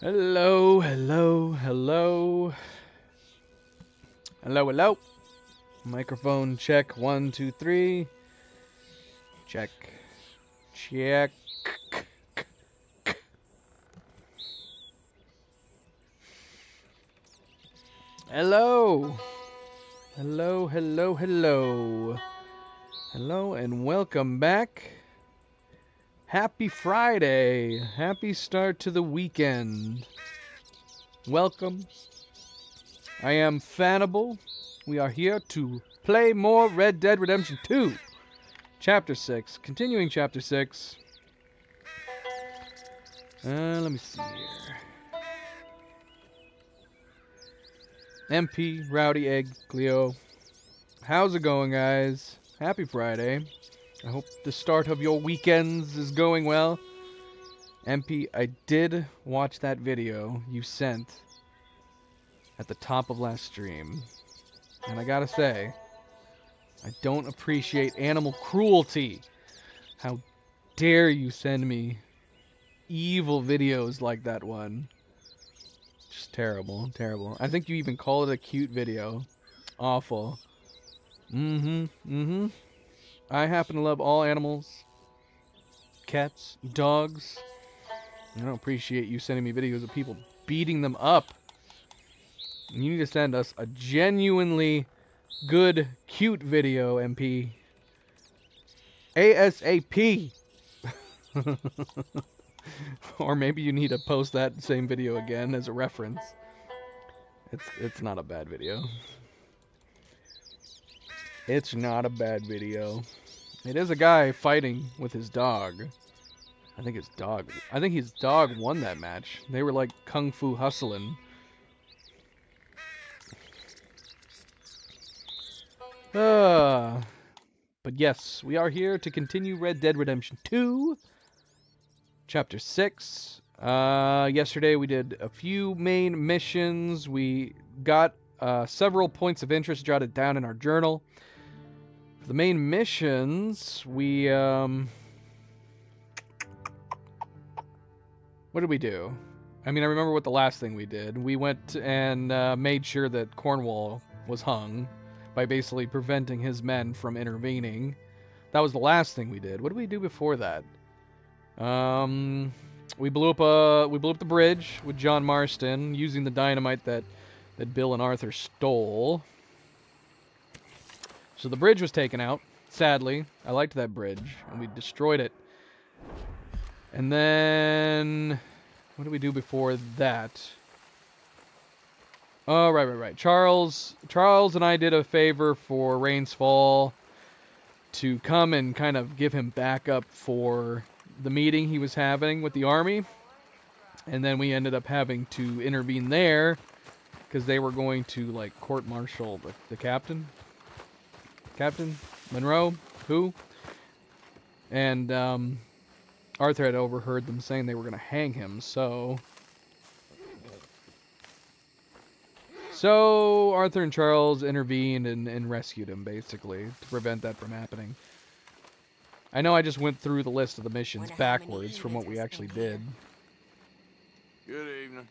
Hello, hello, hello. Hello, hello. Microphone check. 1, 2, 3. Check. Check. Hello. Hello, hello, hello. Hello, and welcome back. Happy Friday. Happy start to the weekend. Welcome. I am Fannibal. We are here to play more Red Dead Redemption 2. Chapter 6. Continuing Chapter 6. Let me see here. MP, Rowdy Egg, Cleo. How's it going, guys? Happy Friday. I hope the start of your weekends is going well. MP, I did watch that video you sent at the top of last stream. And I gotta say, I don't appreciate animal cruelty. How dare you send me evil videos like that one? Just terrible, terrible. I think you even called it a cute video. Awful. I happen to love all animals. Cats, dogs. I don't appreciate you sending me videos of people beating them up. You need to send us a genuinely good, cute video, MP. ASAP! Or maybe you need to post that same video again as a reference. It's not a bad video. It's not a bad video. It is a guy fighting with his dog. I think his dog won that match. They were like kung fu hustling. But yes, we are here to continue Red Dead Redemption 2, Chapter 6. Yesterday we did a few main missions. We got several points of interest jotted down in our journal. For the main missions, we what did we do? I mean, I remember what the last thing we did. We went and made sure that Cornwall was hung by basically preventing his men from intervening. That was the last thing we did. What did we do before that? We blew up the bridge with John Marston using the dynamite that Bill and Arthur stole. So the bridge was taken out. Sadly, I liked that bridge, and we destroyed it. And then, what did we do before that? Oh, right. Charles and I did a favor for Rains Fall to come and kind of give him backup for the meeting he was having with the army. And then we ended up having to intervene there because they were going to, like, court-martial the captain. Captain Monroe? Who? And, Arthur had overheard them saying they were going to hang him, so Arthur and Charles intervened and rescued him, basically, to prevent that from happening. I know I just went through the list of the missions backwards from what we actually did. Good evening.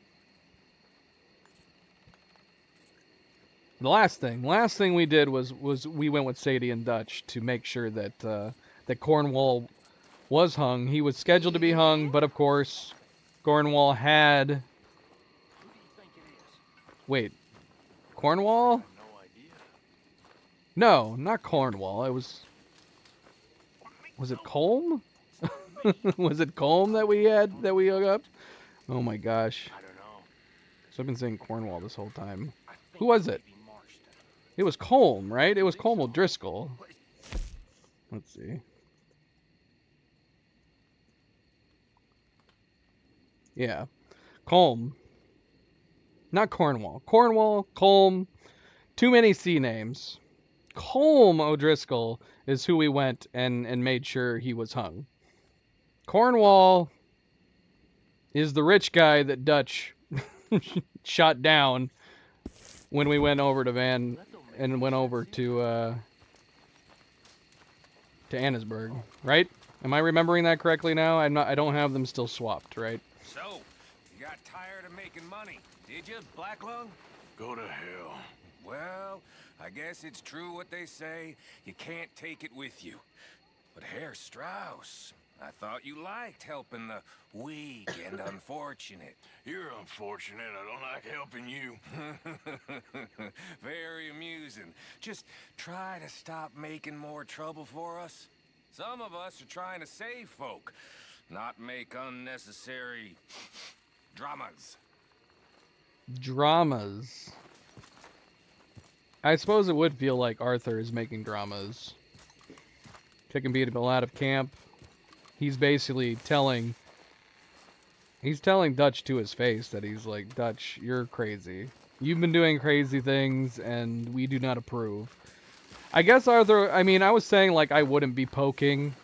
The last thing we did was we went with Sadie and Dutch to make sure that that Cornwall was hung. He was scheduled to be hung, but of course, Cornwall had... Who do you think it is? Wait. Cornwall? I have no idea. No, not Cornwall. It was... Was it Colm? Was it Colm that we hung up? Oh my gosh. I don't know. So I've been saying Cornwall this whole time. I think Who was it? maybe Marston. It was Colm, right? It was Colm O'Driscoll. Let's see. Yeah. Colm. Not Cornwall. Cornwall, Colm. Too many C names. Colm O'Driscoll is who we went and made sure he was hung. Cornwall is the rich guy that Dutch shot down when we went over to went over to Annesburg, right? Am I remembering that correctly now? I don't have them still swapped, right? So, You got tired of making money, did you, Blacklung? Go to hell. Well, I guess it's true what they say. You can't take it with you. But Herr Strauss, I thought you liked helping the weak and unfortunate. You're unfortunate. I don't like helping you. Very amusing. Just try to stop making more trouble for us. Some of us are trying to save folk, not make unnecessary dramas. Dramas. I suppose it would feel like Arthur is making dramas. Kicking people out of camp. He's basically telling Dutch to his face that he's like, Dutch, you're crazy. You've been doing crazy things and we do not approve. I guess Arthur, I mean, I was saying like I wouldn't be poking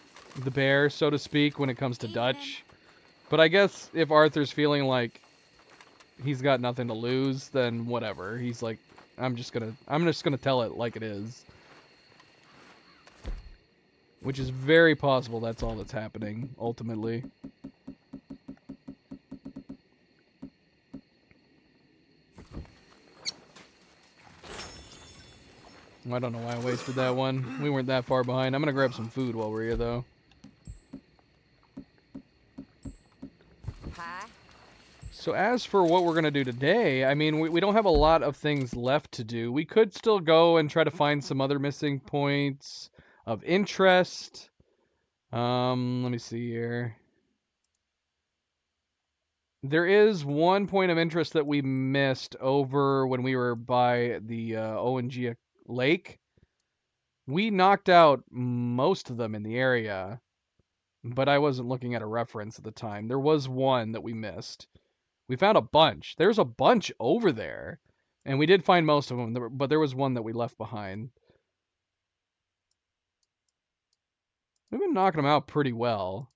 the bear, so to speak, when it comes to Dutch. But I guess if Arthur's feeling like he's got nothing to lose, then whatever. He's like, I'm just gonna tell it like it is. Which is very possible that's all that's happening, ultimately. I don't know why I wasted that one. We weren't that far behind. I'm gonna grab some food while we're here, though. Hi. So as for what we're gonna do today, I mean, we don't have a lot of things left to do. We could still go and try to find some other missing points of interest. Let me see here. There is one point of interest that we missed over when we were by the ONG lake. We knocked out most of them in the area, but I wasn't looking at a reference at the time. There was one that we missed. We found a bunch. There's a bunch over there, and we did find most of them, but there was one that we left behind. We've been knocking them out pretty well.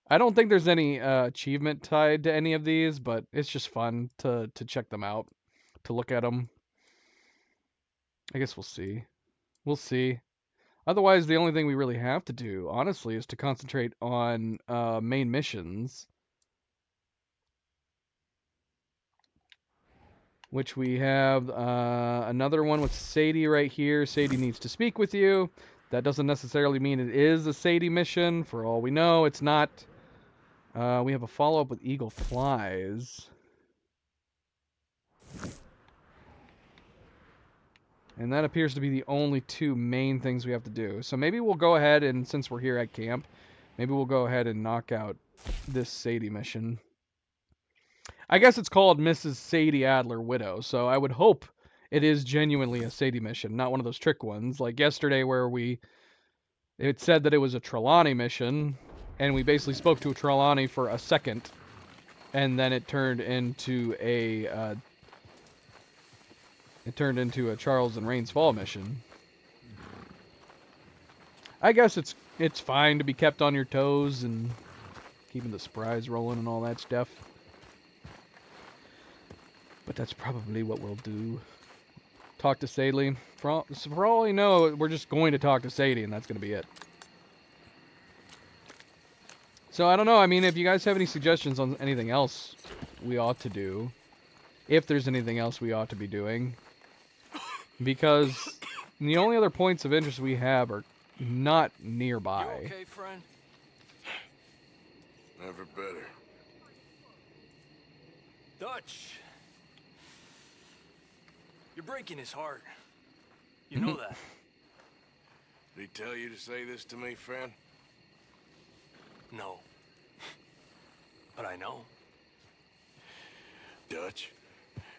I don't think there's any achievement tied to any of these, but it's just fun to check them out, to look at them. I guess we'll see. We'll see. Otherwise, the only thing we really have to do, honestly, is to concentrate on main missions. Which we have another one with Sadie right here. Sadie needs to speak with you. That doesn't necessarily mean it is a Sadie mission. For all we know, it's not. We have a follow-up with Eagle Flies. And that appears to be the only two main things we have to do. So maybe we'll go ahead and, since we're here at camp, maybe we'll go ahead and knock out this Sadie mission. I guess it's called Mrs. Sadie Adler Widow, so I would hope it is genuinely a Sadie mission, not one of those trick ones. Like yesterday where it said that it was a Trelawney mission, and we basically spoke to a Trelawney for a second, and then it turned into a Charles and Rains Fall mission. I guess it's fine to be kept on your toes and keeping the surprise rolling and all that stuff. But that's probably what we'll do. Talk to Sadie. For all we know, we're just going to talk to Sadie, and that's going to be it. So I don't know. I mean, if you guys have any suggestions on anything else we ought to do, if there's anything else we ought to be doing, because the only other points of interest we have are not nearby. You okay, friend? Never better. Dutch. You're breaking his heart. You know that. Did he tell you to say this to me, friend? No. But I know. Dutch,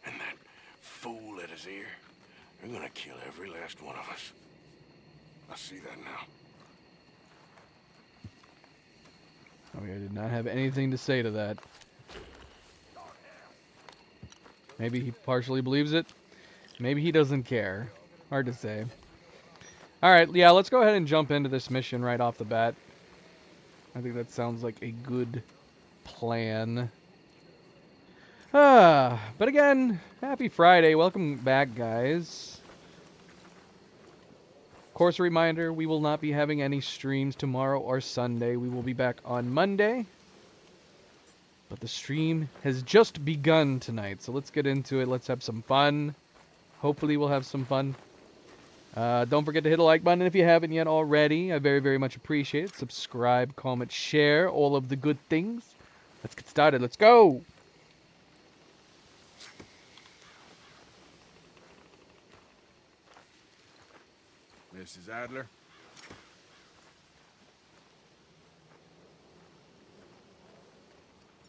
and that fool at his ear, they're gonna kill every last one of us. I see that now. Oh, I did not have anything to say to that. Maybe he partially believes it. Maybe he doesn't care. Hard to say. Alright, yeah, let's go ahead and jump into this mission right off the bat. I think that sounds like a good plan. But again, happy Friday. Welcome back, guys. course, a reminder, we will not be having any streams tomorrow or Sunday. We will be back on Monday. But the stream has just begun tonight, so let's get into it. Let's have some fun. Hopefully we'll have some fun. Don't forget to hit the like button if you haven't yet already. I very, very much appreciate it. Subscribe, comment, share, all of the good things. Let's get started. Let's go! Mrs. Adler?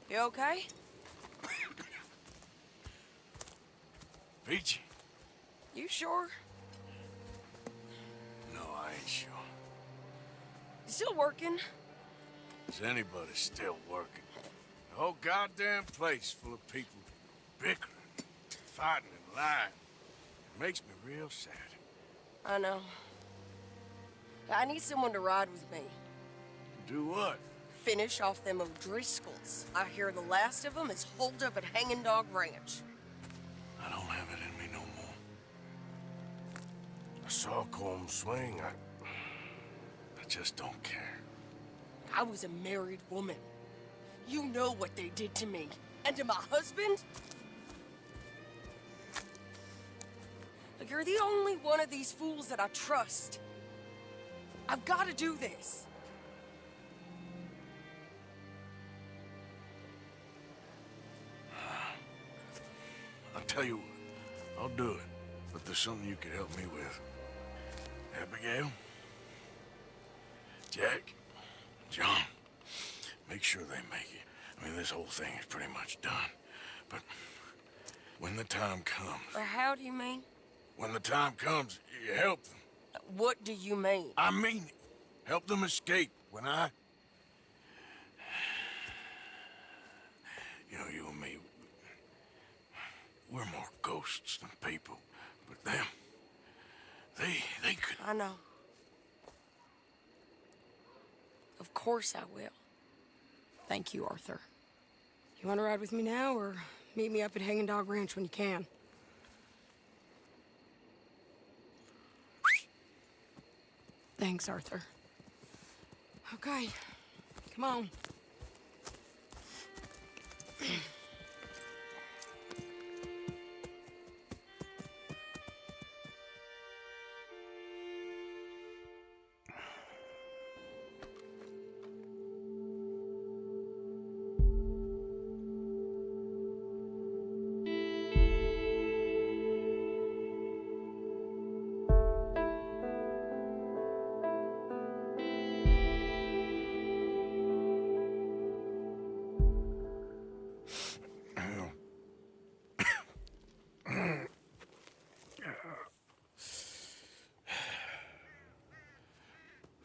You okay? Peachy? You sure? No, I ain't sure. You still working? Is anybody still working? The whole goddamn place full of people bickering, fighting and lying. It makes me real sad. I know. I need someone to ride with me. Do what? Finish off them O'Driscolls. I hear the last of them is holed up at Hanging Dog Ranch. I don't have it in me no more. I saw Colm swing. I just don't care. I was a married woman. You know what they did to me. And to my husband? You're the only one of these fools that I trust. I've got to do this. I'll tell you what, I'll do it. But there's something you could help me with. Abigail? Jack? John? Make sure they make it. I mean, this whole thing is pretty much done. But when the time comes... How do you mean? When the time comes, you help them. What do you mean? I mean it. Help them escape when I... You know, you and me, we're more ghosts than people. But them, they could... I know. Of course I will. Thank you, Arthur. You want to ride with me now, or meet me up at Hanging Dog Ranch when you can? Thanks, Arthur. Okay, come on.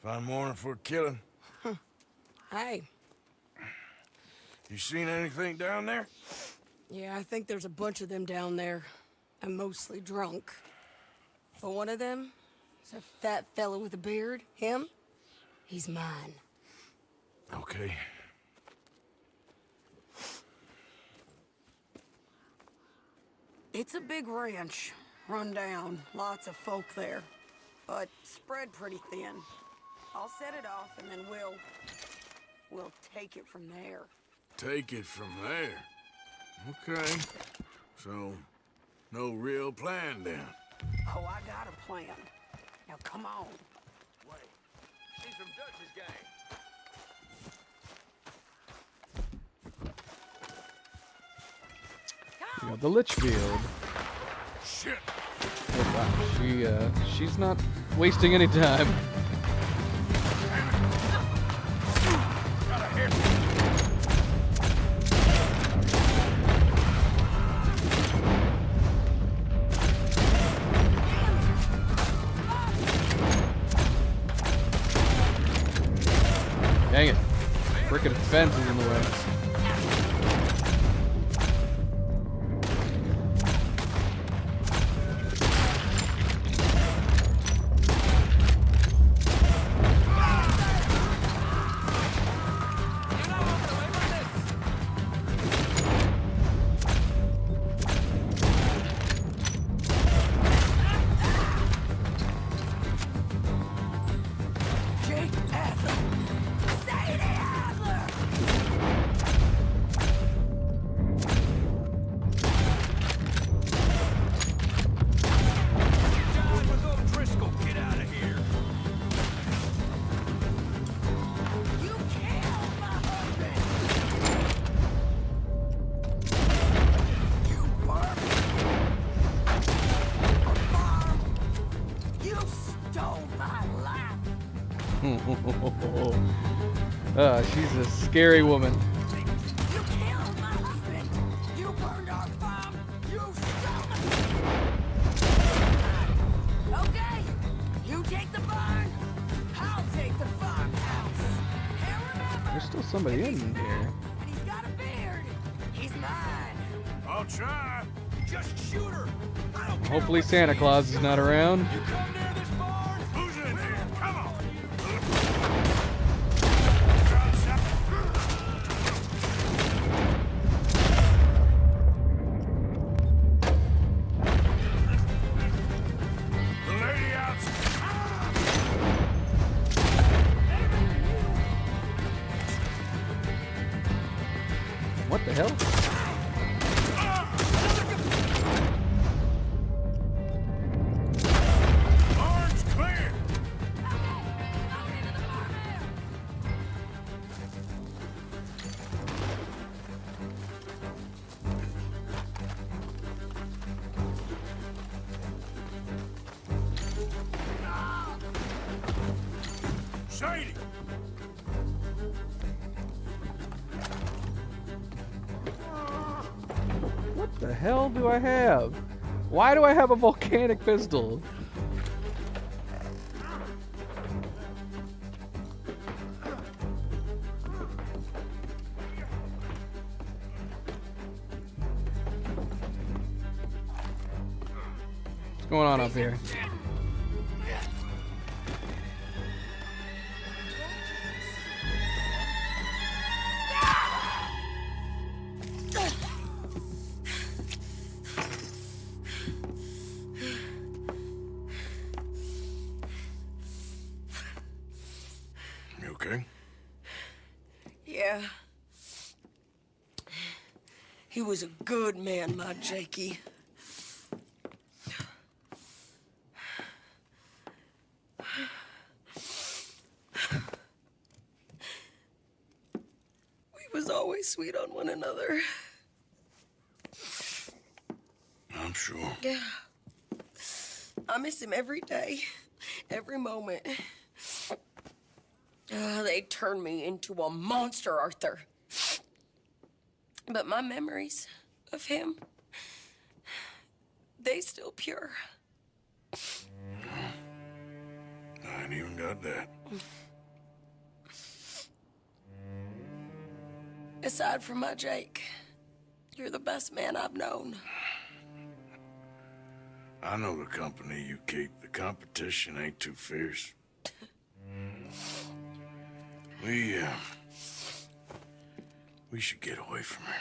Fine morning for a killing. Hey. You seen anything down there? Yeah, I think there's a bunch of them down there. I'm mostly drunk. But one of them is a fat fella with a beard. Him? He's mine. Okay. It's a big ranch, run down, lots of folk there, but spread pretty thin. I'll set it off and then we'll take it from there. Take it from there. Okay. So, no real plan then. Oh, I got a plan. Now come on. Wait, she's from Dutch's gang. We got the Litchfield. Shit! Oh wow, she's not wasting any time. Dang it. Frickin' fence is in the way. She's a scary woman. You killed my husband! You burned our farm! You stole Okay, you take the barn, I'll take the farmhouse. And remember, There's still somebody in here. and he's got a beard. He's mine. I'll try. Just shoot her. I don't care Hopefully what Santa she Claus is not around. You come near this barn. Who's in here? Come on. The lady outside. What the hell? Barn's clear. Shady. What the hell do I have? Why do I have a volcanic pistol? What's going on up here? You okay? Yeah. He was a good man, my Jakey. We was always sweet on one another. I'm sure. Yeah. I miss him every day, every moment. They turned me into a monster, Arthur. But my memories of him, they still pure. I ain't even got that. Aside from my Jake, you're the best man I've known. I know the company you keep. The competition ain't too fierce. We should get away from her.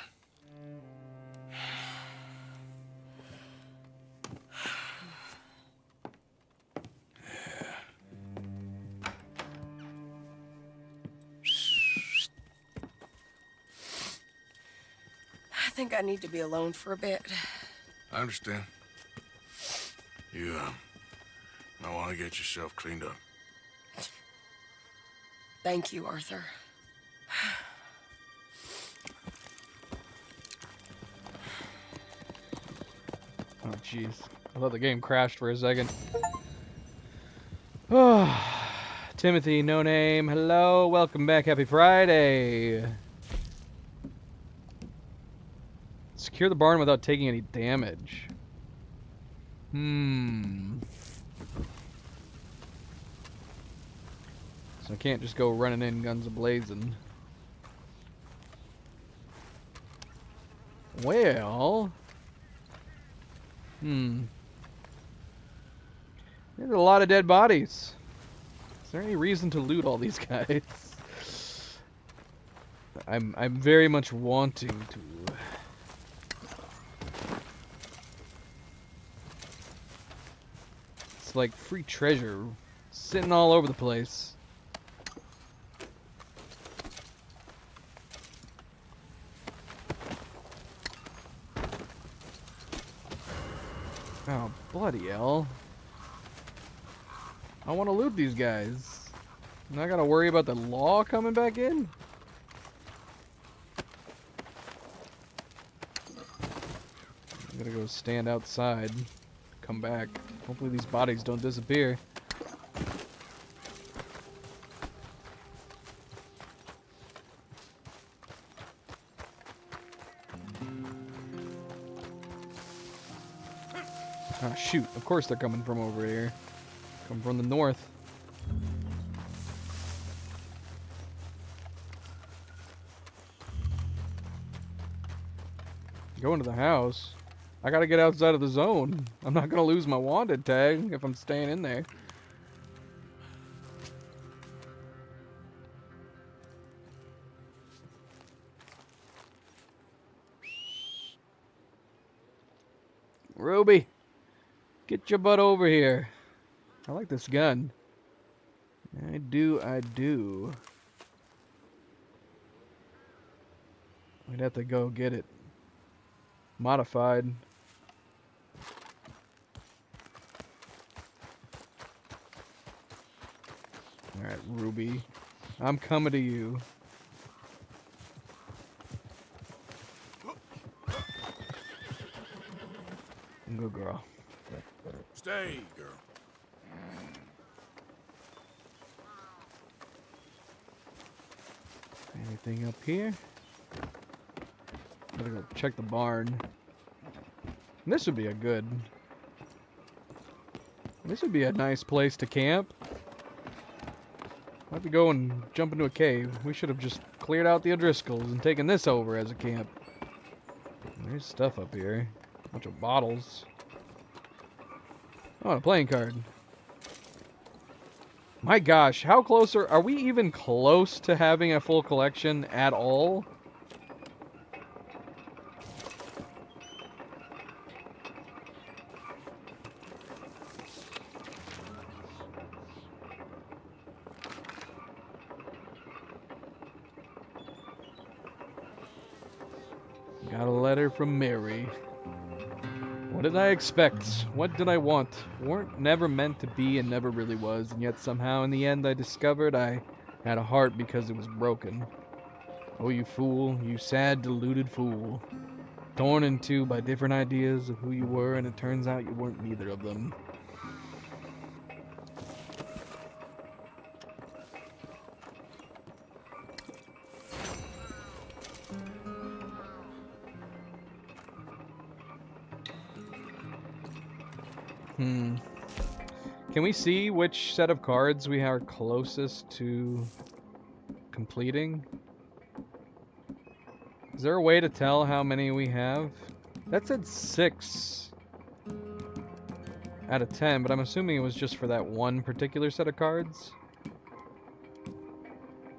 I think I need to be alone for a bit. I understand. You, might want to get yourself cleaned up. Thank you, Arthur. Oh, jeez. I thought the game crashed for a second. Timothy, no name. Hello, welcome back. Happy Friday. Secure the barn without taking any damage. So I can't just go running in guns a-blazing. Well... There's a lot of dead bodies. Is there any reason to loot all these guys? I'm very much wanting to. It's like free treasure sitting all over the place. Oh, bloody hell. I want to loot these guys. And I gotta worry about the law coming back in? I'm gonna go stand outside. Come back. Hopefully these bodies don't disappear. Ah, shoot. Of course they're coming from over here. Come from the north. Go into the house. I gotta get outside of the zone. I'm not gonna lose my wanted tag if I'm staying in there. Ruby, get your butt over here. I like this gun. I do, I do. We'd have to go get it modified. Alright, Ruby. I'm coming to you. Good girl. Stay, girl. Anything up here? Gotta go check the barn. This would be a good... This would be a nice place to camp. Might be go and jump into a cave. We should have just cleared out the O'Driscolls and taken this over as a camp. There's stuff up here. A bunch of bottles. Oh, a playing card. My gosh, how close are we even close to having a full collection at all? Got a letter from Mary. What did I expect? What did I want? Weren't never meant to be and never really was, and yet somehow in the end I discovered I had a heart because it was broken. Oh, you fool, you sad, deluded fool. Torn in two by different ideas of who you were, and it turns out you weren't neither of them. Can we see which set of cards we are closest to completing? Is there a way to tell how many we have? That said 6 out of 10, but I'm assuming it was just for that one particular set of cards.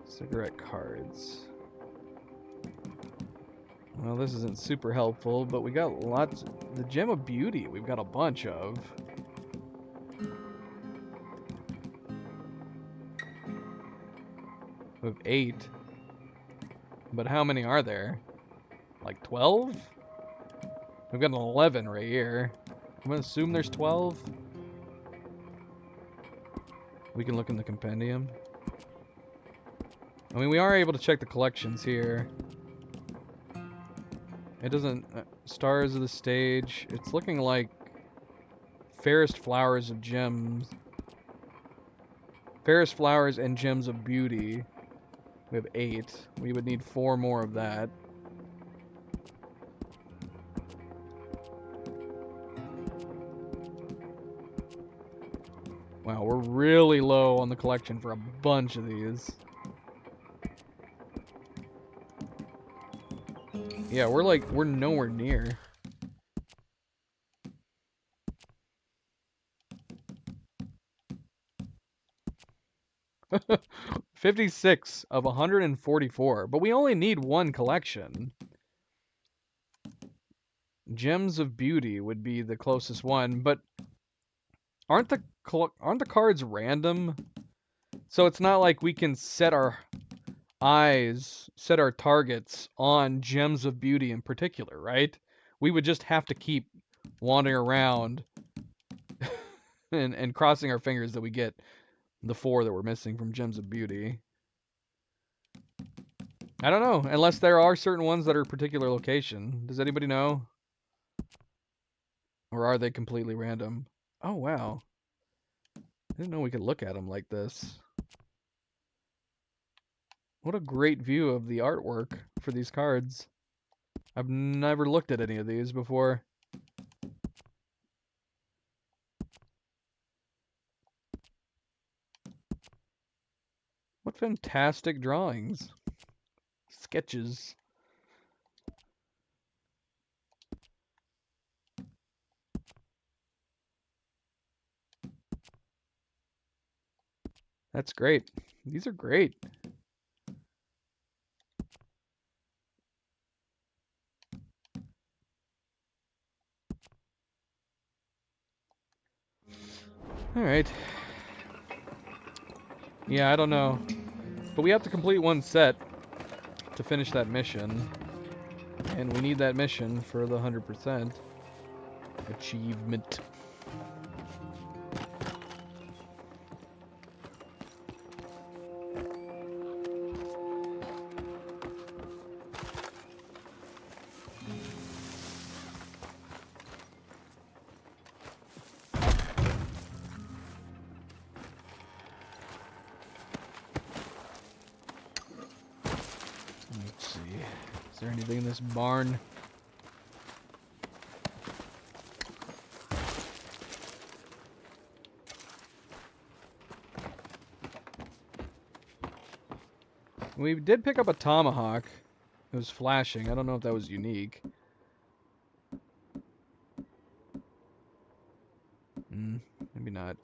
Cigarette cards. Well, this isn't super helpful, but we got lots. The Gem of Beauty, we've got a bunch of. We have 8. But how many are there? Like 12? We've got an 11 right here. I'm gonna assume there's 12. We can look in the compendium. I mean, we are able to check the collections here. It doesn't... Stars of the Stage. It's looking like Fairest Flowers of Gems. Fairest Flowers and Gems of Beauty. We have 8. We would need 4 more of that. Wow, we're really low on the collection for a bunch of these. Yeah, we're nowhere near. $56 of 144, but we only need 1 collection. Gems of Beauty would be the closest one, but aren't the cards random? So it's not like we can set our targets on Gems of Beauty in particular, right? We would just have to keep wandering around and crossing our fingers that we get the 4 that we're missing from Gems of Beauty. I don't know, unless there are certain ones that are a particular location. Does anybody know? Or are they completely random? Oh, wow. I didn't know we could look at them like this. What a great view of the artwork for these cards. I've never looked at any of these before. What fantastic drawings. Sketches. That's great. These are great. Alright. Yeah, I don't know. But we have to complete one set to finish that mission. And we need that mission for the 100% achievement. Let's see. Is there anything in this barn? We did pick up a tomahawk. It was flashing. I don't know if that was unique. Maybe not.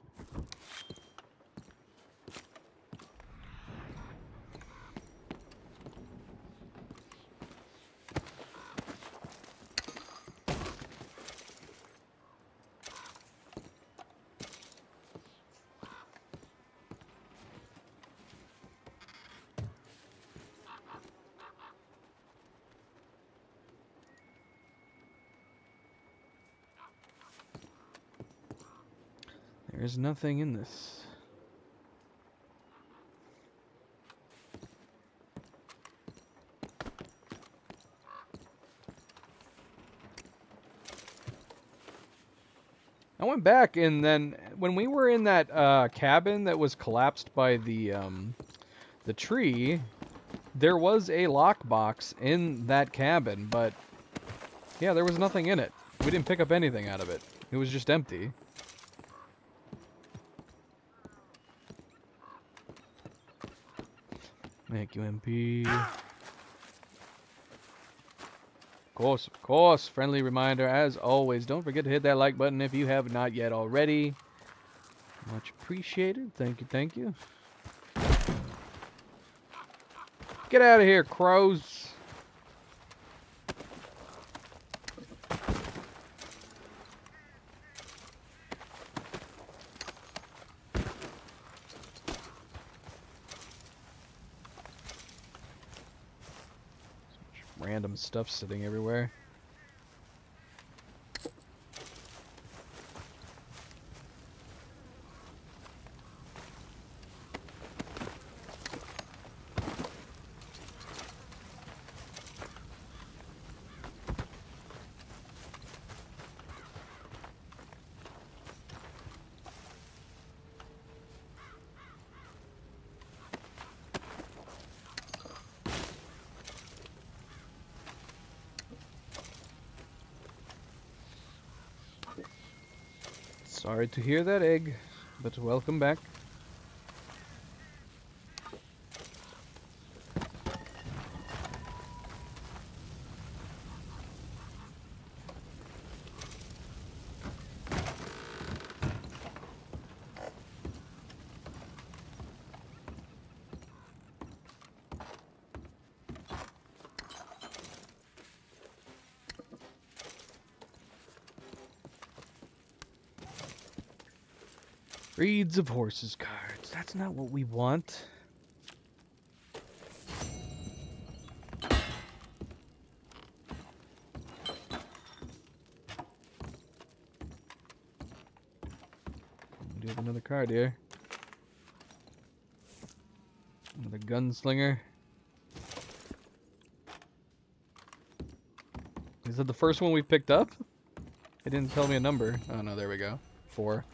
There's nothing in this. I went back, and then when we were in that cabin that was collapsed by the tree, there was a lockbox in that cabin, but yeah, there was nothing in it. We didn't pick up anything out of it. It was just empty. Thank you, MP. Of course. Friendly reminder, as always, don't forget to hit that like button if you have not yet already. Much appreciated. Thank you. Get out of here, crows. Random stuff sitting everywhere. Sorry to hear that, Egg, but welcome back. Breeds of horses cards. That's not what we want. We do have another card here. Another gunslinger. Is that the first one we picked up? It didn't tell me a number. Oh no, there we go. 4.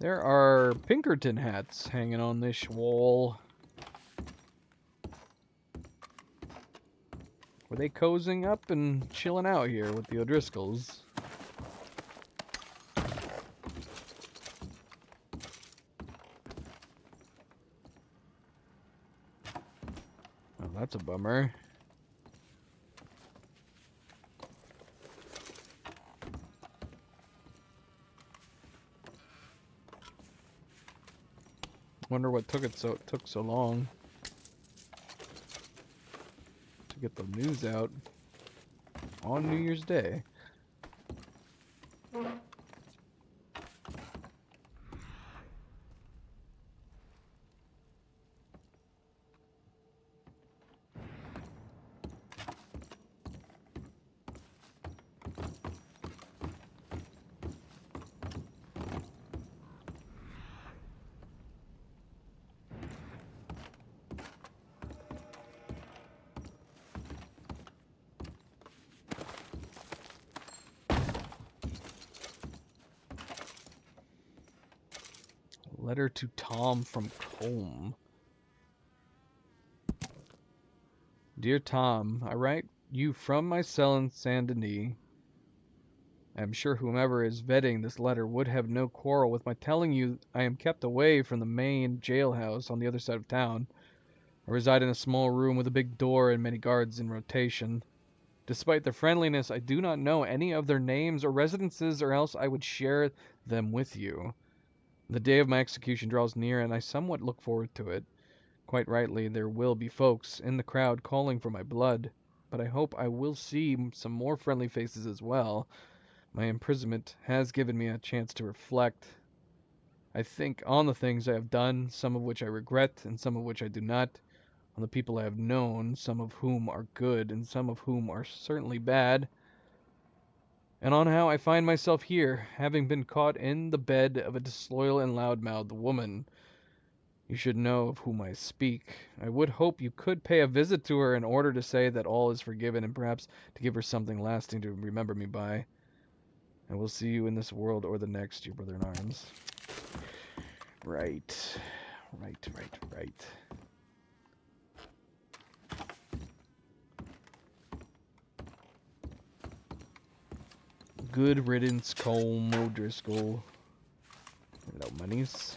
There are Pinkerton hats hanging on this wall. Were they cozying up and chilling out here with the O'Driscolls? Oh, that's a bummer. Wonder what took so long to get the news out on New Year's Day. Letter to Tom from Colm. Dear Tom, I write you from my cell in Saint Denis. I am sure whomever is vetting this letter would have no quarrel with my telling you I am kept away from the main jailhouse on the other side of town. I reside in a small room with a big door and many guards in rotation. Despite their friendliness, I do not know any of their names or residences, or else I would share them with you. The day of my execution draws near, and I somewhat look forward to it. Quite rightly, there will be folks in the crowd calling for my blood, but I hope I will see some more friendly faces as well. My imprisonment has given me a chance to reflect. I think on the things I have done, some of which I regret, and some of which I do not. On the people I have known, some of whom are good, and some of whom are certainly bad. And on how I find myself here, having been caught in the bed of a disloyal and loud-mouthed woman. You should know of whom I speak. I would hope you could pay a visit to her in order to say that all is forgiven, and perhaps to give her something lasting to remember me by. I will see you in this world or the next, your brother in arms. Right. Right. Good riddance, Colm O'Driscoll. Hello, monies.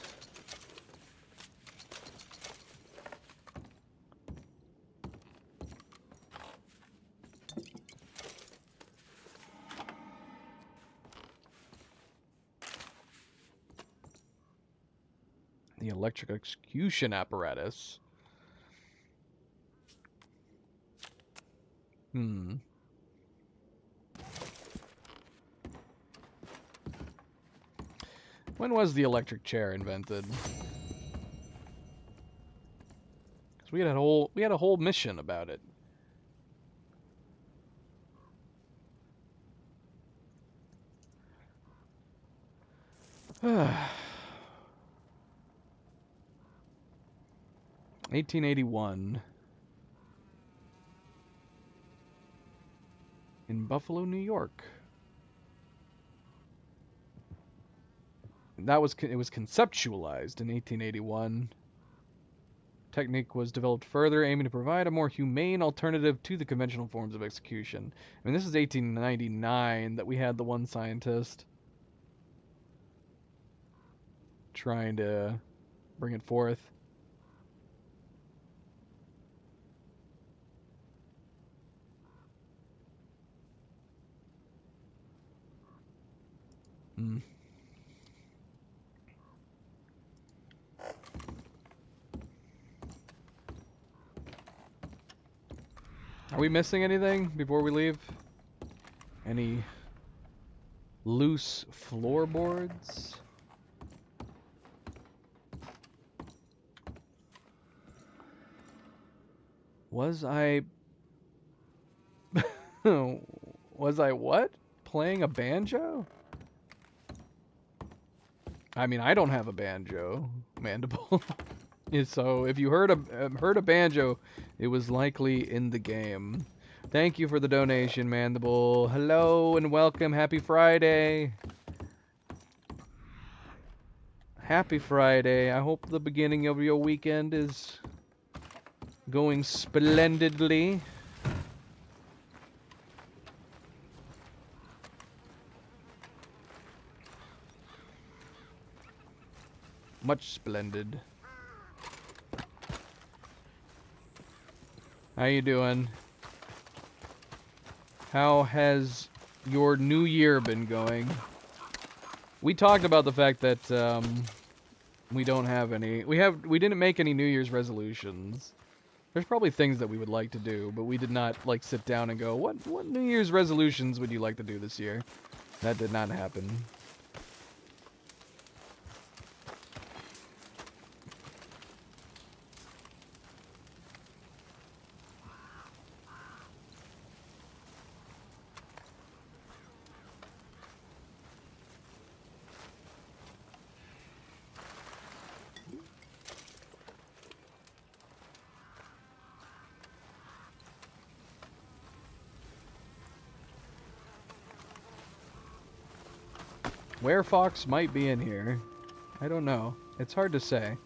The electric execution apparatus. When was the electric chair invented? Because we had a whole mission about it. Ah. 1881. In Buffalo, New York. It was conceptualized in 1881. Technique was developed further, aiming to provide a more humane alternative to the conventional forms of execution. I mean, this is 1899 that we had the one scientist trying to bring it forth. Are we missing anything before we leave? Any loose floorboards? Was I what? Playing a banjo? I mean, I don't have a banjo, Mandible. So if you heard a banjo, it was likely in the game. Thank you for the donation, Mandible. Hello and welcome. Happy Friday. Happy Friday. I hope the beginning of your weekend is going splendidly. Much splendid. How you doing? How has your new year been going? We talked about the fact that we don't have any. We didn't make any New Year's resolutions. There's probably things that we would like to do, but we did not like sit down and go, what New Year's resolutions would you like to do this year? That did not happen. Werefox might be in here. I don't know. It's hard to say.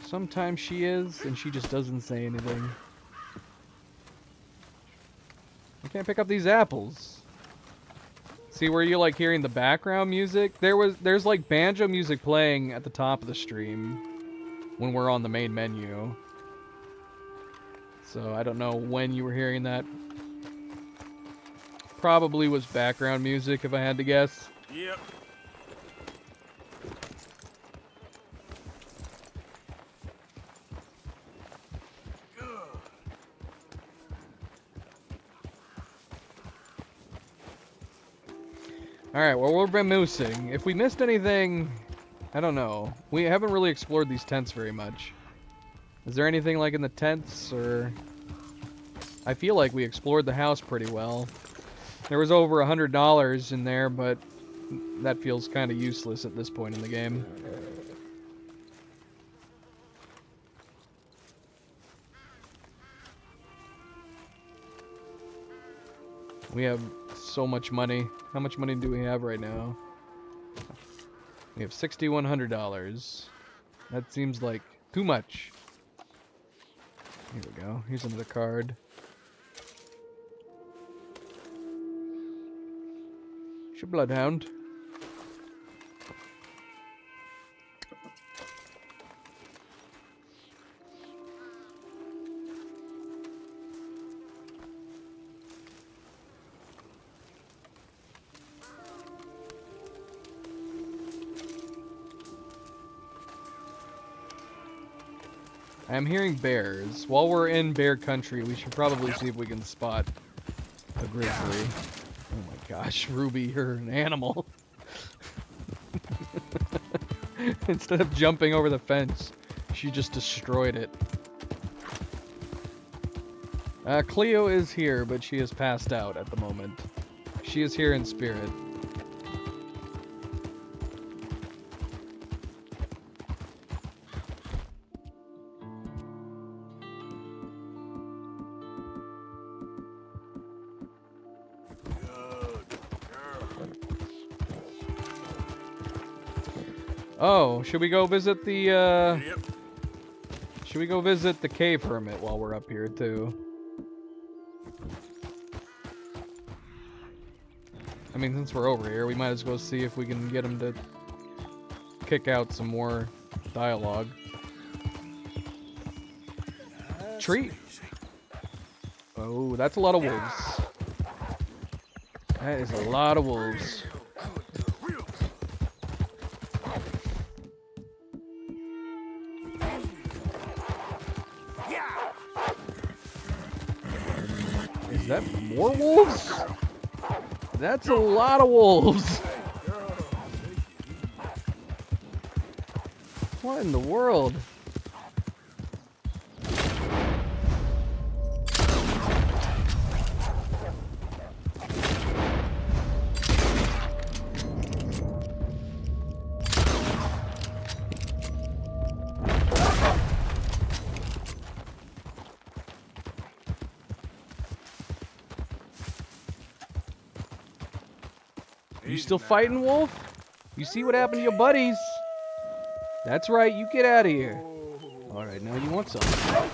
Sometimes she is, and she just doesn't say anything. I can't pick up these apples. See where you like hearing the background music? There's like banjo music playing at the top of the stream when we're on the main menu. So I don't know when you were hearing that. Probably was background music if I had to guess. Yep. Good. Alright, well, we're moosing. If we missed anything, I don't know. We haven't really explored these tents very much. Is there anything like in the tents, or... I feel like we explored the house pretty well. There was over $100 in there, but that feels kind of useless at this point in the game. We have so much money. How much money do we have right now? We have $6,100. That seems like too much. Here we go. Here's another card. It's your bloodhound. I'm hearing bears. While we're in bear country, we should probably see if we can spot a grizzly. Oh my gosh, Ruby, you're an animal. Instead of jumping over the fence, she just destroyed it. Cleo is here, but she is passed out at the moment. She is here in spirit. Oh, should we go visit the, Yep. Should we go visit the cave hermit while we're up here, too? I mean, since we're over here, we might as well see if we can get him to kick out some more dialogue. Treat! Oh, that's a lot of wolves. That is a lot of wolves. Is that more wolves? That's a lot of wolves. What in the world? Easy still now. fighting, Wolf? You see what happened to your buddies? That's right, you get out of here. Alright, now you want something.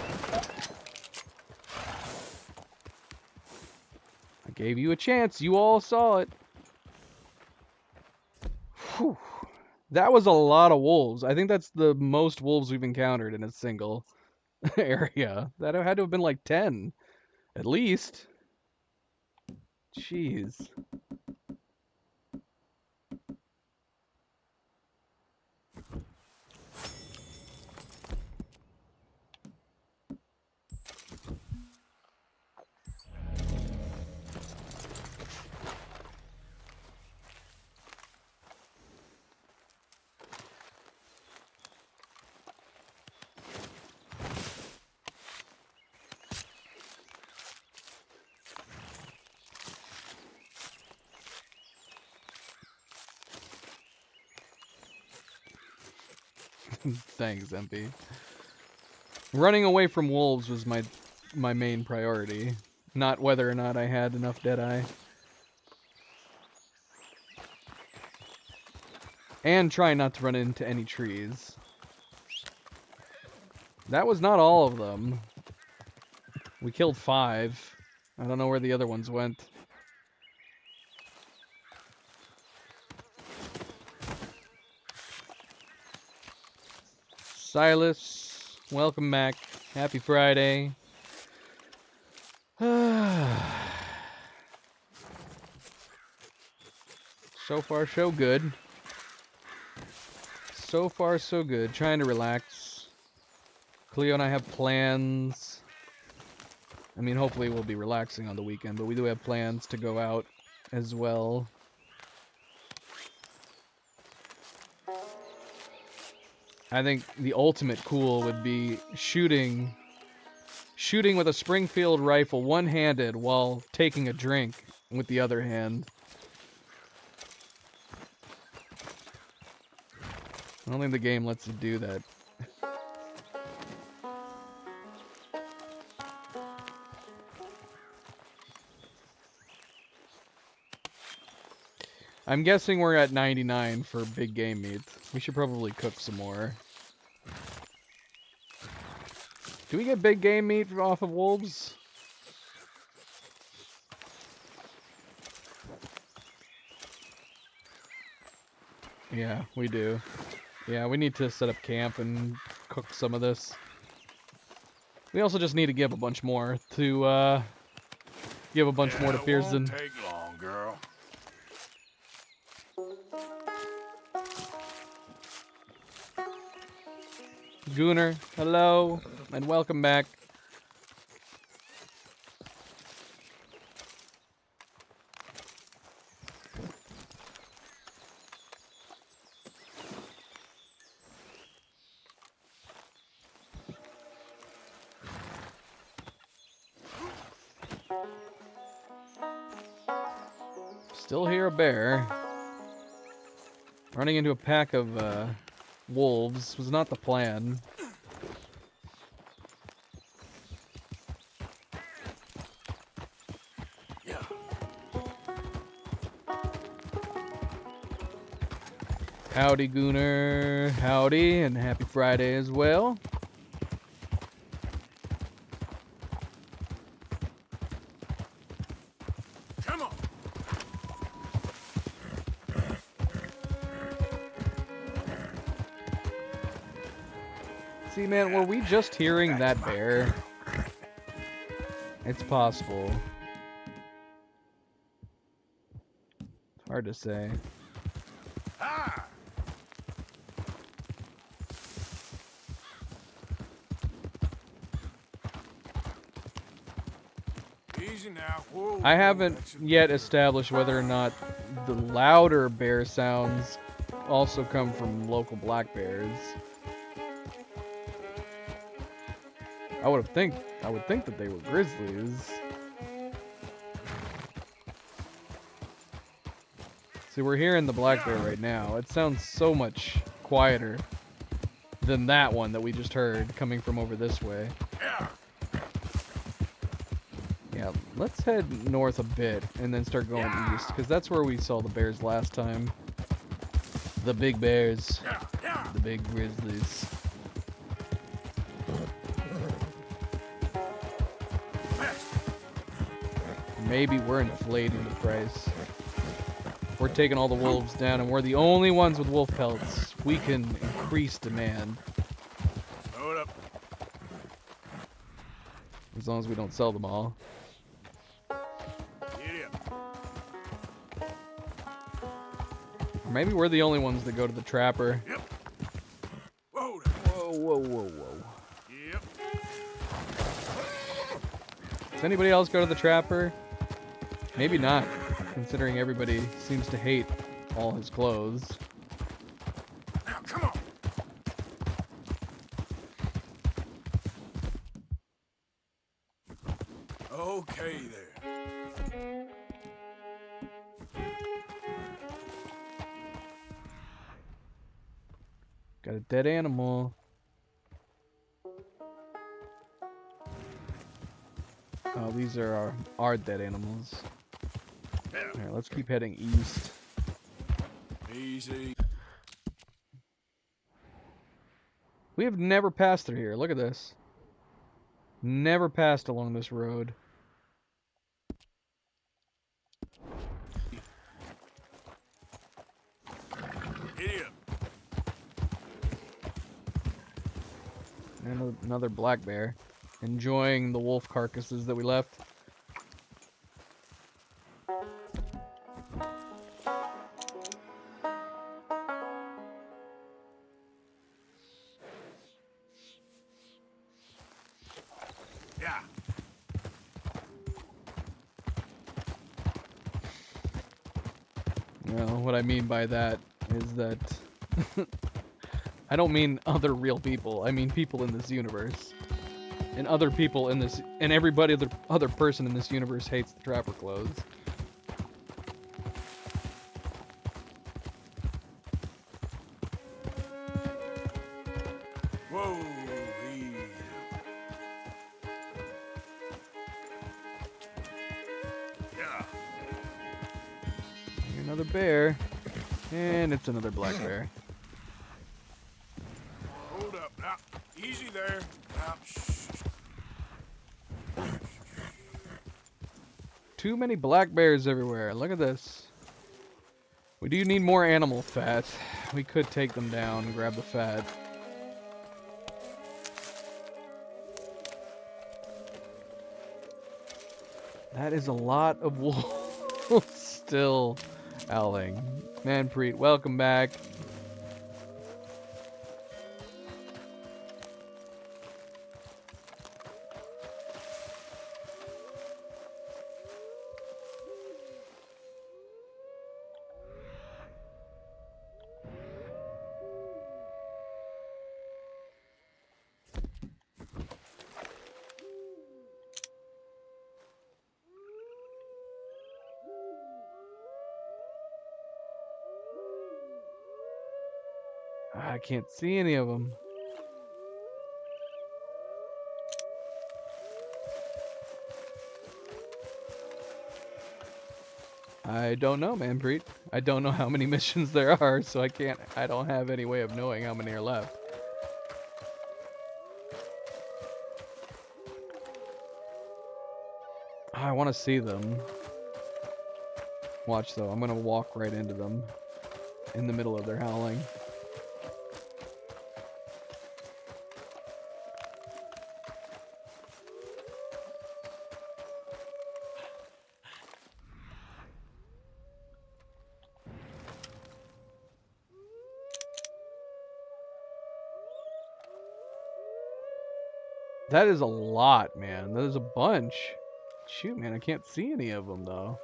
I gave you a chance. You all saw it. Whew. That was a lot of wolves. I think that's the most wolves we've encountered in a single area. That had to have been like 10. At least. Jeez. Thanks, MP. Running away from wolves was my main priority, not whether or not I had enough Deadeye. And try not to run into any trees. That was not all of them. We killed 5. I don't know where the other ones went. Silas, welcome back. Happy Friday. So far, so good. So far, so good. Trying to relax. Cleo and I have plans. I mean, hopefully we'll be relaxing on the weekend, but we do have plans to go out as well. I think the ultimate cool would be shooting with a Springfield rifle one-handed while taking a drink with the other hand. I don't think the game lets you do that. I'm guessing we're at 99 for big game meat. We should probably cook some more. Do we get big game meat off of wolves? Yeah, we do. Yeah, we need to set up camp and cook some of this. We also just need to give a bunch more to, give a bunch more to Pearson. It won't take long, girl. Gunnar, hello, and welcome back. Still hear a bear. Running into a pack of, wolves was not the plan. Howdy, Gunnar. Howdy, and happy Friday as well. Come on. See, man, were we just hearing that bear? It's possible. It's hard to say. Ah! Easy now. Whoa, I whoa, haven't that's a- yet established whether or not the louder bear sounds also come from local black bears. I would think that they were grizzlies. See, we're hearing the black bear right now. It sounds so much quieter than that one that we just heard coming from over this way. Yeah. Yeah, let's head north a bit and then start going east, because that's where we saw the bears last time. The big bears. The big grizzlies. Maybe we're inflating the price. We're taking all the wolves down and we're the only ones with wolf pelts. We can increase demand. Hold up. As long as we don't sell them all. Giddy up. Or maybe we're the only ones that go to the trapper. Yep. Whoa. Whoa, whoa, whoa, whoa. Yep. Does anybody else go to the trapper? Maybe not, considering everybody seems to hate all his clothes. Now, come on. Okay there. Got a dead animal. Oh, these are our dead animals. Alright, let's keep heading east. Easy. We have never passed through here. Look at this. Never passed along this road. Giddy up. And another black bear. Enjoying the wolf carcasses that we left. Yeah. Well, what I mean by that is that I don't mean other real people. I mean people in this universe. And other people in this, and everybody, other person in this universe hates the trapper clothes. Whoa. Easy. Yeah. Another bear. And it's another black bear. Hold up. Now, easy there. Now, shh. Too many black bears everywhere. Look at this. We do need more animal fat. We could take them down and grab the fat. That is a lot of wolves still howling. Manpreet, welcome back. I can't see any of them. I don't know, Manpreet. I don't know how many missions there are, so I don't have any way of knowing how many are left. I want to see them. Watch though, I'm gonna walk right into them in the middle of their howling. That is a lot, man. That is a bunch. Shoot, man, I can't see any of them, though.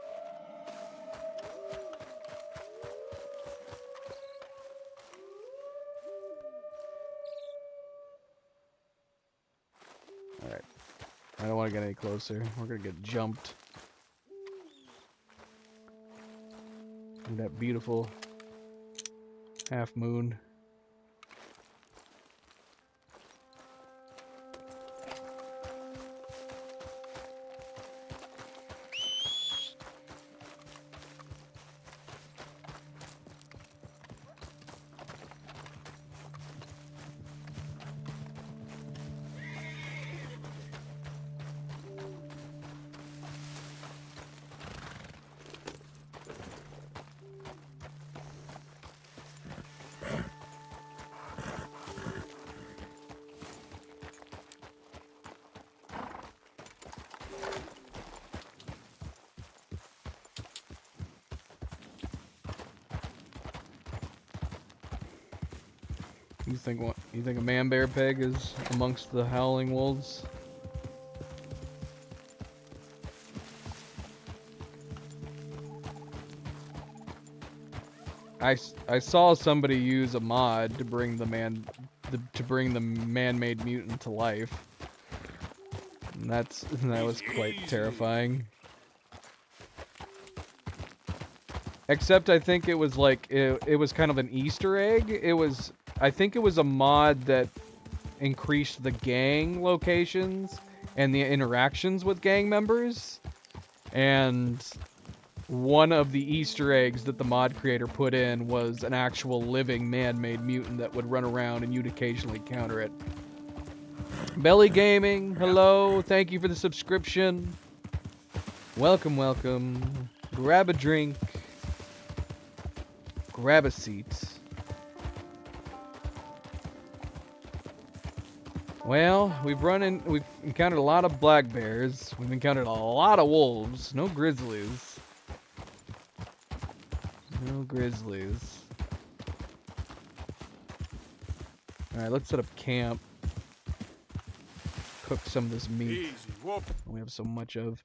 Alright. I don't want to get any closer. We're going to get jumped. And that beautiful half moon. You think what? You think a man bear pig is amongst the howling wolves? I saw somebody use a mod to bring the man-made mutant to life. And that was quite terrifying. Except I think it was like it was kind of an Easter egg. I think it was a mod that increased the gang locations and the interactions with gang members. And one of the Easter eggs that the mod creator put in was an actual living man-made mutant that would run around and you'd occasionally counter it. Belly Gaming, hello, thank you for the subscription. Welcome, welcome. Grab a drink. Grab a seat. Well, we've encountered a lot of black bears. We've encountered a lot of wolves. No grizzlies. No grizzlies. Alright, let's set up camp. Cook some of this meat Easy, whoop. we have so much of.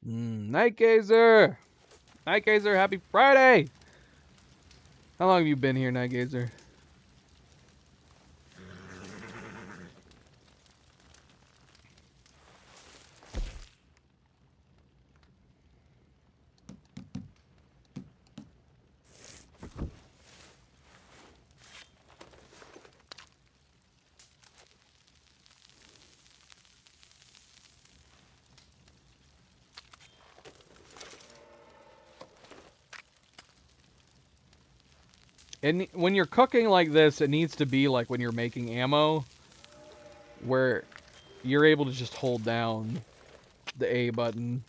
Night Gazer! Night Gazer, happy Friday! How long have you been here, Night Gazer? And when you're cooking like this, it needs to be like when you're making ammo, where you're able to just hold down the A button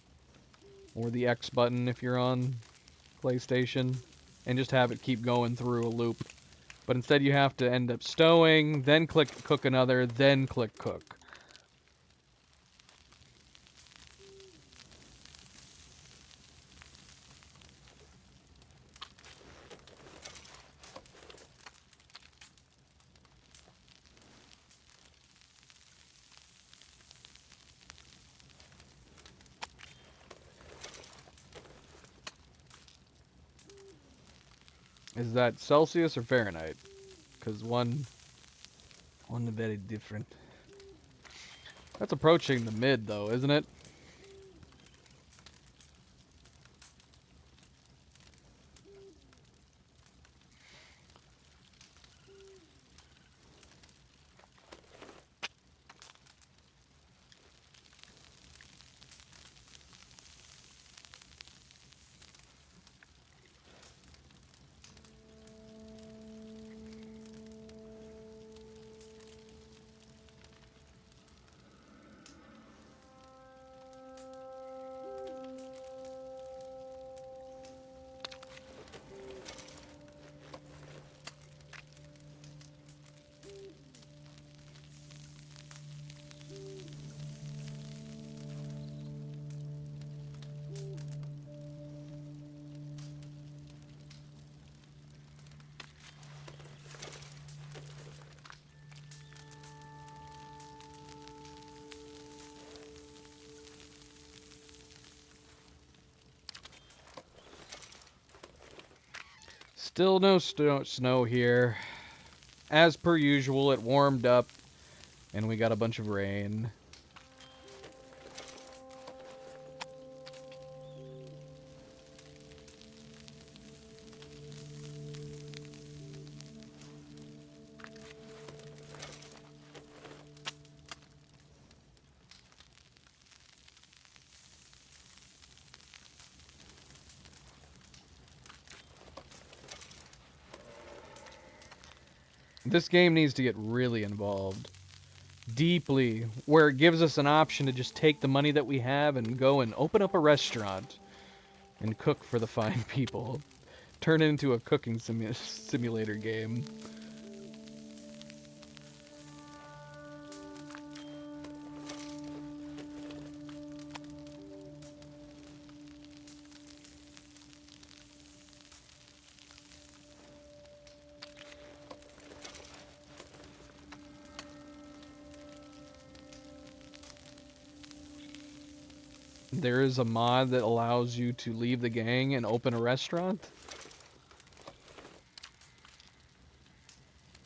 or the X button if you're on PlayStation, and just have it keep going through a loop. But instead you have to end up stowing, then click cook another, then click cook. Is that Celsius or Fahrenheit? Because one is very different. That's approaching the mid though, isn't it? Still no snow here. As per usual, it warmed up and we got a bunch of rain. This game needs to get really involved. Deeply. Where it gives us an option to just take the money that we have and go and open up a restaurant. And cook for the fine people. Turn it into a cooking simulator game. there is a mod that allows you to leave the gang and open a restaurant.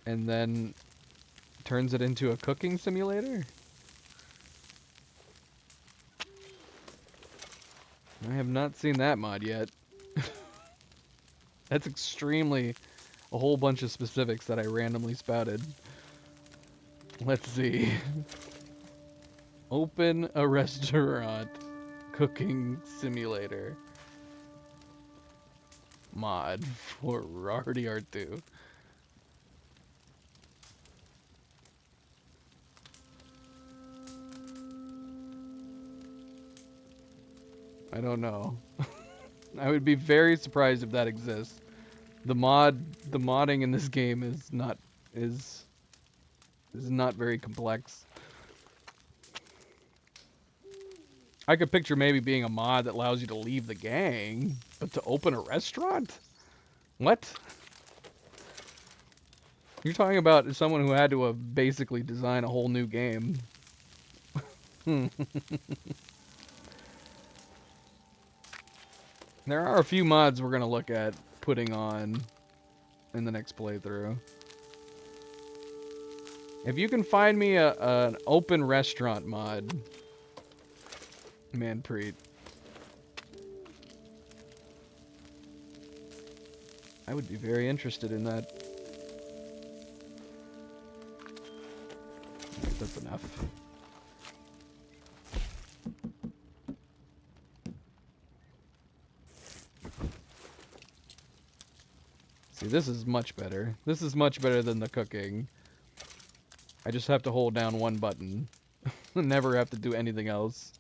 And then turns it into a cooking simulator? I have not seen that mod yet. That's extremely a whole bunch of specifics that I randomly spouted. Let's see. Open a restaurant cooking simulator mod for RDR2. I don't know. I would be very surprised if that exists. The modding in this game is not very complex. I could picture maybe being a mod that allows you to leave the gang, but to open a restaurant? What? You're talking about someone who had to basically design a whole new game. There are a few mods we're going to look at putting on in the next playthrough. If you can find me an open restaurant mod, Manpreet, I would be very interested in that. I think that's enough. See, this is much better. This is much better than the cooking. I just have to hold down one button. Never have to do anything else.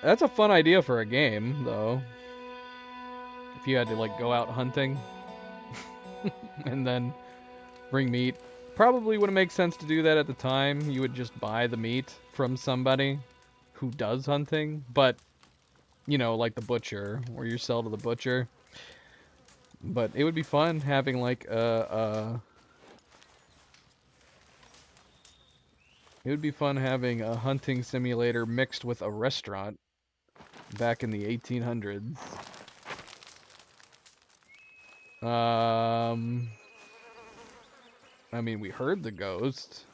That's a fun idea for a game, though. If you had to, like, go out hunting and then bring meat. Probably wouldn't make sense to do that at the time. You would just buy the meat from somebody who does hunting, but, you know, like the butcher, where you sell to the butcher. But it would be fun having, like, it would be fun having a hunting simulator mixed with a restaurant back in the 1800s. I mean, we heard the ghost.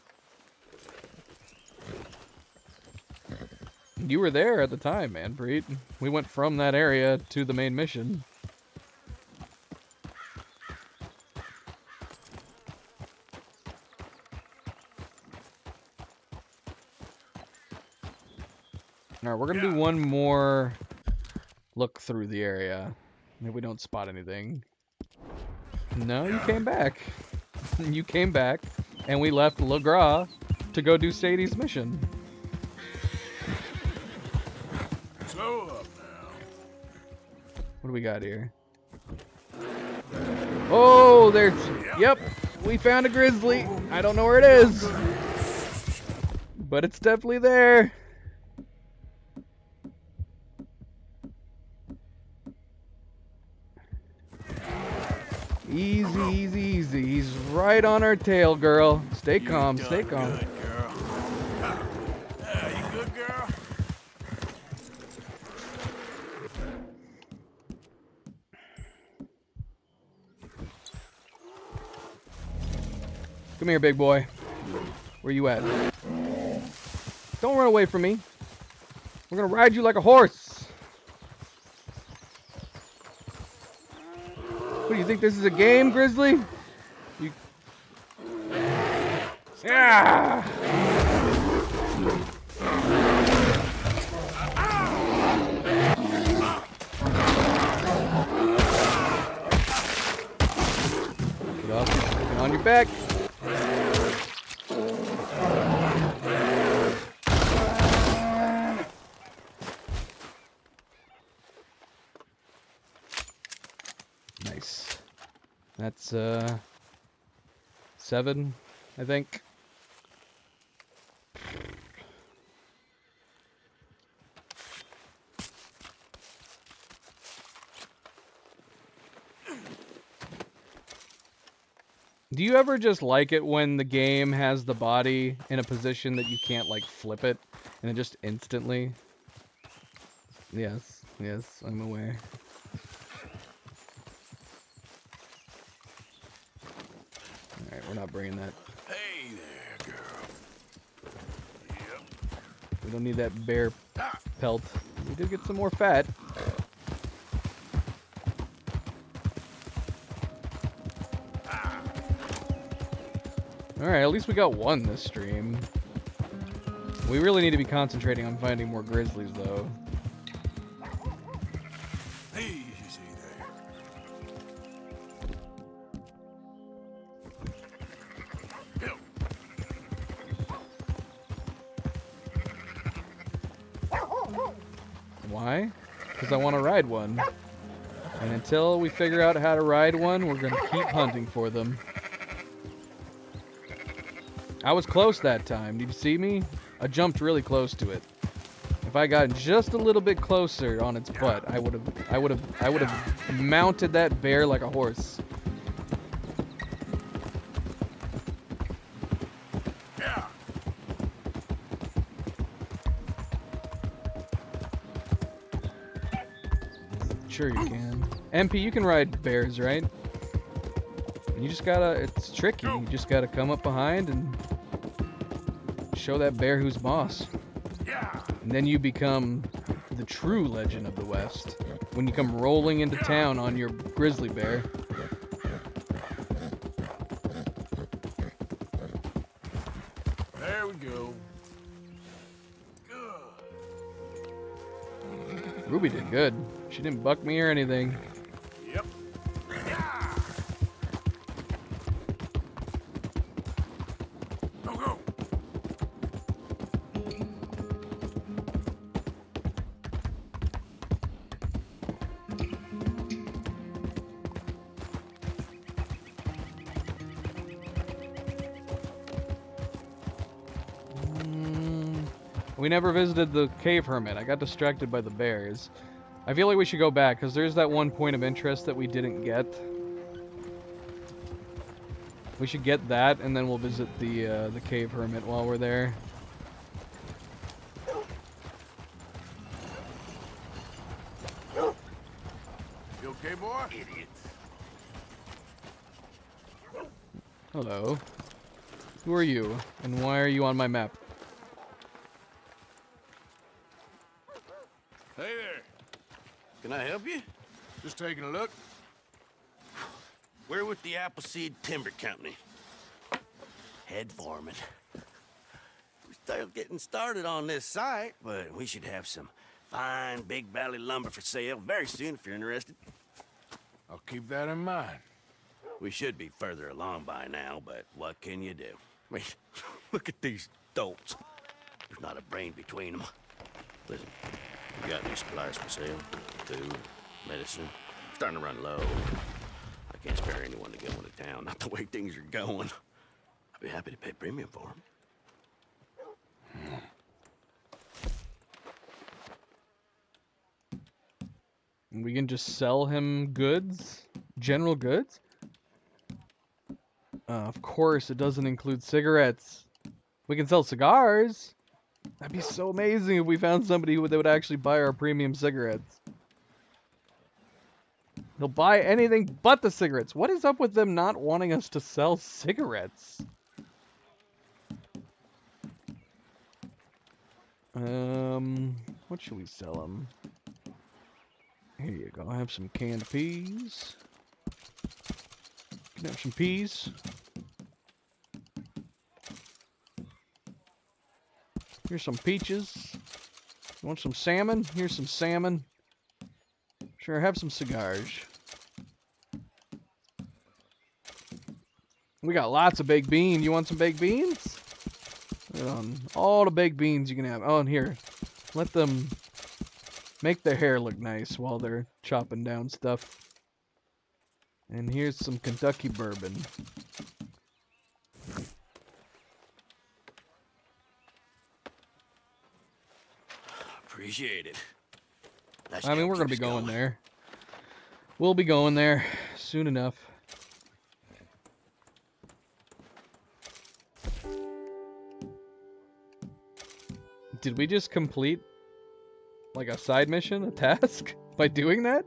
You were there at the time, Manpreet. We went from that area to the main mission. Alright, we're gonna do one more look through the area. If we don't spot anything. No, you came back. You came back, and we left Le Gras to go do Sadie's mission. Slow up now. What do we got here? Oh, there's... Yep, we found a grizzly. I don't know where it is, but it's definitely there. Easy, easy, easy. He's right on our tail, girl. Stay calm, stay calm. Good girl. You good, girl? Come here, big boy. Where you at? Don't run away from me. We're gonna ride you like a horse. What do you think this is, a game, Grizzly? You... Yeah! On your back. Nice. That's 7, I think. Do you ever just like it when the game has the body in a position that you can't, like, flip it, and it just instantly? Yes, yes, I'm aware. Alright, we're not bringing that. Hey there, girl. Yep. We don't need that bear pelt. We did get some more fat. Alright, at least we got one this stream. We really need to be concentrating on finding more grizzlies, though. Easy there. Go. Why? Because I want to ride one. And until we figure out how to ride one, we're going to keep hunting for them. I was close that time. Did you see me? I jumped really close to it. If I got just a little bit closer on its butt, I would have mounted that bear like a horse. Yeah. Sure you can. MP, you can ride bears, right? You just gotta, it's tricky. You just gotta come up behind and show that bear who's boss. Yeah. And then you become the true legend of the West. When you come rolling into town on your grizzly bear. There we go. Good. Ruby did good. She didn't buck me or anything. Yep. Yeah. Go, go. We never visited the cave hermit. I got distracted by the bears. I feel like we should go back, because there's that one point of interest that we didn't get. We should get that, and then we'll visit the cave hermit while we're there. You okay, boy? Idiots. Hello. Who are you, and why are you on my map? Hey there. Can I help you? Just taking a look. We're with the Appleseed Timber Company. Head foreman. We're still getting started on this site, but we should have some fine Big Valley lumber for sale very soon if you're interested. I'll keep that in mind. We should be further along by now, but what can you do? I mean, look at these dolts. There's not a brain between them. Listen, you got any supplies for sale? Food, medicine? Starting to run low. I can't spare anyone to go into town, not the way things are going. I'd be happy to pay premium for them. We can just sell him goods? General goods? Of course, it doesn't include cigarettes. We can sell cigars. That'd be so amazing if we found somebody that would actually buy our premium cigarettes. They'll buy anything but the cigarettes. What is up with them not wanting us to sell cigarettes? What should we sell them? Here you go. I have some canned peas. Can I have some peas? Here's some peaches. You want some salmon? Here's some salmon. Sure, have some cigars. We got lots of baked bean. You want some baked beans? All the baked beans you can have. Oh, and here. Let them make their hair look nice while they're chopping down stuff. And here's some Kentucky bourbon. Appreciate it. I mean, we're going to be going there. We'll be going there soon enough. Did we just complete, like, a side mission, a task, by doing that?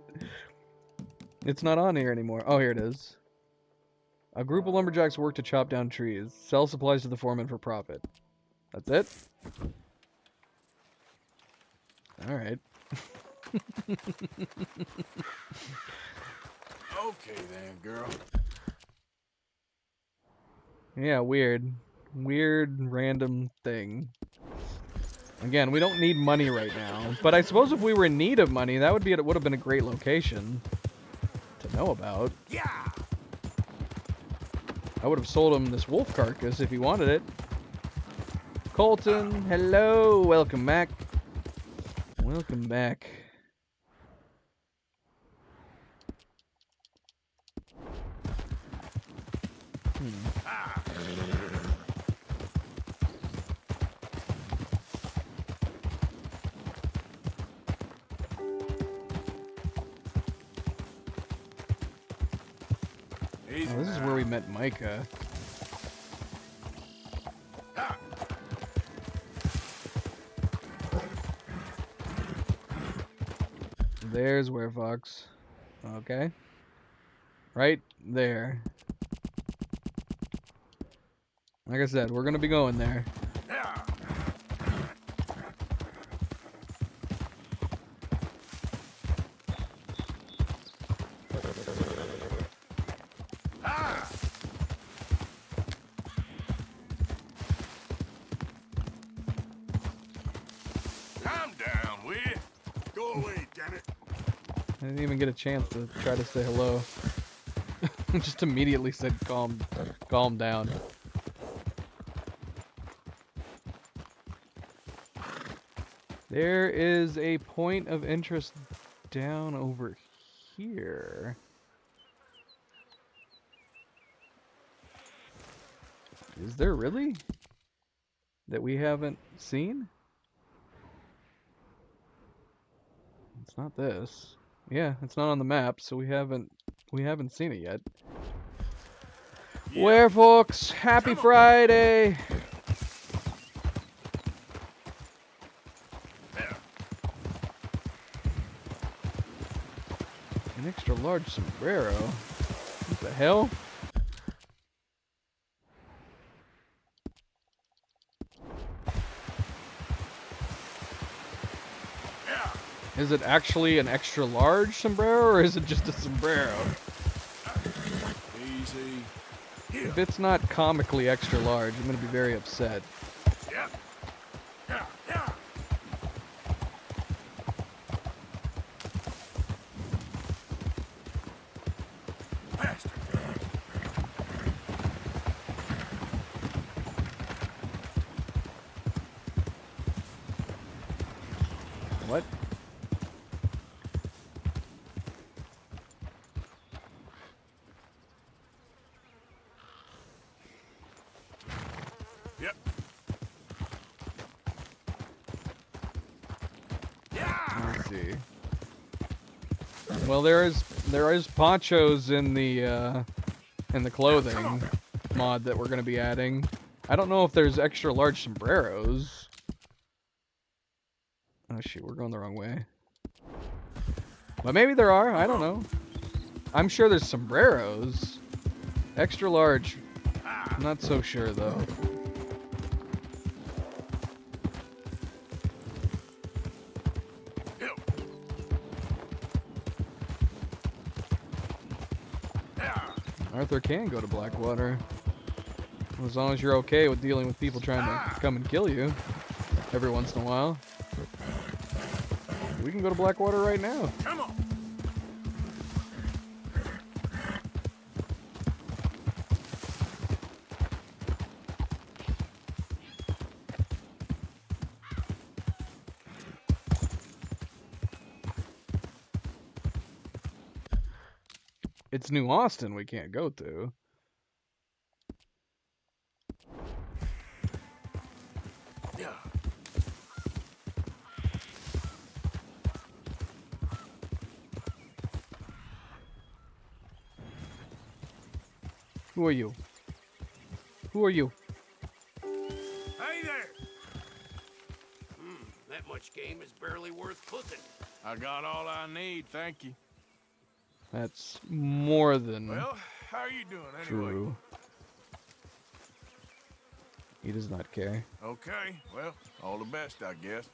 It's not on here anymore. Oh, here it is. A group of lumberjacks work to chop down trees. Sell supplies to the foreman for profit. That's it? Alright. Okay then, girl. Yeah, weird. Weird, random thing. Again, we don't need money right now. But I suppose if we were in need of money, that would have been a great location to know about. Yeah. I would have sold him this wolf carcass if he wanted it. Colton, hello, welcome back. Welcome back. Oh, this is where we met Micah. There's Werefox. Okay. Right there. Like I said, we're gonna be going there. Calm down, will you? Go away, damn it. I didn't even get a chance to try to say hello. Just immediately said calm down. There is a point of interest down over here. Is there really? That we haven't seen? It's not this. Yeah, it's not on the map, so we haven't seen it yet. Yeah. Where, folks? Happy Friday! An extra large sombrero. What the hell? Is it actually an extra large sombrero, or is it just a sombrero? Easy. If it's not comically extra large, I'm gonna be very upset. Yep. Yeah, yeah. Faster. What? Yep. Let's see. Well, there is ponchos in the clothing mod that we're gonna be adding. I don't know if there's extra large sombreros. Oh shoot, we're going the wrong way. But maybe there are. I don't know. I'm sure there's sombreros. Extra large. I'm not so sure though. Arthur can go to Blackwater. As long as you're okay with dealing with people trying to come and kill you every once in a while. We can go to Blackwater right now. Come on. It's New Austin we can't go to. Yeah. Who are you? Who are you? Hey there! That much game is barely worth cooking. I got all I need, thank you. That's more than Well, how are you doing anyway? true. He does not care. Okay, well, all the best, I guess.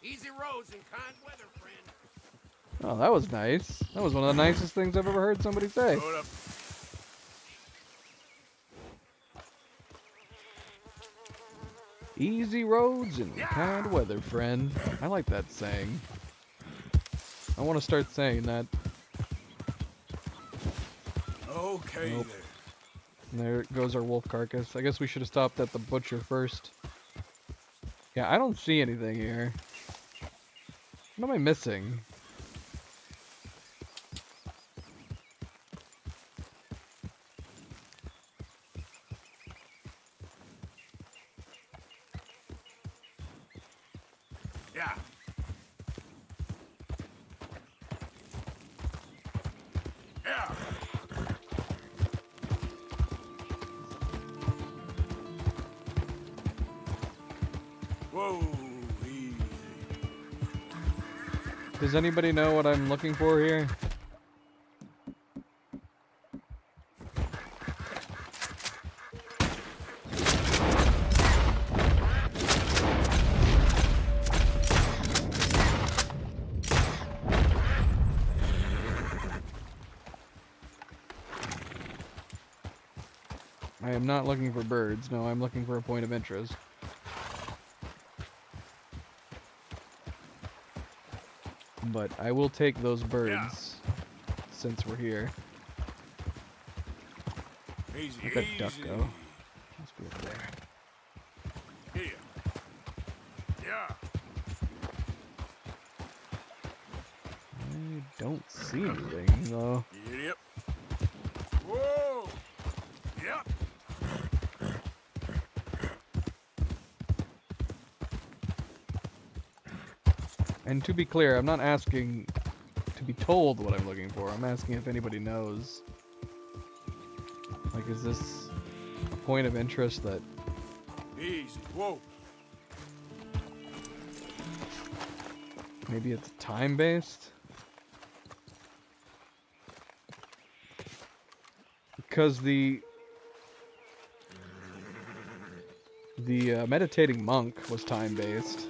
Easy roads and kind weather, friend. Oh, that was nice. That was one of the nicest things I've ever heard somebody say. Hold up. Easy roads and kind weather, friend. I like that saying. I want to start saying that. Okay Nope. there. And there goes our wolf carcass. I guess we should have stopped at the butcher first. Yeah, I don't see anything here. What am I missing? Yeah. Yeah. Whoa, easy. Does anybody know what I'm looking for here? I am not looking for birds. No, I'm looking for a point of interest. But I will take those birds since we're here. Easy, Where'd that duck easy. go? Must be up there. Here. Yeah. I don't see anything though. Yep. Whoa. Yep. And to be clear, I'm not asking to be told what I'm looking for. I'm asking if anybody knows. Like, is this a point of interest that Easy. Whoa. maybe it's time-based? Because the meditating monk was time-based.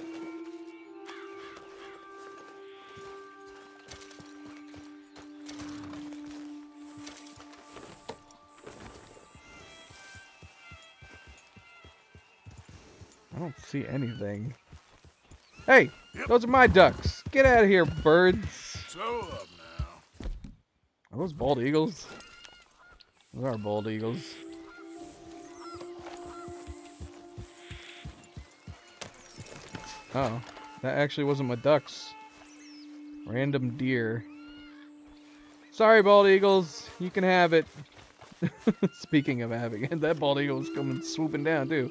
I don't see anything. Hey, those are my ducks. Get out of here, birds. Slow up now. Are those bald eagles? Those are bald eagles. Oh, that actually wasn't my ducks. Random deer. Sorry, bald eagles. You can have it. Speaking of having it, that bald eagle was coming swooping down too.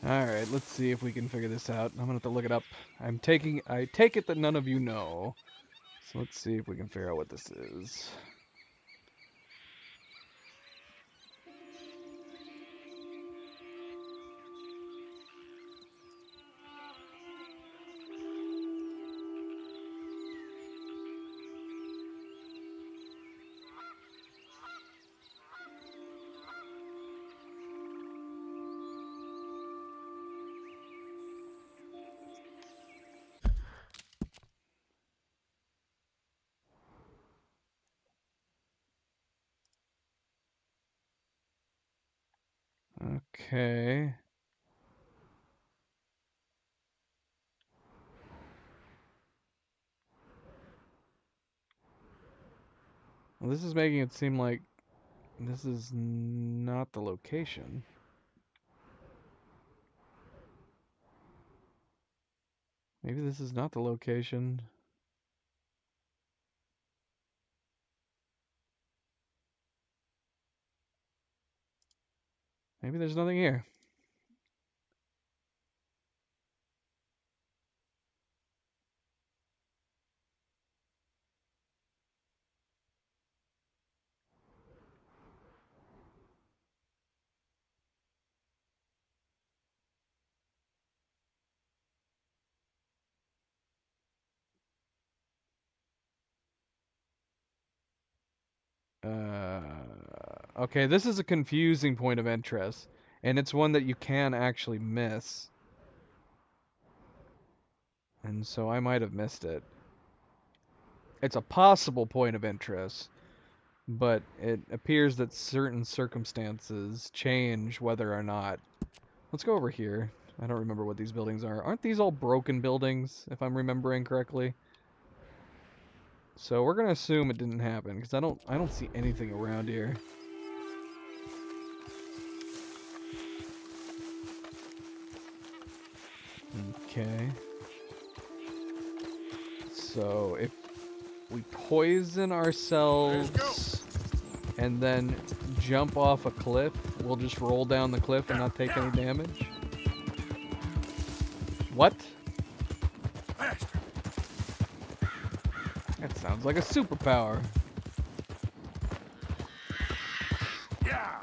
Alright, let's see if we can figure this out. I'm gonna have to look it up. I take it that none of you know. So let's see if we can figure out what this is. Okay. Well, this is making it seem like this is not the location. Maybe this is not the location. Maybe there's nothing here. Okay, this is a confusing point of interest, and it's one that you can actually miss. And so I might have missed it. It's a possible point of interest, but it appears that certain circumstances change whether or not. Let's go over here. I don't remember what these buildings are. Aren't these all broken buildings, if I'm remembering correctly? So we're gonna assume it didn't happen, because I don't see anything around here. Okay. So if we poison ourselves and then jump off a cliff, we'll just roll down the cliff and not take any damage? What? That sounds like a superpower. Yeah.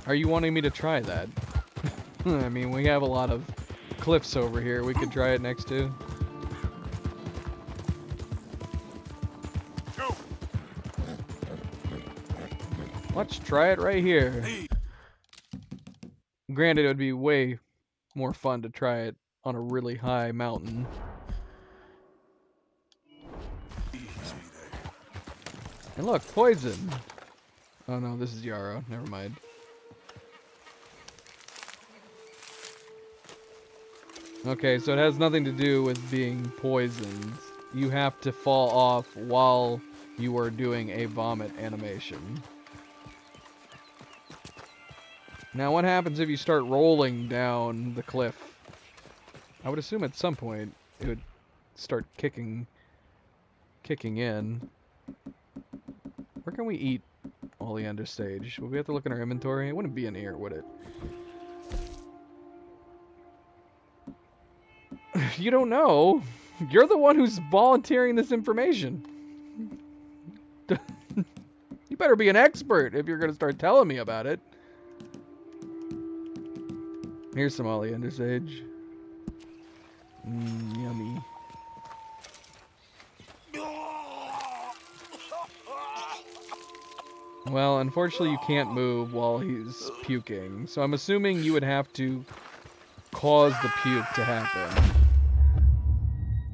Are you wanting me to try that? I mean, we have a lot of cliffs over here we could try it next to. Go. Let's try it right here. Granted, it would be way more fun to try it on a really high mountain. Easy there. And look, poison. Oh no, this is Yarrow. Never mind. Okay, so it has nothing to do with being poisoned. You have to fall off while you are doing a vomit animation. Now, what happens if you start rolling down the cliff? I would assume at some point it would start kicking in. Where can we eat Oleander Stage? Would we have to look in our inventory? It wouldn't be in here, would it? You don't know. You're the one who's volunteering this information. You better be an expert if you're going to start telling me about it. Here's some Oleander Sage. Yummy. Well, unfortunately you can't move while he's puking, so I'm assuming you would have to cause the puke to happen.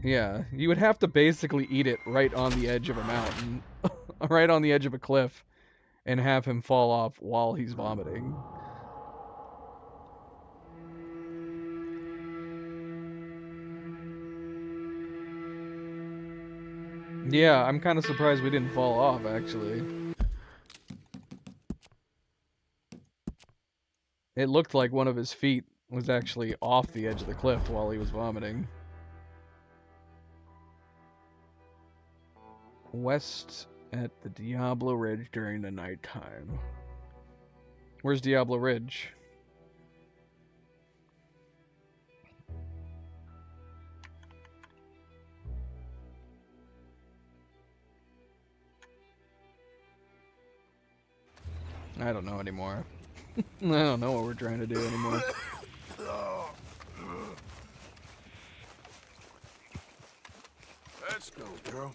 Yeah, you would have to basically eat it right on the edge of a mountain, right on the edge of a cliff, and have him fall off while he's vomiting. Yeah, I'm kind of surprised we didn't fall off, actually. It looked like one of his feet was actually off the edge of the cliff while he was vomiting. West at the Diablo Ridge during the nighttime. Where's Diablo Ridge? I don't know anymore. I don't know what we're trying to do anymore. Let's go, girl.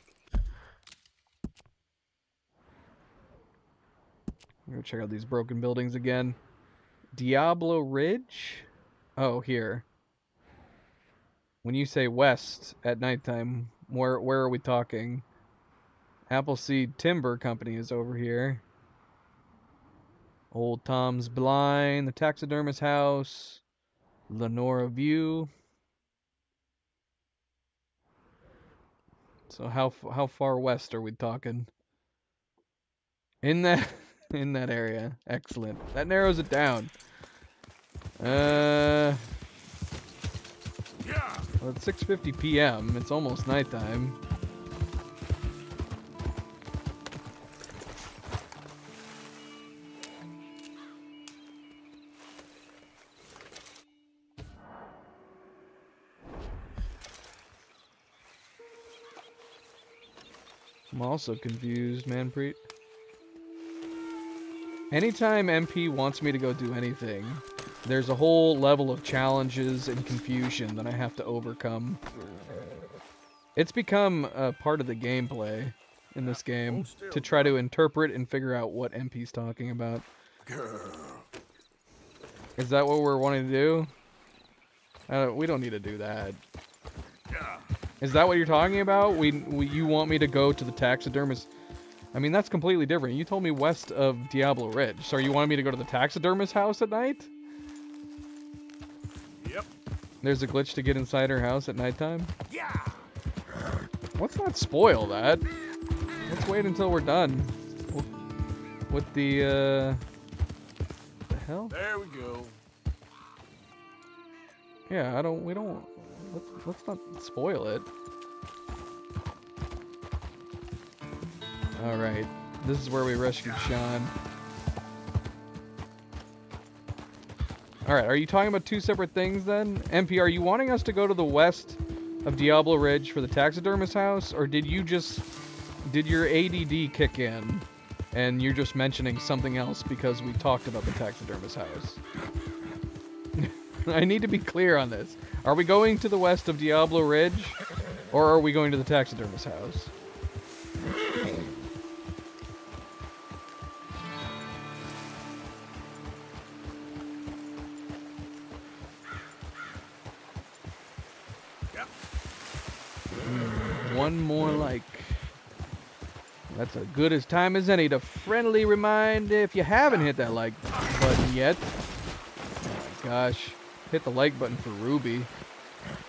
I'm gonna check out these broken buildings again. Diablo Ridge? Oh, here. When you say west at nighttime, where are we talking? Appleseed Timber Company is over here. Old Tom's Blind, the taxidermist house, Lenora View. So how far west are we talking? In that in that area. Excellent. That narrows it down. Well, it's 6:50 p.m. It's almost nighttime. I'm also confused, Manpreet. Anytime MP wants me to go do anything, there's a whole level of challenges and confusion that I have to overcome. It's become a part of the gameplay in this game to try to interpret and figure out what MP's talking about. Is that what we're wanting to do? We don't need to do that. Is that what you're talking about? You want me to go to the taxidermist? I mean, that's completely different. You told me west of Diablo Ridge. So you wanted me to go to the taxidermist house at night? Yep. There's a glitch to get inside her house at nighttime? Yeah. Let's not spoil that. Let's wait until we're done. With the hell? There we go. Yeah, let's not spoil it. Alright, this is where we rescued Sean. Alright, are you talking about two separate things then? MP, are you wanting us to go to the west of Diablo Ridge for the taxidermist house? Or did your ADD kick in and you're just mentioning something else because we talked about the taxidermist house? I need to be clear on this. Are we going to the west of Diablo Ridge, or are we going to the taxidermist house? One more like. That's as good as time as any to friendly remind if you haven't hit that like button yet. Oh my gosh. Hit the like button for Ruby.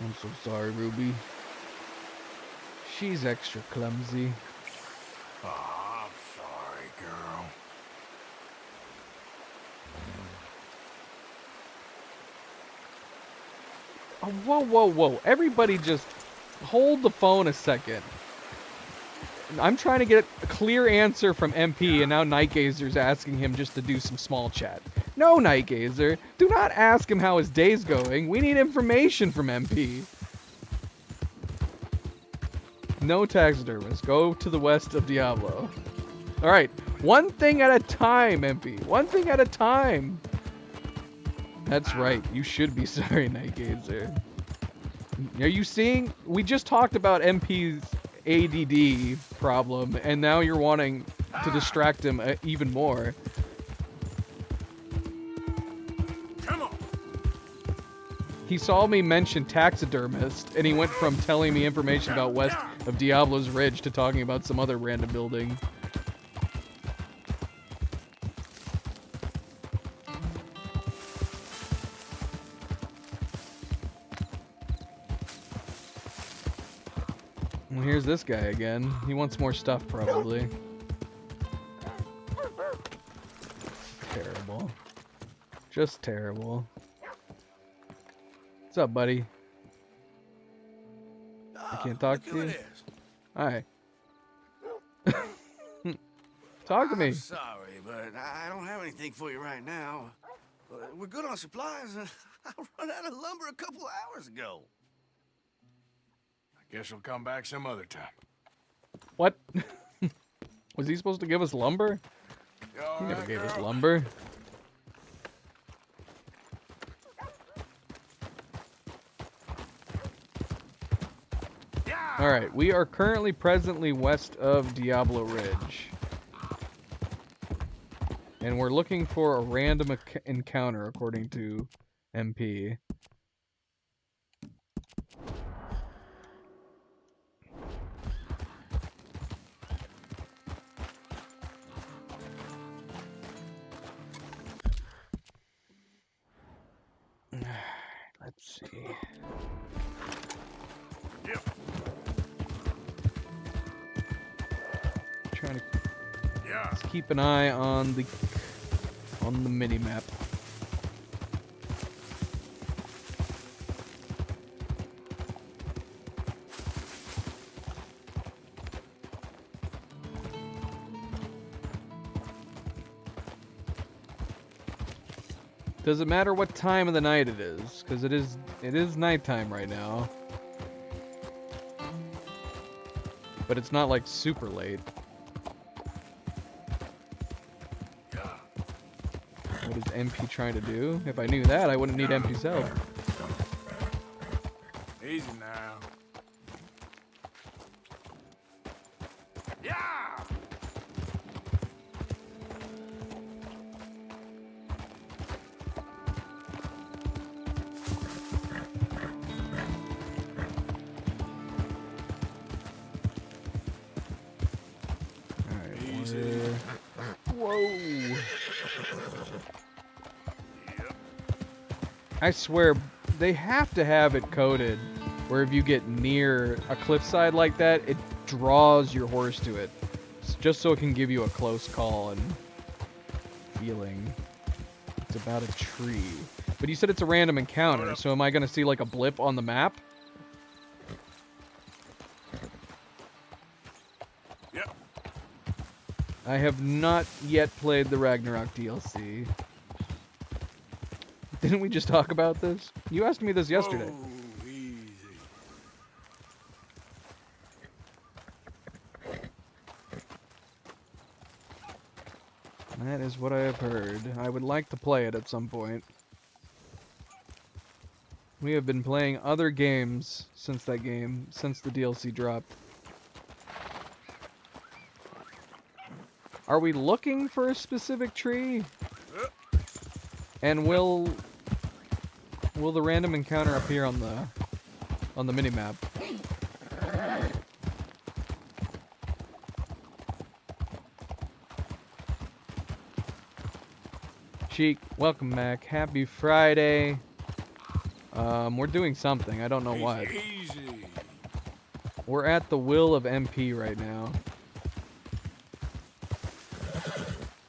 I'm so sorry, Ruby. She's extra clumsy. Oh, I'm sorry, girl. Oh, whoa, whoa, whoa. Everybody just hold the phone a second. I'm trying to get a clear answer from MP, and now Nightgazer's asking him just to do some small chat. No, Nightgazer. Do not ask him how his day's going. We need information from MP. No taxidermist. Go to the west of Diablo. Alright. One thing at a time, MP. One thing at a time. That's right. You should be sorry, Nightgazer. Are you seeing? We just talked about MP's ADD problem, and now you're wanting to distract him even more. Come on. He saw me mention taxidermist, and he went from telling me information about west of Diablo's Ridge to talking about some other random building. Well, here's this guy again. He wants more stuff, probably. Terrible. Just terrible. What's up, buddy? I can't talk to you? Hi. Talk to me. I'm sorry, but I don't have anything for you right now. We're good on supplies. I run out of lumber a couple hours ago. Guess we'll come back some other time. What? Was he supposed to give us lumber? He never gave us lumber. Alright, we are currently presently west of Diablo Ridge. And we're looking for a random encounter, according to MP. trying to Yeah. let's keep an eye on the mini map. Doesn't matter what time of the night it is, because it is nighttime right now. But it's not like super late. What is MP trying to do? If I knew that, I wouldn't need MP's help. Easy now. Yeah. Alright, Easy. whoa! Yep. I swear, they have to have it coded where if you get near a cliffside like that, it draws your horse to it. Just so it can give you a close call and feeling. It's about a tree. But you said it's a random encounter, so am I going to see like a blip on the map? Yep. I have not yet played the Ragnarok DLC. Didn't we just talk about this? You asked me this yesterday. Whoa, easy. That is what I have heard. I would like to play it at some point. We have been playing other games since the DLC dropped. Are we looking for a specific tree? And will the random encounter appear on the minimap? Cheek, welcome back. Happy Friday. We're doing something. I don't know what. Easy. We're at the will of MP right now.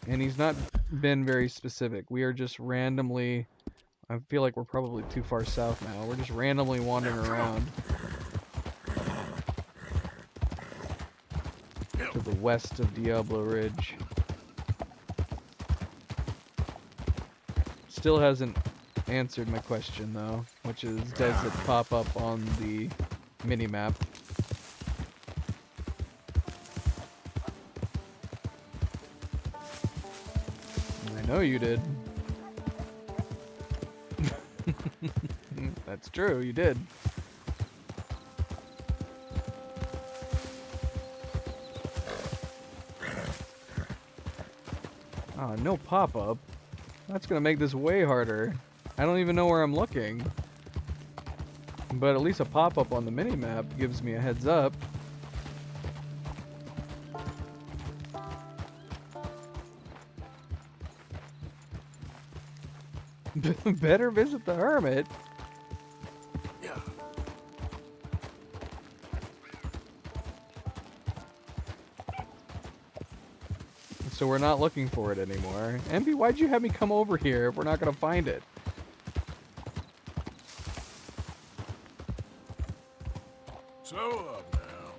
And he's not been very specific. We are just randomly... I feel like we're probably too far south now. We're just randomly wandering around. To the west of Diablo Ridge. Still hasn't answered my question though, which is, does it pop up on the mini-map? I know you did. That's true, you did. Oh, no pop-up. That's gonna make this way harder. I don't even know where I'm looking. But at least a pop-up on the mini-map gives me a heads up. Better visit the hermit. Yeah. So we're not looking for it anymore. MP, why'd you have me come over here if we're not gonna find it? Slow up now.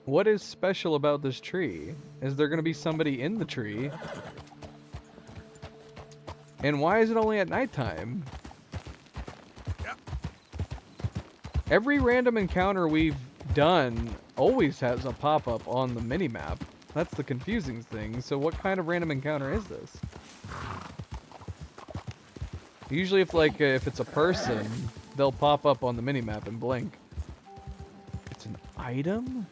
What is special about this tree? Is there gonna be somebody in the tree? And why is it only at nighttime? Yep. Every random encounter we've done always has a pop-up on the mini-map. That's the confusing thing. So what kind of random encounter is this? Usually if it's a person, they'll pop up on the mini-map and blink. It's an item?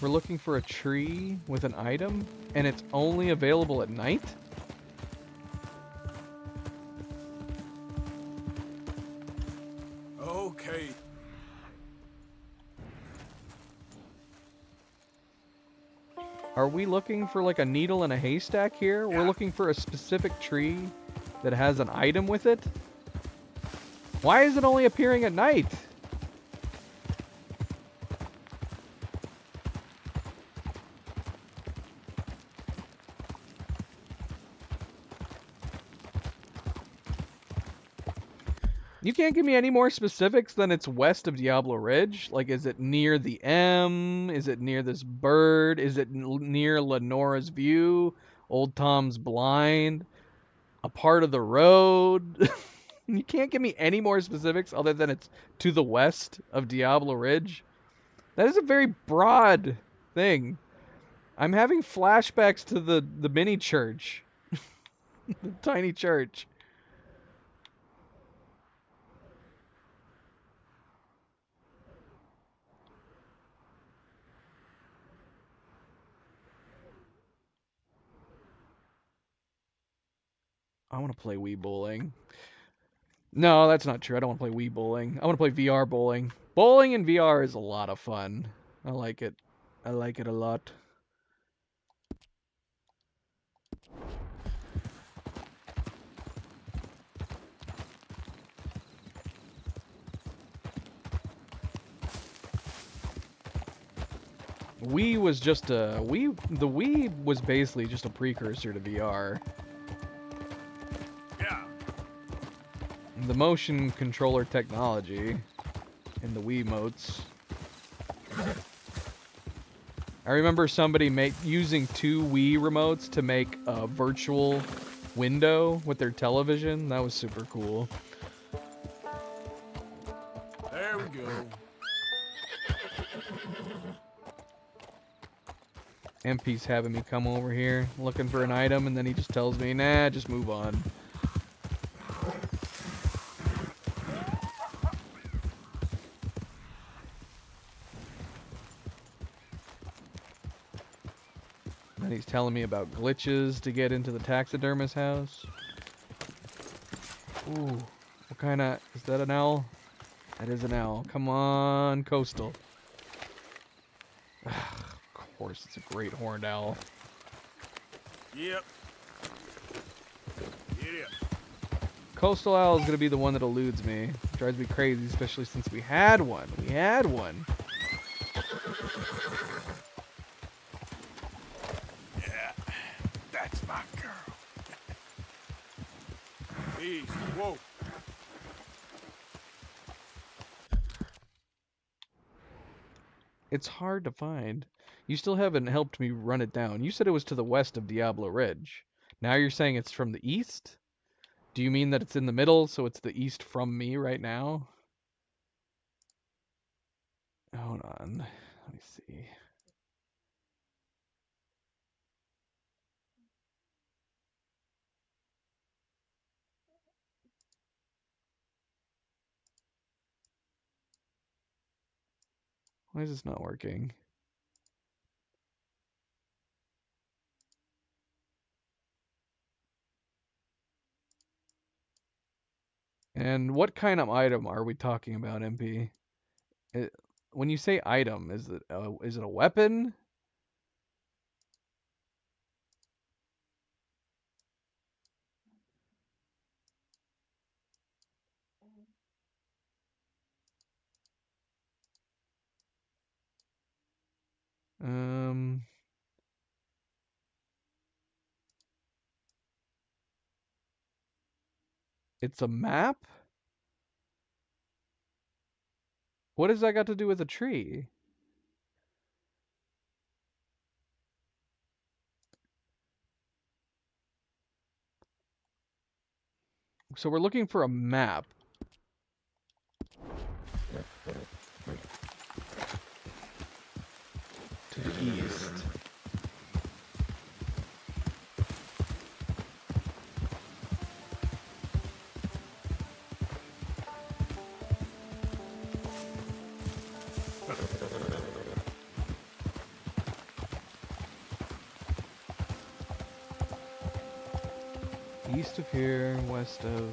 We're looking for a tree with an item, and it's only available at night? Okay. Are we looking for like a needle in a haystack here? We're looking for a specific tree that has an item with it? Why is it only appearing at night? You can't give me any more specifics than it's west of Diablo Ridge? Like, is it near the M? Is it near this bird? Is it near Lenora's View? Old Tom's Blind? A part of the road? You can't give me any more specifics other than it's to the west of Diablo Ridge? That is a very broad thing. I'm having flashbacks to the mini church. The tiny church. I want to play Wii Bowling. No, that's not true. I don't want to play Wii Bowling. I want to play VR bowling. Bowling in VR is a lot of fun. I like it. I like it a lot. Wii was just a the Wii was basically just a precursor to VR. Yeah. The motion controller technology in the Wiimotes. I remember somebody using 2 Wii remotes to make a virtual window with their television. That was super cool. There we go. MP's having me come over here looking for an item, and then he just tells me, nah, just move on. And he's telling me about glitches to get into the taxidermist house. Ooh, what kind of... Is that an owl? That is an owl. Come on, Coastal. Of course, it's a great horned owl. Yep. Get up. Coastal owl is going to be the one that eludes me. It drives me crazy, especially since we had one. We had one. Yeah, that's my girl. Easy. Whoa. It's hard to find. You still haven't helped me run it down. You said it was to the west of Diablo Ridge. Now you're saying it's from the east? Do you mean that it's in the middle, so it's the east from me right now? Hold on. Let me see. Why is this not working? And what kind of item are we talking about, MP? When you say item, is it a weapon? Um, it's a map? What does that got to do with a tree? So we're looking for a map. To the east. East of here, west of...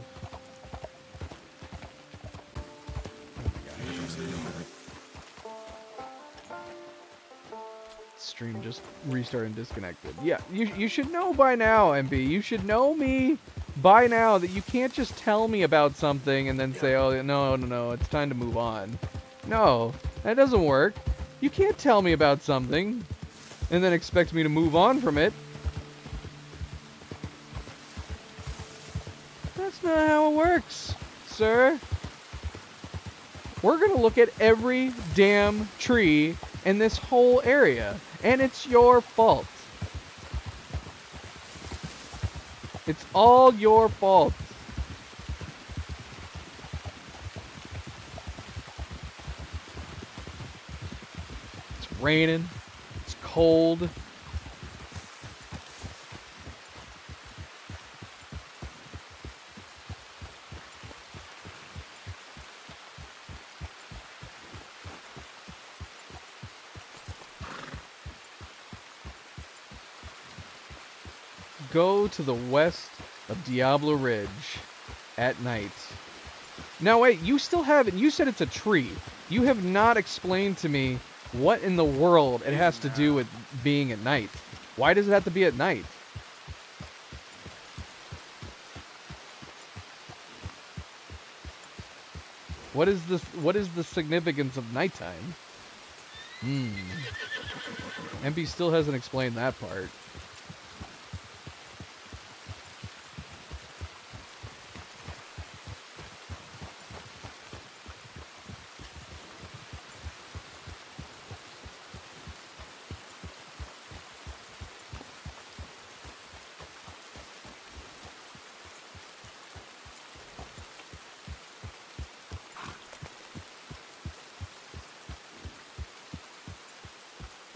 Stream just restarted and disconnected. Yeah, you should know by now, MB. You should know me by now that you can't just tell me about something and then say, oh, no, it's time to move on. No, that doesn't work. You can't tell me about something and then expect me to move on from it. That's not how it works, sir. We're gonna look at every damn tree in this whole area, and it's your fault. It's all your fault. It's raining. It's cold. Go to the west of Diablo Ridge at night. Now wait, you still haven't. You said it's a tree. You have not explained to me what in the world it has to do with being at night. Why does it have to be at night? What is the significance of nighttime? MP still hasn't explained that part.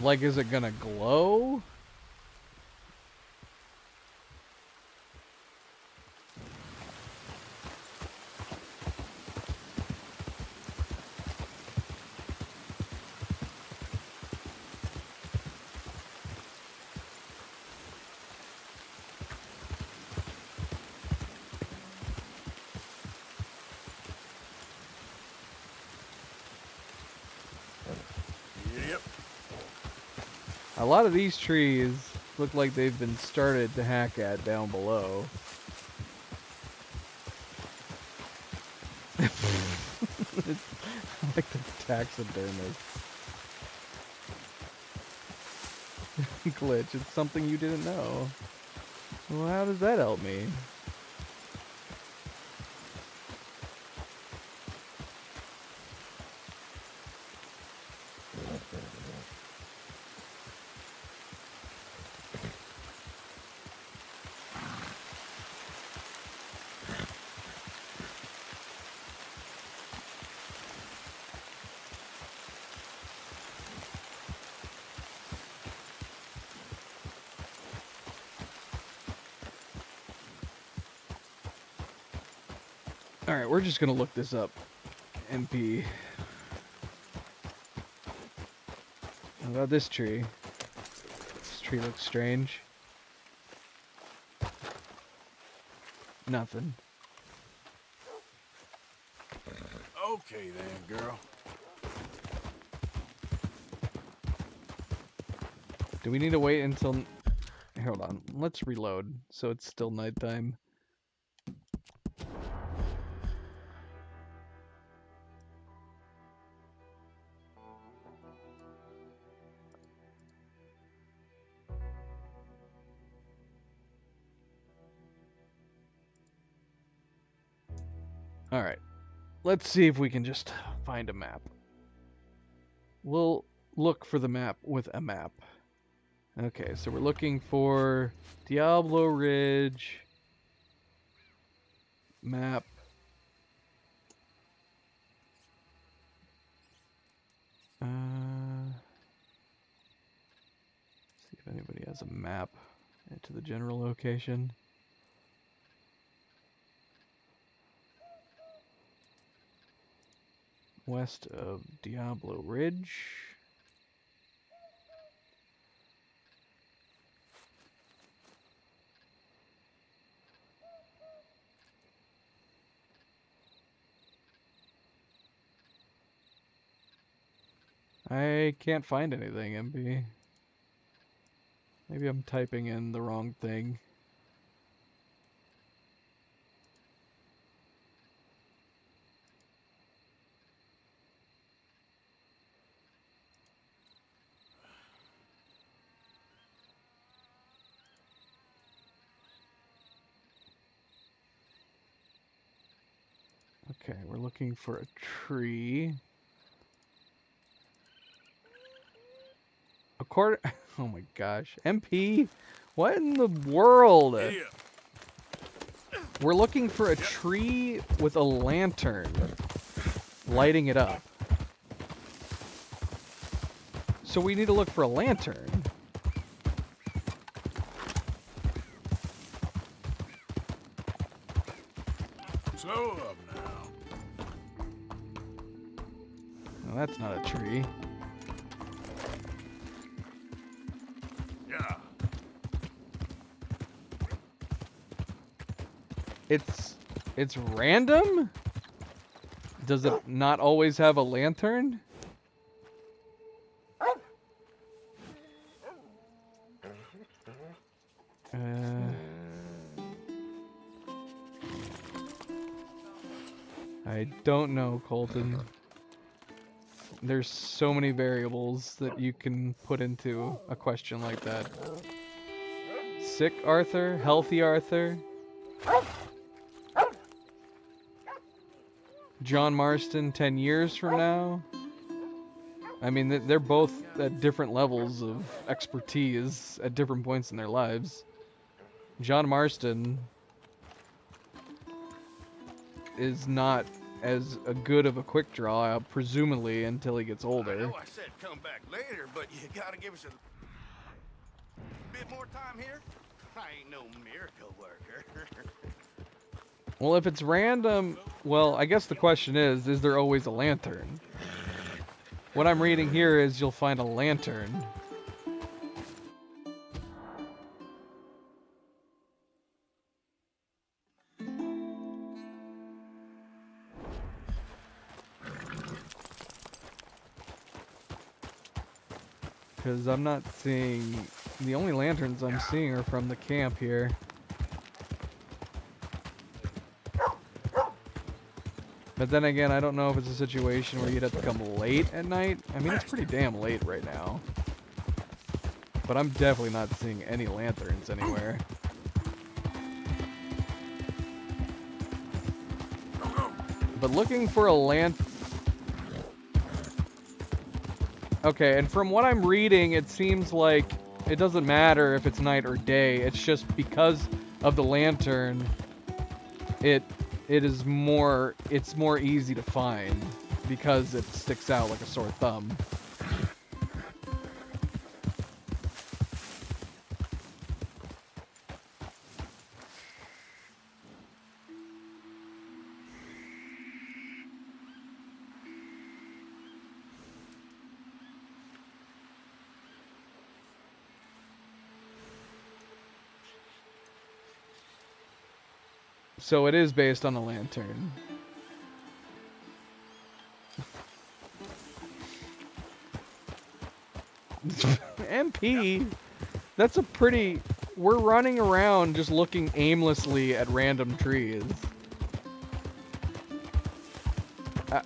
Like, is it gonna glow? Yep. A lot of these trees look like they've been started to hack at down below. It's like the taxidermist. Glitch, it's something you didn't know. Well, how does that help me? Alright, we're just gonna look this up. MP. How about this tree? This tree looks strange. Nothing. Okay then, girl. Do we need to wait until... Hold on, let's reload so it's still nighttime. Alright, let's see if we can just find a map. We'll look for the map with a map. Okay, so we're looking for Diablo Ridge map. See if anybody has a map to the general location. West of Diablo Ridge. I can't find anything, MB. Maybe I'm typing in the wrong thing. Okay, we're looking for a tree. Oh my gosh. MP? What in the world? Giddy up. We're looking for a tree with a lantern lighting it up. So we need to look for a lantern. Slow up now. No, that's not a tree. Yeah. It's random? Does it not always have a lantern? I don't know, Colton. There's so many variables that you can put into a question like that. Sick Arthur? Healthy Arthur? John Marston 10 years from now? I mean, they're both at different levels of expertise at different points in their lives. John Marston is not as a good of a quick draw, presumably, until he gets I older. know I said come back later, but you gotta give us a bit more time here. I ain't no miracle worker. Well, if it's random, well, I guess the question is there always a lantern? What I'm reading here is you'll find a lantern. Because I'm not seeing... The only lanterns I'm seeing are from the camp here. But then again, I don't know if it's a situation where you'd have to come late at night. I mean, it's pretty damn late right now. But I'm definitely not seeing any lanterns anywhere. But looking for a lantern... Okay, and from what I'm reading, it seems like it doesn't matter if it's night or day. It's just because of the lantern, it's more easy to find because it sticks out like a sore thumb. So it is based on a lantern. MP? That's a pretty... We're running around just looking aimlessly at random trees.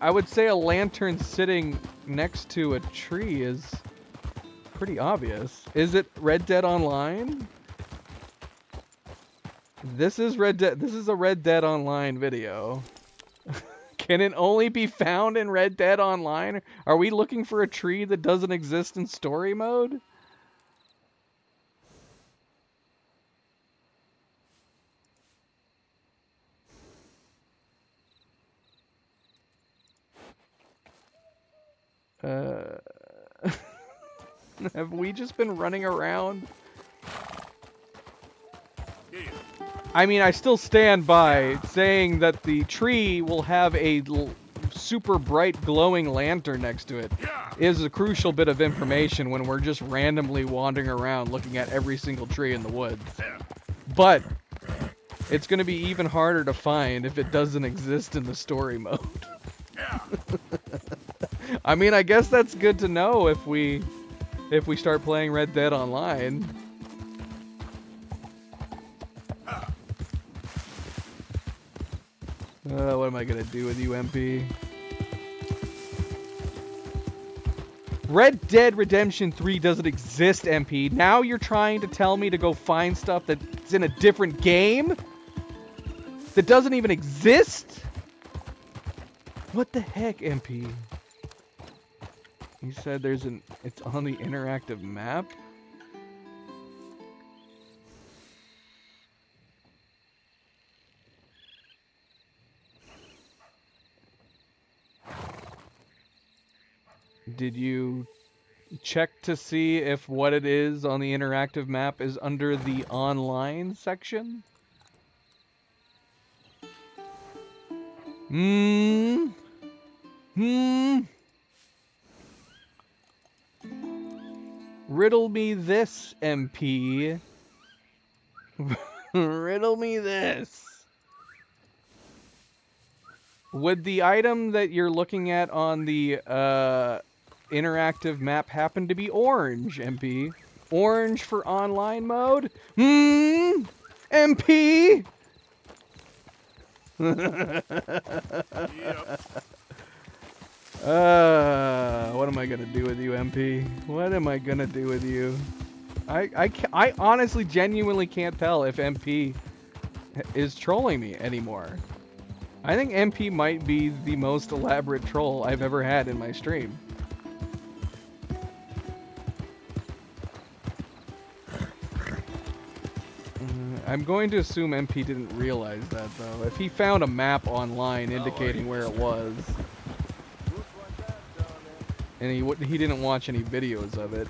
I would say a lantern sitting next to a tree is pretty obvious. Is it Red Dead Online? This is Red Dead. This is a Red Dead Online video. Can it only be found in Red Dead Online? Are we looking for a tree that doesn't exist in story mode? Have we just been running around? I mean, I still stand by saying that the tree will have a super bright glowing lantern next to it is a crucial bit of information when we're just randomly wandering around looking at every single tree in the woods. But it's going to be even harder to find if it doesn't exist in the story mode. I mean, I guess that's good to know if we start playing Red Dead Online. What am I gonna do with you, MP? Red Dead Redemption 3 doesn't exist, MP. Now you're trying to tell me to go find stuff that's in a different game? That doesn't even exist? What the heck, MP? You said it's on the interactive map? Did you check to see if what it is on the interactive map is under the online section? Riddle me this, MP. Riddle me this. Would the item that you're looking at on the interactive map happen to be orange, MP? Orange for online mode? MP? Yep. What am I gonna do with you, MP? What am I gonna do with you? I honestly, genuinely can't tell if MP is trolling me anymore. I think MP might be the most elaborate troll I've ever had in my stream. I'm going to assume MP didn't realize that, though. If he found a map online indicating where it was, and he didn't watch any videos of it.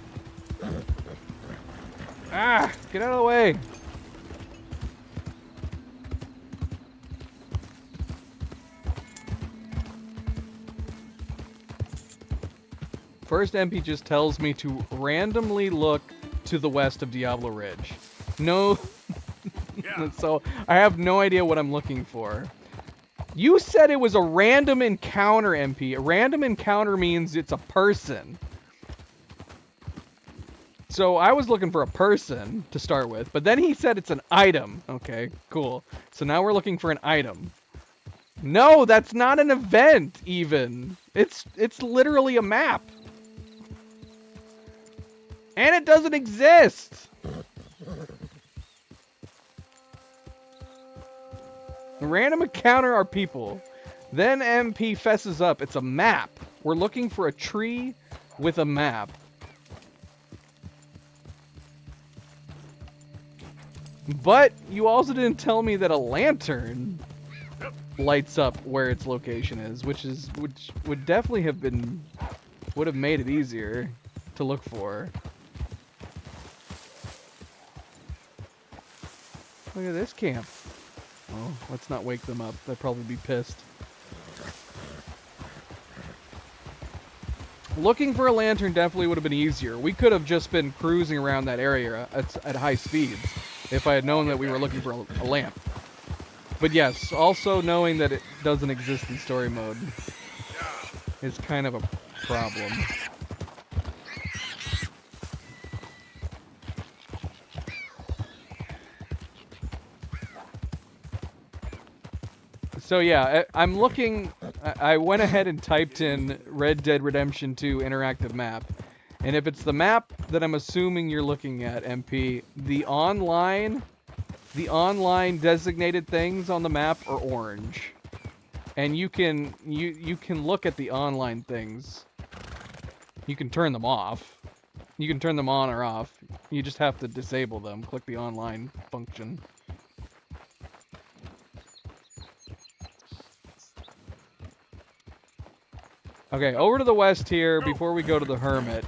Ah! Get out of the way! First, MP just tells me to randomly look to the west of Diablo Ridge. No... So, I have no idea what I'm looking for. You said it was a random encounter, MP. A random encounter means it's a person. So, I was looking for a person to start with, but then he said it's an item. Okay, cool. So now we're looking for an item. No, that's not an event, even. It's literally a map. And it doesn't exist. Random encounter are people. Then MP fesses up. It's a map. We're looking for a tree with a map. But you also didn't tell me that a lantern lights up where its location is, which would definitely would have made it easier to look for. Look at this camp. Oh, let's not wake them up. They'll probably be pissed. Looking for a lantern definitely would have been easier. We could have just been cruising around that area at high speeds if I had known that we were looking for a lamp. But yes, also knowing that it doesn't exist in story mode is kind of a problem. So yeah, I'm looking, I went ahead and typed in Red Dead Redemption 2 interactive map. And if it's the map that I'm assuming you're looking at, MP, the online designated things on the map are orange. And you can look at the online things. You can turn them off. You can turn them on or off. You just have to disable them. Click the online function. Okay, over to the west here, before we go to the Hermit.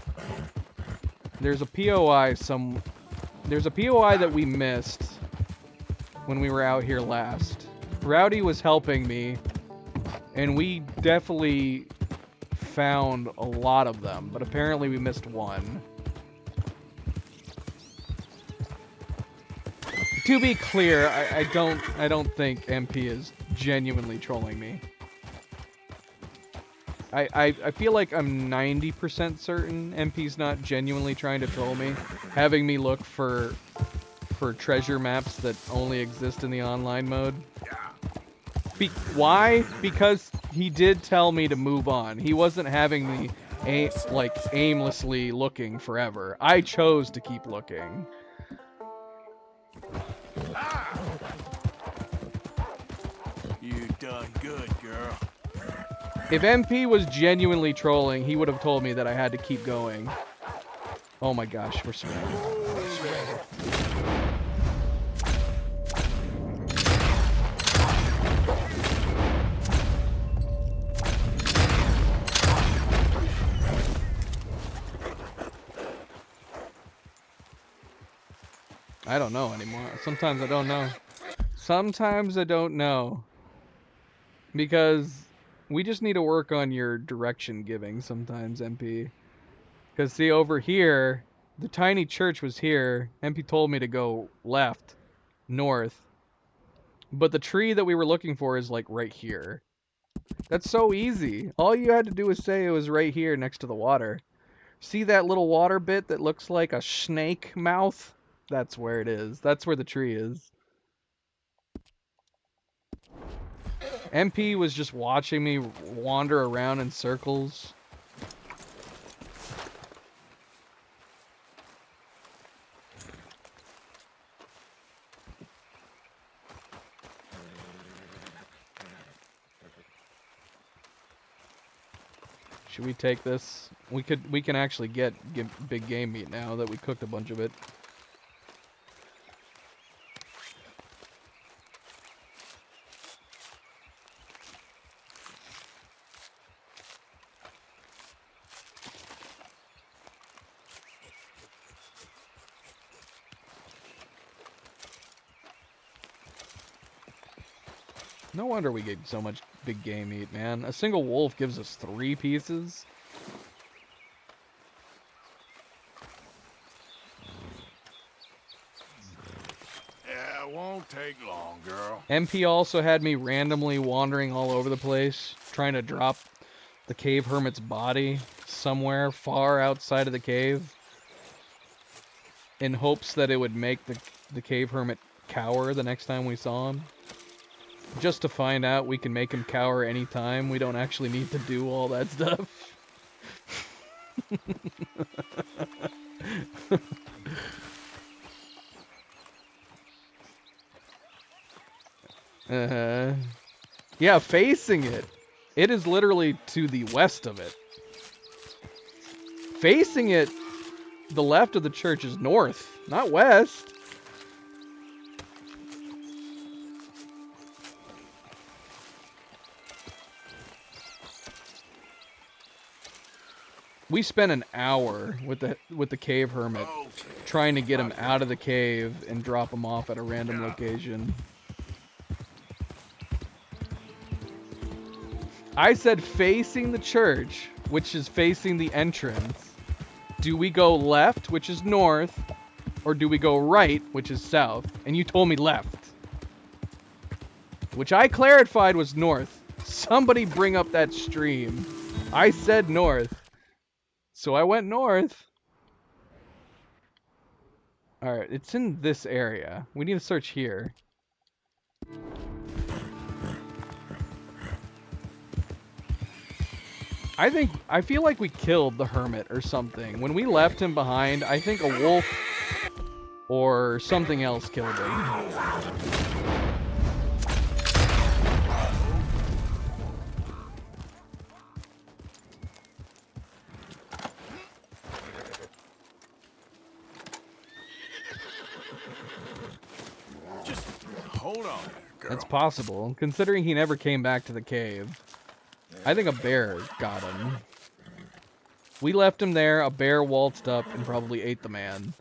There's a POI there's a POI that we missed when we were out here last. Rowdy was helping me, and we definitely found a lot of them, but apparently we missed one. To be clear, I don't think MP is genuinely trolling me. I feel like I'm 90% certain MP's not genuinely trying to troll me, having me look for treasure maps that only exist in the online mode. Why? Because he did tell me to move on. He wasn't having me aimlessly looking forever. I chose to keep looking. You done good, girl. If MP was genuinely trolling, he would have told me that I had to keep going. Oh my gosh, we're surrounded. I don't know anymore. Sometimes I don't know. Sometimes I don't know. Because we just need to work on your direction giving sometimes, MP. Because see, over here, the tiny church was here. MP told me to go left, north. But the tree that we were looking for is like right here. That's so easy. All you had to do was say it was right here next to the water. See that little water bit that looks like a snake mouth? That's where it is. That's where the tree is. MP was just watching me wander around in circles. Should we take this? We can actually get big game meat now that we cooked a bunch of it. No wonder we get so much big game meat, man. A single wolf gives us 3 pieces. Yeah, it won't take long, girl. MP also had me randomly wandering all over the place, trying to drop the cave hermit's body somewhere far outside of the cave, in hopes that it would make the cave hermit cower the next time we saw him. Just to find out we can make him cower anytime. We don't actually need to do all that stuff. Yeah, facing it. It is literally to the west of it. Facing it, the left of the church is north, not west. We spent an hour with the cave hermit trying to get him out of the cave and drop him off at a random location. I said facing the church, which is facing the entrance. Do we go left, which is north, or do we go right, which is south? And you told me left. Which I clarified was north. Somebody bring up that stream. I said north. So I went north. Alright, it's in this area. We need to search here. I feel like we killed the hermit or something. When we left him behind, I think a wolf or something else killed him. Hold on there, girl. It's possible, considering he never came back to the cave. I think a bear got him. We left him there, a bear waltzed up and probably ate the man.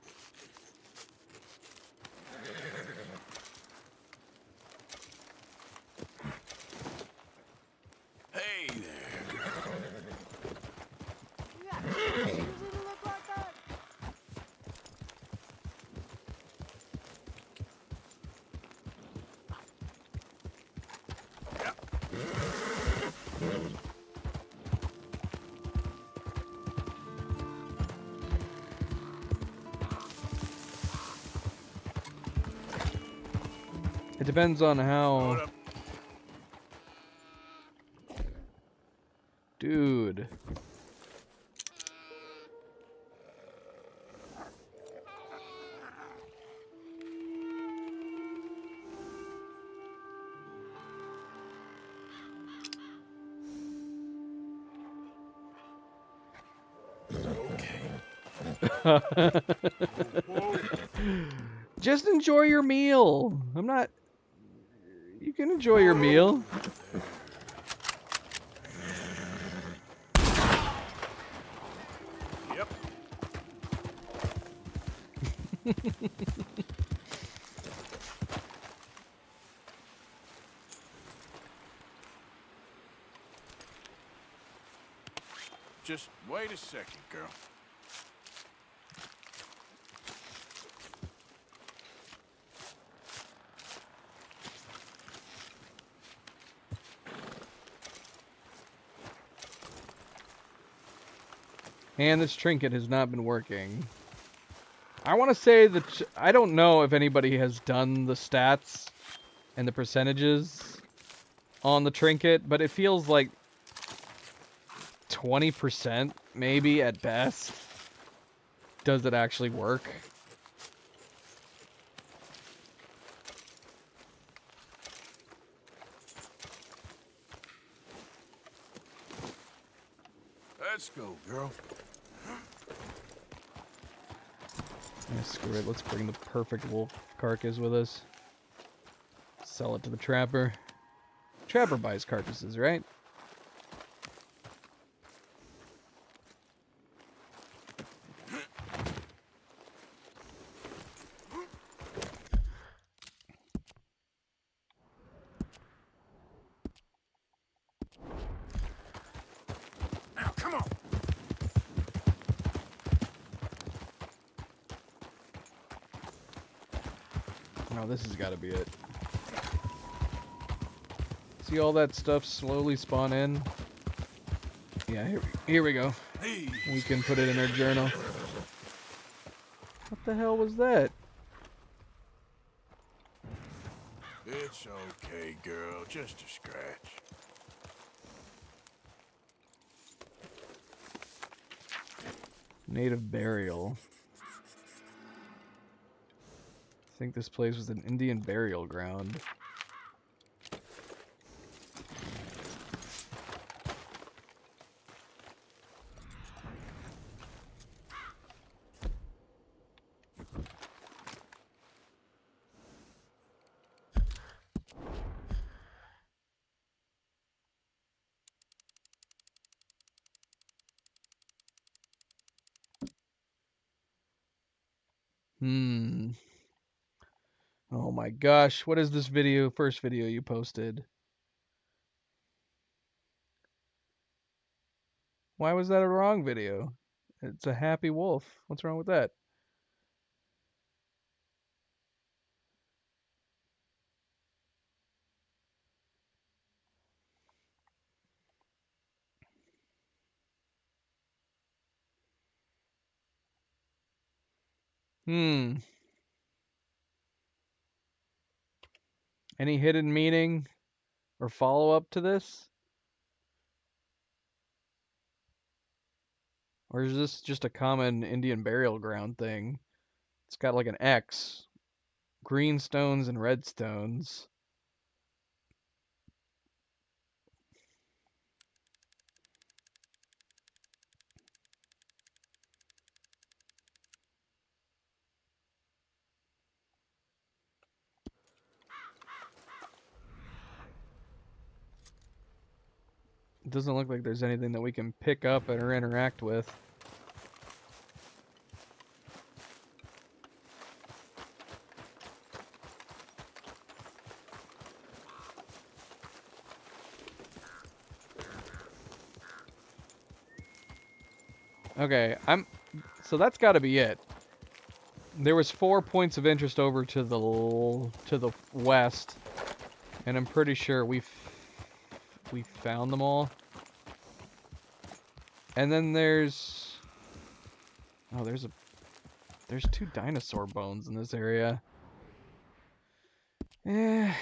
Hey there, girl. It depends on Hold how... up. Dude. Just enjoy your meal. I'm not. You can enjoy your meal. Yep. Just wait a second, girl. And this trinket has not been working. I want to say that I don't know if anybody has done the stats and the percentages on the trinket, but it feels like 20% maybe at best. Does it actually work? Let's go, girl. Yeah, screw it. Let's bring the perfect wolf carcass with us. Sell it to the trapper. Trapper buys carcasses, right? Now, come on. Oh, this has got to be it. See all that stuff slowly spawn in? Yeah, here we go. Hey. We can put it in our journal. What the hell was that? It's okay, girl. Just a scratch. Native burial. I think this place was an Indian burial ground. Oh my gosh, what is this video? First video you posted. Why was that a wrong video? It's a happy wolf. What's wrong with that? Any hidden meaning or follow-up to this? Or is this just a common Indian burial ground thing? It's got like an X. Green stones and red stones. It doesn't look like there's anything that we can pick up or interact with. Okay, so that's got to be it. There was 4 points of interest over to the west, and I'm pretty sure we found them all. And then there's there's 2 dinosaur bones in this area. Eh.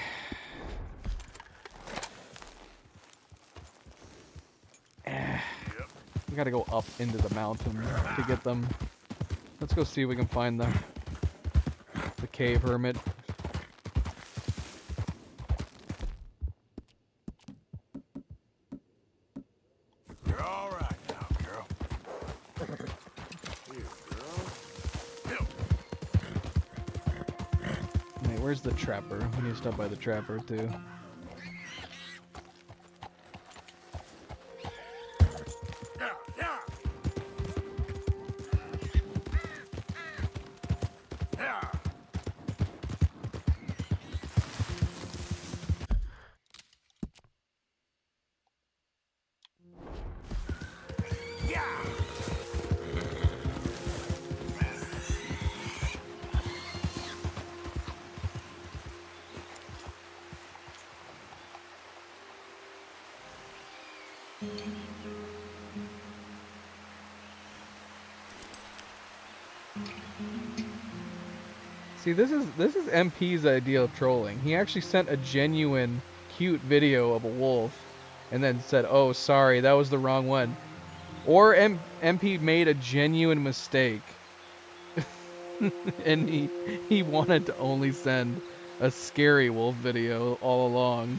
We gotta go up into the mountain to get them. Let's go see if we can find the cave hermit. You're all right now, girl. Here, girl. where's the trapper? We need to stop by the trapper too. See, this is MP's idea of trolling. He actually sent a genuine, cute video of a wolf, and then said, "Oh, sorry, that was the wrong one." Or MP made a genuine mistake, and he wanted to only send a scary wolf video all along.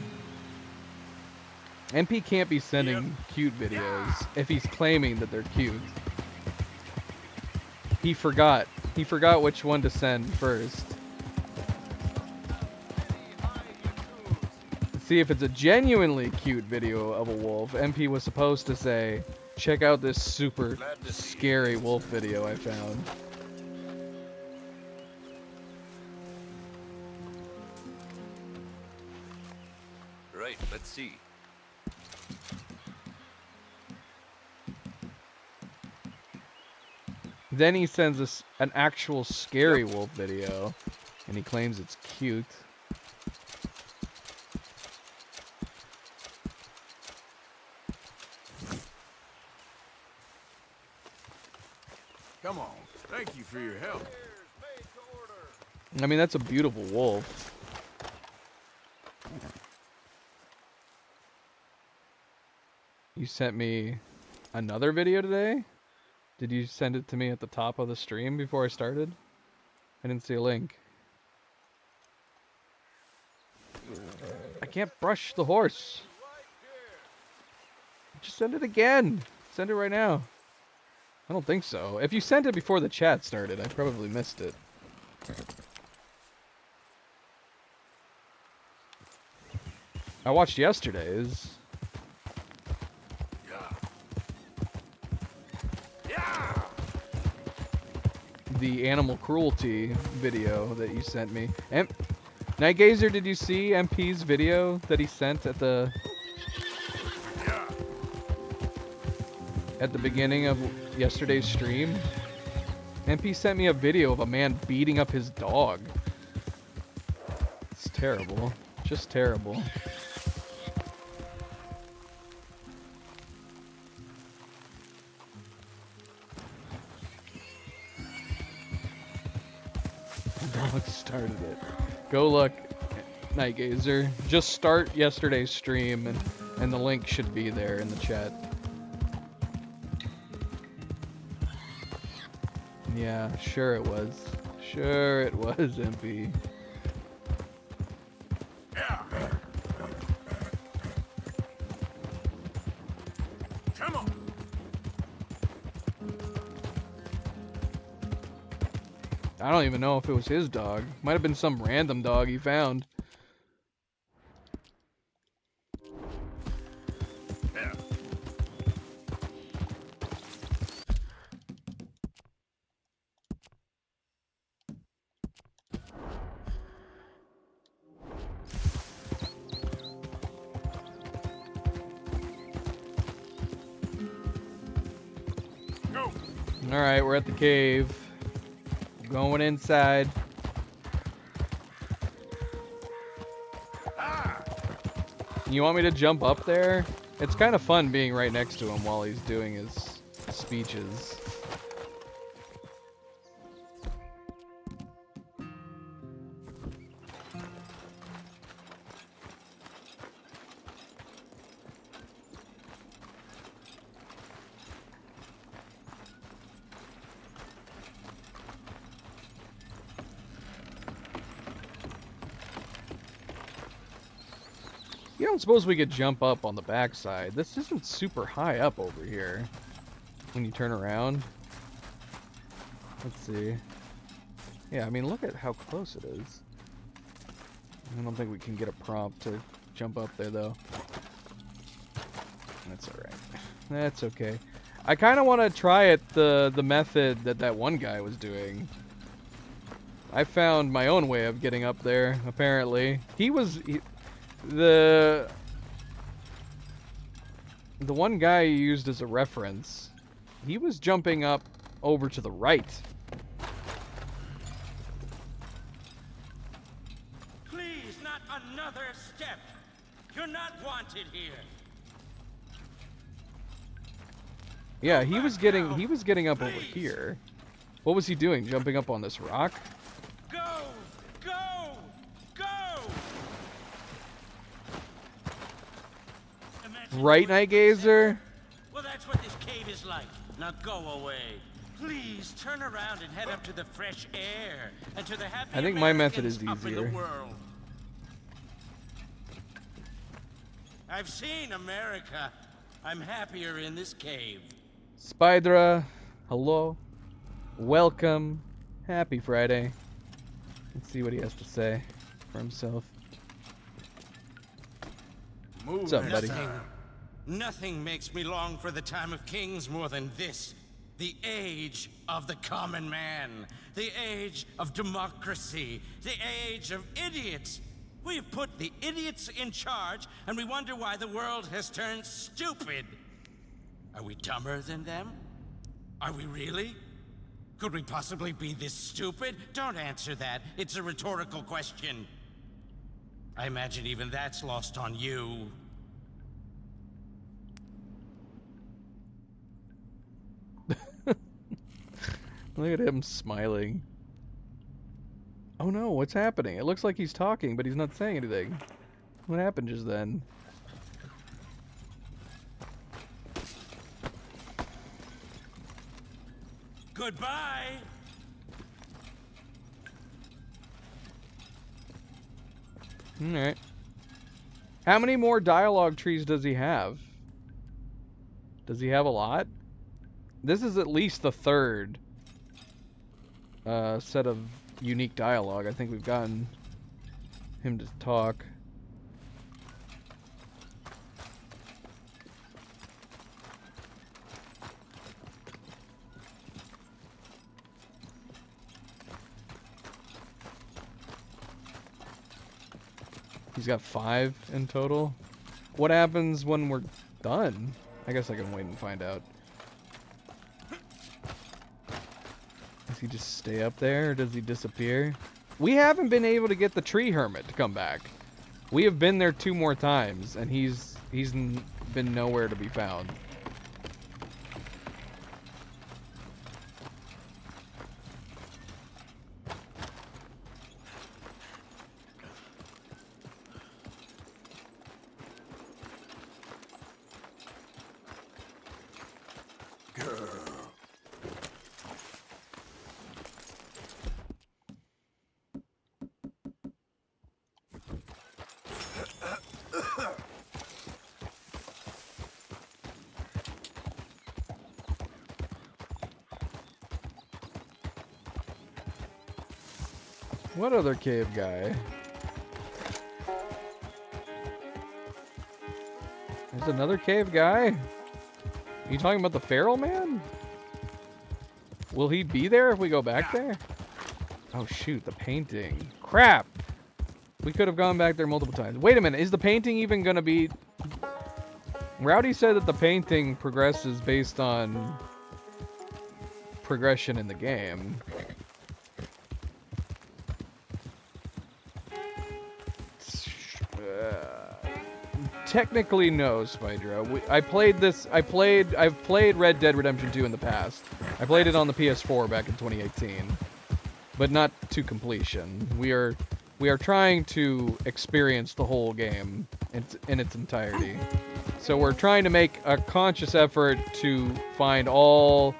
MP can't be sending cute videos if he's claiming that they're cute. He forgot. He forgot which one to send first. See, if it's a genuinely cute video of a wolf, MP was supposed to say, "Check out this super scary wolf video I found." Right, let's see. Then he sends us an actual scary wolf video, and he claims it's cute. Come on. Thank you for your help. I mean, that's a beautiful wolf. You sent me another video today? Did you send it to me at the top of the stream before I started? I didn't see a link. I can't brush the horse. Just send it again. Send it right now. I don't think so. If you sent it before the chat started, I probably missed it. I watched yesterday's. The animal cruelty video that you sent me. Night Gazer, did you see MP's video that he sent at the beginning of yesterday's stream? MP sent me a video of a man beating up his dog. It's terrible. Just terrible. Dog started it. Go look, Night Gazer. Just start yesterday's stream and the link should be there in the chat. Yeah, sure it was. Sure it was, MP. Come on. I don't even know if it was his dog. Might have been some random dog he found. Alright, we're at the cave. Going inside. You want me to jump up there? It's kind of fun being right next to him while he's doing his speeches. You don't suppose we could jump up on the backside? This isn't super high up over here. When you turn around. Let's see. Yeah, I mean, look at how close it is. I don't think we can get a prompt to jump up there, though. That's alright. That's okay. I kind of want to try it the method that one guy was doing. I found my own way of getting up there, apparently. The one guy you used as a reference, he was jumping up over to the right. Please, not another step. You're not wanted here. Yeah, he was getting up over here. What was he doing? Jumping up on this rock? Go! Go! Go! Right, Night Gazer? Well, that's what this cave is like. Now go away. Please turn around and head up to the fresh air and to the happy I think my method Americans is up in easier. the world. I've seen America. I'm happier in this cave. Spydra, hello. Welcome. Happy Friday. Let's see what he has to say for himself. What's up, buddy? Nothing makes me long for the time of kings more than this. The age of the common man. The age of democracy. The age of idiots. We have put the idiots in charge, and we wonder why the world has turned stupid. Are we dumber than them? Are we really? Could we possibly be this stupid? Don't answer that. It's a rhetorical question. I imagine even that's lost on you. Look at him smiling. Oh no, what's happening? It looks like he's talking, but he's not saying anything. What happened just then? Goodbye! Alright. How many more dialogue trees does he have? Does he have a lot? This is at least the third set of unique dialogue. I think we've gotten him to talk. He's got 5 in total. What happens when we're done? I guess I can wait and find out. Does he just stay up there, or does he disappear? We haven't been able to get the tree hermit to come back. We have been there 2 more times, and he's been nowhere to be found. What other cave guy? There's another cave guy? Are you talking about the feral man? Will he be there if we go back there? Oh shoot, the painting. Crap! We could have gone back there multiple times. Wait a minute, is the painting even gonna be... Rowdy said that the painting progresses based on progression in the game. Technically no, Spydra. I've played Red Dead Redemption 2 in the past. I played it on the PS4 back in 2018, but not to completion. We are trying to experience the whole game in its entirety. So we're trying to make a conscious effort to find all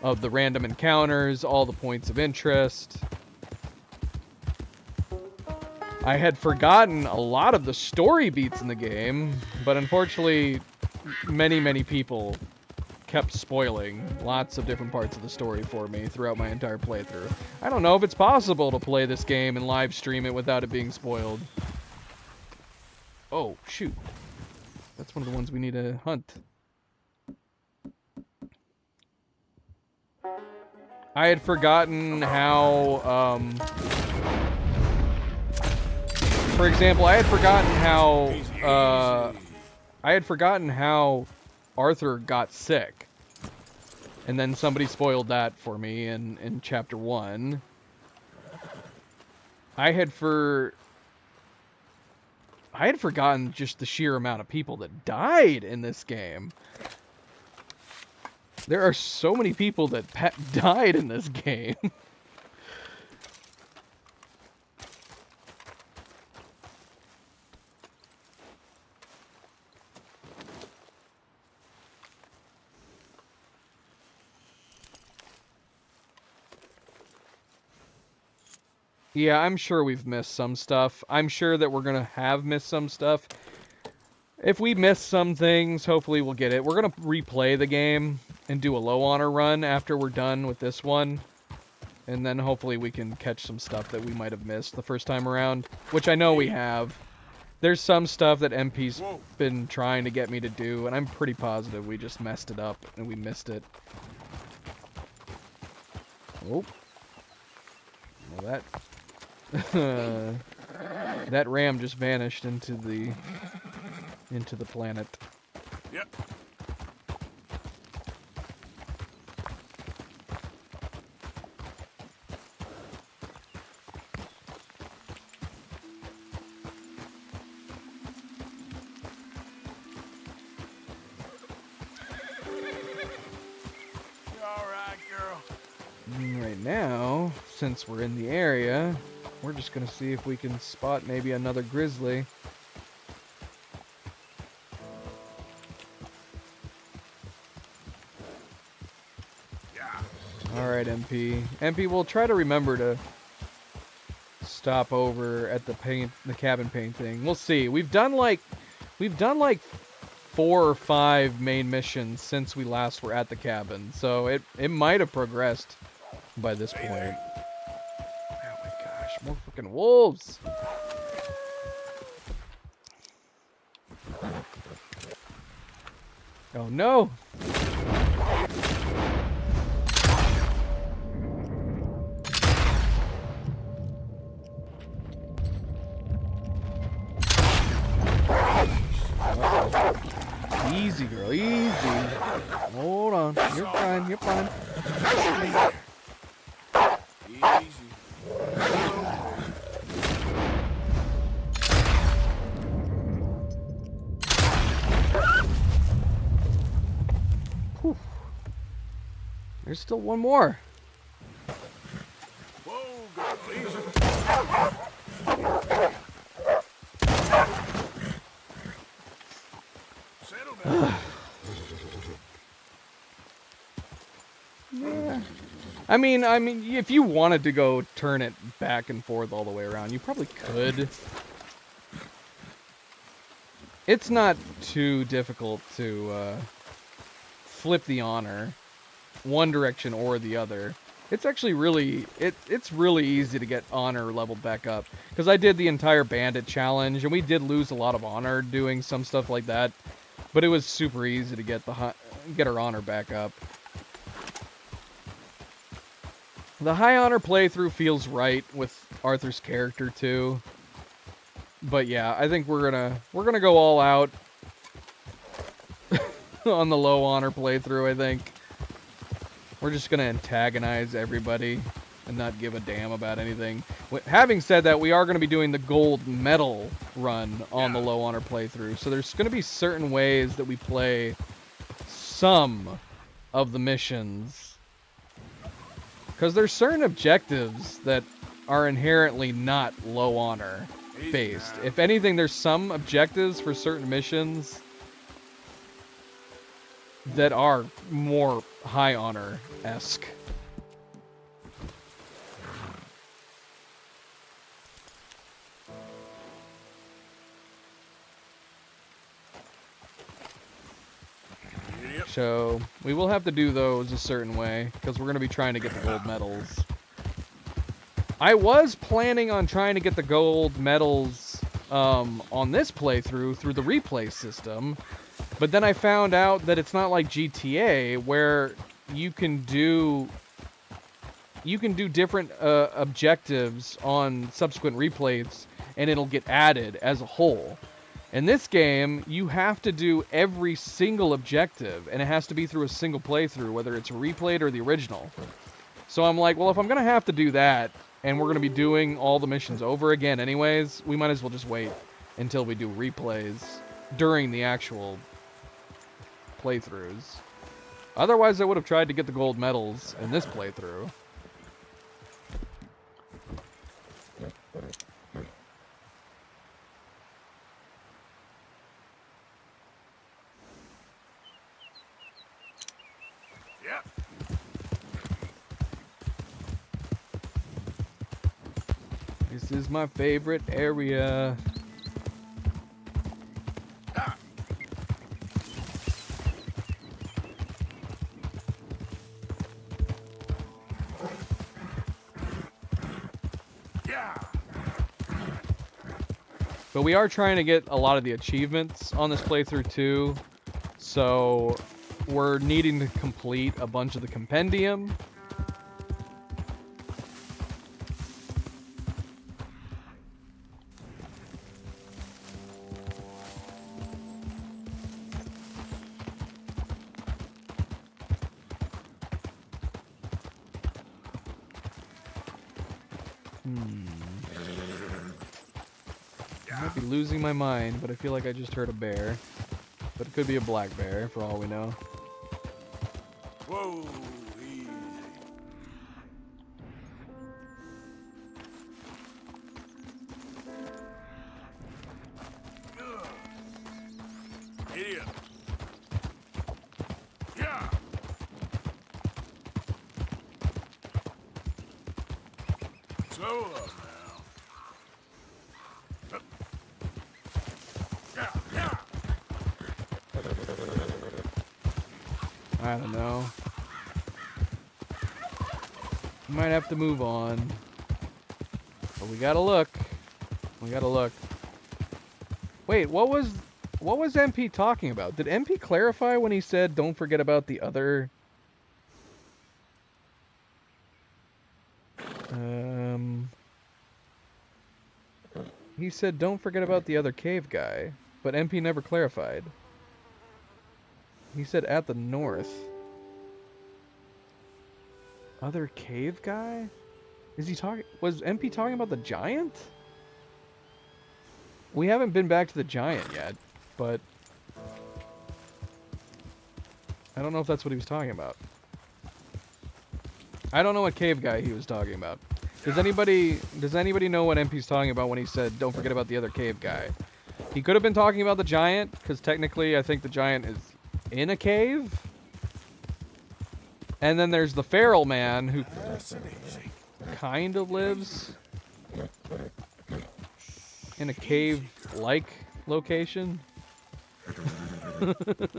of the random encounters, all the points of interest. I had forgotten a lot of the story beats in the game, but unfortunately, many people kept spoiling lots of different parts of the story for me throughout my entire playthrough. I don't know if it's possible to play this game and live stream it without it being spoiled. Oh, shoot. That's one of the ones we need to hunt. I had forgotten how, for example, I had forgotten how Arthur got sick. And then somebody spoiled that for me in chapter 1. I had forgotten just the sheer amount of people that died in this game. There are so many people that died in this game. Yeah, I'm sure we've missed some stuff. I'm sure that we're gonna have missed some stuff. If we miss some things, hopefully we'll get it. We're gonna replay the game and do a low honor run after we're done with this one. And then hopefully we can catch some stuff that we might have missed the first time around, which I know we have. There's some stuff that MP's been trying to get me to do, and I'm pretty positive we just messed it up and we missed it. Oh. Well, that ram just vanished into the planet. Yep. You all right, girl? Right now, since we're in the area, we're just gonna see if we can spot maybe another grizzly. Alright, MP. MP, we'll try to remember to stop over at the cabin painting. We'll see. We've done like 4 or 5 main missions since we last were at the cabin, so it might have progressed by this point. Oh my gosh, more freaking wolves! Oh no! Easy, girl, easy. Hold on. You're fine, you're fine. Easy. Whew. There's still one more. Whoa, girl, easy. Settle down. Yeah. I mean, if you wanted to go turn it back and forth all the way around, you probably could. It's not too difficult to flip the honor one direction or the other. It's actually really, it's really easy to get honor leveled back up. Because I did the entire bandit challenge, and we did lose a lot of honor doing some stuff like that. But it was super easy to get our honor back up. The high honor playthrough feels right with Arthur's character too. But yeah, I think we're gonna go all out on the low honor playthrough, I think. We're just gonna antagonize everybody and not give a damn about anything. Having said that, we are gonna be doing the gold medal run on the low honor playthrough. So there's gonna be certain ways that we play some of the missions. Because there's certain objectives that are inherently not low honor based. If anything, there's some objectives for certain missions that are more high honor-esque. So, we will have to do those a certain way, because we're going to be trying to get the gold medals. I was planning on trying to get the gold medals on this playthrough through the replay system. But then I found out that it's not like GTA where you can do different objectives on subsequent replays and it'll get added as a whole. In this game, you have to do every single objective, and it has to be through a single playthrough, whether it's replayed or the original. So I'm like, well, if I'm going to have to do that, and we're going to be doing all the missions over again anyways, we might as well just wait until we do replays during the actual playthroughs. Otherwise, I would have tried to get the gold medals in this playthrough. Yep. This is my favorite area. But we are trying to get a lot of the achievements on this playthrough too. So we're needing to complete a bunch of the compendium. I might be losing my mind, but I feel like I just heard a bear. But it could be a black bear, for all we know. Whoa, easy. Idiot. Yeah. Slow up now. I don't know. We might have to move on. But we gotta look. We gotta look. Wait, what was MP talking about? Did MP clarify when he said don't forget about the other... He said don't forget about the other cave guy, but MP never clarified. He said at the north. Other cave guy? Is he talking? Was MP talking about the giant? We haven't been back to the giant yet, but I don't know if that's what he was talking about. I don't know what cave guy he was talking about. Does anybody know what MP's talking about when he said don't forget about the other cave guy? He could have been talking about the giant, because technically I think the giant is in a cave. And then there's the feral man who kind of lives in a cave-like location.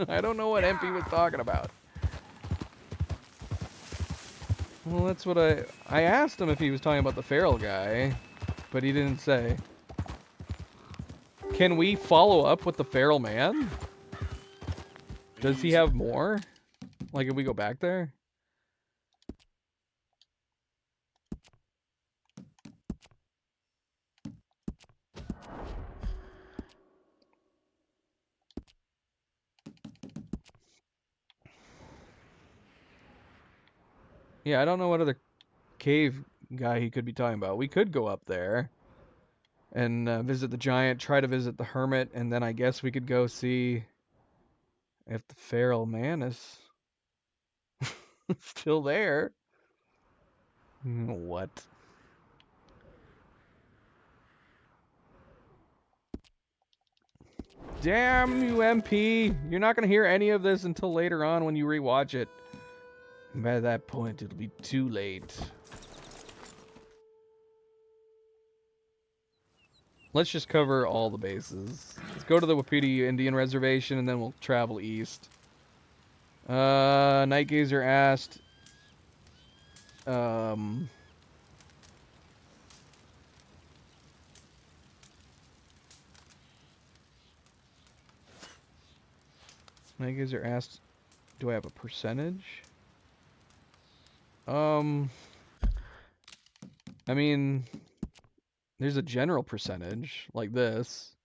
I don't know what MP was talking about. Well, that's what I asked him if he was talking about the feral guy, but he didn't say. Can we follow up with the feral man? Does he have more? Like if we go back there? Yeah, I don't know what other cave guy he could be talking about. We could go up there and visit the giant, try to visit the hermit, and then I guess we could go see if the feral man is still there. What? Damn you, MP! You're not gonna hear any of this until later on when you rewatch it. By that point, it'll be too late. Let's just cover all the bases. Let's go to the Wapiti Indian Reservation, and then we'll travel east. Nightgazer asked... I guess you're asked, do I have a percentage? I mean, there's a general percentage like this,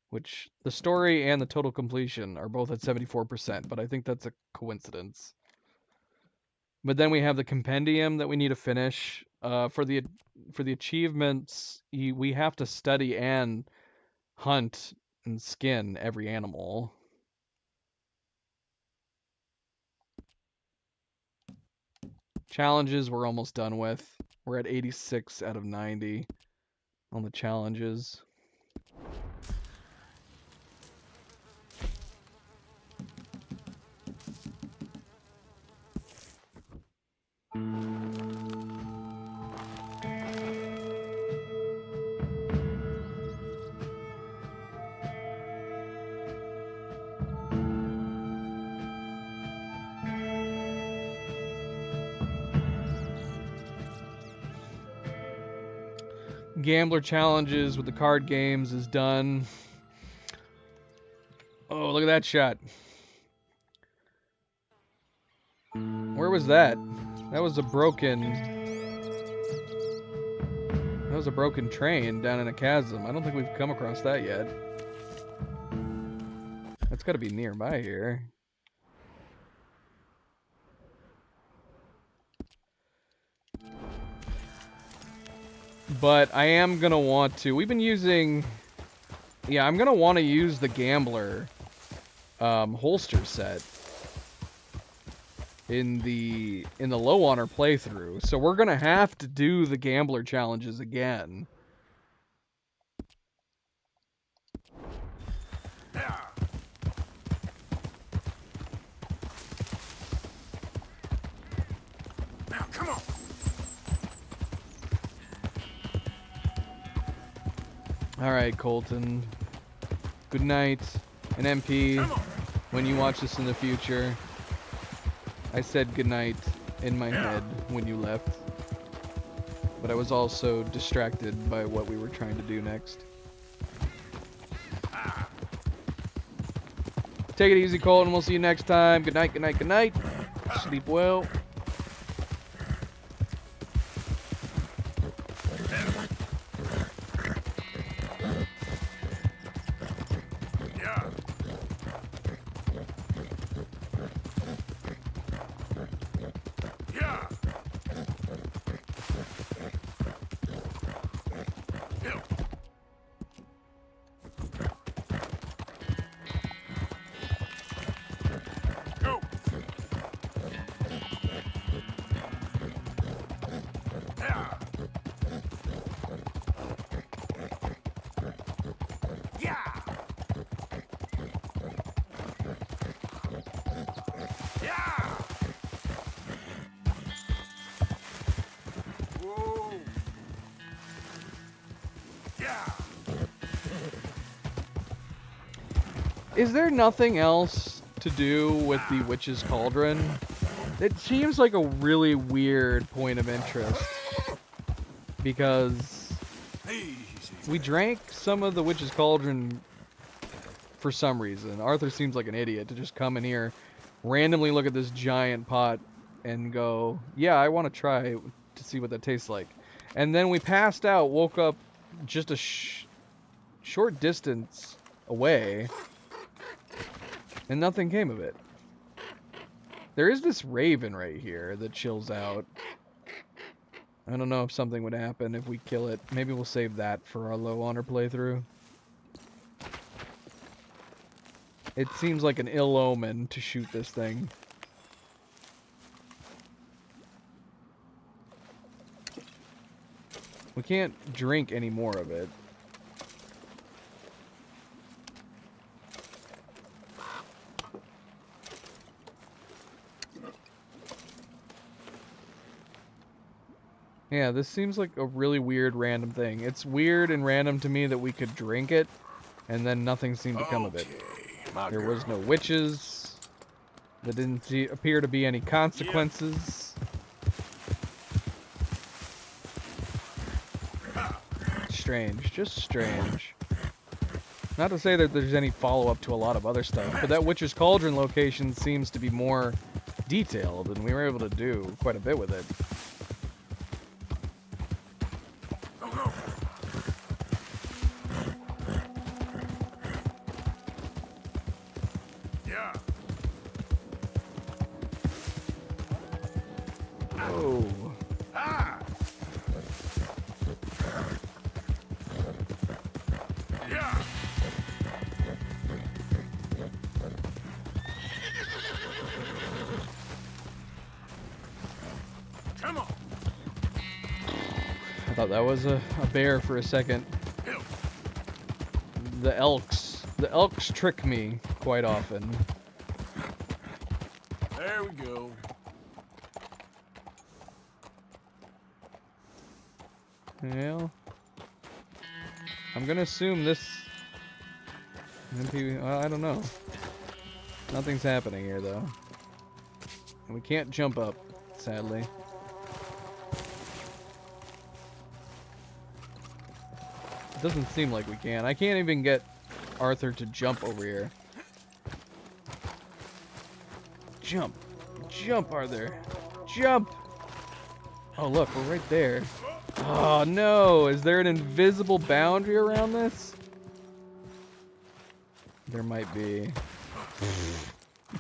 which the story and the total completion are both at 74%, but I think that's a coincidence. But then we have the compendium that we need to finish. For the achievements, we have to study and hunt and skin every animal. Challenges we're almost done with. We're at 86 out of 90 on the challenges. Gambler challenges with the card games is done. Oh, look at that shot. Where was that? That was a broken train down in a chasm. I don't think we've come across that yet. That's got to be nearby here. But I am going to want to... We've been using... Yeah, I'm going to want to use the Gambler holster set in the low honor playthrough. So we're going to have to do the Gambler challenges again. Alright, Colton. Good night. And MP, when you watch this in the future, I said good night in my head when you left. But I was also distracted by what we were trying to do next. Take it easy, Colton. We'll see you next time. Good night, good night, good night. Sleep well. Is there nothing else to do with the Witch's Cauldron? It seems like a really weird point of interest. Because we drank some of the Witch's Cauldron for some reason. Arthur seems like an idiot to just come in here, randomly look at this giant pot, and go, yeah, I want to try to see what that tastes like. And then we passed out, woke up just a short distance away, and nothing came of it. There is this raven right here that chills out. I don't know if something would happen if we kill it. Maybe we'll save that for our low honor playthrough. It seems like an ill omen to shoot this thing. We can't drink any more of it. Yeah, this seems like a really weird random thing. It's weird and random to me that we could drink it, and then nothing seemed to come of it. There was no witches. There didn't appear to be any consequences. Strange, just strange. Not to say that there's any follow-up to a lot of other stuff, but that Witch's Cauldron location seems to be more detailed, and we were able to do quite a bit with it. Yeah. Oh. Ah. Yeah. Come on. I thought that was a bear for a second. The elks trick me quite often. There we go. Well, I'm gonna assume this MP, I don't know. Nothing's happening here though. And we can't jump up, sadly. It doesn't seem like we can. I can't even get Arthur to jump over here. Jump. Jump, Arthur. Jump! Oh, look, we're right there. Oh, no! Is there an invisible boundary around this? There might be.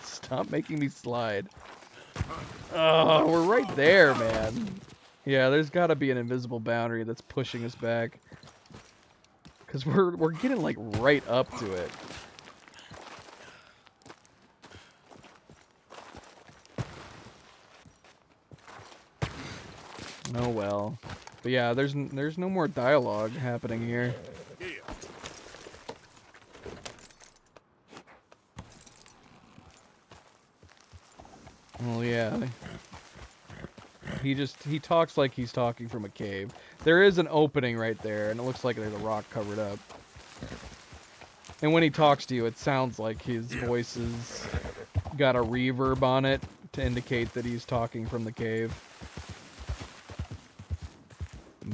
Stop making me slide. Oh, we're right there, man. Yeah, there's gotta be an invisible boundary that's pushing us back. Because we're getting, like, right up to it. Oh, well. But yeah, there's no more dialogue happening here. Yeah. Well, yeah. He talks like he's talking from a cave. There is an opening right there, and it looks like there's a rock covered up. And when he talks to you, it sounds like his voice has got a reverb on it to indicate that he's talking from the cave.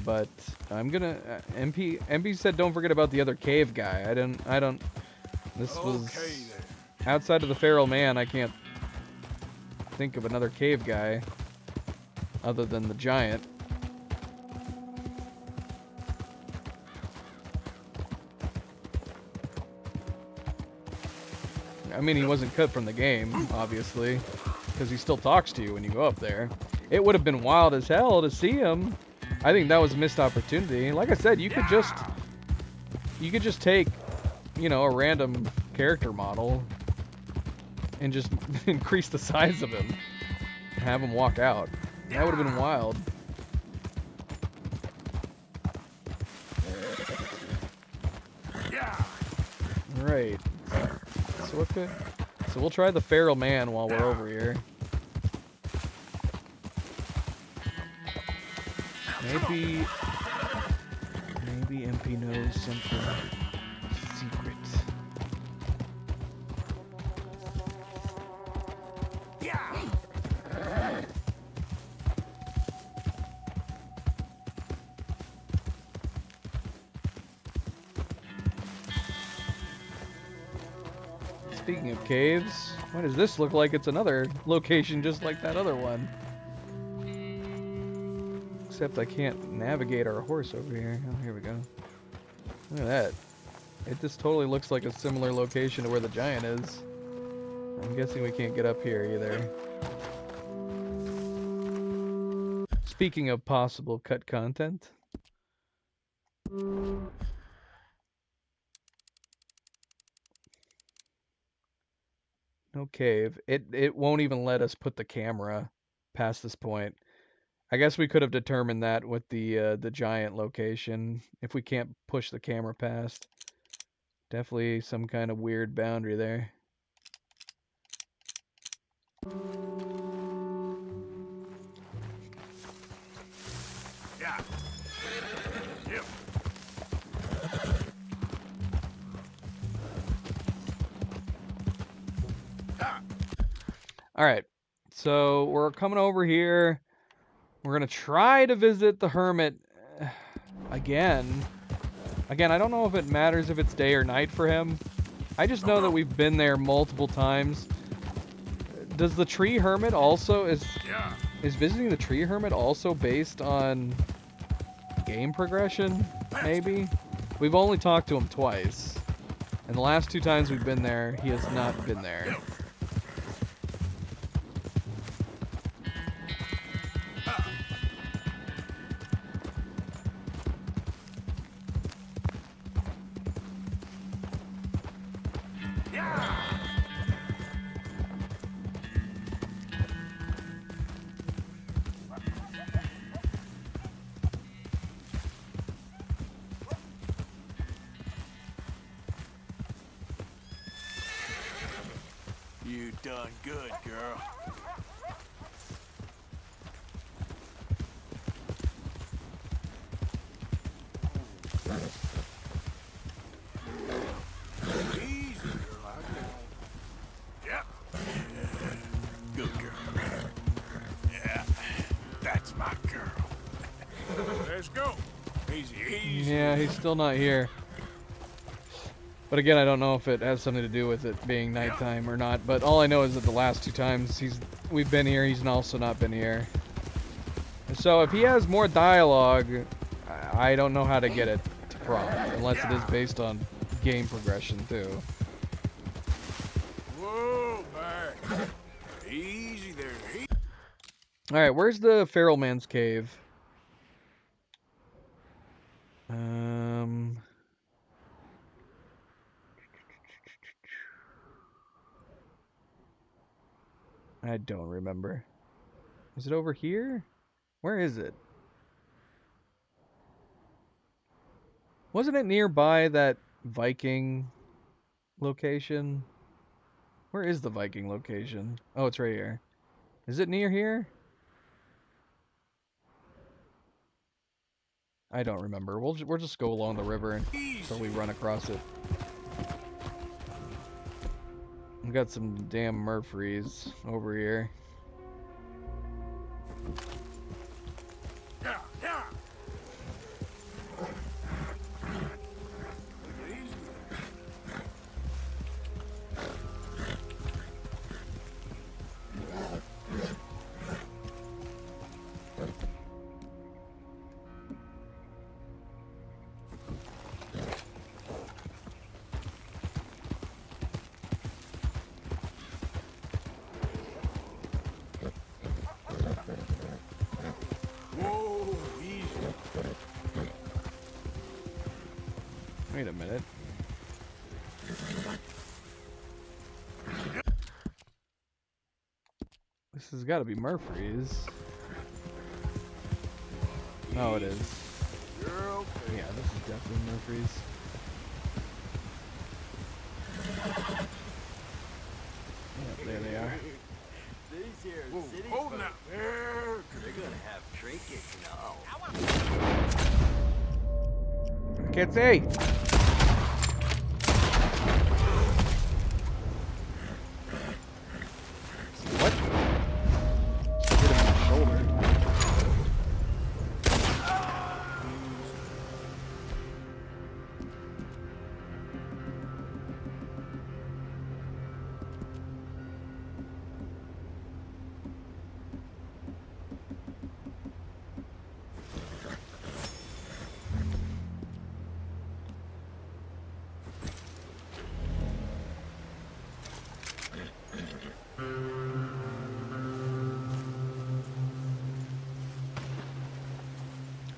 But I'm gonna MP said don't forget about the other cave guy. I don't. This was outside of the feral man. I can't think of another cave guy other than the giant. I mean, he wasn't cut from the game, obviously, because he still talks to you when you go up there. It would have been wild as hell to see him. I think that was a missed opportunity. Like I said, you could just take, you know, a random character model and just increase the size of him and have him walk out. That would have been wild. Right. So what could? So we'll try the feral man while we're over here. Maybe MP knows something secret. Speaking of caves, why does this look like it's another location just like that other one? Except I can't navigate our horse over here. Oh, here we go. Look at that. It just totally looks like a similar location to where the giant is. I'm guessing we can't get up here either. Speaking of possible cut content. No cave. It won't even let us put the camera past this point. I guess we could have determined that with the giant location. If we can't push the camera past. Definitely some kind of weird boundary there. Yeah. Yep. All right. So we're coming over here. We're going to try to visit the hermit again. Again, I don't know if it matters if it's day or night for him. I just know that we've been there multiple times. Does the Tree Hermit also is visiting the Tree Hermit also based on game progression? Maybe? We've only talked to him twice. And the last 2 times we've been there, he has not been there. You done good, girl. Easy, girl. Yep. Good girl. Yeah, that's my girl. Let's go. Easy, easy. Yeah, he's still not here. But again, I don't know if it has something to do with it being nighttime or not. But all I know is that the last 2 times we've been here, he's also not been here. So if he has more dialogue, I don't know how to get it to prompt, unless it is based on game progression too. Whoa, man. Easy there. All right, where's the Feral Man's cave? I don't remember. Is it over here? Where is it? Wasn't it nearby that Viking location? Where is the Viking location? Oh, it's right here. Is it near here? I don't remember. We'll just go along the river until we run across it. We've got some damn Murfrees over here. Yeah, yeah. Whoa, easy. Wait a minute. This has got to be Murfrees. Oh, it is. You're okay. Yeah, this is definitely Murfrees. Yep, there they are. These here Whoa, city hold folk, now. There. they're gonna have trinkets and all. I can't see. What? Just hit him in the shoulder.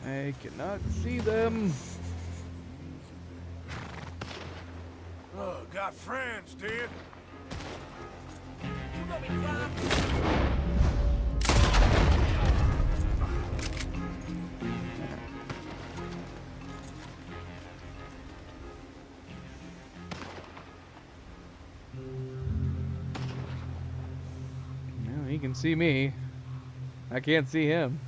I cannot see them. Oh, got friends, dear. No, he can see me. I can't see him.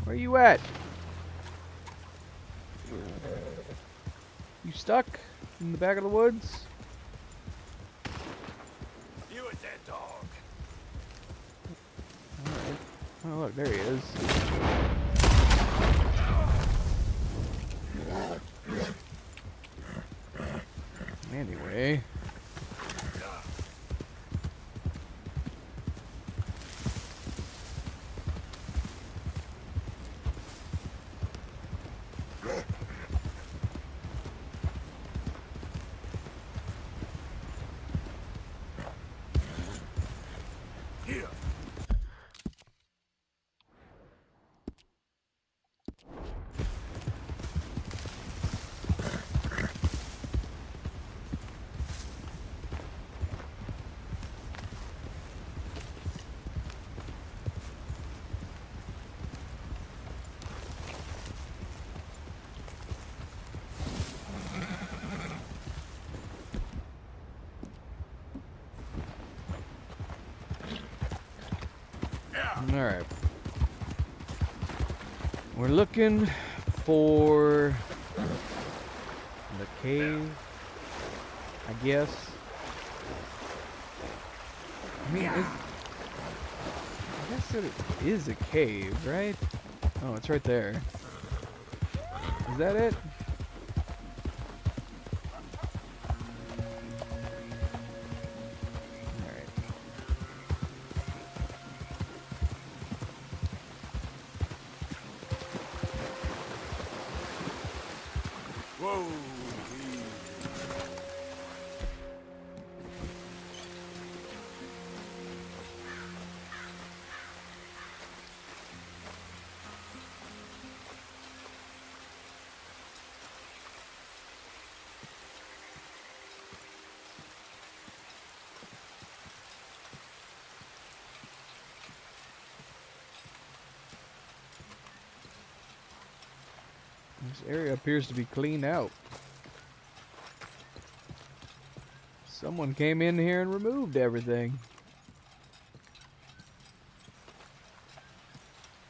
Where you at? You stuck in the back of the woods? You a dead dog. Alright. Oh, look, there he is. Anyway. Here. Alright. We're looking for the cave, I guess. I mean, I guess that it is a cave, right? Oh, it's right there. Is that it? Alright. Whoa. This area appears to be cleaned out. Someone came in here and removed everything.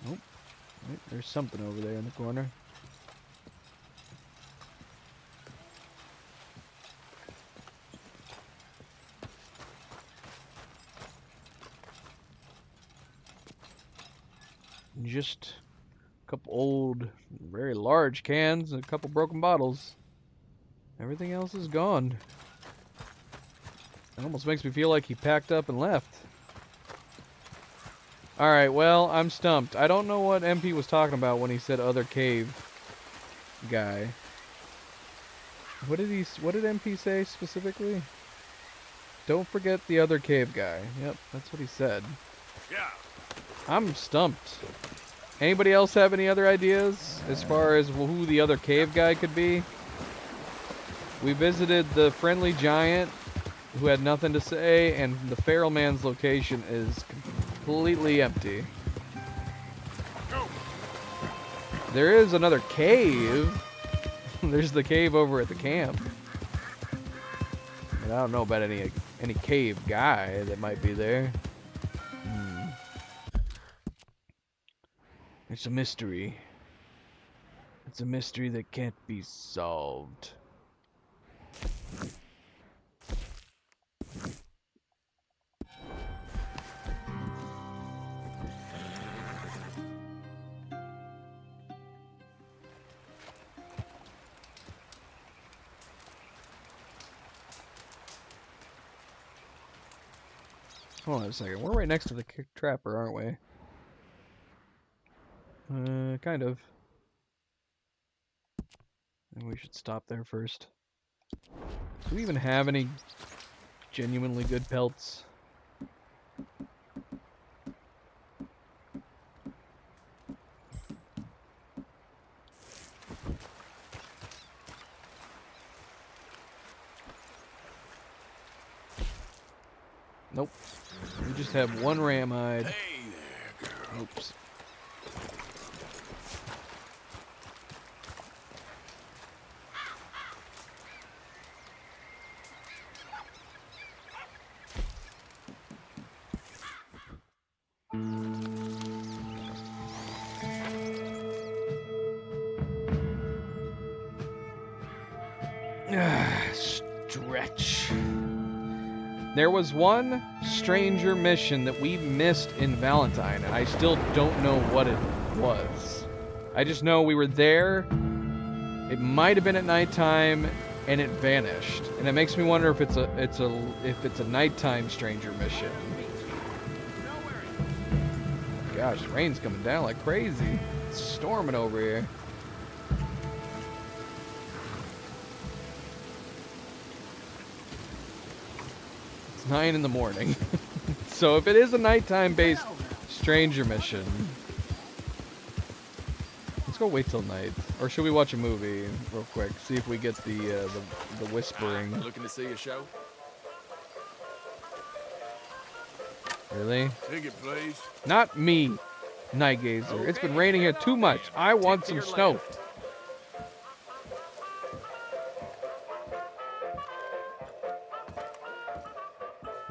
Nope. Wait, there's something over there in the corner. Just a couple old, very large cans and a couple broken bottles. Everything else is gone. It almost makes me feel like he packed up and left. Alright, well, I'm stumped. I don't know what MP was talking about when he said other cave guy. What did MP say specifically? Don't forget the other cave guy. Yep, that's what he said. Yeah. I'm stumped. Anybody else have any other ideas as far as who the other cave guy could be? We visited the friendly giant who had nothing to say, and the feral man's location is completely empty. There is another cave. There's the cave over at the camp. But I don't know about any cave guy that might be there. It's a mystery. It's a mystery that can't be solved. Hold on a second. We're right next to the trapper, aren't we? Kind of. And we should stop there first. Do we even have any genuinely good pelts? Nope. We just have one ram hide. Hey there, girl. Oops. Stretch. There was one stranger mission that we missed in Valentine, and I still don't know what it was. I just know we were there. It might have been at nighttime, and it vanished. And it makes me wonder if it's a nighttime stranger mission. Gosh, rain's coming down like crazy. It's storming over here. It's 9 in the morning. So if it is a nighttime-based stranger mission, let's go wait till night. Or should we watch a movie real quick? See if we get the whispering. Looking to see a show? Really? Ticket, please. Not me, Night Gazer. It's been raining here too much. I want some snow.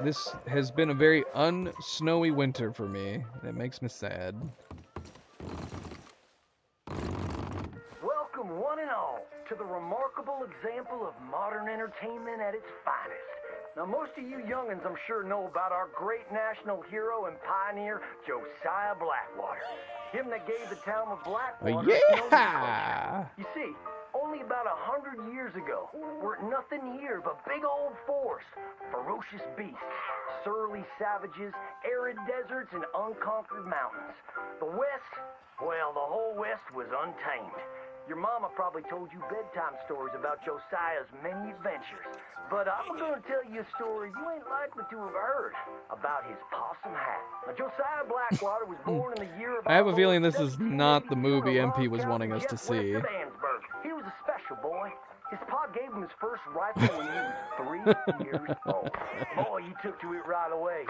This has been a very unsnowy winter for me. It makes me sad. Welcome, one and all, to the remarkable example of modern entertainment at its finest. Now, most of you youngins, I'm sure, know about our great national hero and pioneer, Josiah Blackwater. Him that gave the town of Blackwater its nomenclature. You see, only about 100 years ago, weren't nothing here but big old forest, ferocious beasts, surly savages, arid deserts, and unconquered mountains. The West, well, the whole West was untamed. Your mama probably told you bedtime stories about Josiah's many adventures. But I'm gonna tell you a story you ain't likely to have heard about his possum hat. Now, Josiah Blackwater was born in the year of... I have a feeling this is not the movie MP was wanting us to see. He was a special boy. His pa gave him his first rifle when he was 3 years old. Boy, he took to it right away.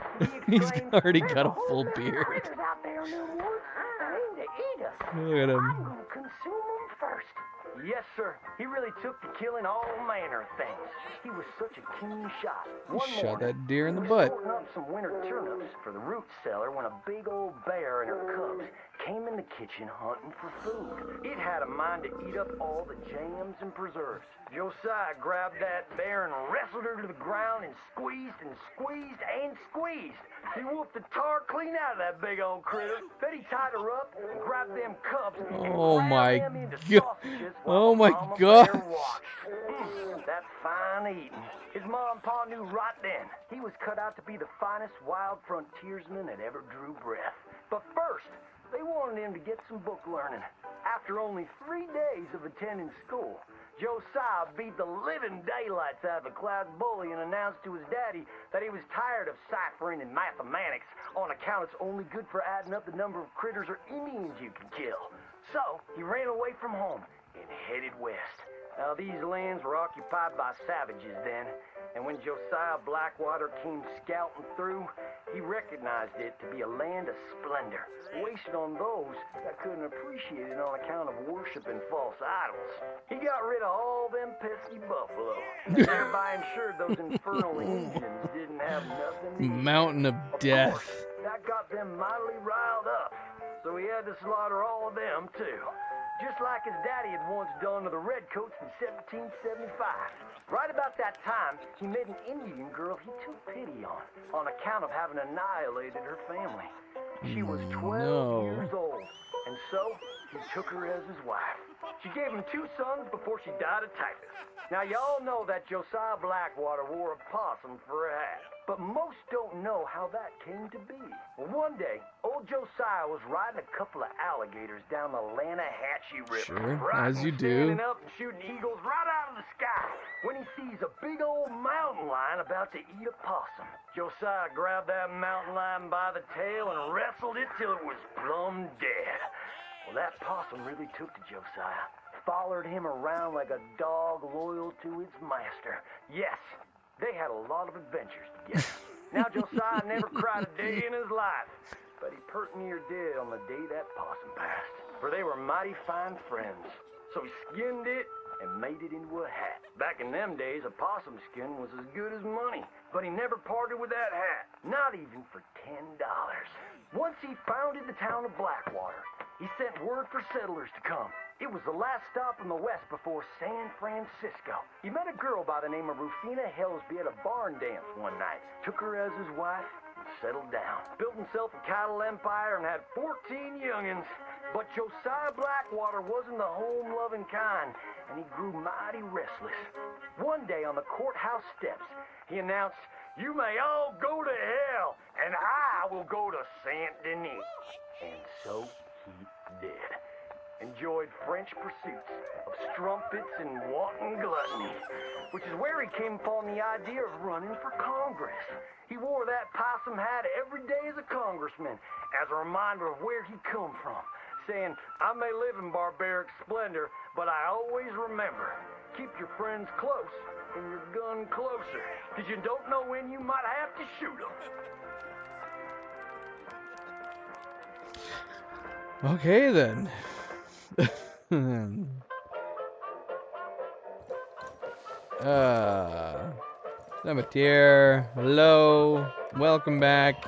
He's already got a full beard. Critters out there in the woods, they aim to eat us. Look at him. I'm gonna consume them first. Yes, sir. He really took to killing all manner of things. He was such a keen shot. One Shot morning, that deer in the he butt. was sorting up some winter turnips for the root cellar when a big old bear and her cubs came in the kitchen hunting for food. It had a mind to eat up all the jams and preserves. Josiah grabbed that bear and wrestled her to the ground and squeezed and squeezed and squeezed. He whooped the tar clean out of that big old critter. Then he tied her up and grabbed them cubs and Oh my them into god. sausages Oh while my Mama god. Bear watched. That's fine eating. His mom and pa knew right then he was cut out to be the finest wild frontiersman that ever drew breath. But first, they wanted him to get some book learning. After only 3 days of attending school, Josiah beat the living daylights out of the Cloud Bully and announced to his daddy that he was tired of ciphering and mathematics on account it's only good for adding up the number of critters or Indians you can kill. So he ran away from home and headed west. Now, these lands were occupied by savages then, and when Josiah Blackwater came scouting through, he recognized it to be a land of splendor, wasted on those that couldn't appreciate it on account of worshiping false idols. He got rid of all them pesky buffalo, thereby ensured those infernal Indians didn't have nothing to eat. Mountain of Death. Course, that got them mightily riled up, so he had to slaughter all of them too. Just like his daddy had once done to the Redcoats in 1775. Right about that time, he met an Indian girl he took pity on account of having annihilated her family. She was 12 years old, and so he took her as his wife. She gave him 2 sons before she died of typhus. Now, y'all know that Josiah Blackwater wore a possum for a hat, but most don't know how that came to be. Well, one day, old Josiah was riding a couple of alligators down the Lanahatchee River. Sure, as you do. Standing up and shooting eagles right out of the sky when he sees a big old mountain lion about to eat a possum. Josiah grabbed that mountain lion by the tail and wrestled it till it was plumb dead. Well, that possum really took to Josiah. Followed him around like a dog loyal to its master. Yes, they had a lot of adventures together. Now Josiah never cried a day in his life, but he pert near did on the day that possum passed. For they were mighty fine friends. So he skinned it and made it into a hat. Back in them days, a possum skin was as good as money, but he never parted with that hat, not even for $10. Once he founded the town of Blackwater, he sent word for settlers to come. It was the last stop in the west before San Francisco. He met a girl by the name of Rufina Helsby at a barn dance one night, took her as his wife, and settled down. Built himself a cattle empire and had 14 youngins. But Josiah Blackwater wasn't the home-loving kind, and he grew mighty restless. One day on the courthouse steps, he announced, "You may all go to hell, and I will go to Saint Denis." And so he did. Enjoyed French pursuits of strumpets and wanton gluttony, which is where he came upon the idea of running for Congress. He wore that possum hat every day as a congressman, as a reminder of where he come from, saying, "I may live in barbaric splendor, but I always remember, keep your friends close and your gun closer, because you don't know when you might have to shoot them." Okay then. Cemeteer, hello, welcome back.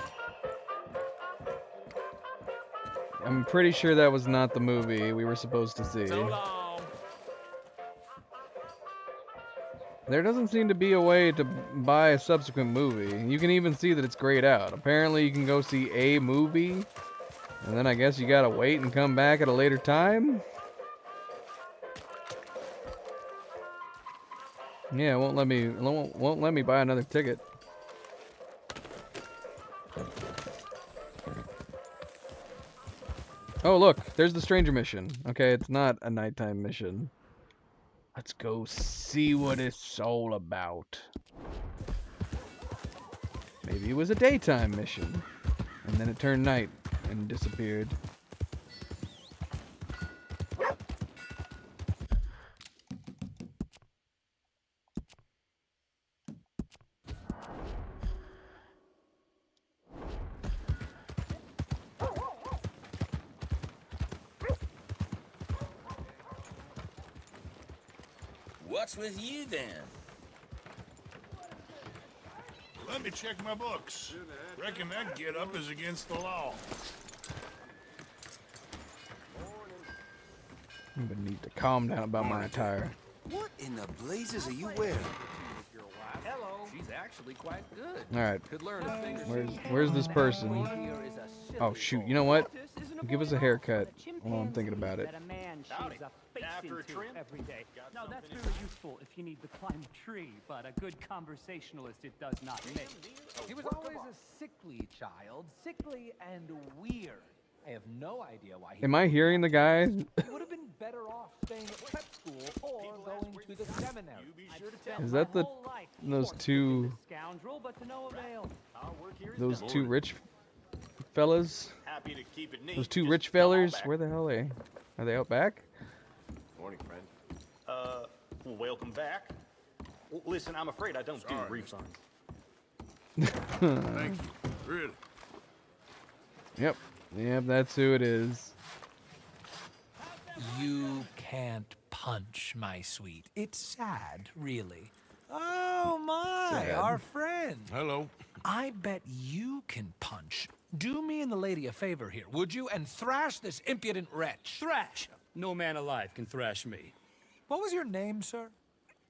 I'm pretty sure that was not the movie we were supposed to see. So long. There doesn't seem to be a way to buy a subsequent movie. You can even see that it's grayed out. Apparently you can go see a movie, and then I guess you gotta wait and come back at a later time? Yeah, it won't let me buy another ticket. Oh look, there's the stranger mission. Okay, it's not a nighttime mission. Let's go see what it's all about. Maybe it was a daytime mission, and then it turned night and disappeared. What's with you then? Let me check my books. Reckon that get-up is against the law. I'm gonna need to calm down about my attire. What in the blazes are you wearing? Hello. She's actually quite good. All right. Could learn a thing or Where's this person? Oh shoot! You know what? Give us a haircut while I'm thinking about it. That a man shaves a face into every day. No, that's very useful if you need to climb a tree, but a good conversationalist it does not make. He was always a sickly child, sickly and weird. I have no idea why he... Am I hearing the guy? He would have been better off staying at prep school or going to the seminary. Is that those two rich fellas? Happy to keep it neat. Those two rich fellers? Where the hell are they? Are they out back? Morning, friend. Welcome back. Listen, I'm afraid I don't do refunds. Thank you. Really? Yep, that's who it is. You can't punch, my sweet. It's sad, really. Oh, my, Sad. our friend. Hello. I bet you can punch. Do me and the lady a favor here, would you? And thrash this impudent wretch. Thrash! No man alive can thrash me. What was your name, sir?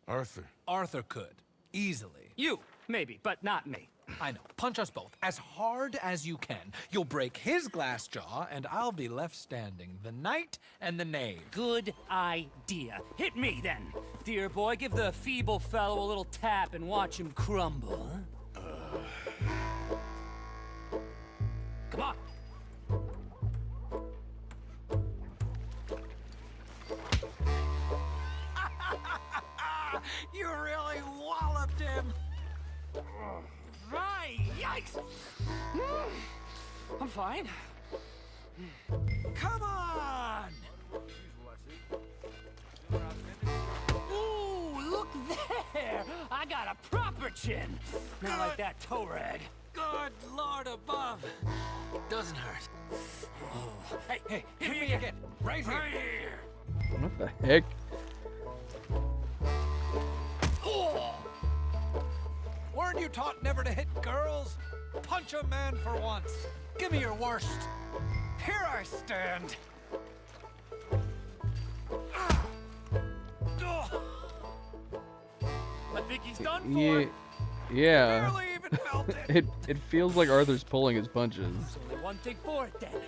Arthur. Arthur could. Easily. You, maybe, but not me. I know. Punch us both. As hard as you can. You'll break his glass jaw, and I'll be left standing. The knight and the knave. Good idea. Hit me, then. Dear boy, give the feeble fellow a little tap and watch him crumble. Come on. You really walloped him. Right, yikes! I'm fine. Come on! Ooh, look there! I got a proper chin. Not like that toe rag. Good Lord above. Doesn't hurt. Oh. Hey, hit me again. Right here. What the heck? Oh. Weren't you taught never to hit girls? Punch a man for once. Give me your worst. Here I stand. I think he's done for. Yeah. Barely even felt it. It feels like Arthur's pulling his punches. There's only one thing for it then. Hit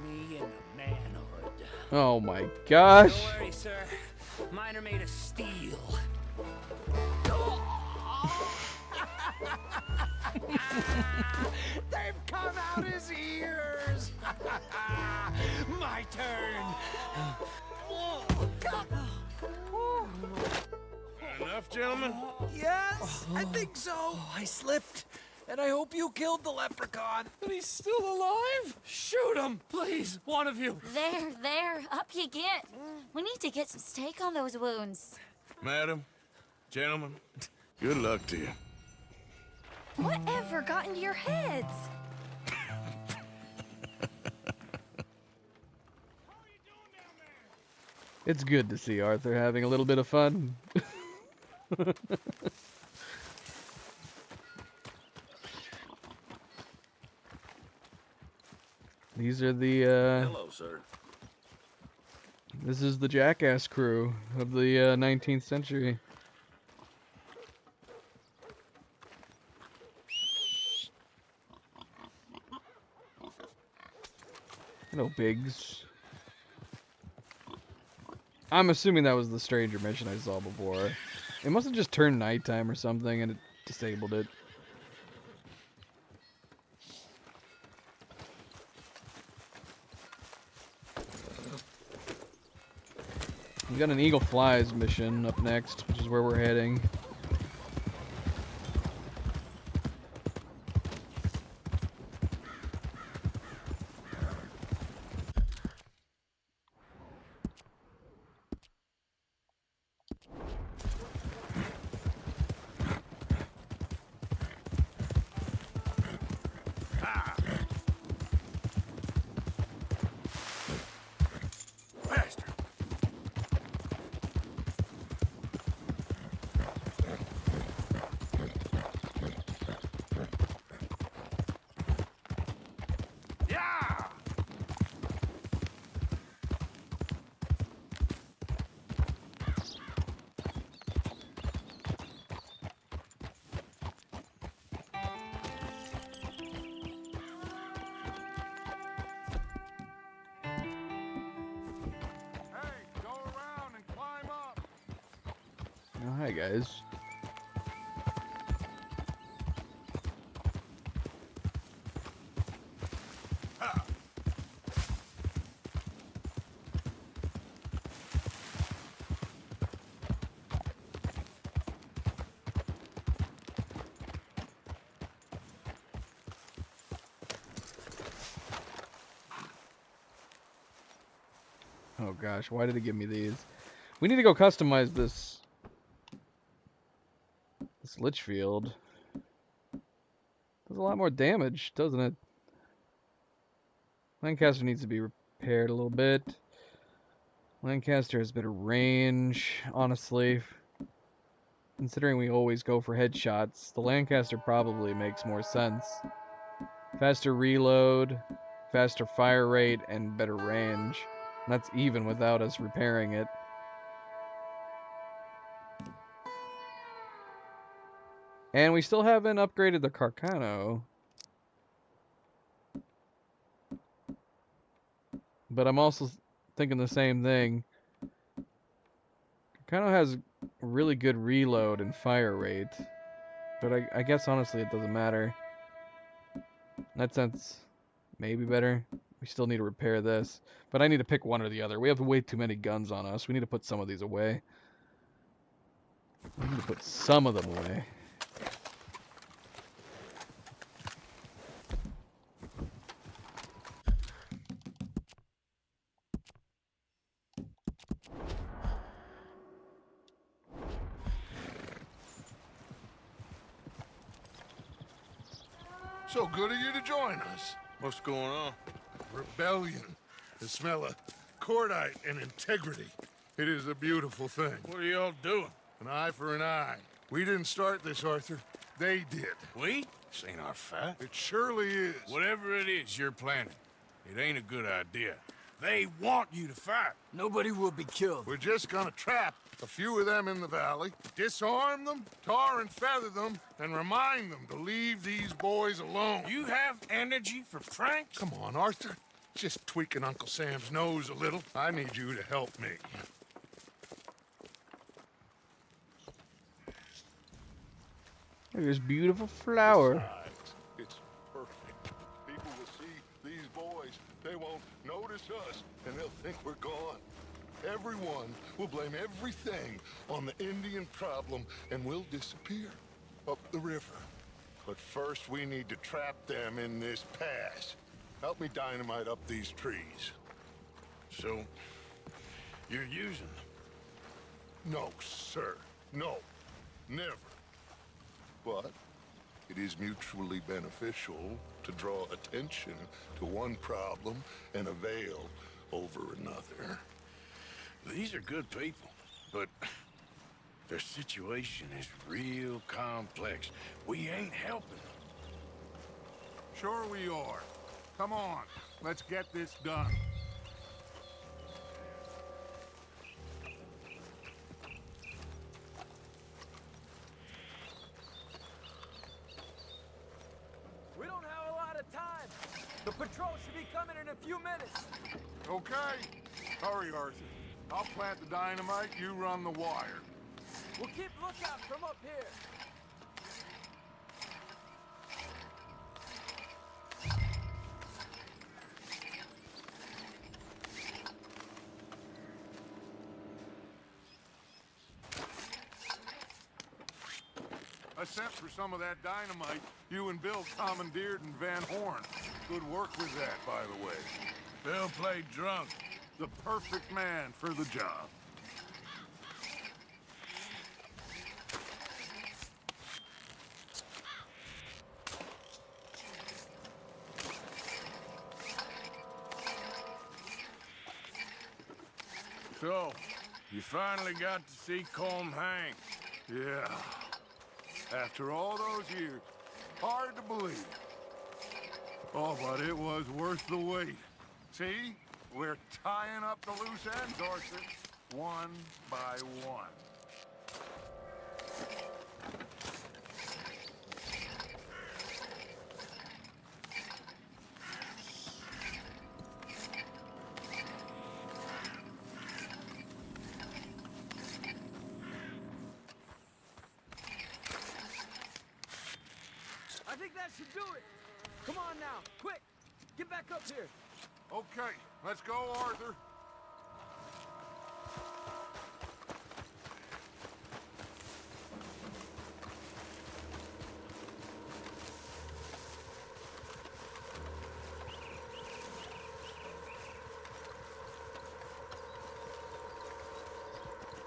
me in the manhood. Oh my gosh. Don't worry, sir. Mine are made of steel. They've come out his ears. My turn. Enough, gentlemen? Yes, I think so. I slipped, and I hope you killed the leprechaun. But he's still alive? Shoot him, please, one of you. There, up you get. We need to get some steak on those wounds. Madam, gentlemen, good luck to you. Whatever got into your heads? It's good to see Arthur having a little bit of fun. These are the Hello, sir. This is the jackass crew of the 19th century. Hello, Biggs. I'm assuming that was the stranger mission I saw before. It must have just turned nighttime or something and it disabled it. We got an Eagle Flies mission up next, which is where we're heading. Oh, hi guys. Oh gosh, why did it give me these? We need to go customize this Litchfield. Does a lot more damage, doesn't it? Lancaster needs to be repaired a little bit. Lancaster has better range, honestly. Considering we always go for headshots, the Lancaster probably makes more sense. Faster reload, faster fire rate, and better range. And that's even without us repairing it. And we still haven't upgraded the Carcano. But I'm also thinking the same thing. Carcano has really good reload and fire rate. But I guess honestly it doesn't matter. In that sense, maybe better. We still need to repair this. But I need to pick one or the other. We have way too many guns on us. We need to put some of these away. We need to put some of them away. So good of you to join us. What's going on? Rebellion. The smell of cordite and integrity. It is a beautiful thing. What are y'all doing? An eye for an eye. We didn't start this, Arthur. They did. We? This ain't our fight. It surely is. Whatever it is you're planning, it ain't a good idea. They want you to fight. Nobody will be killed. We're just gonna trap a few of them in the valley, disarm them, tar and feather them, and remind them to leave these boys alone. You have energy for pranks? Come on, Arthur. Just tweaking Uncle Sam's nose a little. I need you to help me. Look at this beautiful flower. Besides, it's perfect. People will see these boys. They won't notice us, and they'll think we're gone. Everyone will blame everything on the Indian problem, and we'll disappear up the river. But first, we need to trap them in this pass. Help me dynamite up these trees. So, you're using them? No, sir. No. Never. But it is mutually beneficial to draw attention to one problem and avail over another. These are good people, but their situation is real complex. We ain't helping them. Sure we are. Come on, let's get this done. We don't have a lot of time. The patrol should be coming in a few minutes. Okay. Hurry, Arthur. I'll plant the dynamite, you run the wire. We'll keep lookout from up here. I sent for some of that dynamite you and Bill commandeered in Van Horn. Good work with that, by the way. Bill played drunk. The perfect man for the job. So, you finally got to see Colm hang. Yeah. After all those years. Hard to believe. Oh, but it was worth the wait. See? We're tying up the loose ends, Arthur. One by one. I think that should do it. Come on now, quick. Get back up here. Okay, let's go, Arthur.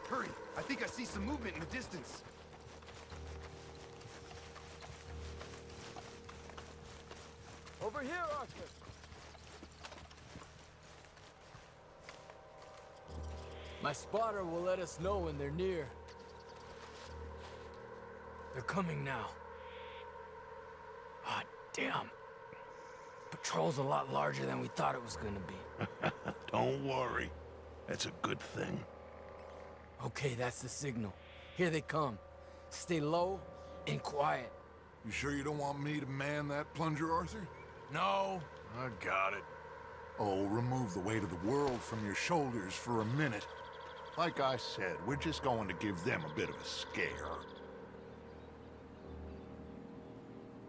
Hurry! I think I see some movement in the distance. Over here, Arthur. My spotter will let us know when they're near. They're coming now. Ah, damn. Patrol's a lot larger than we thought it was gonna be. Don't worry. That's a good thing. Okay, that's the signal. Here they come. Stay low and quiet. You sure you don't want me to man that plunger, Arthur? No, I got it. Oh, remove the weight of the world from your shoulders for a minute. Like I said, we're just going to give them a bit of a scare.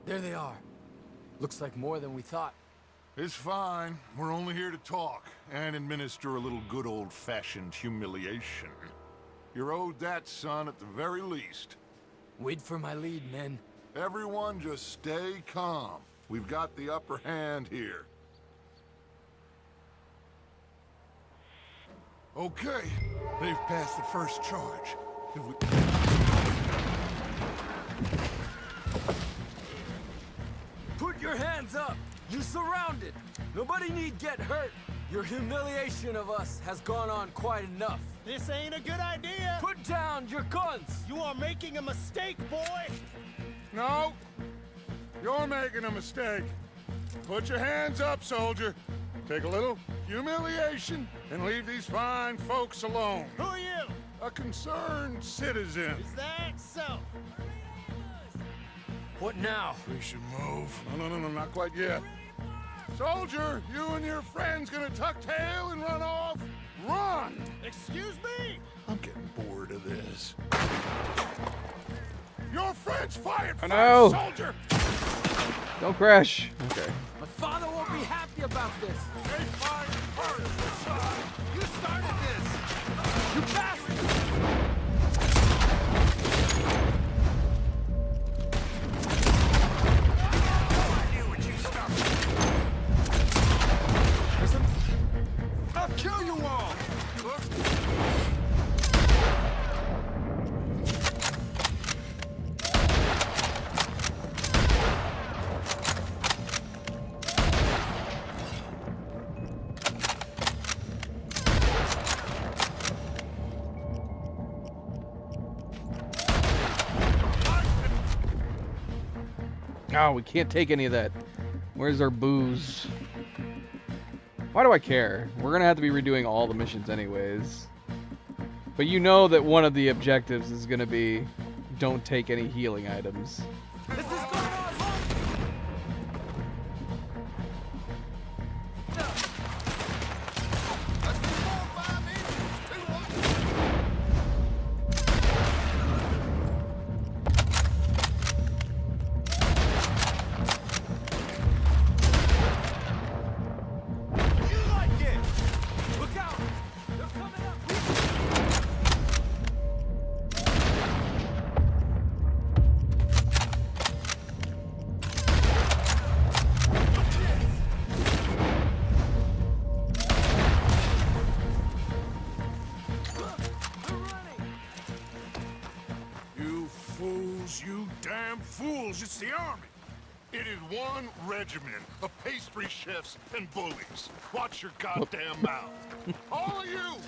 There they are. Looks like more than we thought. It's fine. We're only here to talk and administer a little good old-fashioned humiliation. You're owed that, son, at the very least. Wait for my lead, men. Everyone just stay calm. We've got the upper hand here. Okay, they've passed the first charge. If we... Put your hands up! You're surrounded! Nobody need get hurt! Your humiliation of us has gone on quite enough. This ain't a good idea! Put down your guns! You are making a mistake, boy! No! You're making a mistake. Put your hands up, soldier. Take a little, humiliation, and leave these fine folks alone. Who are you? A concerned citizen. Is that so? What now? We should move. No, not quite yet. Soldier, you and your friends gonna tuck tail and run off? Run! Excuse me? I'm getting bored of this. Your friends fired Oh, no. first, soldier! Don't crash. Okay. My father won't be happy about this. They fired first! You started this! You bastard! I'll kill you all! Oh, we can't take any of that. Where's our booze? Why do I care? We're gonna have to be redoing all the missions anyways. But you know that one of the objectives is gonna be don't take any healing items. This is going on long. You like it! Look out! They're coming up! You fools, you damn fools, it's the army. It is one regiment of pastry chefs and bullies. Watch your goddamn mouth. All of you,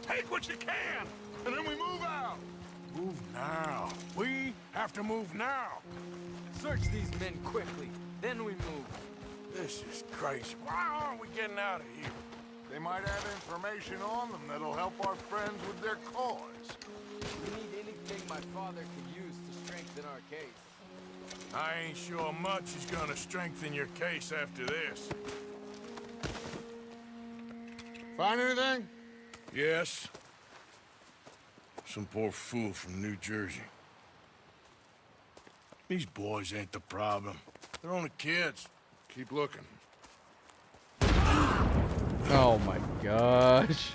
take what you can, and then we move out. Move now. We have to move now. Search these men quickly, then we move. This is crazy. Why aren't we getting out of here? They might have information on them that'll help our friends with their cause. We need anything my father can use to strengthen our case. I ain't sure much is gonna strengthen your case after this. Find anything? Yes. Some poor fool from New Jersey. These boys ain't the problem. They're only kids. Keep looking. Oh my gosh.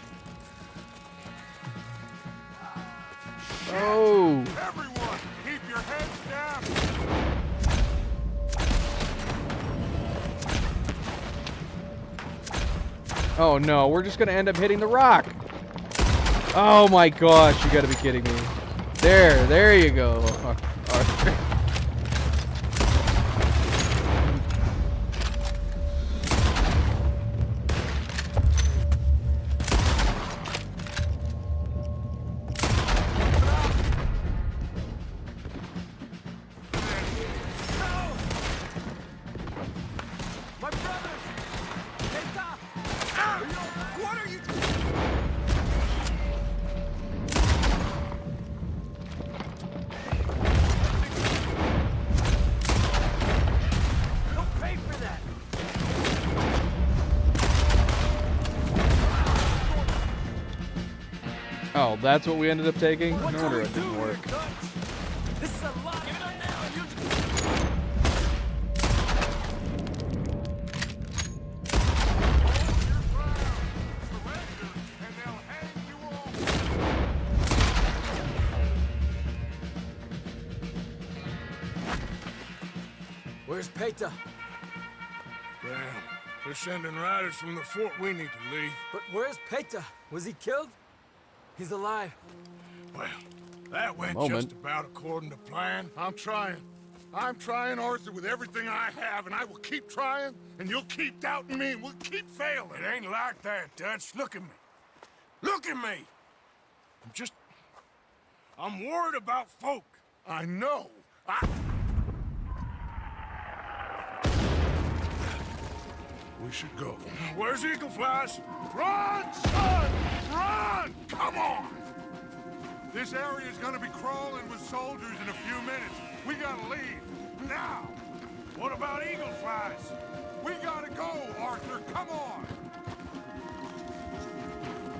Oh. Everyone, keep your heads down. Oh no, we're just gonna end up hitting the rock. Oh my gosh, you gotta be kidding me. There you go. Arthur. My brothers! Hey, Doc! What are you... Don't pay for that! Oh, that's what we ended up taking? No wonder it didn't work. This is a lot! Give it up now! Where's Peta? Damn. They're sending riders from the fort. We need to leave. But where's Peta? Was he killed? He's alive. Well, that went just about according to plan. I'm trying. I'm trying, Arthur, with everything I have, and I will keep trying, and you'll keep doubting me, and we'll keep failing. It ain't like that, Dutch. Look at me. Look at me! I'm worried about folk. I know. We should go. Where's Eagle Flies? Run, son! Run! Come on! This area is gonna be crawling with soldiers in a few minutes. We gotta leave. Now! What about Eagle Flies? We gotta go, Arthur. Come on!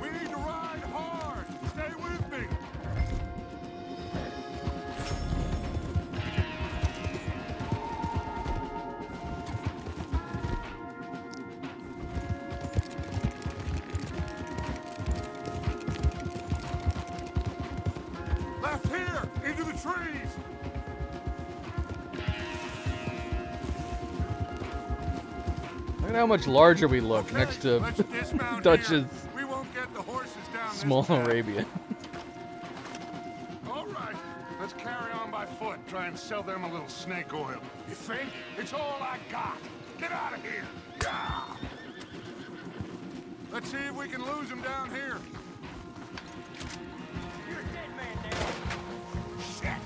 We need to ride hard. Stay with me. Left here, into the trees. Look at how much larger we look next to Dutch's We won't get the horses down this small path. Arabia. All right, let's carry on by foot. Try and sell them a little snake oil. You think? It's all I got. Get out of here. Yeah. Let's see if we can lose them down here. You're a dead man now. Shit.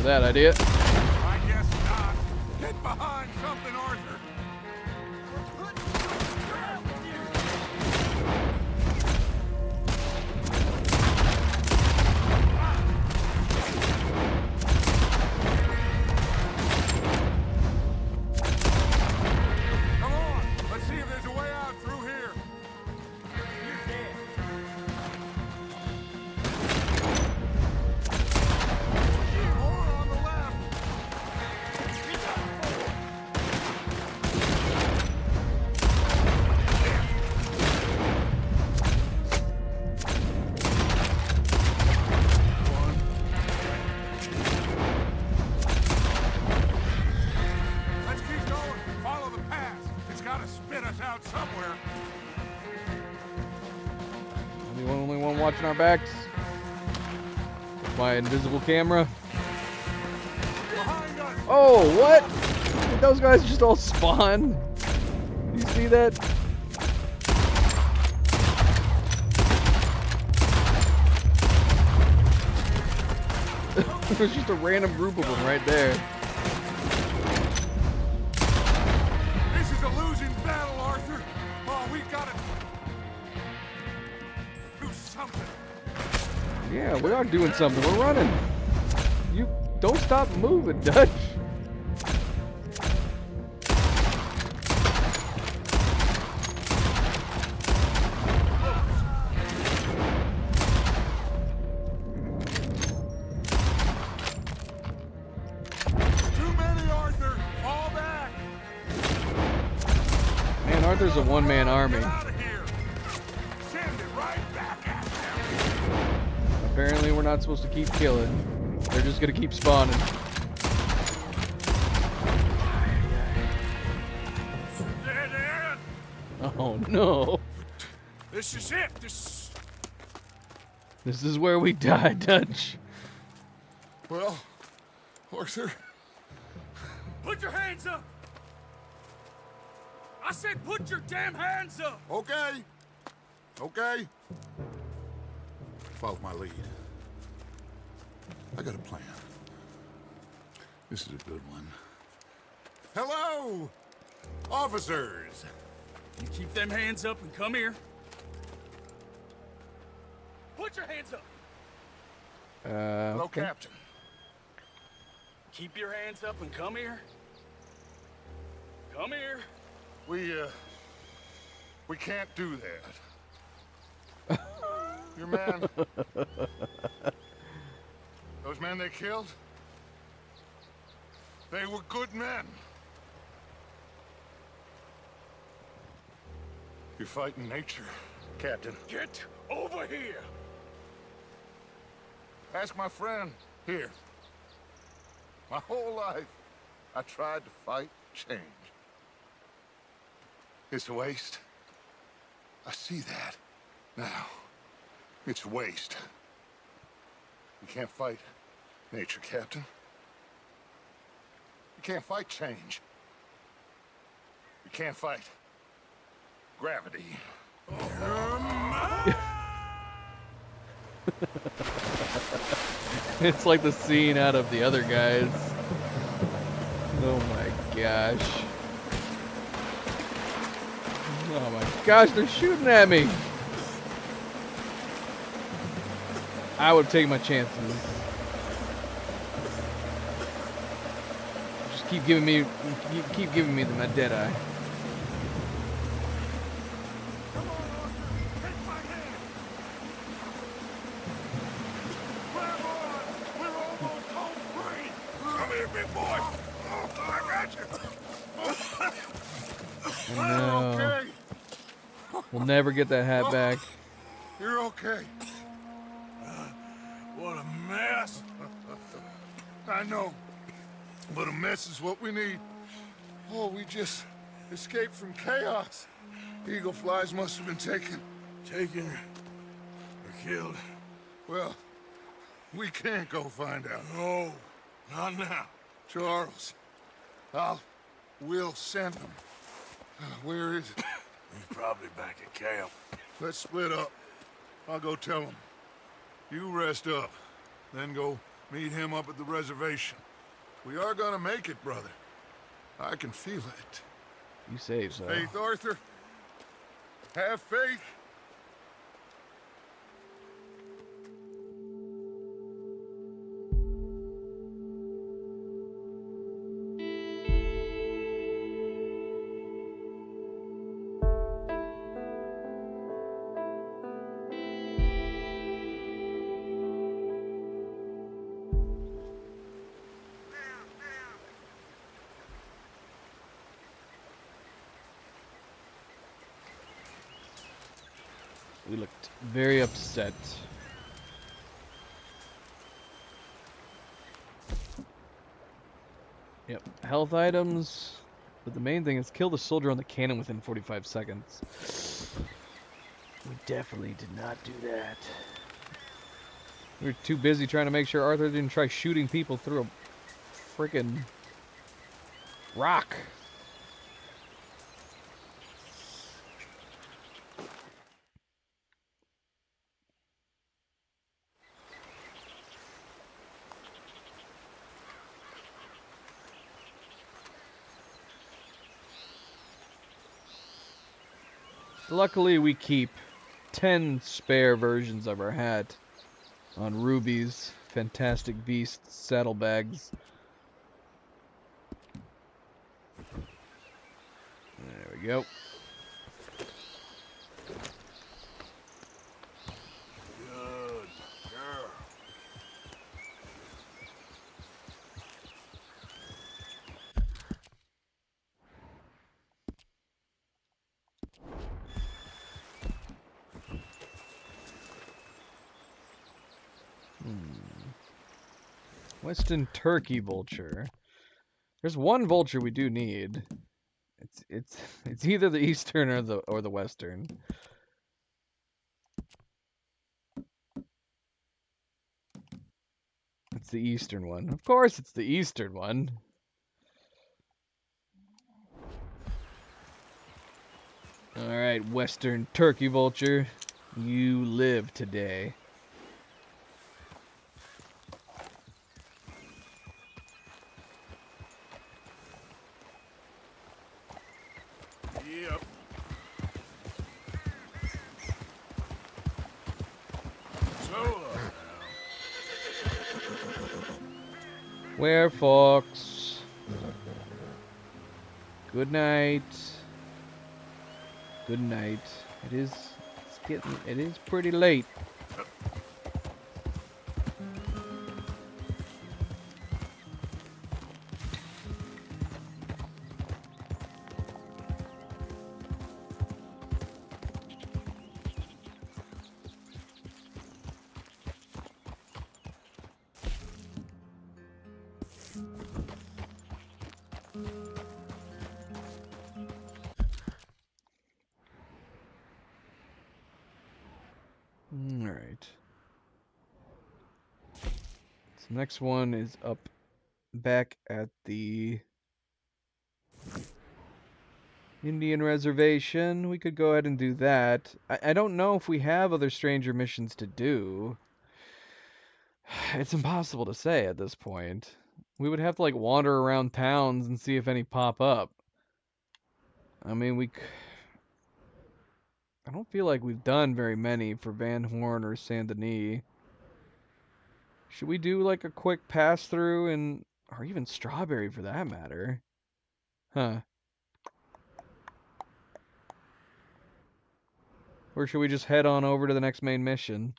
That idea. I guess not. Get behind something, Arthur. Come on, let's see if there's a way out through here. You're dead. More on the left. Let's keep going. Follow the path. It's got to spit us out somewhere. I'm the only one watching our backs. My invisible camera. Behind us. Oh, what? Did those guys just all spawn? You see that? There's just a random group of them right there. This is a losing battle, Arthur. Oh, we gotta do something. Yeah, we are doing something. We're running. You don't stop moving, Dutch. Too many, Arthur. Fall back. Man, Arthur's a one-man army. Get out of here. Send it right back at them. Apparently, we're not supposed to keep killing. They're just gonna keep spawning. Dead end. Oh no. This is it. This is where we die, Dutch. Well, Arthur. Put your hands up! I said put your damn hands up! Okay. Okay. Follow my lead. I got a plan. This is a good one. Hello, officers. You keep them hands up and come here. Put your hands up! Hello, Okay. Captain. Keep your hands up and come here. Come here. We can't do that. Your man. Those men they killed, they were good men. You're fighting nature, Captain. Get over here! Ask my friend here. My whole life, I tried to fight change. It's a waste. I see that now. It's waste. You can't fight nature, Captain. You can't fight change. You can't fight gravity. It's like the scene out of The Other Guys. Oh my gosh. Oh my gosh, they're shooting at me. I would take my chances. Just keep giving me my dead eye. Come here, big boy. Oh, I got you. No. Okay. We'll never get that hat back. You're okay. What a mess. I know, but a mess is what we need. Oh, we just escaped from chaos. Eagle flies must have been taken. Taken or killed? Well, we can't go find out. No, not now. Charles, we'll send him. Where is it? He's probably back at camp. Let's split up. I'll go tell him. You rest up, then go meet him up at the reservation. We are gonna make it, brother. I can feel it. You say so. Faith, Arthur. Have faith. We looked very upset. Yep, health items. But the main thing is kill the soldier on the cannon within 45 seconds. We definitely did not do that. We were too busy trying to make sure Arthur didn't try shooting people through a freaking rock. Luckily, we keep 10 spare versions of our hat on Ruby's Fantastic Beasts saddlebags. There we go. Good girl. Western turkey vulture. There's one vulture we do need. It's either the eastern or the western. It's the eastern one. Of course, it's the eastern one. All right, western turkey vulture, you live today. Yep. So, Where Fox? Good night. Good night. It is pretty late. Alright. So next one is up back at the Indian reservation. We could go ahead and do that. I don't know if we have other stranger missions to do. It's impossible to say at this point. We would have to like wander around towns and see if any pop up. I mean, I don't feel like we've done very many for Van Horn or Saint Denis. Should we do like a quick pass through and or even Strawberry for that matter? Huh. Or should we just head on over to the next main mission?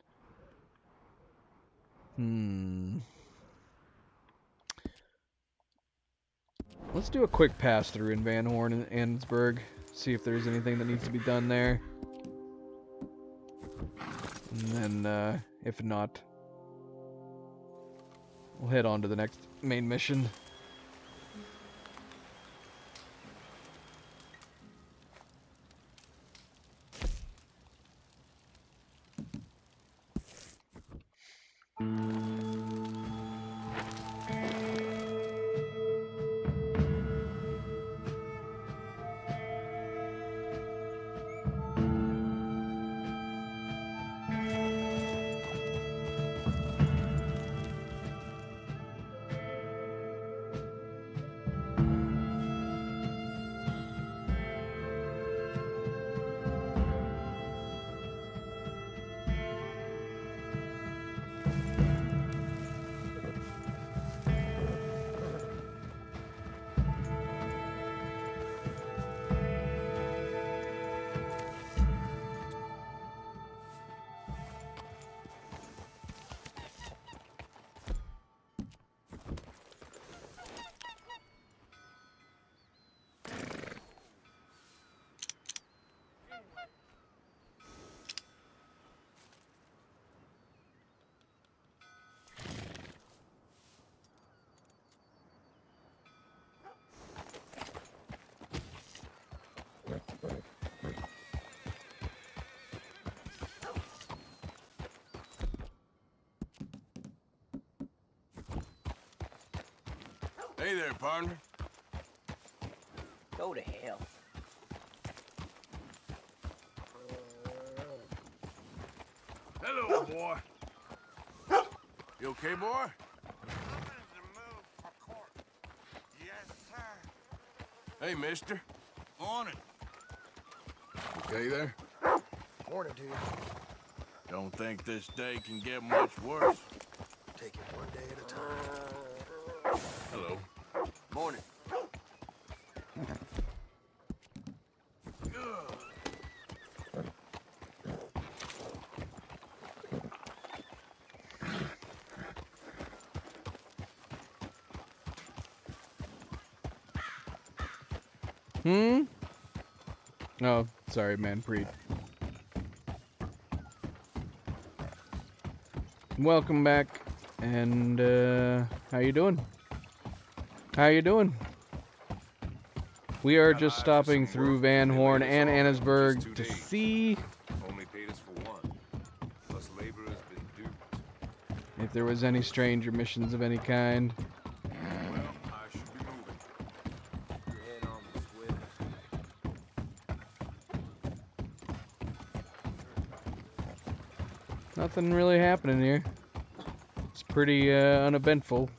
Let's do a quick pass through in Van Horn and Annesburg. See if there's anything that needs to be done there. And then, if not, we'll head on to the next main mission. Hey there, partner. Go to hell. Hello, boy. You okay, boy? Hey, mister. Morning. Okay there? Morning to you. Don't think this day can get much worse. Take it one day at a time. Hello. Morning. Oh, sorry, Manpreet. Welcome back, and how you doing? How you doing? We are just stopping through Van Horn and Annesburg to see Only paid us for one. Plus labor has been duped. if there was any stranger missions of any kind. Well, I should be moving. Head on the Swift. Nothing really happening here. It's pretty uneventful.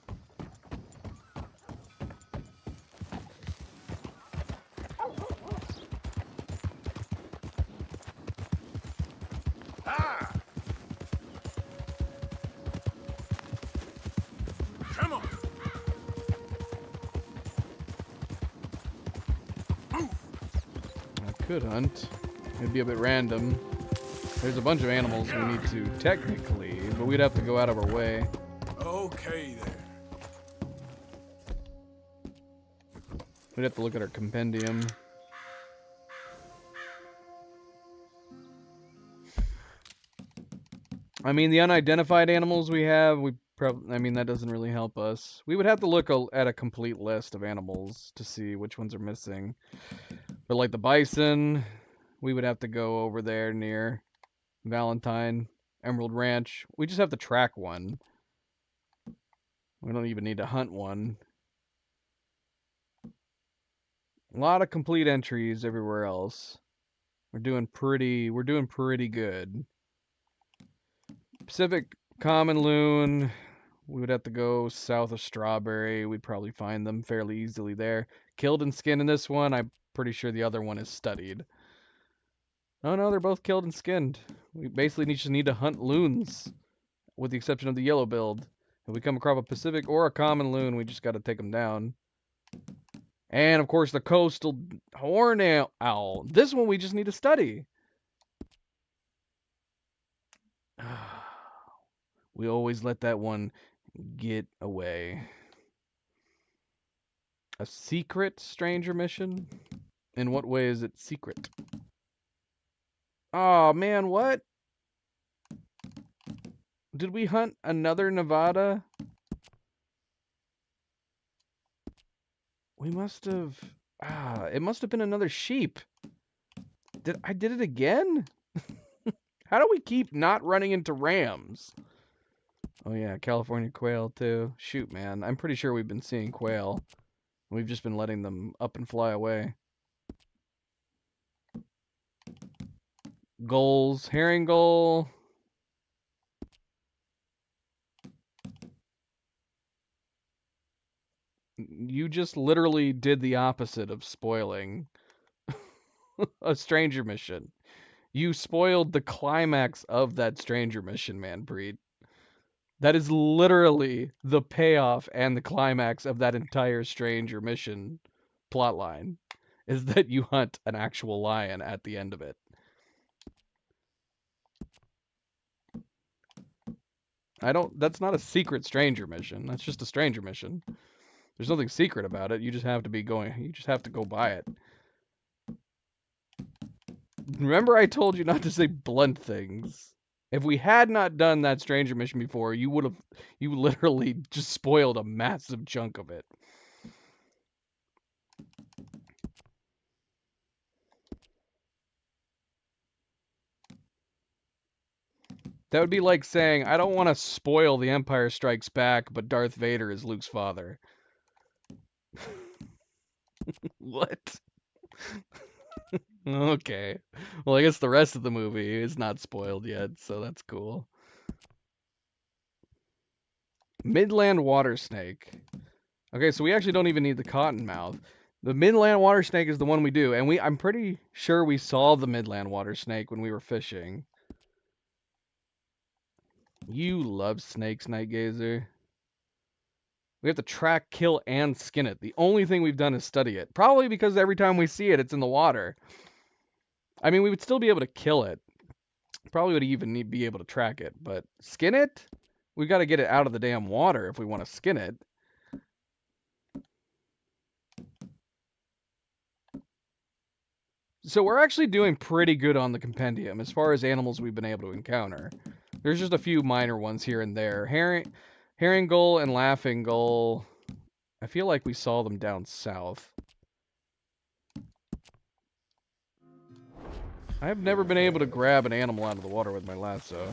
Come on. I could hunt. It'd be a bit random. There's a bunch of animals we need to technically, but we'd have to go out of our way. Okay there. We'd have to look at our compendium. I mean, the unidentified animals we have, I mean, that doesn't really help us. We would have to look at a complete list of animals to see which ones are missing. But like the bison, we would have to go over there near Valentine, Emerald Ranch. We just have to track one. We don't even need to hunt one. A lot of complete entries everywhere else. We're doing pretty good. Pacific Common Loon, we would have to go south of Strawberry. We'd probably find them fairly easily there. Killed and skinned in this one. I'm pretty sure the other one is studied. Oh no, they're both killed and skinned. We basically just need to hunt loons, with the exception of the yellow build. If we come across a Pacific or a common loon, we just got to take them down. And of course, the coastal horn owl. This one we just need to study. We always let that one get away. A secret stranger mission? In what way is it secret? Oh man, what? Did we hunt another Nevada? We must have... it must have been another sheep. I did it again? How do we keep not running into rams? Oh yeah, California quail too. Shoot, man. I'm pretty sure we've been seeing quail. We've just been letting them up and fly away. Gulls. Herring gull. You just literally did the opposite of spoiling a stranger mission. You spoiled the climax of that stranger mission, Manpreet. That is literally the payoff and the climax of that entire stranger mission plotline, is that you hunt an actual lion at the end of it. That's not a secret stranger mission. That's just a stranger mission. There's nothing secret about it. You just have to go by it. Remember I told you not to say blunt things. If we had not done that stranger mission before, you literally just spoiled a massive chunk of it. That would be like saying, I don't want to spoil The Empire Strikes Back, but Darth Vader is Luke's father. What? Okay. Well, I guess the rest of the movie is not spoiled yet, so that's cool. Midland water snake. Okay, so we actually don't even need the cottonmouth. The Midland water snake is the one we do, and I'm pretty sure we saw the Midland water snake when we were fishing. You love snakes, Nightgazer. We have to track, kill, and skin it. The only thing we've done is study it. Probably because every time we see it, it's in the water. I mean, we would still be able to kill it. Probably would even be able to track it. But skin it? We got to get it out of the damn water if we want to skin it. So we're actually doing pretty good on the compendium as far as animals we've been able to encounter. There's just a few minor ones here and there. Herring gull and laughing gull. I feel like we saw them down south. I have never been able to grab an animal out of the water with my lasso.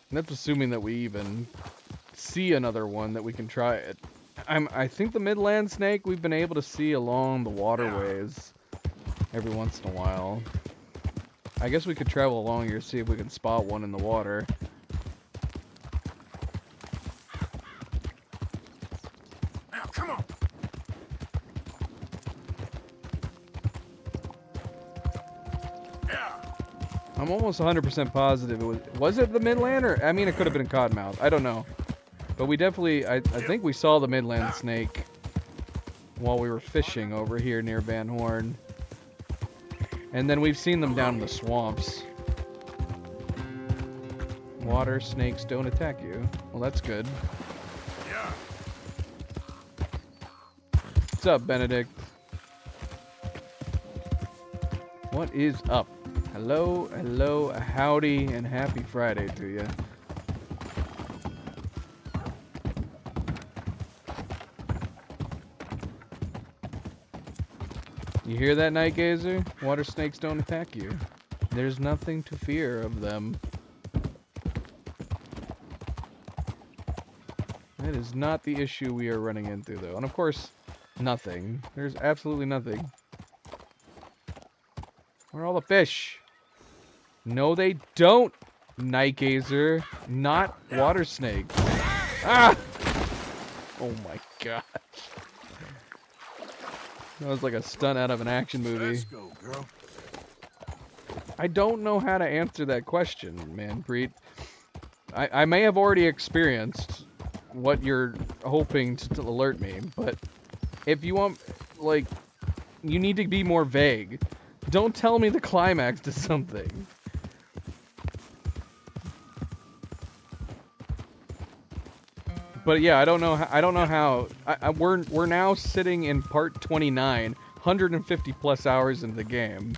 And that's assuming that we even see another one that we can try it. I think the Midland snake we've been able to see along the waterways every once in a while. I guess we could travel along here, see if we can spot one in the water. Now, come on. Yeah. I'm almost 100% positive was it the Midland, or I mean it could have been a cottonmouth. I don't know. But we definitely I think we saw the Midland snake while we were fishing over here near Van Horn. And then we've seen them down in the swamps. Water snakes don't attack you. Well, that's good. Yeah. What's up, Benedict? What is up? Hello, hello, howdy, and happy Friday to you. You hear that, Nightgazer? Water snakes don't attack you. There's nothing to fear of them. That is not the issue we are running into, though. And of course, nothing. There's absolutely nothing. Where are all the fish? No, they don't, Nightgazer. Not water snakes. Ah! Oh my god. That was like a stunt out of an action movie. Let's go, girl. I don't know how to answer that question, man, Preet. I may have already experienced what you're hoping to alert me, but if you want, like, you need to be more vague. Don't tell me the climax to something. But yeah, I don't know how. We're now sitting in part 29, 150 plus hours into the game.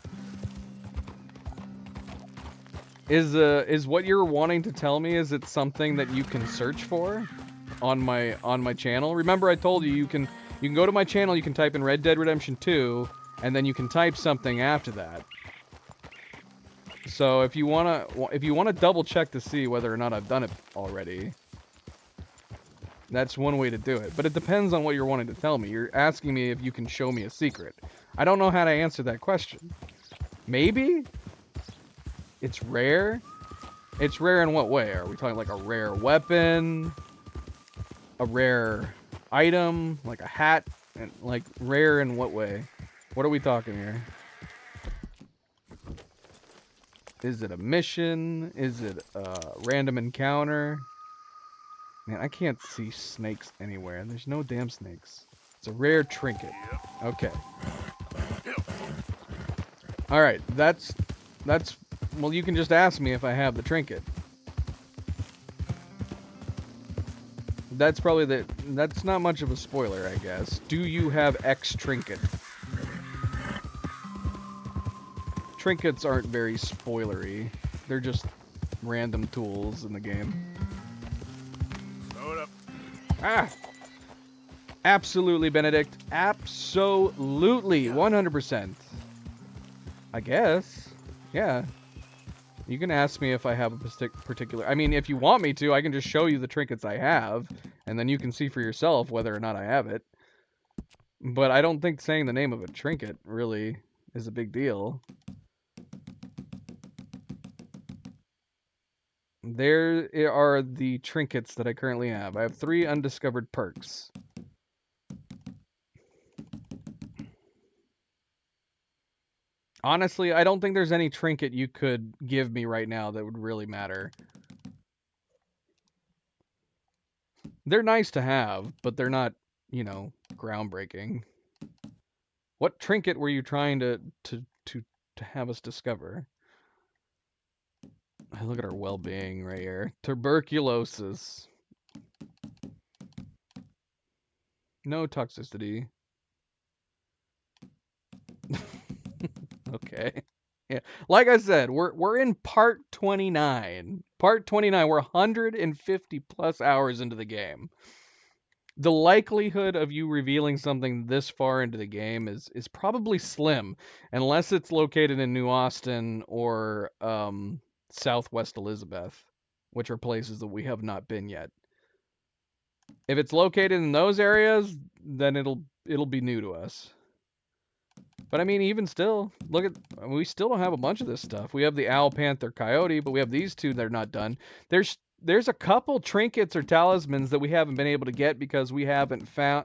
Is what you're wanting to tell me, is it something that you can search for on my channel? Remember I told you you can go to my channel, you can type in Red Dead Redemption 2, and then you can type something after that. So if you wanna double check to see whether or not I've done it already, that's one way to do it. But it depends on what you're wanting to tell me. You're asking me if you can show me a secret. I don't know how to answer that question. Maybe? It's rare? It's rare in what way? Are we talking like a rare weapon? A rare item? Like a hat? And like rare in what way? What are we talking here? Is it a mission? Is it a random encounter? Man, I can't see snakes anywhere. There's no damn snakes. It's a rare trinket. Okay. Alright, that's... Well, you can just ask me if I have the trinket. That's probably that's not much of a spoiler, I guess. Do you have X trinket? Trinkets aren't very spoilery. They're just random tools in the game. Slow it up. Ah! Absolutely, Benedict. Absolutely. 100%. I guess. Yeah. You can ask me if I have a particular... I mean, if you want me to, I can just show you the trinkets I have, and then you can see for yourself whether or not I have it. But I don't think saying the name of a trinket really is a big deal. There are the trinkets that I currently have. I have 3 undiscovered perks. Honestly, I don't think there's any trinket you could give me right now that would really matter. They're nice to have, but they're not, you know, groundbreaking. What trinket were you trying to have us discover? Look at our well-being right here. Tuberculosis. No toxicity. Okay. Yeah. Like I said, we're in part 29. Part 29. We're 150 plus hours into the game. The likelihood of you revealing something this far into the game is probably slim, unless it's located in New Austin or Southwest Elizabeth, which are places that we have not been yet. If it's located in those areas, then it'll be new to us. But I mean, even still, look at, we still don't have a bunch of this stuff. We have the owl, panther, coyote, but we have these 2 that are not done. There's a couple trinkets or talismans that we haven't been able to get because we haven't found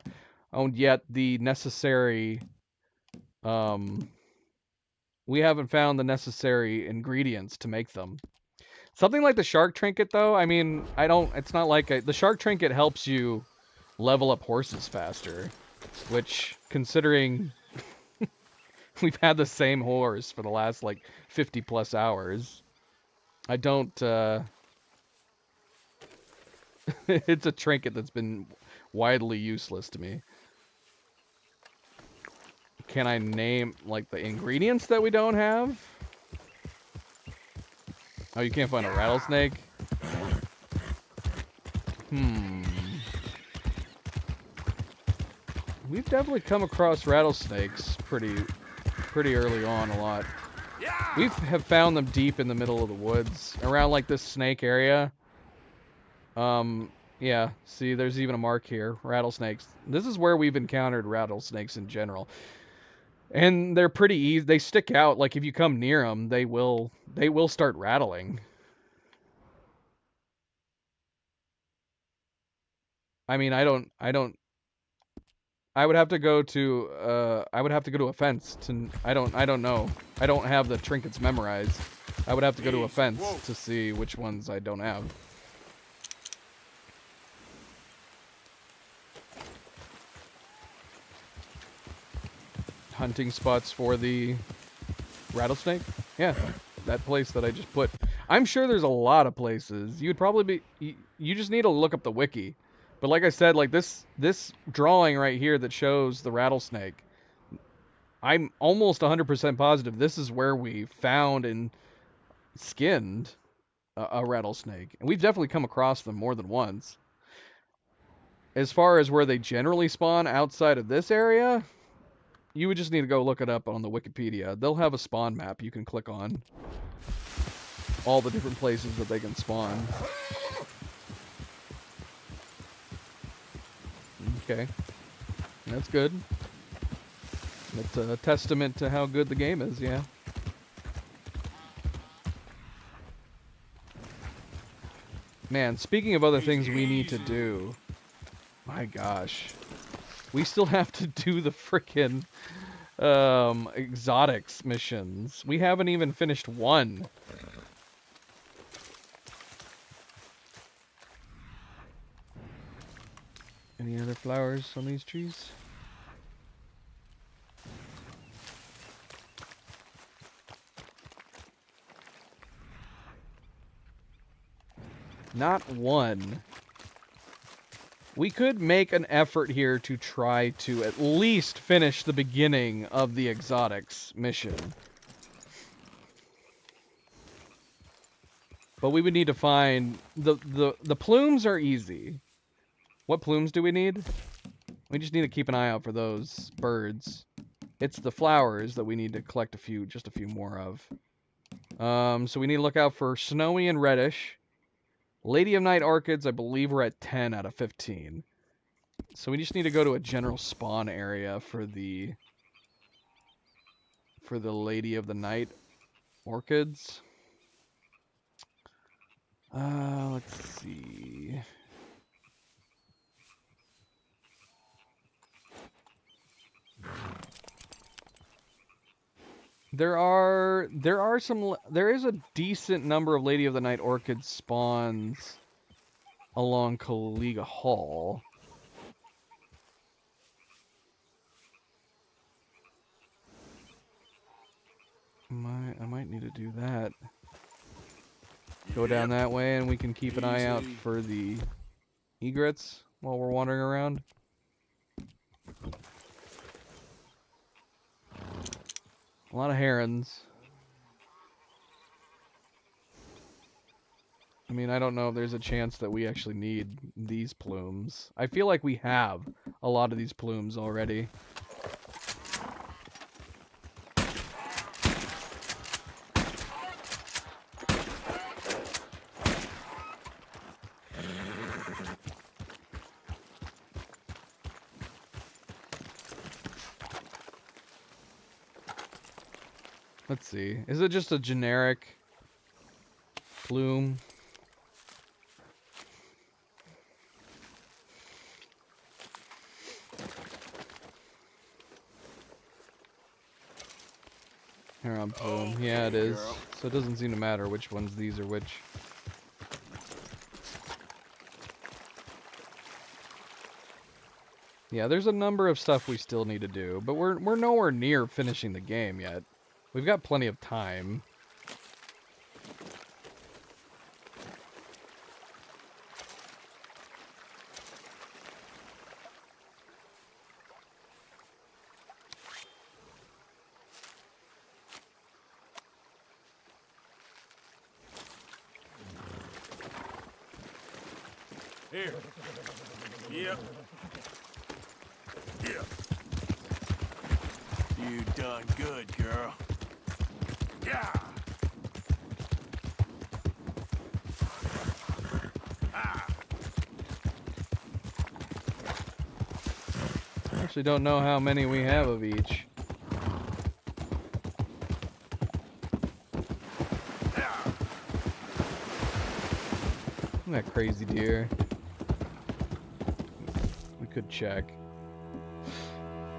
yet the necessary we haven't found the necessary ingredients to make them. Something like the shark trinket, though, I mean, it's not like the shark trinket helps you level up horses faster, which, considering we've had the same horse for the last, like, 50 plus hours, I don't, it's a trinket that's been widely useless to me. Can I name, like, the ingredients that we don't have? Oh, you can't find a rattlesnake? We've definitely come across rattlesnakes pretty early on a lot. We have found them deep in the middle of the woods, around, like, this snake area. Yeah, see, there's even a mark here. Rattlesnakes. This is where we've encountered rattlesnakes in general. And they're pretty easy. They stick out. Like, if you come near them, they will start rattling. I mean, I don't I would have to go to a fence to. I don't know. I don't have the trinkets memorized. I would have to go to a fence to see which ones I don't have. Hunting spots for the rattlesnake? Yeah, that place that I just put. I'm sure there's a lot of places. You'd probably be. You just need to look up the wiki. But like I said, like this drawing right here that shows the rattlesnake, I'm almost 100% positive this is where we found and skinned a rattlesnake. And we've definitely come across them more than once. As far as where they generally spawn outside of this area, you would just need to go look it up on the Wikipedia. They'll have a spawn map you can click on. All the different places that they can spawn. Okay. That's good. That's a testament to how good the game is, yeah. Man, speaking of other things we need to do, my gosh. We still have to do the frickin' exotics missions. We haven't even finished one. Any other flowers on these trees? Not one. We could make an effort here to try to at least finish the beginning of the exotics mission. But we would need to find the plumes are easy. What plumes do we need? We just need to keep an eye out for those birds. It's the flowers that we need to collect just a few more of. So we need to look out for snowy and reddish. Lady of Night orchids, I believe we're at 10 out of 15. So we just need to go to a general spawn area for the Lady of the Night orchids. Let's see. There is a decent number of Lady of the Night orchid spawns along Kaliga Hall. I might need to do that. Go down that way and we can keep an eye out for the egrets while we're wandering around. A lot of herons. I mean, I don't know if there's a chance that we actually need these plumes. I feel like we have a lot of these plumes already. Let's see. Is it just a generic plume? Heron plume. Yeah, it is. So it doesn't seem to matter which ones these are which. Yeah, there's a number of stuff we still need to do, but we're nowhere near finishing the game yet. We've got plenty of time. Here. Yep. Yep. You done good, girl. Yeah. Actually don't know how many we have of each. Isn't that crazy deer? We could check.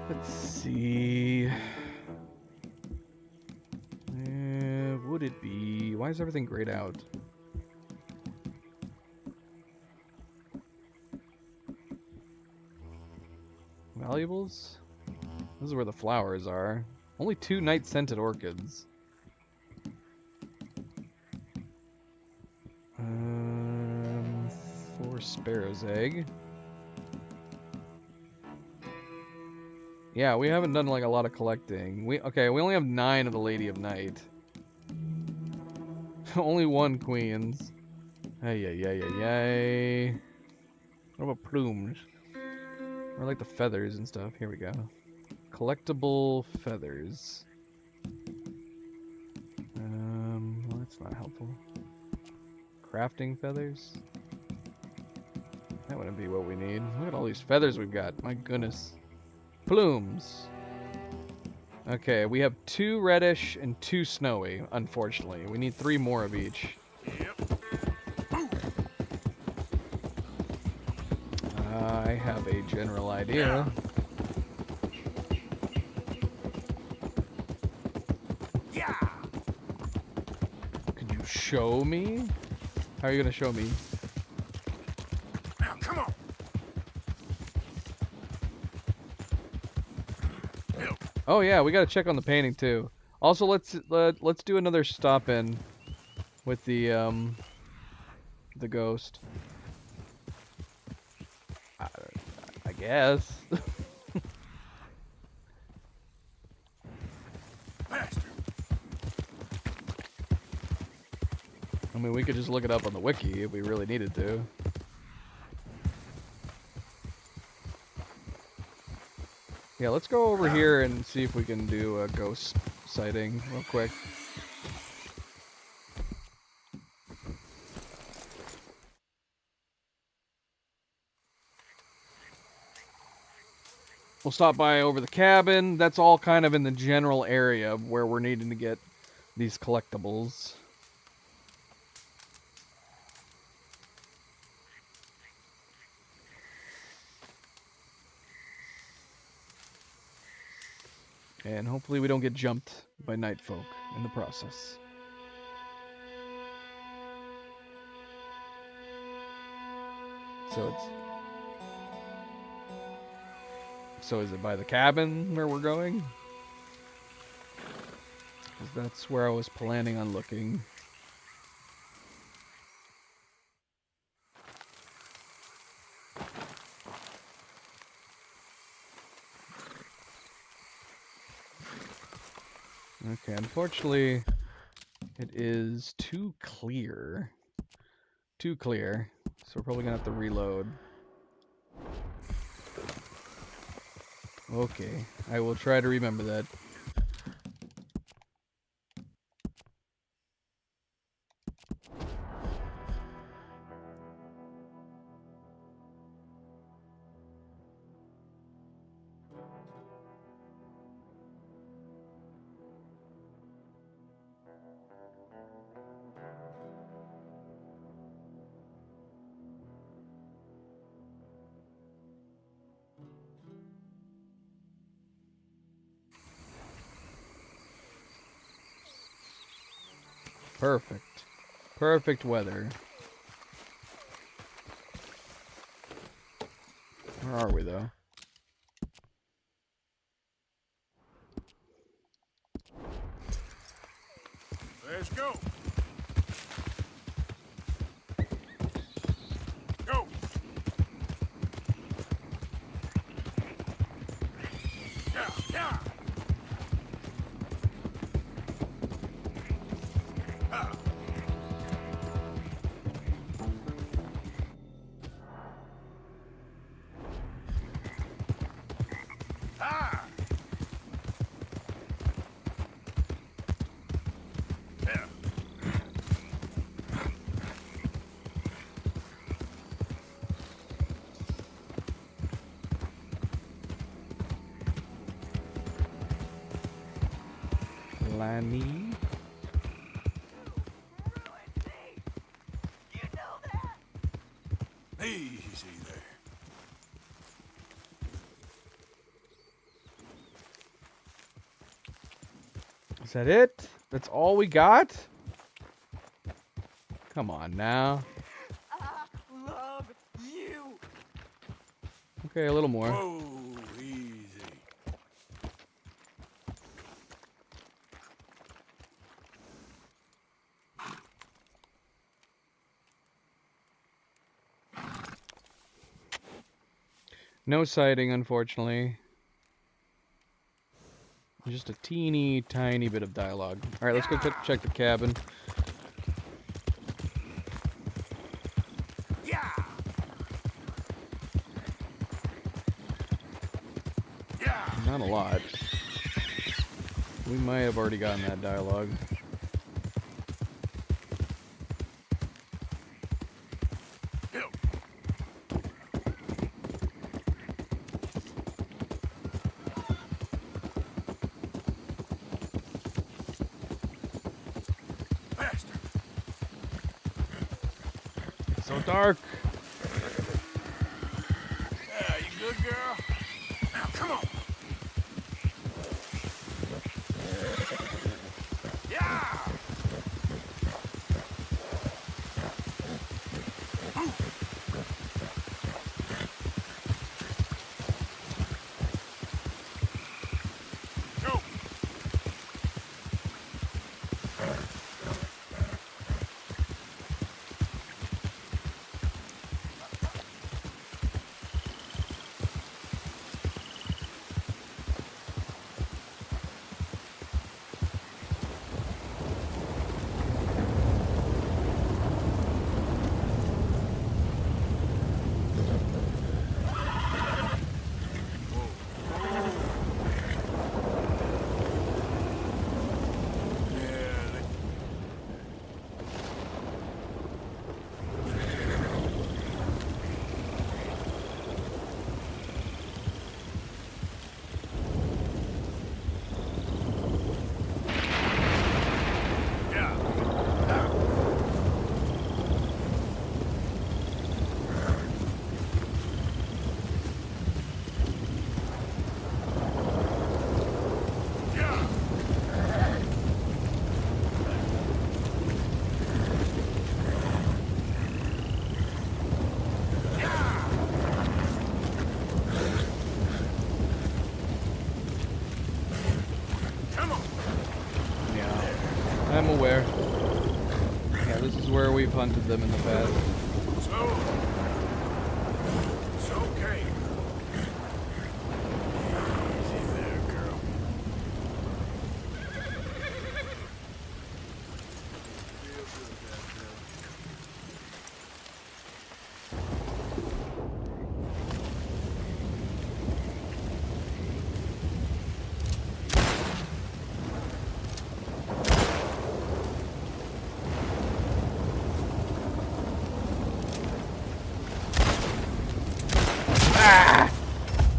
Let's see. Would it be? Why is everything grayed out? Valuables? This is where the flowers are. Only 2 night-scented orchids. 4 sparrow's egg. Yeah, we haven't done like a lot of collecting. We only have 9 of the Lady of Night. Only 1 queens. Ay. What about plumes? Or like the feathers and stuff. Here we go. Collectible feathers. Well, that's not helpful. Crafting feathers? That wouldn't be what we need. Look at all these feathers we've got. My goodness. Plumes. Okay, we have 2 reddish and 2 snowy, unfortunately. We need 3 more of each. I have a general idea. Could you show me? How are you gonna show me? Now, come on. Oh yeah, we gotta check on the painting too. Also, let's do another stop in with the ghost. I guess. I mean, we could just look it up on the wiki if we really needed to. Yeah, let's go over here and see if we can do a ghost sighting real quick. We'll stop by over the cabin. That's all kind of in the general area of where we're needing to get these collectibles. And hopefully we don't get jumped by night folk in the process. So is it by the cabin where we're going? 'Cause that's where I was planning on looking. Okay, unfortunately, it is too clear. Too clear. So we're probably gonna have to reload. Okay, I will try to remember that. Perfect. Perfect weather. Where are we, though? Let's go. Go. Yeah. Lanny. Easy there. that it? That's all we got? Come on now. I love you. Okay, a little more. Whoa, easy. No sighting, unfortunately. Just a teeny tiny bit of dialogue. Alright, let's go check the cabin. Yeah. Not a lot. We might have already gotten that dialogue. It's so dark. Yeah, you good, girl? Now, come on. Yeah. Go. I'm aware. Yeah, this is where we've hunted them in the past. So, it's okay. Easy there, girl.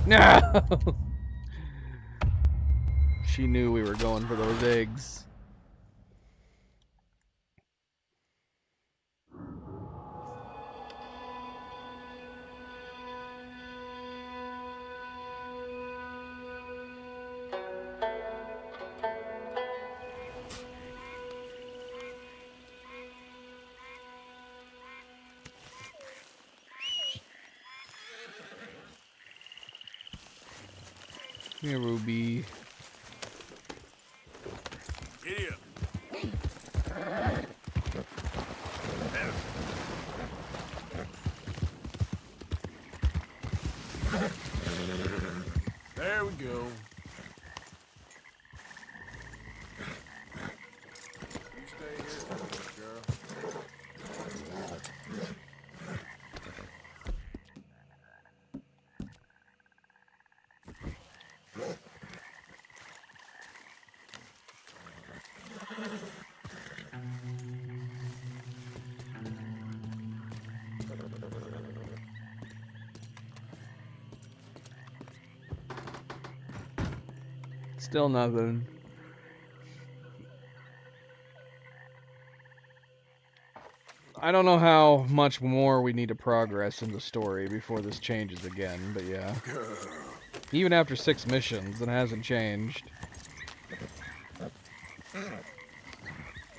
No! She knew we were going for those eggs. Here, Ruby. Giddy up. There we go. You stay here, girl. Still nothing. I don't know how much more we need to progress in the story before this changes again, but yeah. Even after 6 missions, it hasn't changed.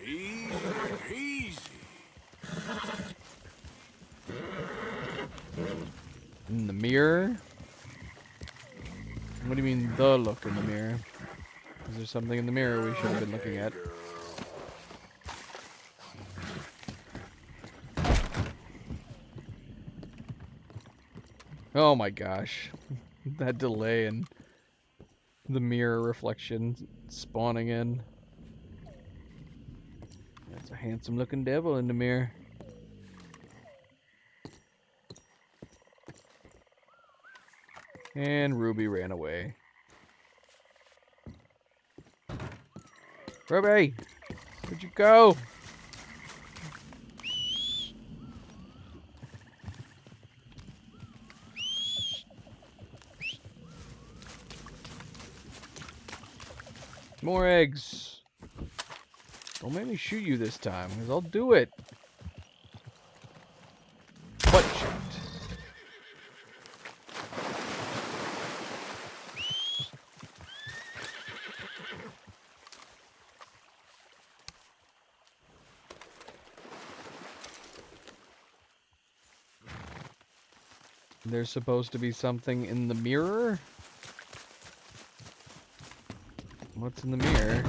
Easy, easy. In the mirror? What do you mean, the look in the mirror? Is there something in the mirror we should have been looking at? Oh my gosh. That delay and the mirror reflection spawning in. That's a handsome looking devil in the mirror. And Ruby ran away. Ruby! Where'd you go? More eggs. Don't make me shoot you this time, because I'll do it. Butt shot. There's supposed to be something in the mirror? What's in the mirror?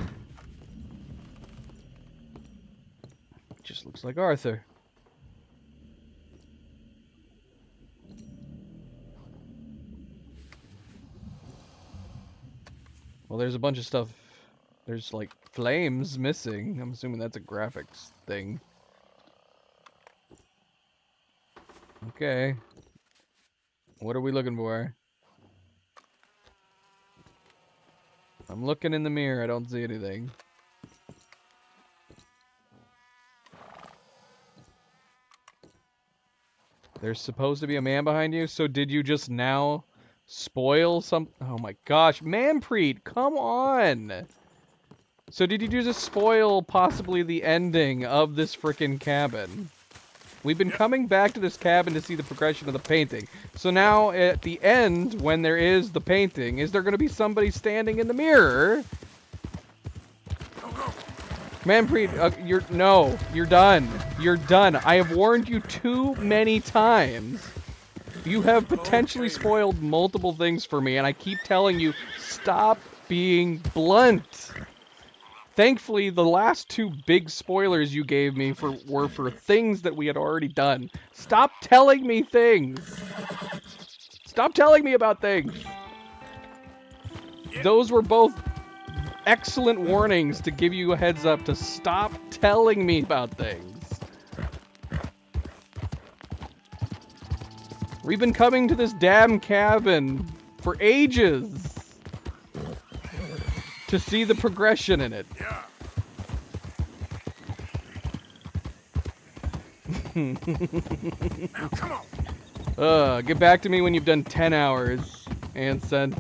Just looks like Arthur. Well, there's a bunch of stuff. There's like flames missing. I'm assuming that's a graphics thing. Okay. What are we looking for? I'm looking in the mirror. I don't see anything. There's supposed to be a man behind you, so did you just now spoil some? Oh my gosh, Manpreet, come on! So did you just spoil possibly the ending of this frickin' cabin? We've been coming back to this cabin to see the progression of the painting. So now at the end, when there is the painting, is there going to be somebody standing in the mirror? Manpreet, you're done. You're done. I have warned you too many times. You have potentially spoiled multiple things for me, and I keep telling you, stop being blunt. Thankfully, the last two big spoilers you gave me were for things that we had already done. Stop telling me things. Stop telling me about things. Those were both excellent warnings to give you a heads up to stop telling me about things. We've been coming to this damn cabin for ages to see the progression in it. Now, come on. Get back to me when you've done 10 hours and sent.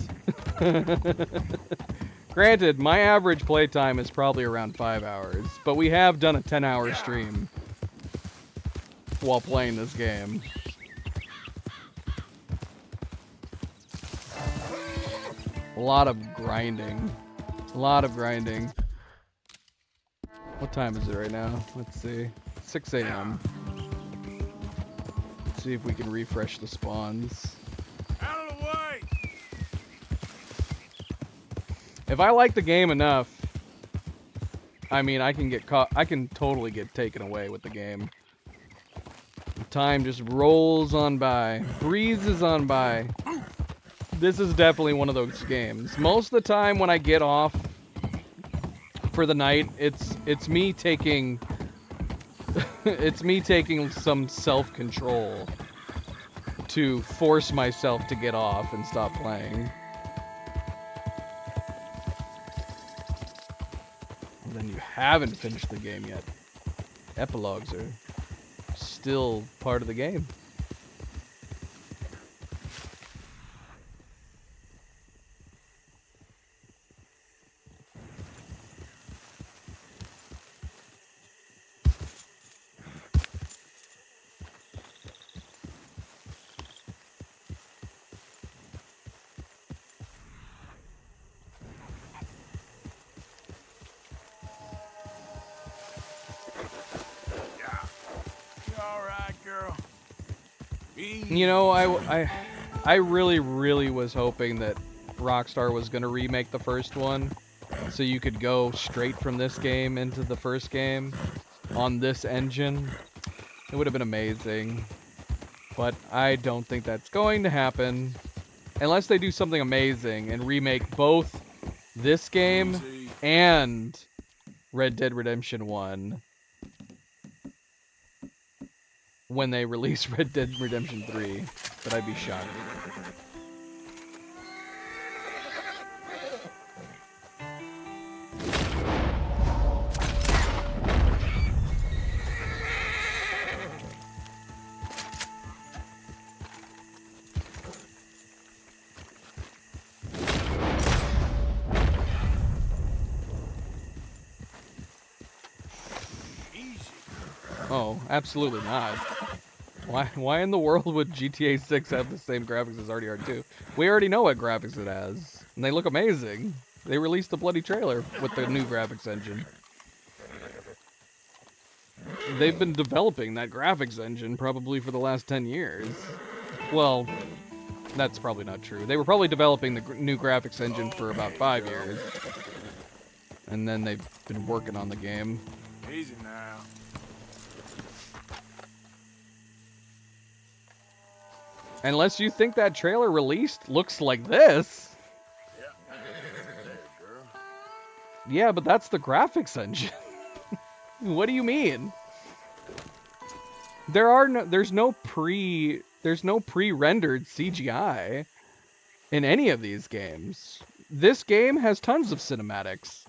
Granted, my average playtime is probably around 5 hours, but we have done a 10-hour stream while playing this game. A lot of grinding. A lot of grinding. What time is it right now? Let's see. 6 a.m. Let's see if we can refresh the spawns. Out of the way! If I like the game enough, I mean, I can get caught. I can totally get taken away with the game. Time just rolls on by, breezes on by. This is definitely one of those games. Most of the time when I get off for the night, it's me taking it's me taking some self-control to force myself to get off and stop playing. And then you haven't finished the game yet. Epilogues are still part of the game. all right, girl? You know, I really, really was hoping that Rockstar was going to remake the first one, so you could go straight from this game into the first game on this engine. It would have been amazing. But I don't think that's going to happen. Unless they do something amazing and remake both this game and Red Dead Redemption 1 when they release Red Dead Redemption 3. But I'd be shocked. Oh, absolutely not. Why in the world would GTA 6 have the same graphics as RDR2? We already know what graphics it has, and they look amazing. They released the bloody trailer with the new graphics engine. They've been developing that graphics engine probably for the last 10 years. Well, that's probably not true. They were probably developing the new graphics engine for about 5 years. And then they've been working on the game. Easy now. Unless you think that trailer released looks like this. Yeah, but that's the graphics engine. What do you mean? There's no pre-rendered CGI in any of these games. This game has tons of cinematics,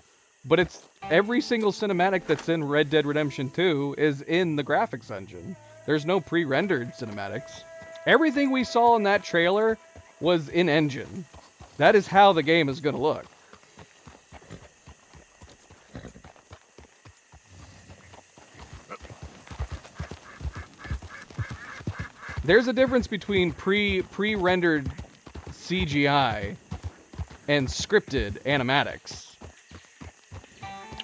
but it's every single cinematic that's in Red Dead Redemption 2 is in the graphics engine. There's no pre-rendered cinematics. Everything we saw in that trailer was in engine. That is how the game is going to look. There's a difference between pre-rendered CGI and scripted animatics.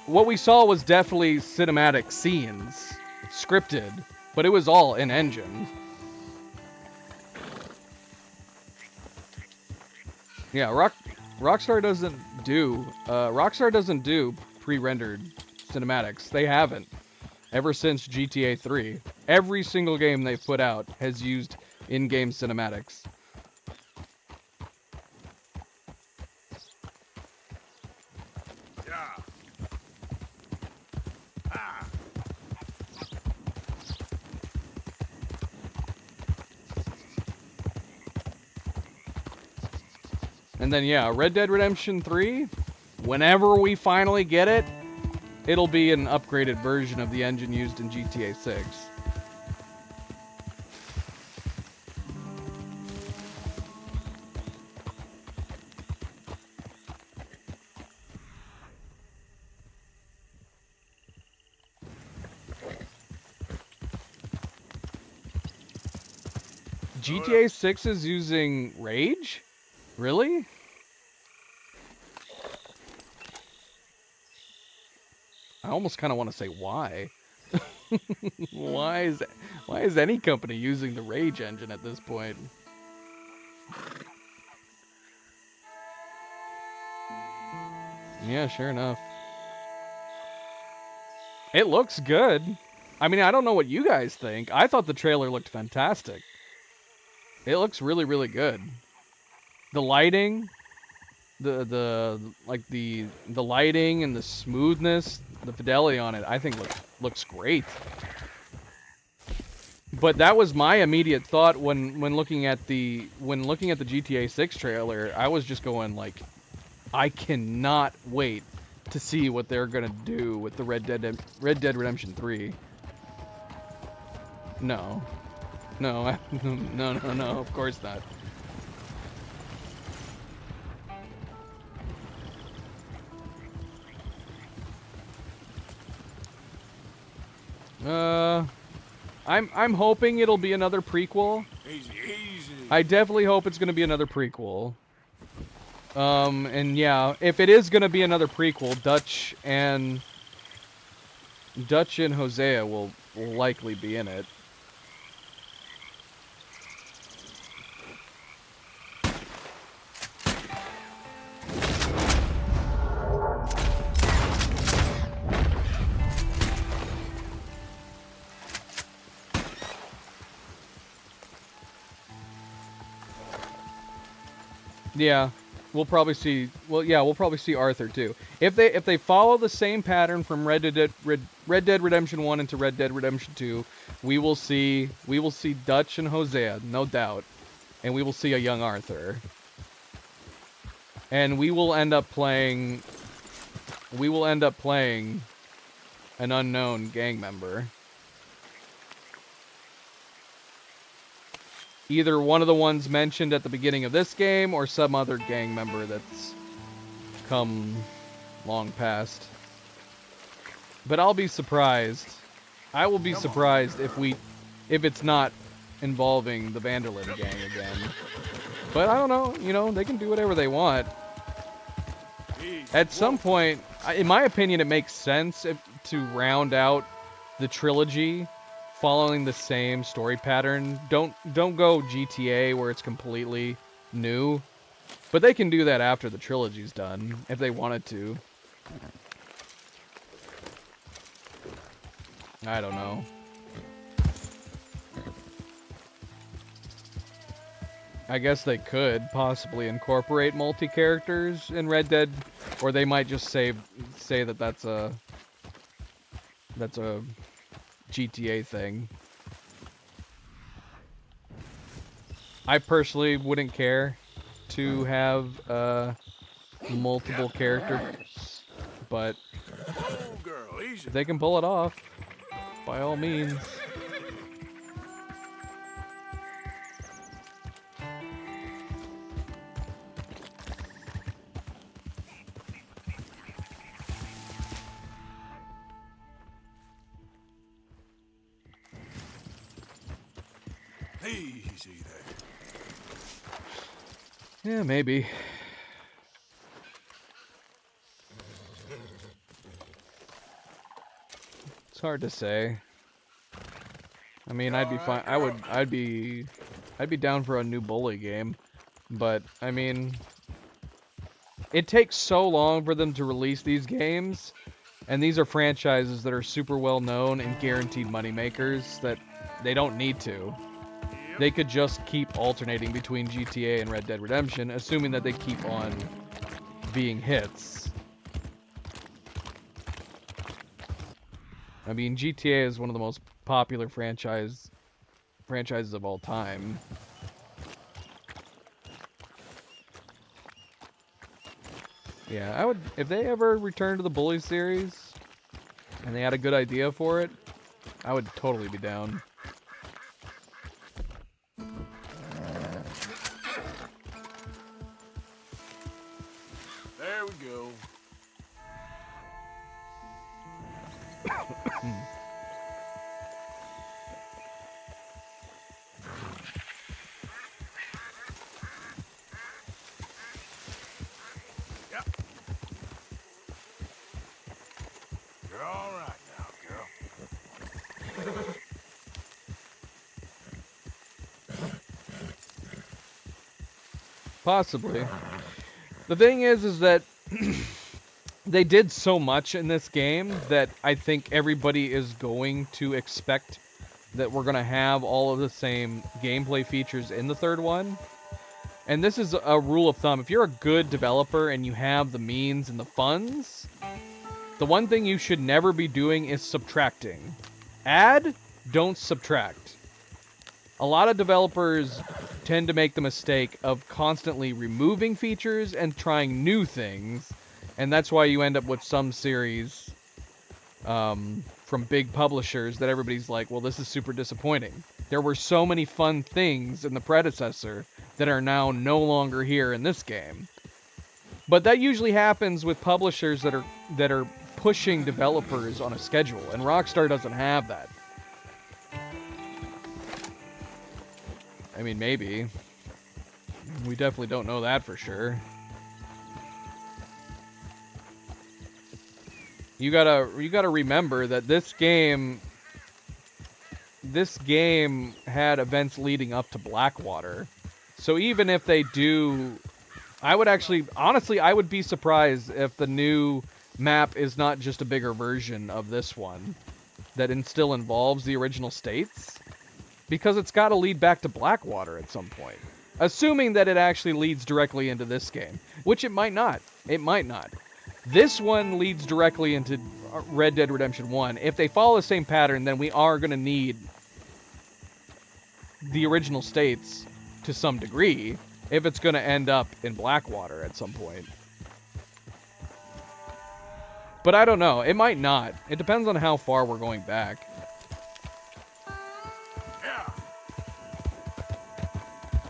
What we saw was definitely cinematic scenes, scripted, but it was all in engine. Yeah, Rockstar doesn't do pre-rendered cinematics. They haven't ever since GTA 3. Every single game they've put out has used in-game cinematics. Yeah. Ah. And then, yeah, Red Dead Redemption 3, whenever we finally get it, it'll be an upgraded version of the engine used in GTA 6. GTA 6 is using Rage? Really? I almost kind of want to say why. Why is any company using the Rage engine at this point? Yeah, sure enough. It looks good. I mean, I don't know what you guys think. I thought the trailer looked fantastic. It looks really, really good. The lighting, the lighting and the smoothness, the fidelity on it, I think looks great. But that was my immediate thought when looking at the GTA 6 trailer. I was just going like, I cannot wait to see what they're gonna do with the Red Dead Redemption 3. No, no, of course not. I'm hoping it'll be another prequel. Easy. I definitely hope it's gonna be another prequel. And yeah, if it is gonna be another prequel, Dutch and Hosea will likely be in it. Yeah, we'll probably see. Well, yeah, we'll probably see Arthur too. If they follow the same pattern from Red Dead Redemption 1 into Red Dead Redemption 2, we will see Dutch and Hosea, no doubt, and we will see a young Arthur, and we will end up playing an unknown gang member. Either one of the ones mentioned at the beginning of this game, or some other gang member that's come long past. But I'll be surprised. I will be surprised if it's not involving the Vanderlyn gang again. But I don't know, you know, they can do whatever they want. At some point, in my opinion, it makes sense to round out the trilogy following the same story pattern. Don't go GTA where it's completely new. But they can do that after the trilogy's done, if they wanted to. I don't know. I guess they could possibly incorporate multi-characters in Red Dead, or they might just say that that's a GTA thing. I personally wouldn't care to have multiple characters, but if they can pull it off, by all means. Easy there. Yeah, maybe. It's hard to say. I mean, I'd be fine. I'd be down for a new Bully game, but I mean, it takes so long for them to release these games, and these are franchises that are super well known and guaranteed moneymakers that they don't need to. They could just keep alternating between GTA and Red Dead Redemption, assuming that they keep on being hits. I mean, GTA is one of the most popular franchises of all time. Yeah, I would, if they ever return to the Bully series and they had a good idea for it, I would totally be down. There we go. Yep. You're all right now, girl. Possibly. The thing is that they did so much in this game that I think everybody is going to expect that we're going to have all of the same gameplay features in the third one. And this is a rule of thumb. If you're a good developer and you have the means and the funds, the one thing you should never be doing is subtracting. Add, don't subtract. A lot of developers tend to make the mistake of constantly removing features and trying new things, and that's why you end up with some series from big publishers that everybody's like, well, this is super disappointing. There were so many fun things in the predecessor that are now no longer here in this game. But that usually happens with publishers that are pushing developers on a schedule, and Rockstar doesn't have that. I mean, maybe. We definitely don't know that for sure. You gotta remember that this game had events leading up to Blackwater. So even if they do, I would actually, honestly, I would be surprised if the new map is not just a bigger version of this one that still involves the original states. Because it's got to lead back to Blackwater at some point. Assuming that it actually leads directly into this game, which it might not. It might not. This one leads directly into Red Dead Redemption 1. If they follow the same pattern, then we are going to need the original states to some degree if it's going to end up in Blackwater at some point. But I don't know. It might not. It depends on how far we're going back.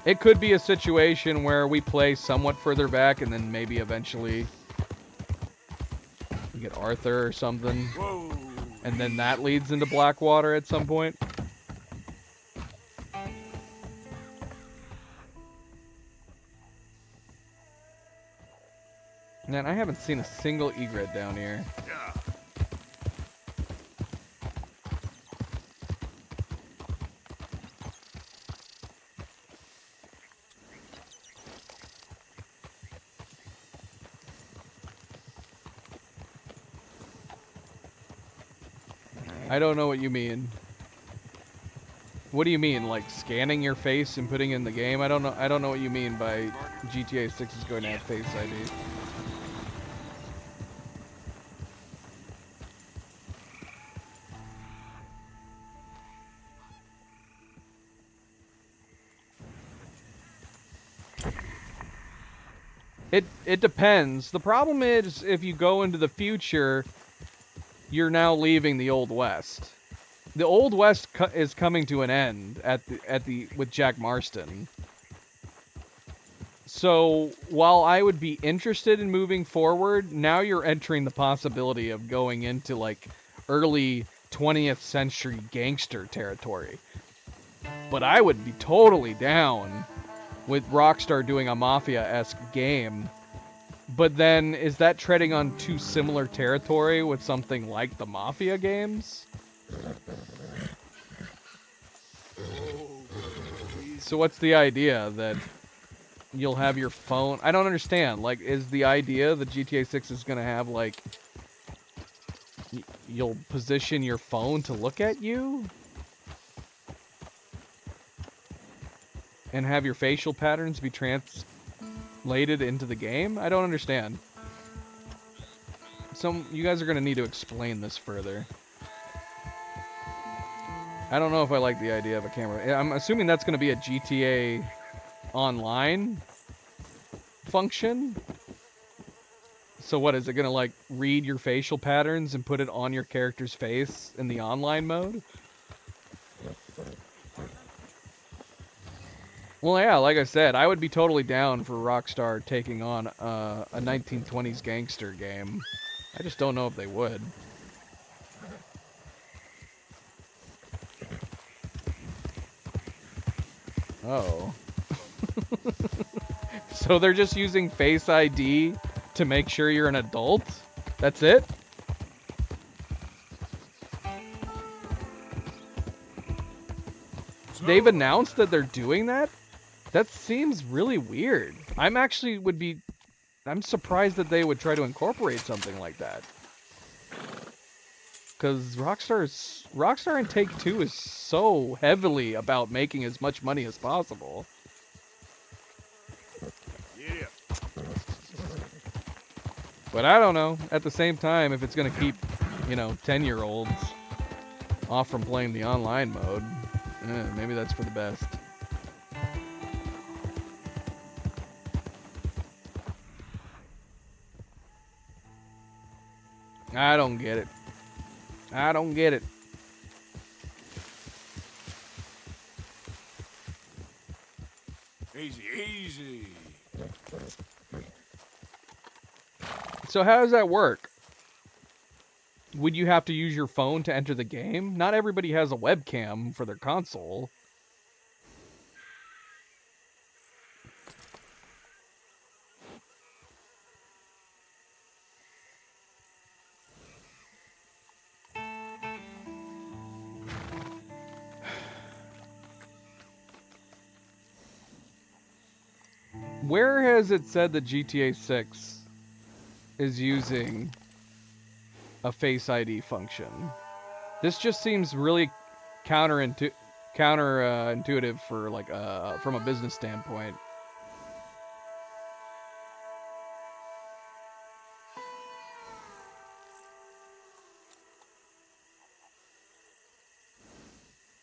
It could be a situation where we play somewhat further back and then maybe eventually we get Arthur or something. Whoa. And then that leads into Blackwater at some point. Man, I haven't seen a single egret down here. Yeah. I don't know what you mean. What do you mean, like scanning your face and putting in the game? I don't know what you mean by GTA 6 is going to have Face ID. It depends. The problem is if you go into the future, you're now leaving the Old West. The Old West is coming to an end with Jack Marston. So while I would be interested in moving forward, now you're entering the possibility of going into like early 20th century gangster territory. But I would be totally down with Rockstar doing a Mafia-esque game. But then, is that treading on too similar territory with something like the Mafia games? So what's the idea? That you'll have your phone... I don't understand. Like, is the idea that GTA 6 is going to have, like... you'll position your phone to look at you? And have your facial patterns be translated into the game? I don't understand. You guys are going to need to explain this further. I don't know if I like the idea of a camera. I'm assuming that's going to be a GTA Online function. So what, is it going to like read your facial patterns and put it on your character's face in the online mode? Well, yeah, like I said, I would be totally down for Rockstar taking on a 1920s gangster game. I just don't know if they would. Oh. So they're just using Face ID to make sure you're an adult? That's it? They've announced that they're doing that? That seems really weird. I'm surprised that they would try to incorporate something like that. Because Rockstar and Take-Two is so heavily about making as much money as possible. Yeah. But I don't know. At the same time, if it's going to keep, 10-year-olds off from playing the online mode, maybe that's for the best. I don't get it. I don't get it. Easy, easy. So how does that work? Would you have to use your phone to enter the game? Not everybody has a webcam for their console. Where has it said that GTA 6 is using a Face ID function? This just seems really counterintuitive counterintuitive for like from a business standpoint.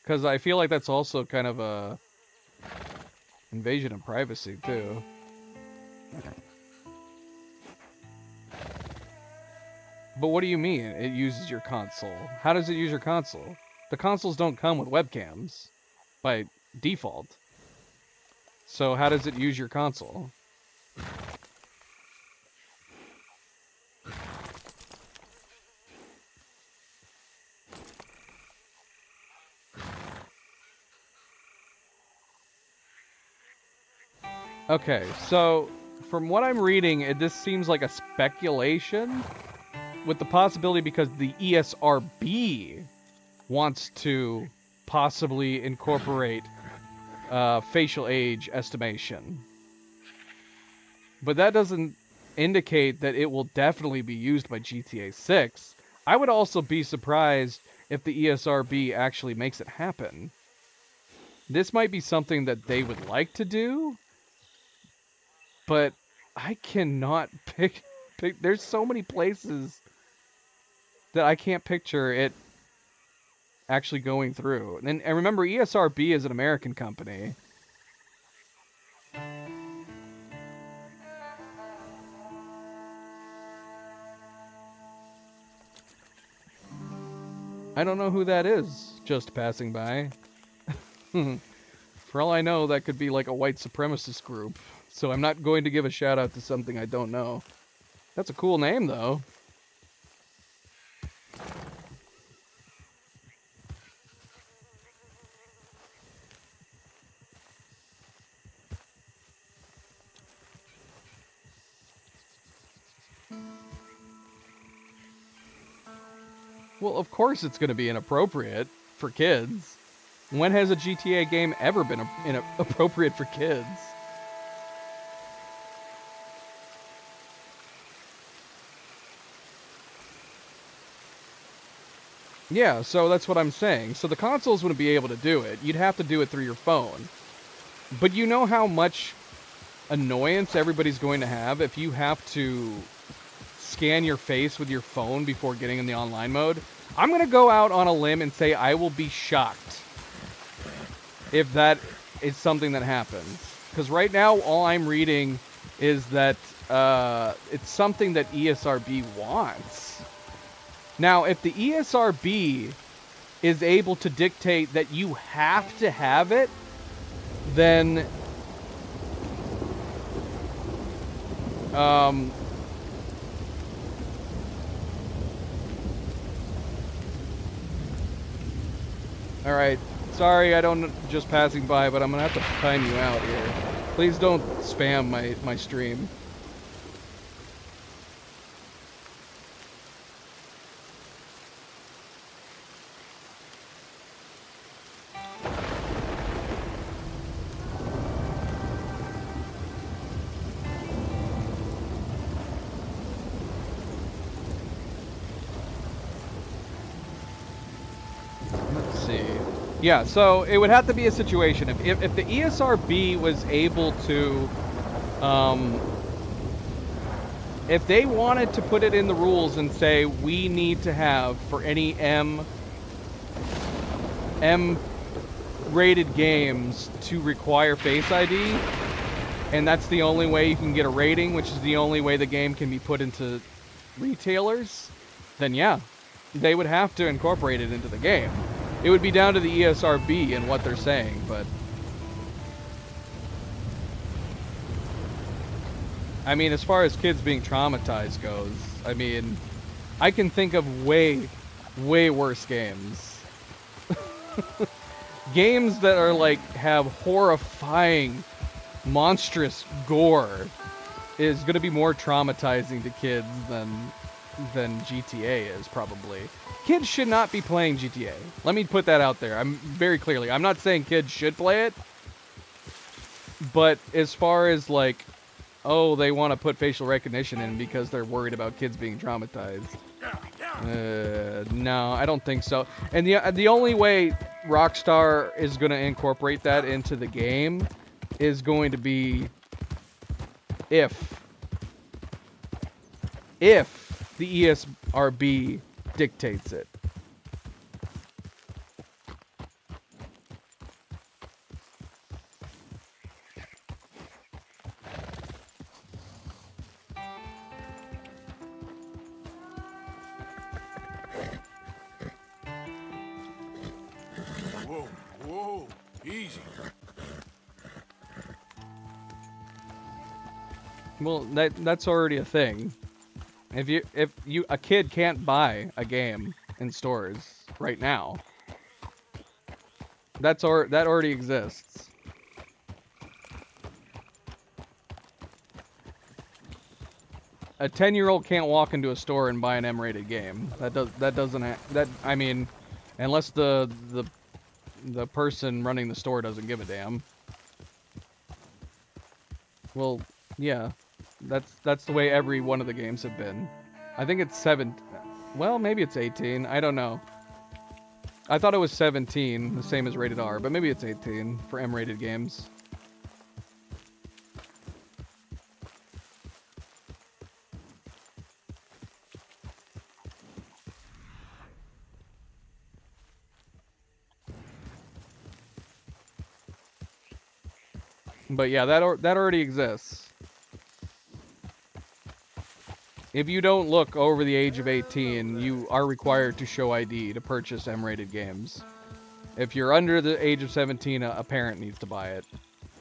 Because I feel like that's also kind of a invasion of privacy too. But what do you mean it uses your console? How does it use your console? The consoles don't come with webcams by default. So how does it use your console? Okay, so from what I'm reading, this seems like a speculation with the possibility because the ESRB wants to possibly incorporate facial age estimation. But that doesn't indicate that it will definitely be used by GTA 6. I would also be surprised if the ESRB actually makes it happen. This might be something that they would like to do, but I cannot pick. There's so many places that I can't picture it actually going through. And remember, ESRB is an American company. I don't know who that is, just passing by. For all I know, that could be like a white supremacist group. So I'm not going to give a shout out to something I don't know. That's a cool name, though. Well, of course it's going to be inappropriate for kids. When has a GTA game ever been inappropriate for kids? Yeah, so that's what I'm saying. So the consoles wouldn't be able to do it. You'd have to do it through your phone. But you know how much annoyance everybody's going to have if you have to scan your face with your phone before getting in the online mode? I'm going to go out on a limb and say I will be shocked if that is something that happens. Because right now, all I'm reading is that it's something that ESRB wants. Now, if the ESRB is able to dictate that you have to have it, then alright, sorry I don't just passing by, but I'm gonna have to time you out here. Please don't spam my stream. Yeah, so it would have to be a situation. If the ESRB was able to, if they wanted to put it in the rules and say we need to have for any M-rated games to require Face ID, and that's the only way you can get a rating, which is the only way the game can be put into retailers, then yeah, they would have to incorporate it into the game. It would be down to the ESRB and what they're saying, but I mean, as far as kids being traumatized goes, I mean, I can think of way worse games. Games that are like, have horrifying, monstrous gore is going to be more traumatizing to kids than GTA is, probably. Kids should not be playing GTA. Let me put that out there. I'm very clearly. I'm not saying kids should play it. But as far as like, oh, they want to put facial recognition in because they're worried about kids being traumatized. No, I don't think so. And the only way Rockstar is going to incorporate that into the game is going to be if the ESRB dictates it. Whoa, whoa, easy. Well, that's already a thing. If a kid can't buy a game in stores right now, that already exists. A 10-year-old can't walk into a store and buy an M-rated game. I mean, unless the person running the store doesn't give a damn. Well, yeah. That's the way every one of the games have been. I think it's 7. Well, maybe it's 18. I don't know. I thought it was 17, the same as rated R, but maybe it's 18 for M-rated games. But yeah, that already exists. If you don't look over the age of 18, you are required to show ID to purchase M-rated games. If you're under the age of 17, a parent needs to buy it.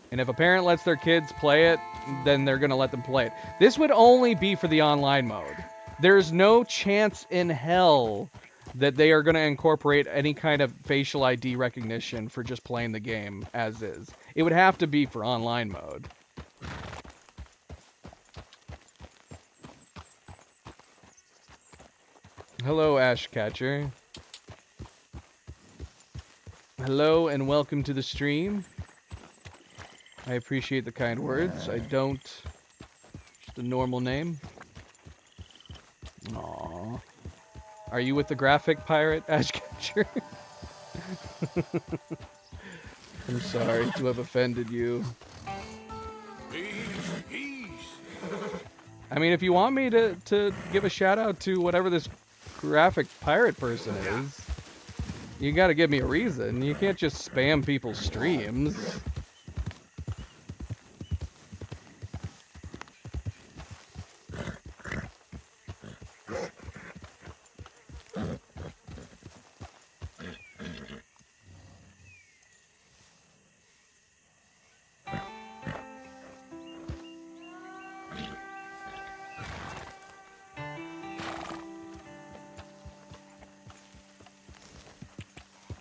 And if a parent lets their kids play it, then they're going to let them play it. This would only be for the online mode. There's no chance in hell that they are going to incorporate any kind of facial ID recognition for just playing the game as is. It would have to be for online mode. Hello, Ashcatcher. Hello and welcome to the stream. I appreciate the kind words. I don't... Just a normal name. Aww. Are you with the graphic pirate, Ashcatcher? I'm sorry to have offended you. I mean, if you want me to give a shout out to whatever this graphic pirate person is, you gotta give me a reason. You can't just spam people's streams.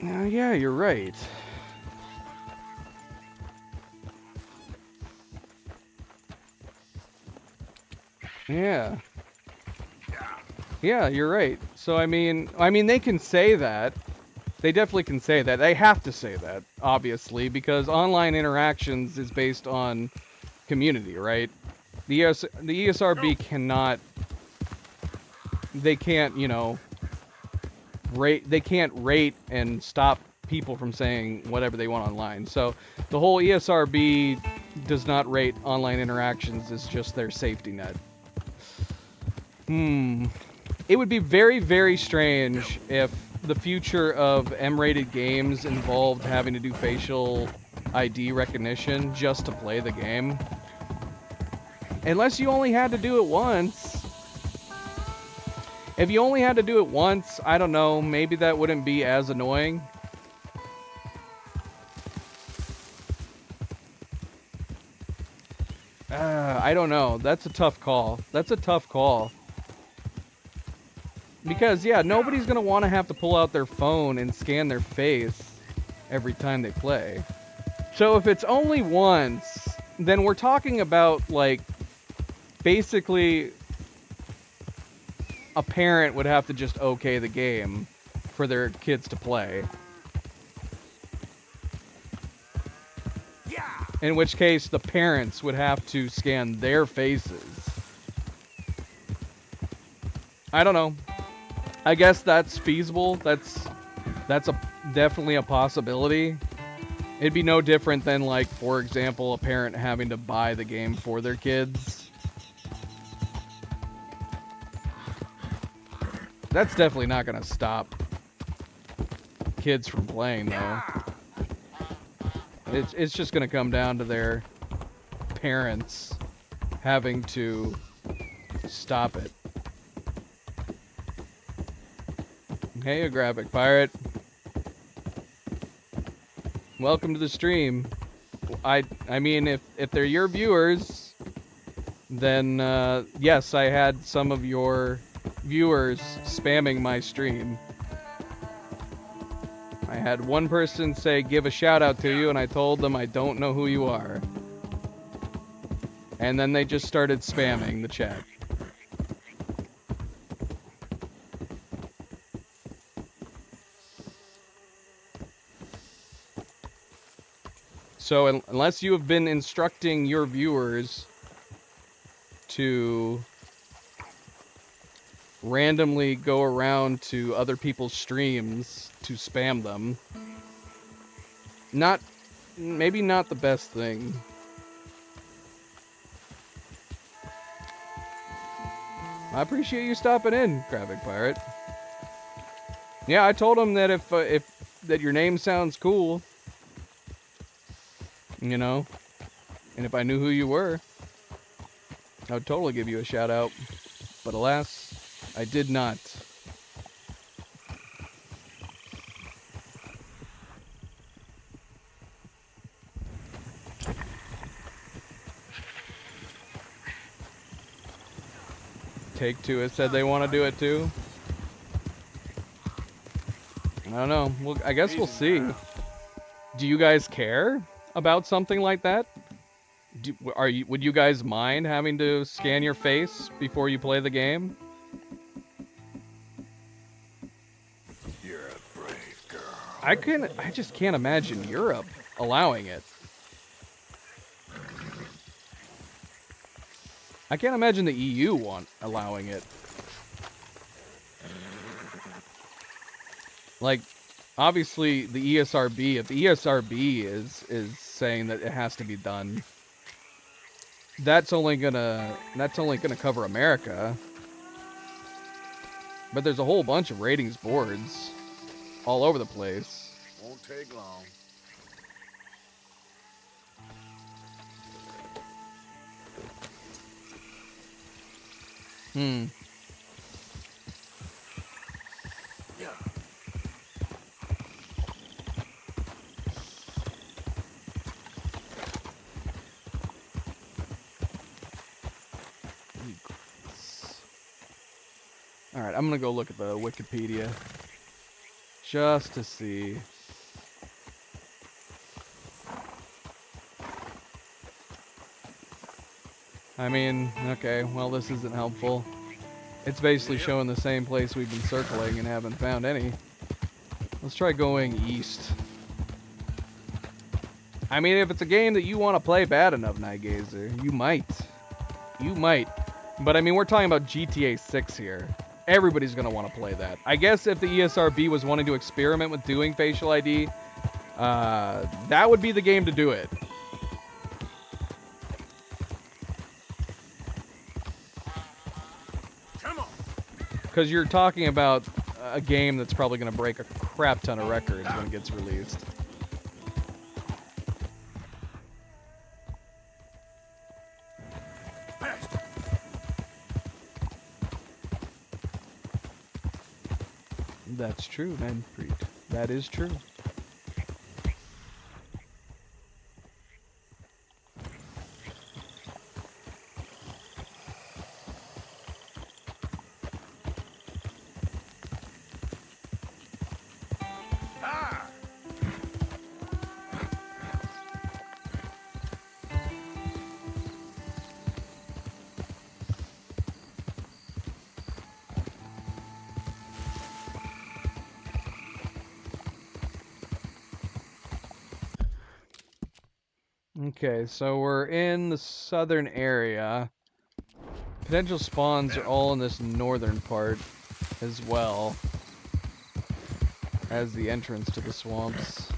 Yeah, you're right. Yeah. Yeah, you're right. So I mean they can say that. They definitely can say that. They have to say that, obviously, because online interactions is based on community, right? The ESRB cannot. They can't, you know, they can't rate and stop people from saying whatever they want online. So the whole ESRB does not rate online interactions as just their safety net. It would be very, very strange if the future of M-rated games involved having to do facial ID recognition just to play the game. Unless you only had to do it once. If you only had to do it once, I don't know, maybe that wouldn't be as annoying. I don't know. That's a tough call. That's a tough call. Because, yeah, nobody's going to want to have to pull out their phone and scan their face every time they play. So if it's only once, then we're talking about, like, basically a parent would have to just okay the game for their kids to play. In which case, the parents would have to scan their faces. I don't know. I guess that's feasible. That's That's definitely a possibility. It'd be no different than, like, for example, a parent having to buy the game for their kids. That's definitely not going to stop kids from playing, though. It's just going to come down to their parents having to stop it. Hey, a graphic pirate. Welcome to the stream. I mean, if they're your viewers, then yes, I had some of your viewers spamming my stream. I had one person say, give a shout out to you, and I told them I don't know who you are. And then they just started spamming the chat. So unless you have been instructing your viewers to randomly go around to other people's streams to spam them, maybe not the best thing. I appreciate you stopping in, Graphic Pirate. Yeah, I told him that if that your name sounds cool, you know, and if I knew who you were, I would totally give you a shout out. But alas, I did not. Take-Two has said they want to do it too. I don't know. Well, I guess we'll see. Do you guys care about something like that? Would you guys mind having to scan your face before you play the game? You're a brave girl. I just can't imagine Europe allowing it. I can't imagine the EU allowing it. Like, obviously the ESRB, if the ESRB is saying that it has to be done, that's only gonna cover America. But there's a whole bunch of ratings boards all over the place. Won't take long. Alright, I'm gonna go look at the Wikipedia just to see. I mean, okay, well, this isn't helpful. It's basically showing the same place we've been circling and haven't found any. Let's try going east. I mean, if it's a game that you want to play bad enough, Nightgazer, you might. You might. But I mean, we're talking about GTA 6 here. Everybody's going to want to play that. I guess if the ESRB was wanting to experiment with doing facial ID, that would be the game to do it. Because you're talking about a game that's probably going to break a crap ton of records when it gets released. That's true, Manfred. That is true. Okay, so we're in the southern area. Potential spawns are all in this northern part as well. as the entrance to the swamps.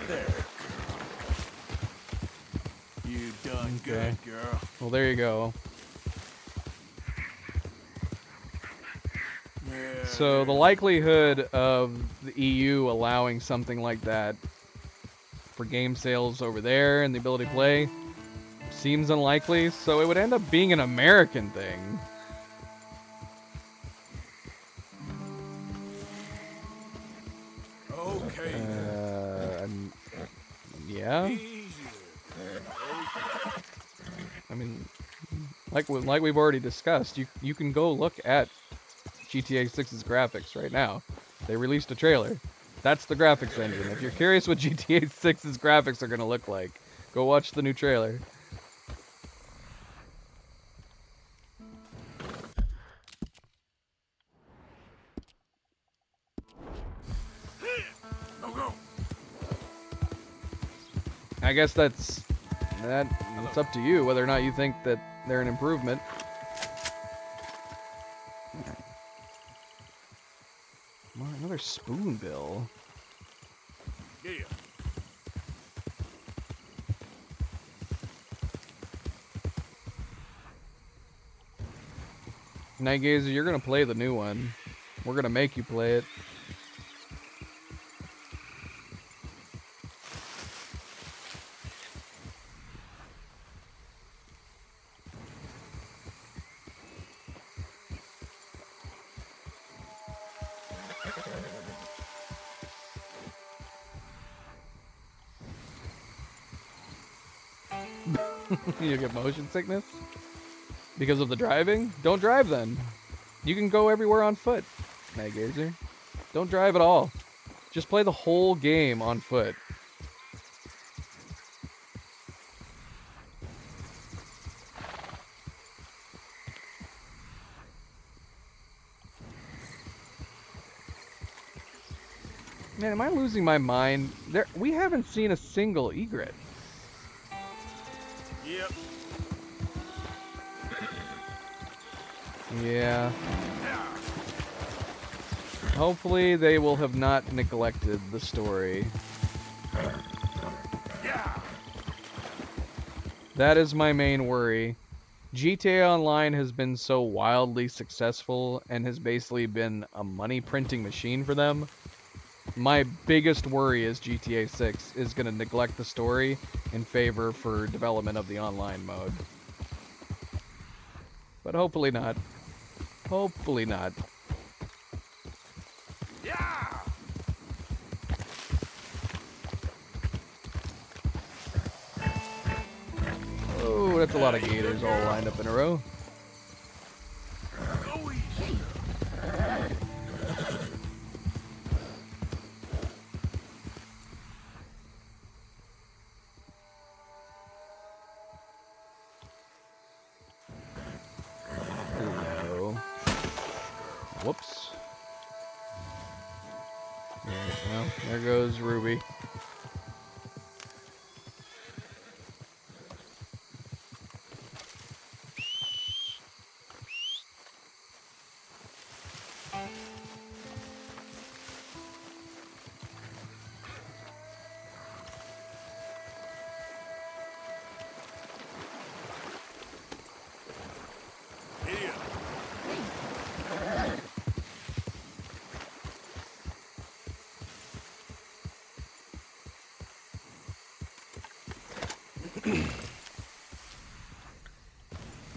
There, girl. You done Okay. good, girl. Well, there you go. Yeah, So the likelihood of the EU allowing something like that for game sales over there and the ability to play seems unlikely, so it would end up being an American thing. okay. Yeah. I mean, like we've already discussed, you can go look at GTA 6's graphics right now. They released a trailer. That's the graphics engine. If you're curious what GTA 6's graphics are going to look like, go watch the new trailer. Go. I guess it's up to you whether or not you think that they're an improvement. Another spoonbill. Yeah. Night Gazer, you're gonna play the new one. We're gonna make you play it. You get motion sickness? Because of the driving? Don't drive then. You can go everywhere on foot, Night Gazer. Don't drive at all. Just play the whole game on foot. Man, am I losing my mind? We haven't seen a single egret. Yep. Yeah. Hopefully they will have not neglected the story. That is my main worry. GTA Online has been so wildly successful and has basically been a money printing machine for them. My biggest worry is GTA 6 is going to neglect the story in favor for development of the online mode. But hopefully not. Hopefully not. Yeah. Oh, that's a lot of gators all lined up in a row. Whoops. Well, there goes Ruby.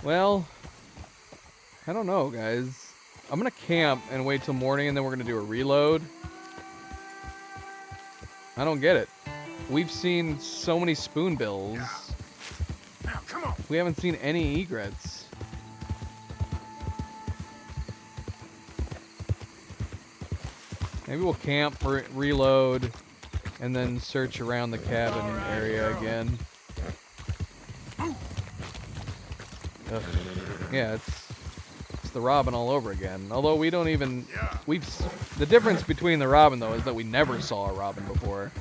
Well, I don't know, guys. I'm gonna camp and wait till morning, and then we're gonna do a reload. I don't get it. We've seen so many spoonbills. Now, come on. We haven't seen any egrets. Maybe we'll camp for reload, and then search around the cabin area again. Ugh. Yeah, it's the Robin all over again. Although we don't even the difference between the Robin though is that we never saw a Robin before.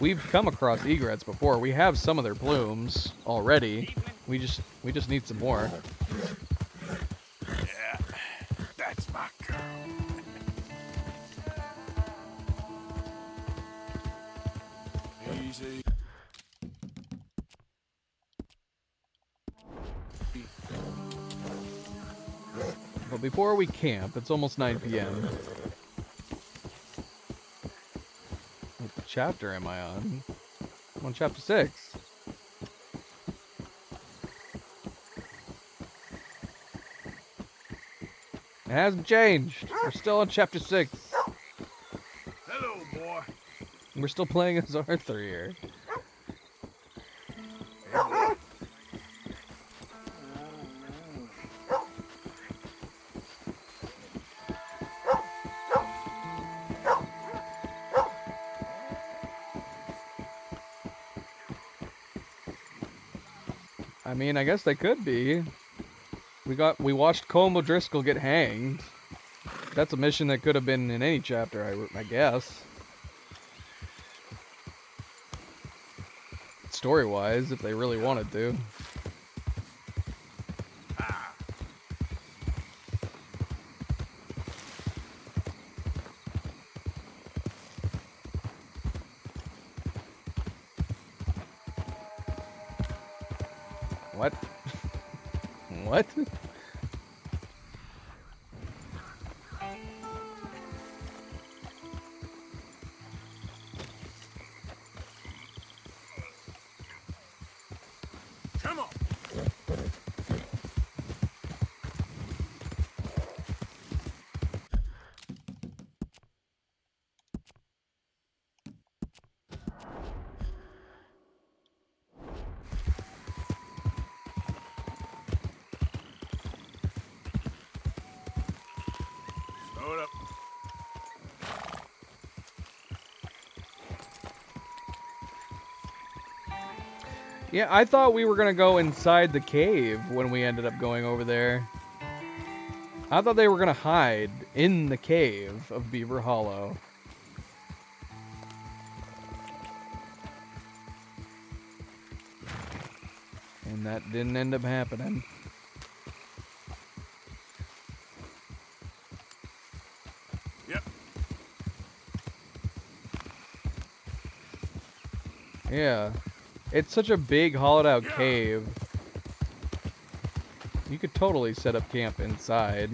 We've come across egrets before. We have some of their plumes already. We just need some more. Yeah, that's my girl. Easy. But before we camp, it's almost 9 p.m. What chapter am I on? I'm on chapter 6. It hasn't changed. We're still on chapter 6. Hello, boy. We're still playing as Arthur here. I mean, I guess they could be. We watched Colm O'Driscoll get hanged. That's a mission that could have been in any chapter, I guess. Story-wise, if they really wanted to. What? What? Come on. Slow it up. Yeah, I thought we were gonna go inside the cave when we ended up going over there. I thought they were gonna hide in the cave of Beaver Hollow. And that didn't end up happening. Yep. Yeah. It's such a big hollowed out cave. You could totally set up camp inside.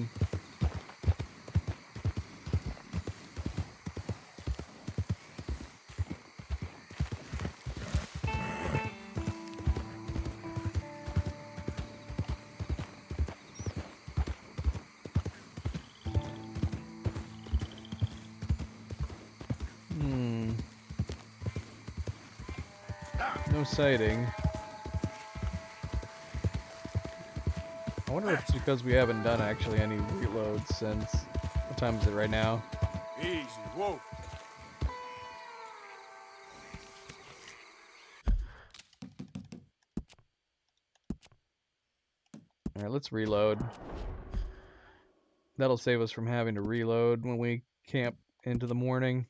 No sighting. I wonder if it's because we haven't done actually any reloads since... What time is it right now? Easy. Whoa. Alright, let's reload. That'll save us from having to reload when we camp into the morning.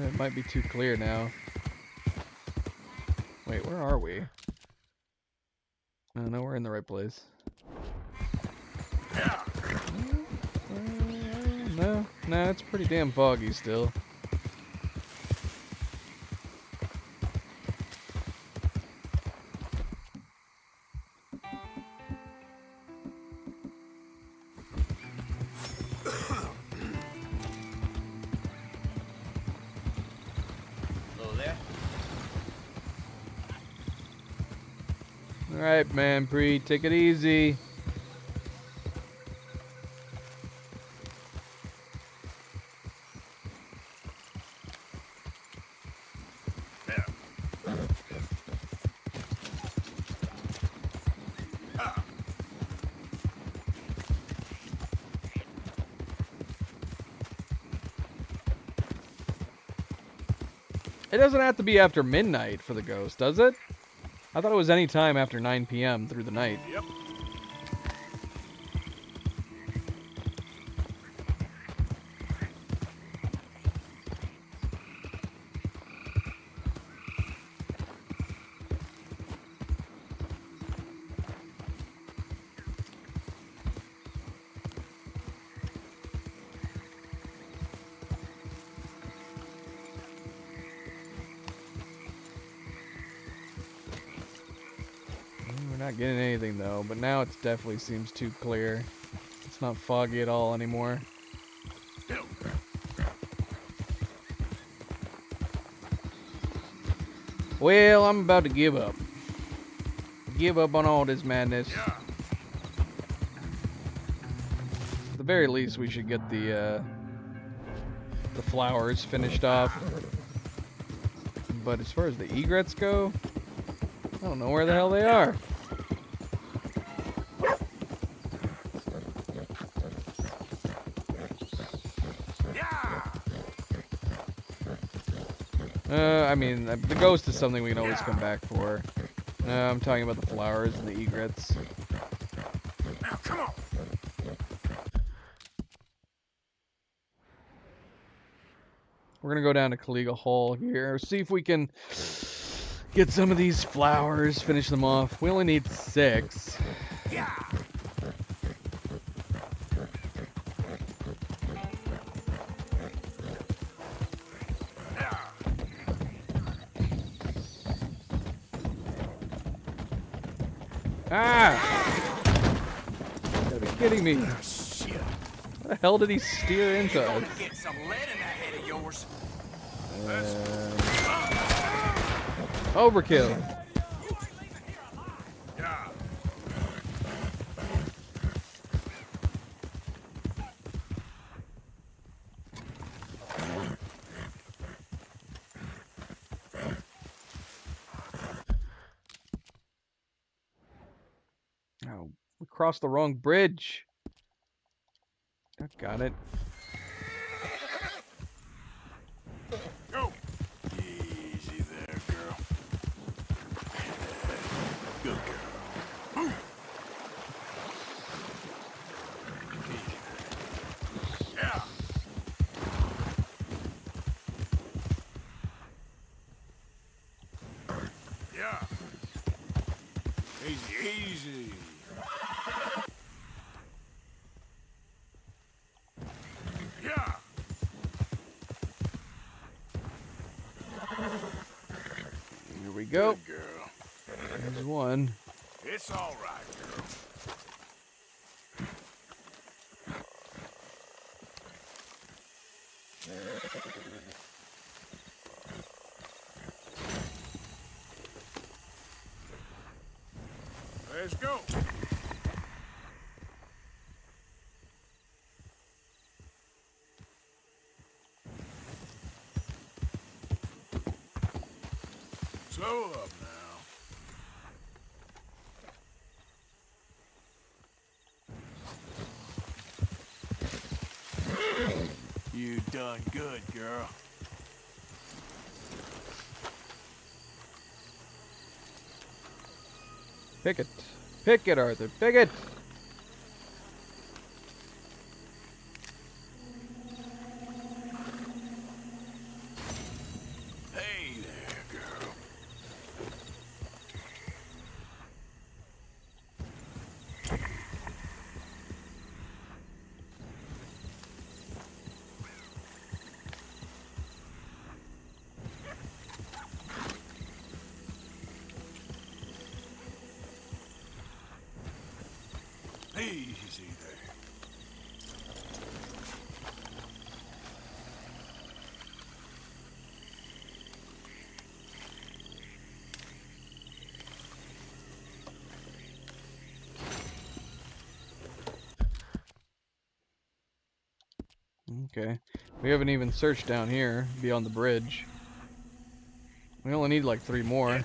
It might be too clear now. Wait, where are we? Oh, no, we're in the right place. No, it's pretty damn foggy still. Alright, man, Bree, take it easy. It doesn't have to be after midnight for the ghost, does it? I thought it was any time after 9 p.m. through the night. Yep. We're not getting anything though, but now it definitely seems too clear. It's not foggy at all anymore. Well, I'm about to give up. Give up on all this madness. At the very least, we should get the flowers finished off. But as far as the egrets go, I don't know where the hell they are. I mean, the ghost is something we can always come back for. I'm talking about the flowers and the egrets. Now, come on. We're gonna go down to Kaliga Hall here, see if we can get some of these flowers, finish them off. We only need 6. Yeah. Ah! You gotta be kidding me. What the hell did he steer into us? Get some lead in that head of yours. Overkill. Oh, we crossed the wrong bridge. I got it. Go. Easy there, girl. Good girl. Yeah. Yeah. Easy, easy. Yeah. Here we go. Good girl. There's one. It's all right, girl. Let's go. Slow up now. You done good, girl. Pick it. Pick it, Arthur. Pick it. Hey there, girl. Easy there. Okay. We haven't even searched down here, beyond the bridge. We only need like 3 more.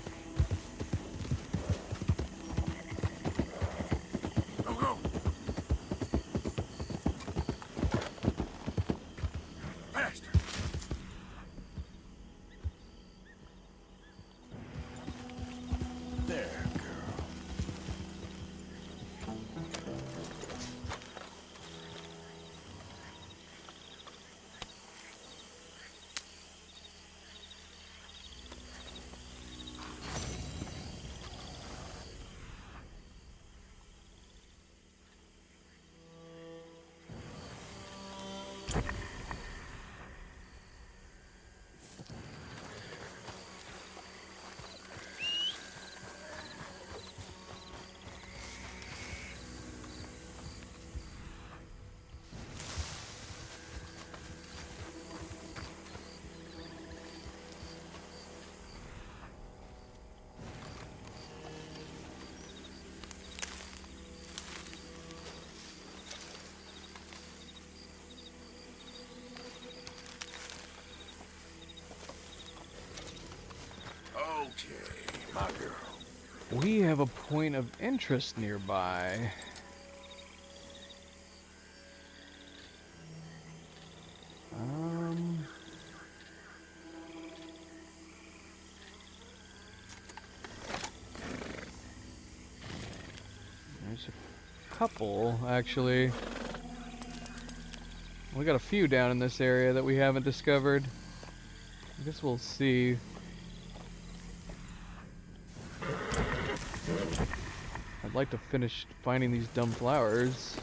Go, go. Faster. Okay, my girl. We have a point of interest nearby. There's a couple, actually. We got a few down in this area that we haven't discovered. I guess we'll see. I'd like to finish finding these dumb flowers.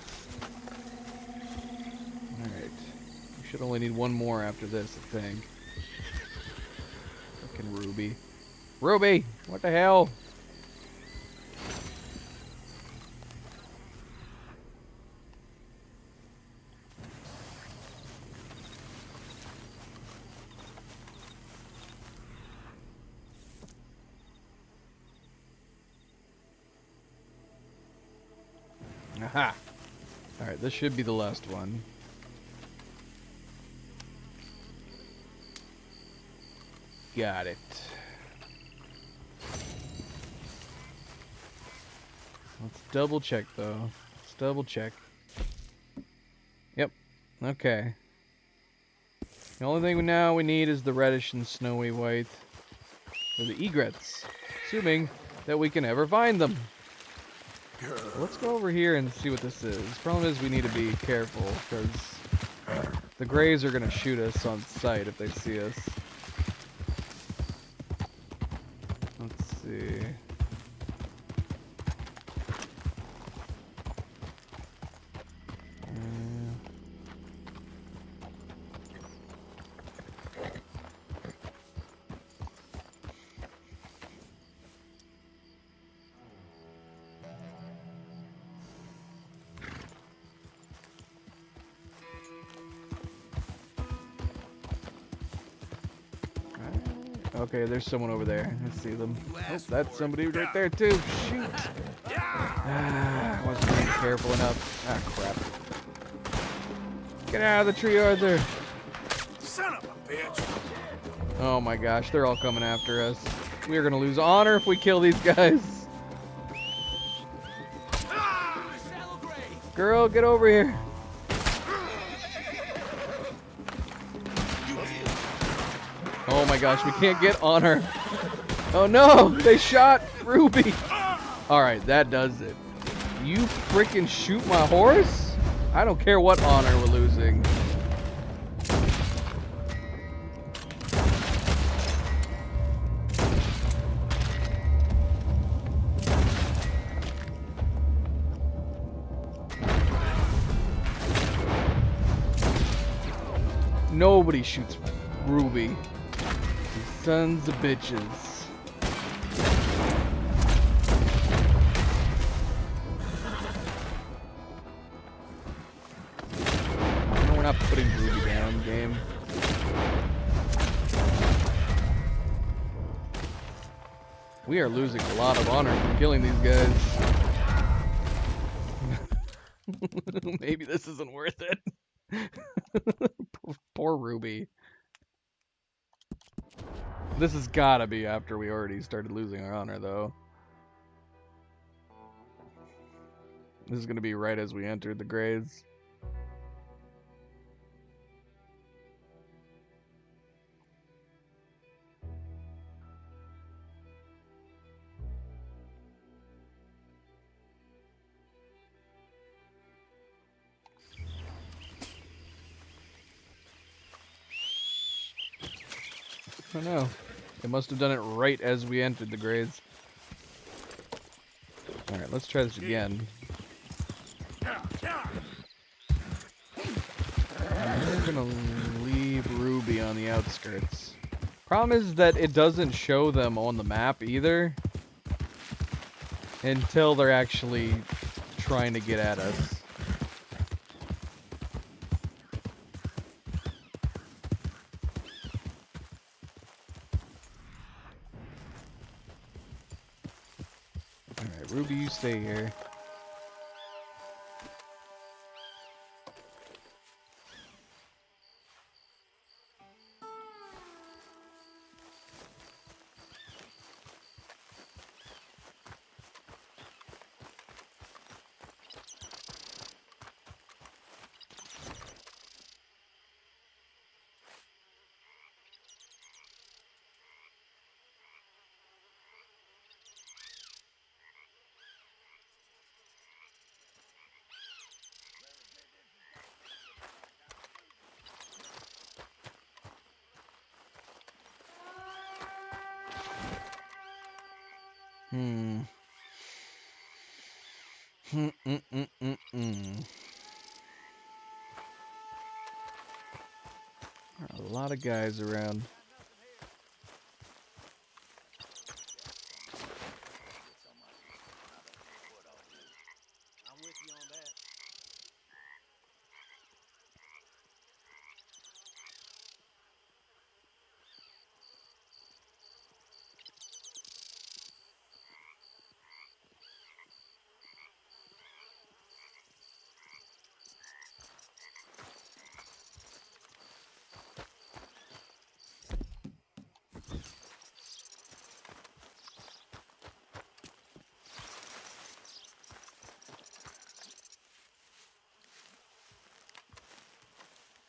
Alright. We should only need one more after this, I think. Frickin' Ruby. Ruby! What the hell? Aha! Alright, this should be the last one. Got it. Let's double check though. Let's double check. Yep. Okay. The only thing now we need is the reddish and snowy white. Or the egrets. Assuming that we can ever find them. Let's go over here and see what this is. Problem is we need to be careful because the Greys are going to shoot us on sight if they see us. Let's see. Okay, there's someone over there. I see them. Oh, that's somebody right there too. Shoot! I wasn't being careful enough. Ah, crap. Get out of the tree, Arthur! Son of a bitch! Oh my gosh, they're all coming after us. We are gonna lose honor if we kill these guys. Girl, get over here. Oh my gosh, we can't get on her. Oh no, they shot Ruby. Alright, that does it. You freaking shoot my horse? I don't care what honor we're losing. Nobody shoots Ruby. Sons of bitches. No, we're not putting Ruby down, game. We are losing a lot of honor from killing these guys. Maybe this isn't worth it. Poor Ruby. This has gotta be after we already started losing our honor, though. This is gonna be right as we entered the Greys. I don't know. It must have done it right as we entered the Greys. Alright, let's try this again. We're gonna leave Ruby on the outskirts. Problem is that it doesn't show them on the map either. Until they're actually trying to get at us. Ruby, you stay here. Hmm. A lot of guys around.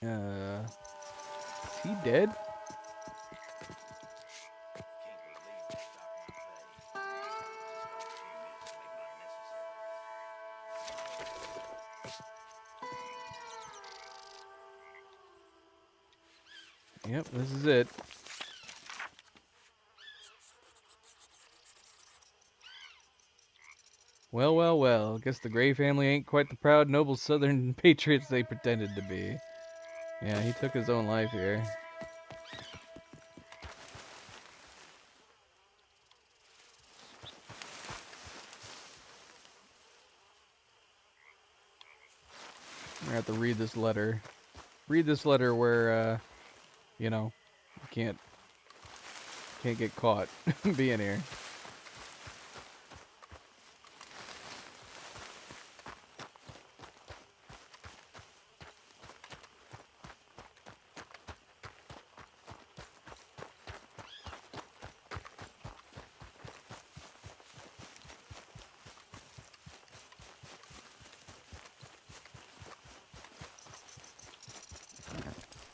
Is he dead? Yep, this is it. Well, well, well. Guess the Gray family ain't quite the proud, noble Southern patriots they pretended to be. Yeah, he took his own life here. I'm gonna have to read this letter. Read this letter where, you know, you can't get caught being here.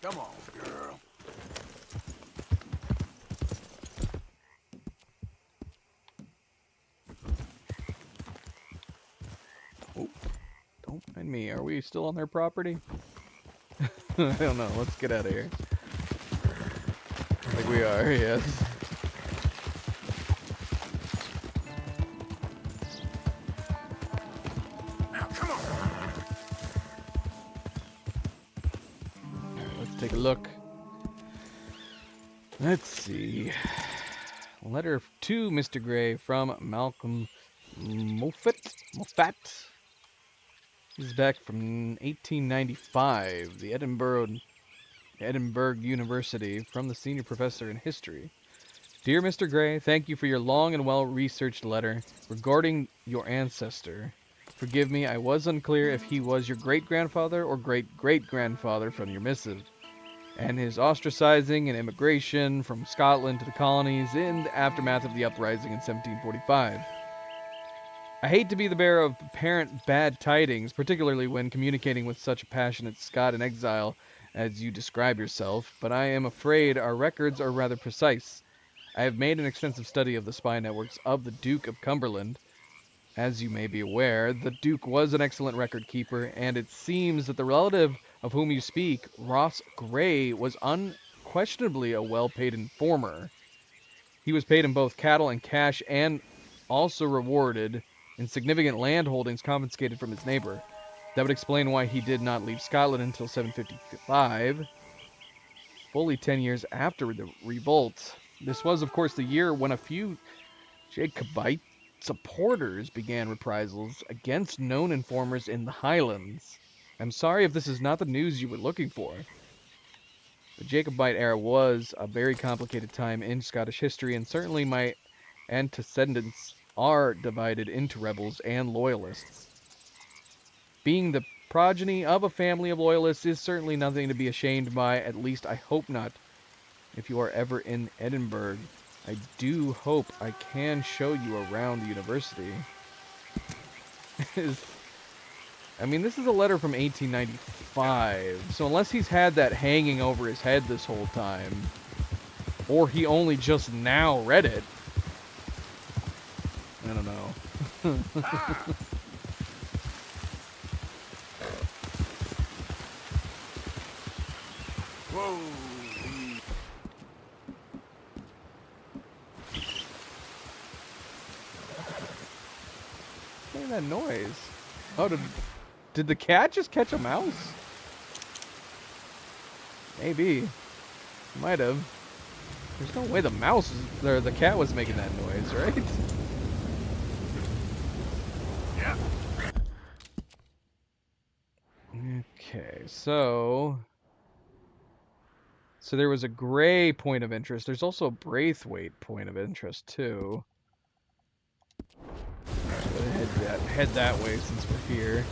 Come on, girl. Oh, don't mind me. Are we still on their property? I don't know. Let's get out of here. I think we are, yes. Now, come on. Let's take a look. Let's see. Letter to Mr. Gray from Malcolm Moffat. This is back from 1895. The Edinburgh University, from the senior professor in history. Dear Mr. Gray, thank you for your long and well-researched letter regarding your ancestor. Forgive me, I was unclear if he was your great-grandfather or great-great-grandfather from your missive, and his ostracizing and immigration from Scotland to the colonies in the aftermath of the uprising in 1745. I hate to be the bearer of apparent bad tidings, particularly when communicating with such a passionate Scot in exile as you describe yourself, but I am afraid our records are rather precise. I have made an extensive study of the spy networks of the Duke of Cumberland. As you may be aware, the Duke was an excellent record keeper, and it seems that the relative of whom you speak, Ross Gray, was unquestionably a well-paid informer. He was paid in both cattle and cash, and also rewarded in significant land holdings confiscated from his neighbor. That would explain why he did not leave Scotland until 755, fully 10 years after the revolt. This was, of course, the year when a few Jacobite supporters began reprisals against known informers in the Highlands. I'm sorry if this is not the news you were looking for. The Jacobite era was a very complicated time in Scottish history, and certainly my antecedents are divided into rebels and loyalists. Being the progeny of a family of loyalists is certainly nothing to be ashamed by, at least I hope not. If you are ever in Edinburgh, I do hope I can show you around the university. I mean, this is a letter from 1895, so unless he's had that hanging over his head this whole time, or he only just now read it, I don't know. Whoa. making that noise? Oh, did the cat just catch a mouse? Maybe. Might have. There's no way the mouse or the cat was making that noise, right? Yeah. Okay, so there was a gray point of interest. There's also a Braithwaite point of interest too. Head that way since we're here.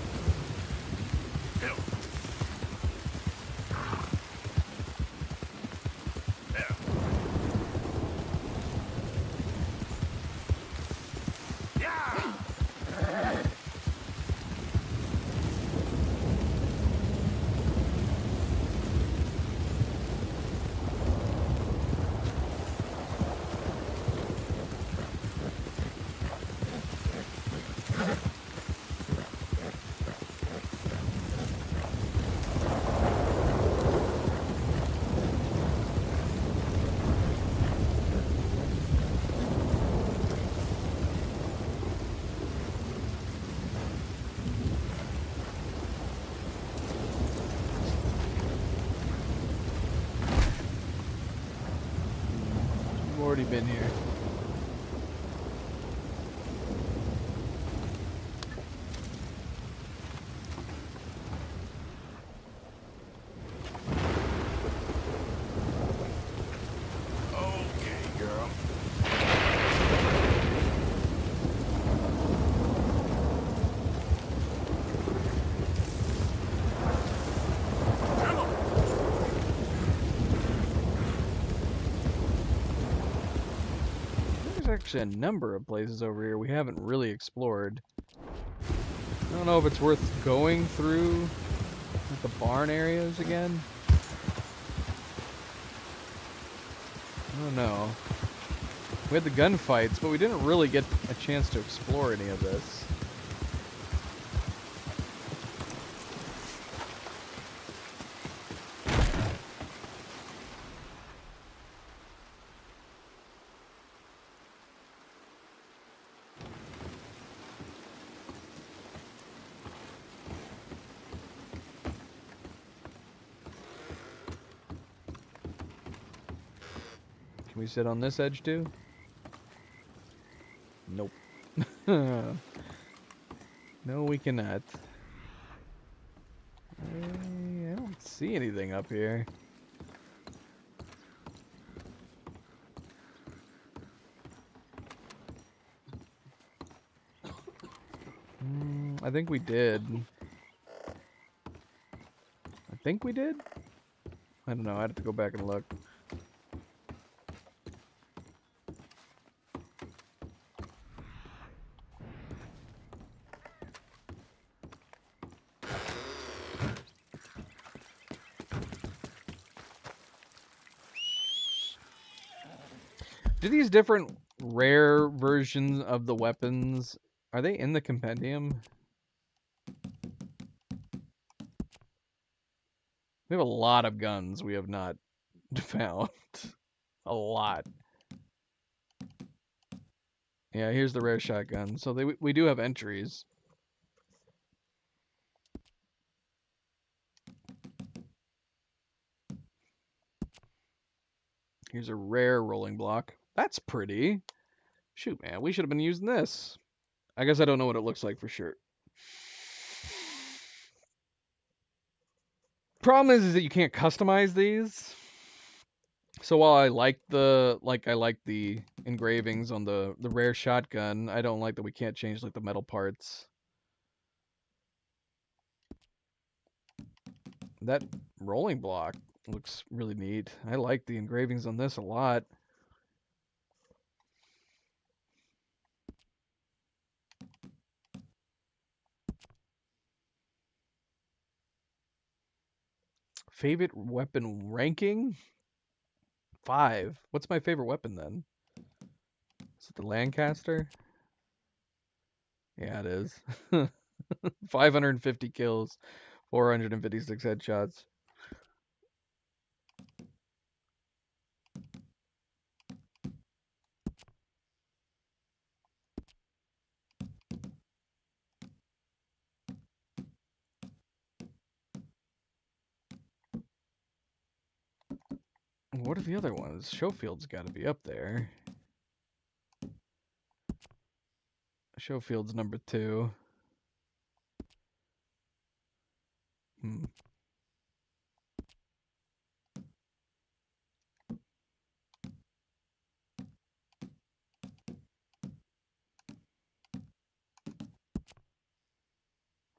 Already been here. Okay, girl. There's actually a number of places over here we haven't really explored. I don't know if it's worth going through like, the barn areas again. I don't know. We had the gunfights, but we didn't really get a chance to explore any of this. Can we sit on this edge too? Nope. No, we cannot. I don't see anything up here. I think we did. I think we did? I don't know, I'd have to go back and look. Do these different rare versions of the weapons, are they in the compendium? We have a lot of guns we have not found. A lot. Yeah, here's the rare shotgun. So we do have entries. Here's a rare rolling block. That's pretty. Shoot, man, we should have been using this. I guess I don't know what it looks like for sure. Problem is that you can't customize these. So while I like the engravings on the rare shotgun, I don't like that we can't change like the metal parts. That rolling block looks really neat. I like the engravings on this a lot. Favorite weapon ranking? 5. What's my favorite weapon then? Is it the Lancaster? Yeah, it is. 550 kills, 456 headshots. What are the other ones? Schofield's got to be up there. Schofield's number 2.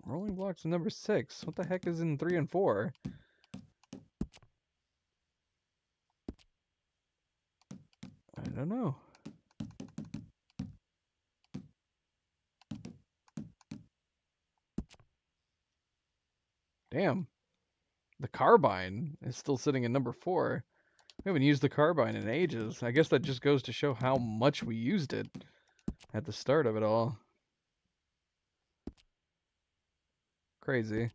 Rolling Block's number 6. What the heck is in 3 and 4? I don't know. Damn. The carbine is still sitting in number 4. We haven't used the carbine in ages. I guess that just goes to show how much we used it at the start of it all. Crazy.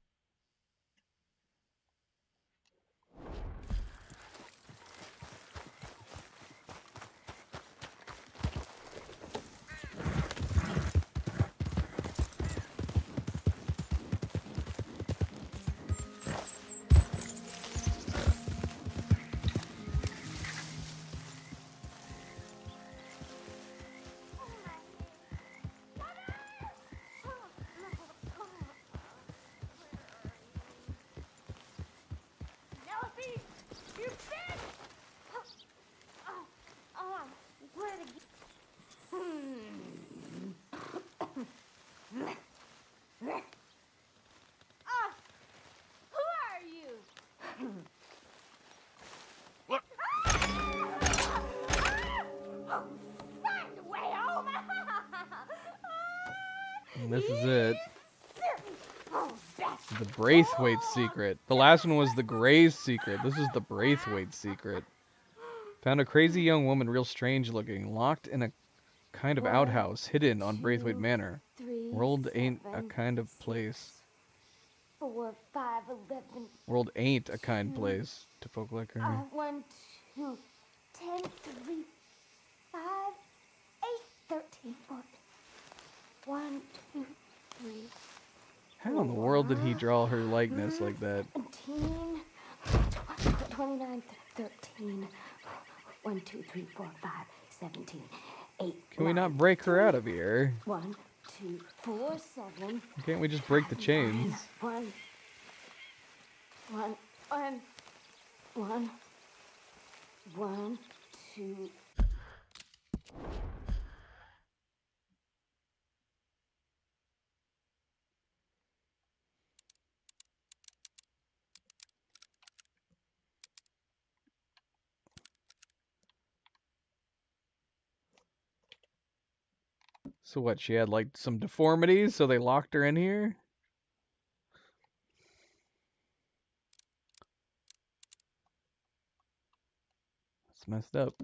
And this is it. The Braithwaite secret. The last one was the Gray's secret. This is the Braithwaite secret. Found a crazy young woman, real strange looking, locked in a kind of outhouse hidden on Braithwaite Manor. World ain't a kind of place. 4, 5, 11. World ain't a kind place to folk like her. 1, 2, 10, 3, 5, 8, 13, 14. 1, 2, 3. How in the world did he draw her likeness like that? 17, 29, 13. 1, 2, 3, 4, 5, 17, 8. Can we not break her out of here? 1, 2, 4, 7. Can't we just break the chains? 1, 1, 1, 1, 1, 2. So what, she had like some deformities, so they locked her in here? That's messed up.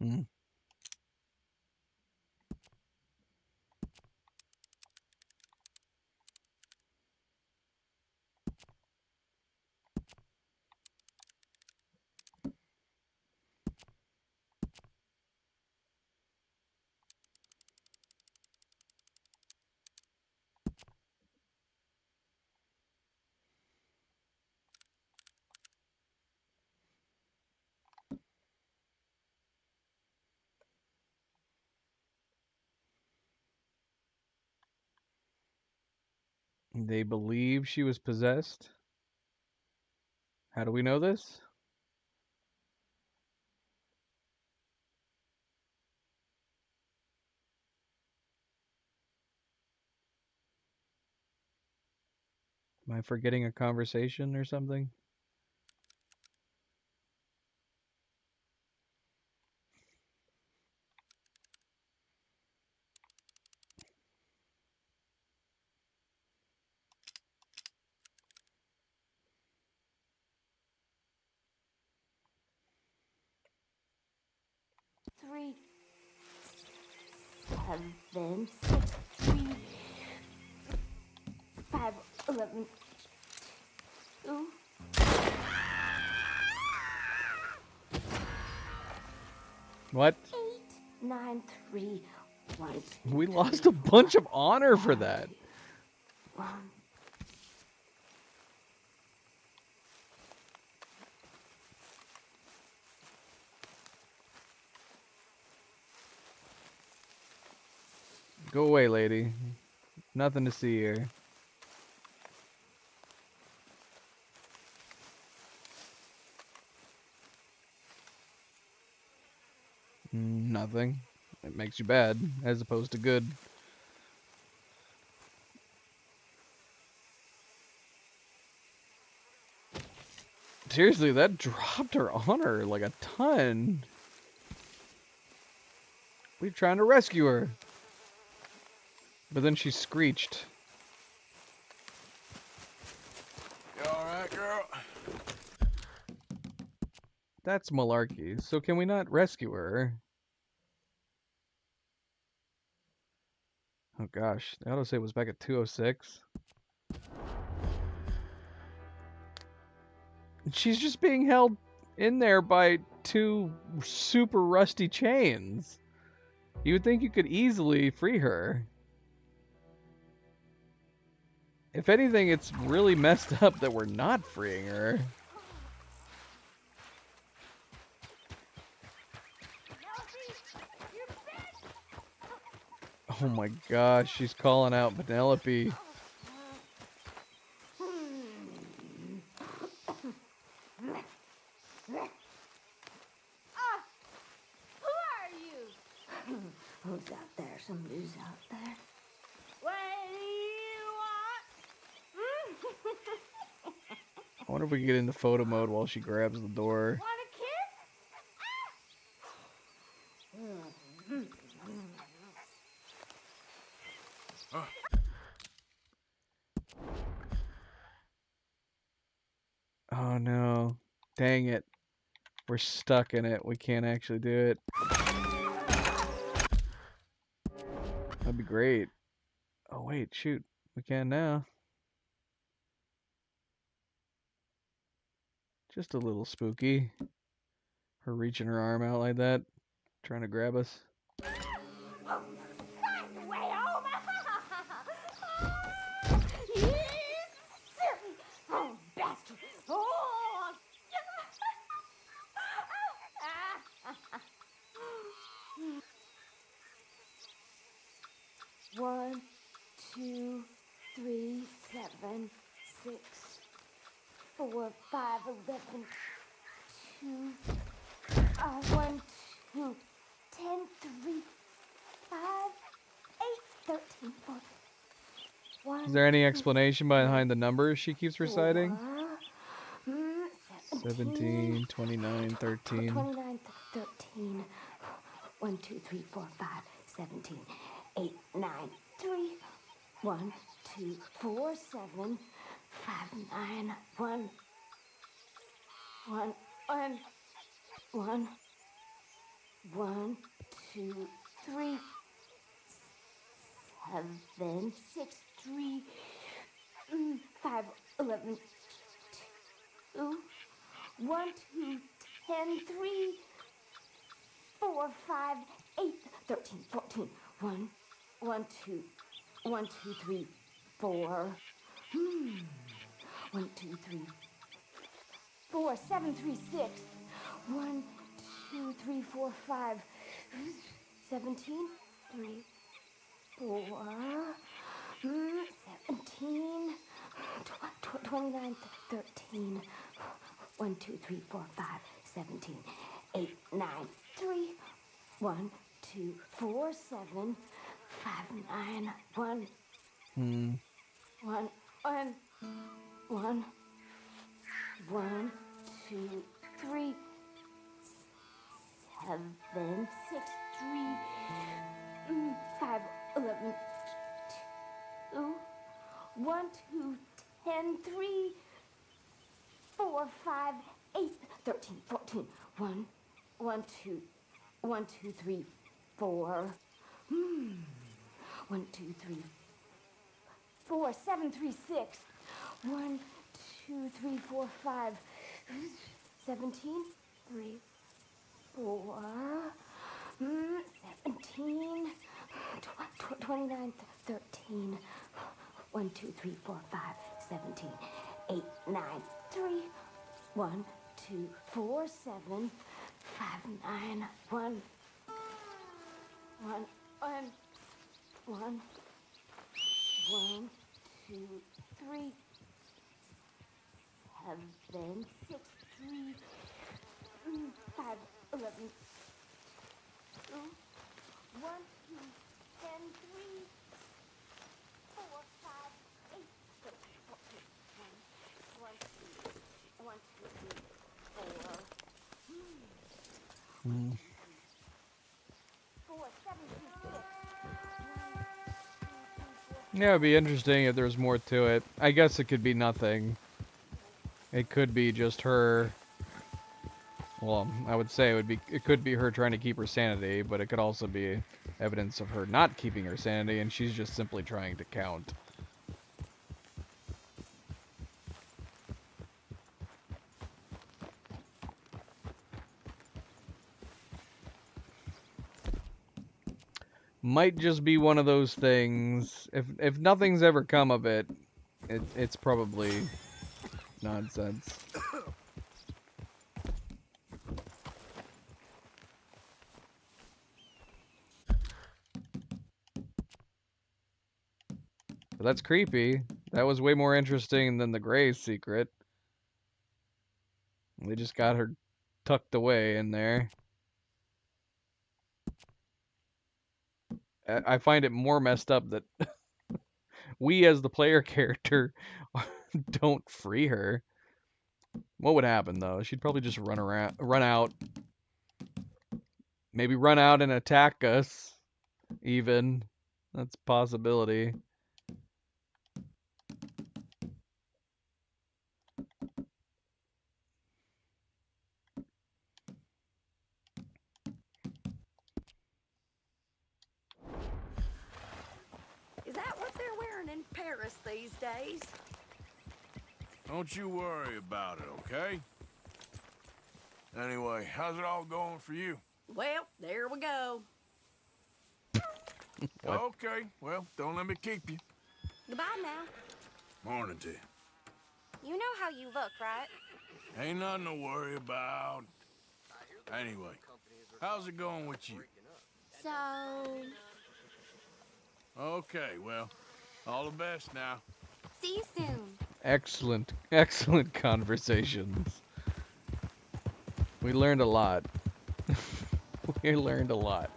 Hmm. They believe she was possessed? How do we know this? Am I forgetting a conversation or something? 3, 7, 6, 3, 5, 11, 2. What? 8, 9, 3, 1. We lost a bunch of honor for that. 1. Go away, lady. Nothing to see here. Nothing. It makes you bad, as opposed to good. Seriously, that dropped her honor like a ton. We're trying to rescue her. But then she screeched. You alright, girl? That's malarkey. So can we not rescue her? Oh gosh, the autosave was back at 206. She's just being held in there by 2 super rusty chains. You would think you could easily free her. If anything, it's really messed up that we're not freeing her. Oh my gosh, she's calling out Penelope. Who are you? Who's out there? Somebody's out there. What do you want? I wonder if we can get into photo mode while she grabs the door. Want a kiss? Oh no. Dang it. We're stuck in it. We can't actually do it. That'd be great. Oh wait, shoot. We can now. Just a little spooky. Her reaching her arm out like that, trying to grab us. Way home! You silly! Oh, bastard! Oh! 1, 2, 3, 7, 6, 4, 5, 11, 2, 1, 2, 10, 3, 5, 8, 13, 14. 1, Is there any explanation behind the numbers she keeps reciting? 4, 17, 29, 13. 29, 13. 1, 2, 3, 4, 5, 17, 8, 9, 3. 1, 2, 4, 7, 5, 9, 1. 1, 1, 1, 2, 3, 7, 6, 3, 5, 11, 2, 1, 2, 10, 3, 4, 5, 8, 13, 14. 1, 1, 2, 1, 2, 3, 4. 1, 2, 3, 4, 7, 3, 6. 1, 2, 3, 4, 5. 17, 3, 4. 17. 29, 13. 1, 2, 3, 4, 5. 17, 8, 9, 3. 1, 2, 4, 7, 5, 9, 1. 1, 1, 1, 2, 3, 7, 6, 3, 5, 11, 2, 1, 2, 10, 3, 4, 5, 8, 13, 14. 1, 1, 2, 1, 2, 3, 4. 1, 2, 3, 4. 7, 3, 6. 1, 2, 3, 4, 5. 17, 3, 4. 17. 29, 13. 1, 2, 3, 4, 5. 17. 8, 9, 3. 1, 2, 4, 7. 5, 9. 1. 1, 2, 3, 7, 6, 3, 5, 11, 1, 2, 10, 3, 4, 5, 8, 6, 14, 1, 2, 1, 2, 3, 4. 4, 7, 2, 6. Yeah, it'd be interesting if there was more to it. I guess it could be nothing. It could be just her. Well, I would say it could be her trying to keep her sanity, but it could also be evidence of her not keeping her sanity, and she's just simply trying to count. Might just be one of those things. If nothing's ever come of it, it's probably nonsense. But that's creepy. That was way more interesting than the Gray's secret. They just got her tucked away in there. I find it more messed up that we as the player character don't free her. What would happen though? She'd probably just run out. Maybe run out and attack us even. That's a possibility. Is that what they're wearing in Paris these days? Don't you worry about it, okay? Anyway, how's it all going for you? Well, there we go. Okay, well, don't let me keep you. Goodbye now. Morning to you. You know how you look, right? Ain't nothing to worry about. Anyway, how's it going with you? So... Okay, well, all the best now. See you soon. Excellent, excellent conversations. We learned a lot. We learned a lot.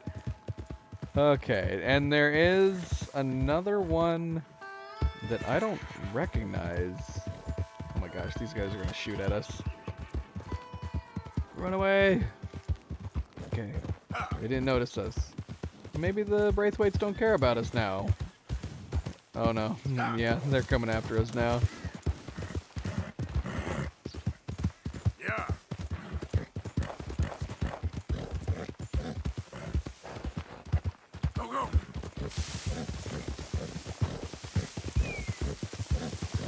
Okay, and there is another one that I don't recognize. Oh my gosh, these guys are gonna shoot at us. Run away! Okay, they didn't notice us. Maybe the Braithwaites don't care about us now. Oh no, yeah, they're coming after us now. Yeah. Go, go.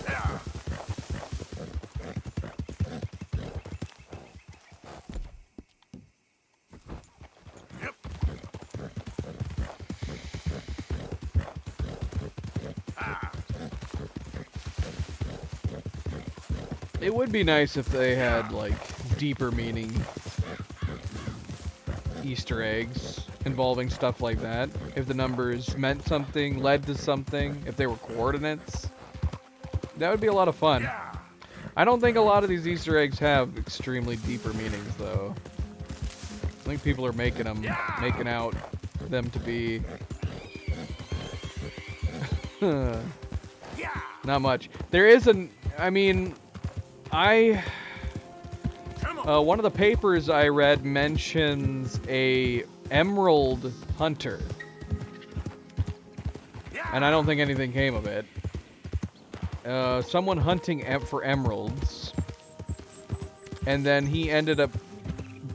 Yeah. Yep. It would be nice if they had, like, deeper meaning Easter eggs involving stuff like that. If the numbers meant something, led to something, if they were coordinates. That would be a lot of fun. I don't think a lot of these Easter eggs have extremely deeper meanings, though. I think people are making out for them to be... Not much. There is I mean... one of the papers I read mentions a emerald hunter. And I don't think anything came of it. Someone hunting for emeralds. And then he ended up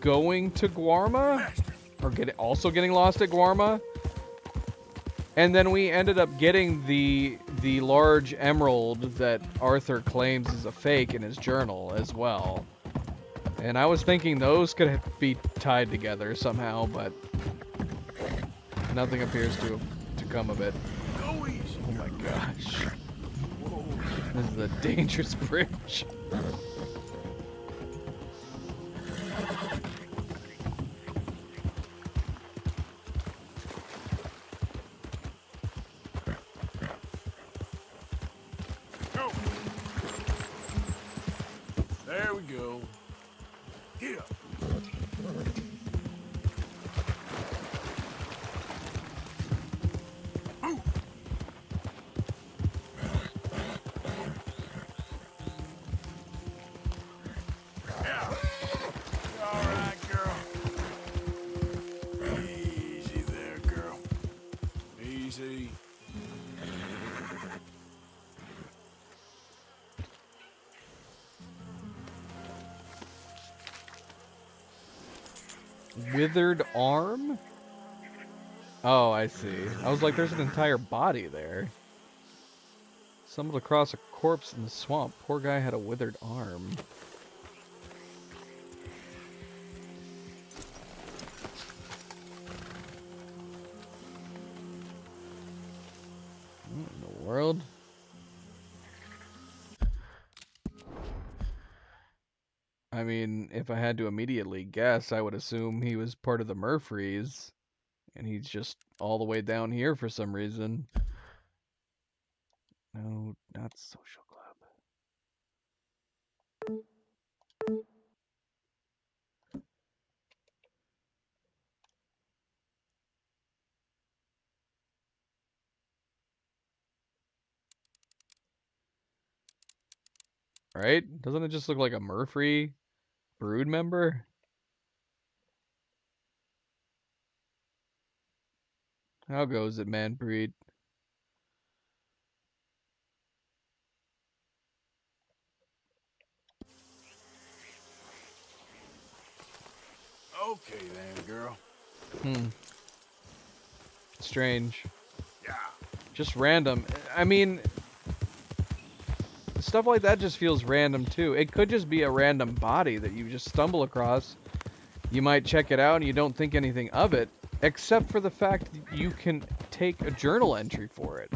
going to Guarma or also getting lost at Guarma. And then we ended up getting the large emerald that Arthur claims is a fake in his journal as well. And I was thinking those could be tied together somehow, but nothing appears to come of it. Go easy. Oh my gosh. This is a dangerous bridge. There we go. Get up. Withered arm? Oh, I see. I was like, there's an entire body there. Stumbled across a corpse in the swamp. Poor guy had a withered arm. What in the world? I mean, if I had to immediately guess, I would assume he was part of the Murfrees, and he's just all the way down here for some reason. No, not social club. Right? Doesn't it just look like a Murfree brood member? How goes it, man, breed? Okay then, girl. Strange. Yeah. Just random. I mean, stuff like that just feels random too. It could just be a random body that you just stumble across. You might check it out and you don't think anything of it, except for the fact that you can take a journal entry for it.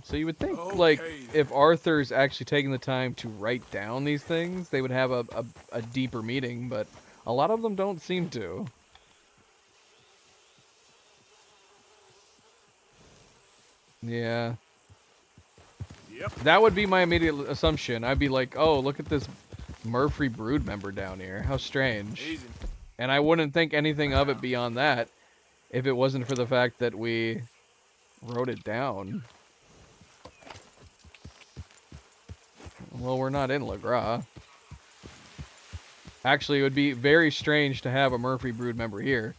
So you would think, like, if Arthur's actually taking the time to write down these things, they would have a deeper meaning, but a lot of them don't seem to. Yeah. Yep. That would be my immediate assumption. I'd be like, oh, look at this Murfree brood member down here. How strange. Easy. And I wouldn't think anything of it beyond that if it wasn't for the fact that we wrote it down. Well, we're not in LeGras. Actually, it would be very strange to have a Murfree brood member here.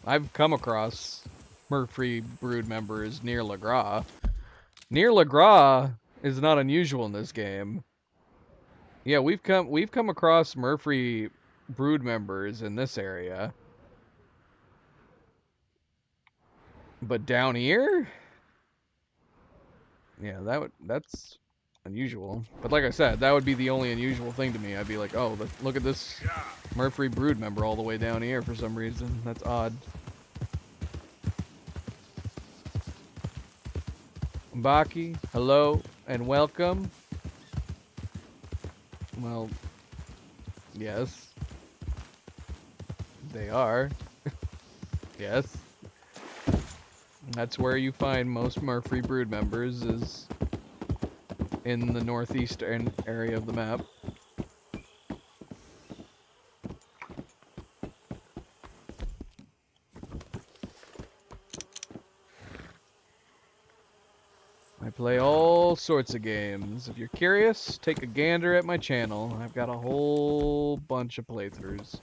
I've come across Murfree brood members near LeGras. Near LeGras is not unusual in this game. Yeah, we've come across Murfree brood members in this area. But down here? Yeah, that's unusual. But like I said, that would be the only unusual thing to me. I'd be like, oh, look at this Murfree brood member all the way down here for some reason. That's odd. Baki, hello and welcome. Well, yes. They are. Yes. That's where you find most Murfree brood members, is in the northeastern area of the map. I play all sorts of games. If you're curious, take a gander at my channel. I've got a whole bunch of playthroughs.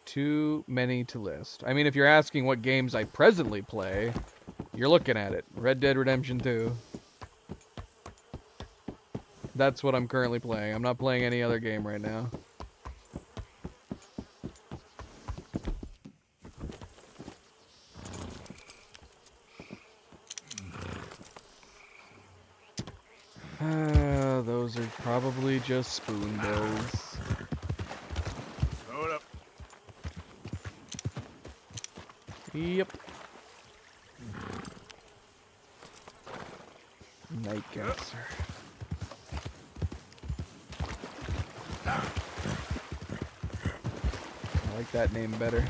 Too many to list. I mean, if you're asking what games I presently play, you're looking at it. Red Dead Redemption 2. That's what I'm currently playing. I'm not playing any other game right now. Those are probably just spoonbills. Throw it up. Yep. Night gasser. I like that name better.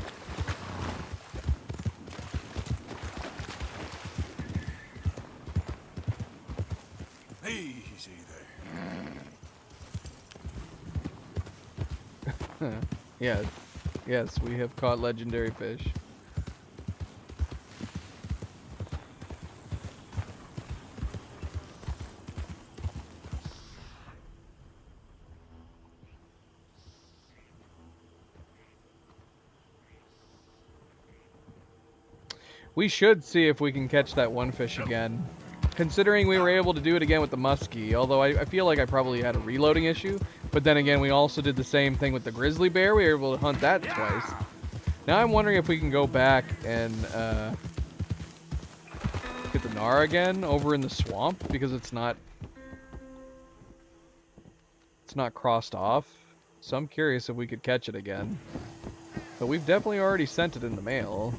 Easy there. Yes. Yes, we have caught legendary fish. We should see if we can catch that one fish again. Considering we were able to do it again with the muskie, although I feel like I probably had a reloading issue. But then again, we also did the same thing with the grizzly bear. We were able to hunt that twice. Now I'm wondering if we can go back and get the Nara again over in the swamp, because it's not crossed off. So I'm curious if we could catch it again. But we've definitely already sent it in the mail.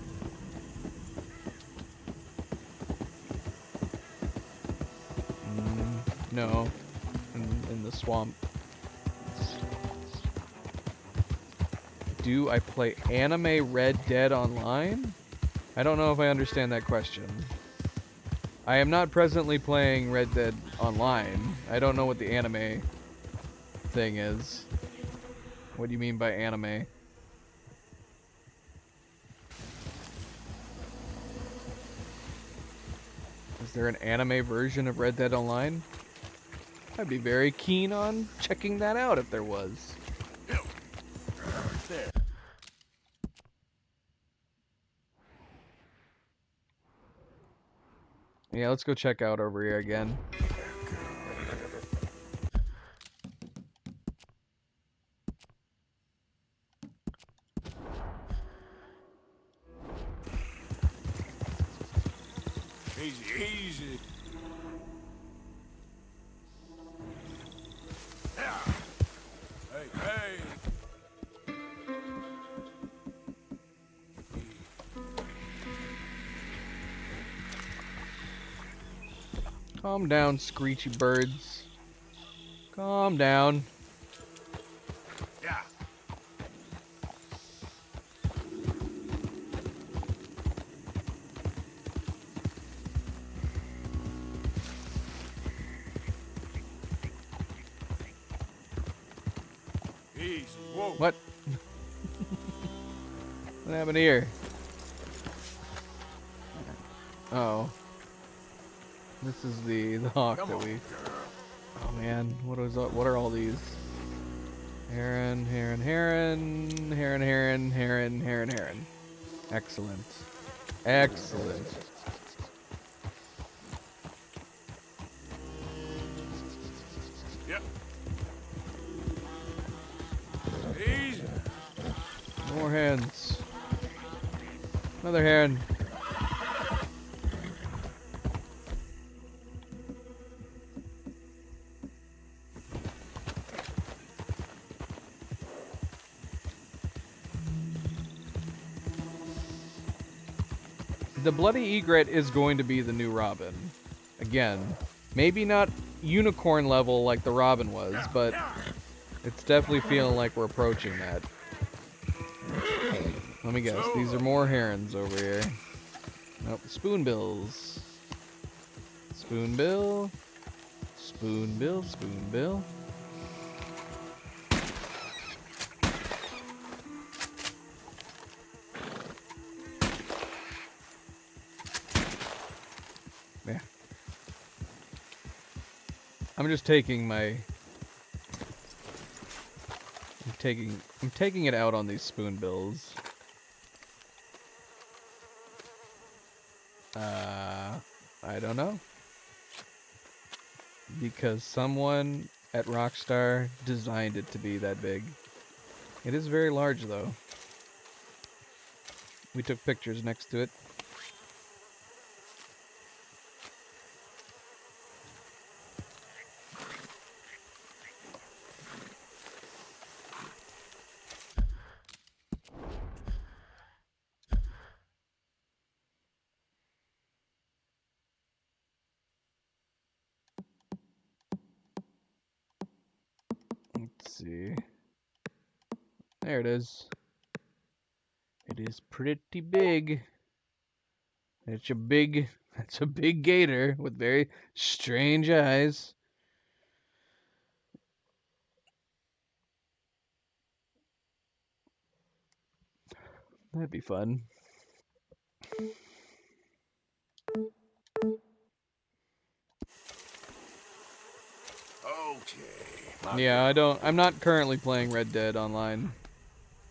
No, in the swamp. Do I play anime Red Dead Online? I don't know if I understand that question. I am not presently playing Red Dead Online. I don't know what the anime thing is. What do you mean by anime? Is there an anime version of Red Dead Online? I'd be very keen on checking that out if there was. there. Yeah, let's go check out over here again. Easy, easy. Yeah. Hey, hey. Calm down, screechy birds. Calm down. Yeah. Easy. Whoa. What? What happened here? Oh. This is the hawk that we... Oh man, what are all these? Heron, heron, heron, heron, heron, heron, heron, heron. Excellent. Excellent. Yep. Easy. More hens. Another heron. The Bloody Egret is going to be the new Robin. Again, maybe not unicorn level like the Robin was, but it's definitely feeling like we're approaching that. Let me guess, these are more herons over here. Nope, spoonbills. Spoonbill. Spoonbill, spoonbill. Yeah. I'm just taking my... I'm taking it out on these spoonbills. I don't know. Because someone at Rockstar designed it to be that big. It is very large, though. We took pictures next to it. Let's see. There it is. It is pretty big. It's a big gator with very strange eyes. That'd be fun. Okay. Yeah, I'm not currently playing Red Dead Online.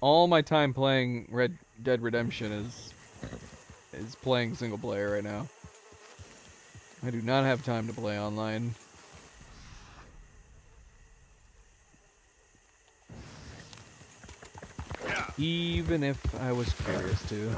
All my time playing Red Dead Redemption is playing single player right now. I do not have time to play online. Even if I was curious to.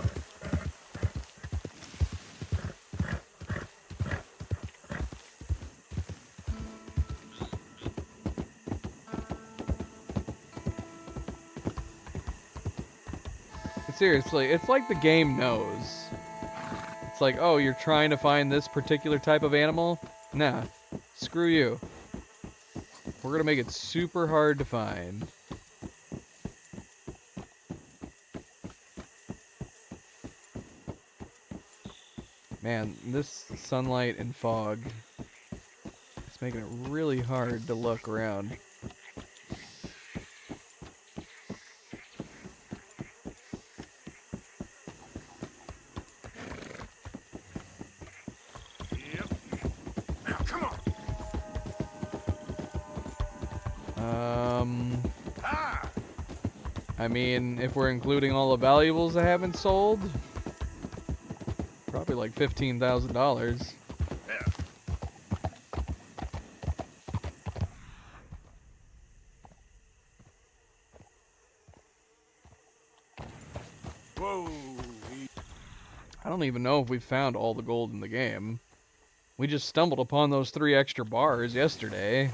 Seriously, it's like the game knows. It's like, oh, you're trying to find this particular type of animal? Nah, screw you. We're gonna make it super hard to find. Man, this sunlight and fog is making it really hard to look around. I mean, if we're including all the valuables I haven't sold, probably like $15,000. Whoa. I don't even know if we found all the gold in the game. We just stumbled upon those 3 extra bars yesterday.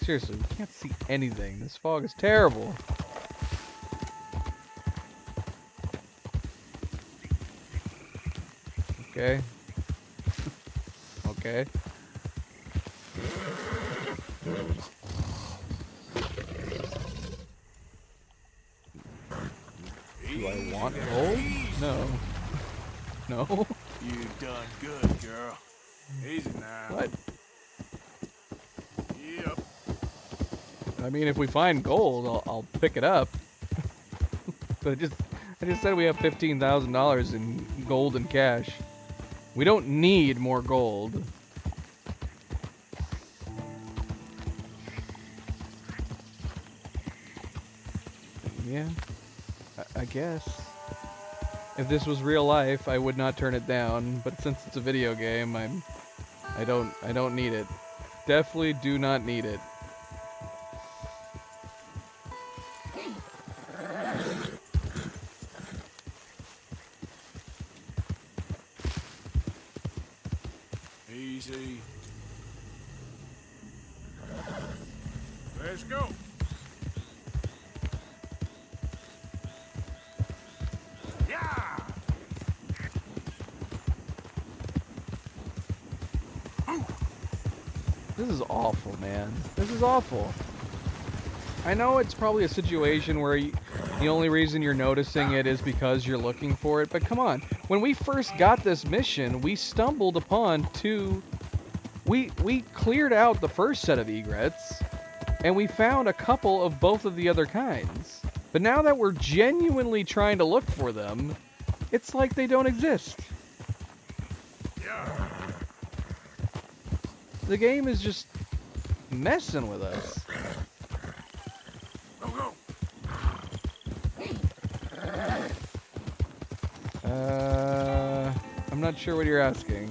Seriously, we can't see anything. This fog is terrible. Okay. Okay. Do I want gold? No. No? You done good, girl. Easy now. What? Yep. I mean, if we find gold, I'll pick it up. But I just said we have $15,000 in gold and cash. We don't need more gold. Yeah, I guess. If this was real life, I would not turn it down. But since it's a video game, I don't need it. Definitely do not need it. Easy. Let's go. Yeah. This is awful, man. This is awful. I know it's probably a situation where the only reason you're noticing it is because you're looking for it, but come on. When we first got this mission, we stumbled upon we cleared out the first set of egrets, and we found a couple of both of the other kinds. But now that we're genuinely trying to look for them, it's like they don't exist. The game is just messing with us. I'm not sure what you're asking.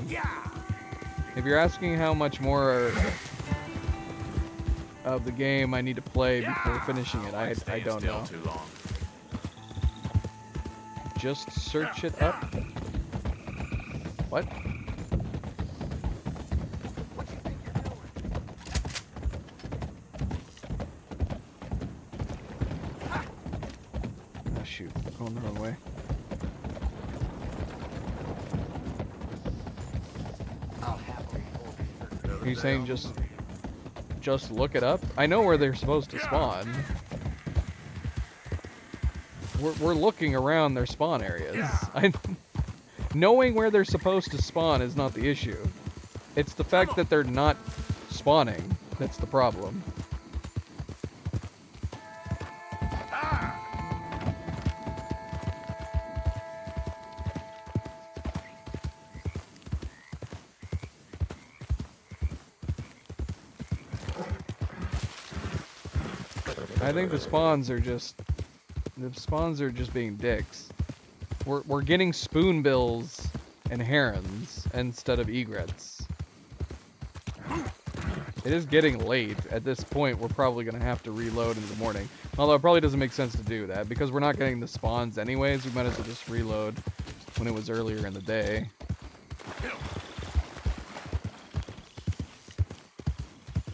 If you're asking how much more of the game I need to play before finishing it, I don't know. Too long. Just search it up. What? Oh shoot, going the wrong way. Are you saying just look it up? I know where they're supposed to spawn. We're looking around their spawn areas. Knowing where they're supposed to spawn is not the issue. It's the fact that they're not spawning that's the problem. I think the spawns are just being dicks. We're getting spoonbills and herons instead of egrets. It is getting late. At this point, we're probably gonna have to reload in the morning. Although it probably doesn't make sense to do that because we're not getting the spawns anyways. We might as well just reload when it was earlier in the day.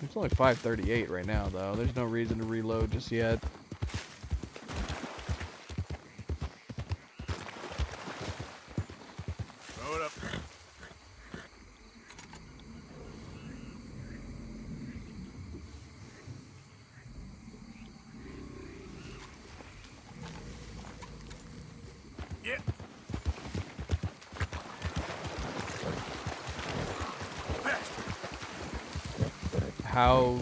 It's only 5:38 right now, though. There's no reason to reload just yet. Throw it up. Yeah. How?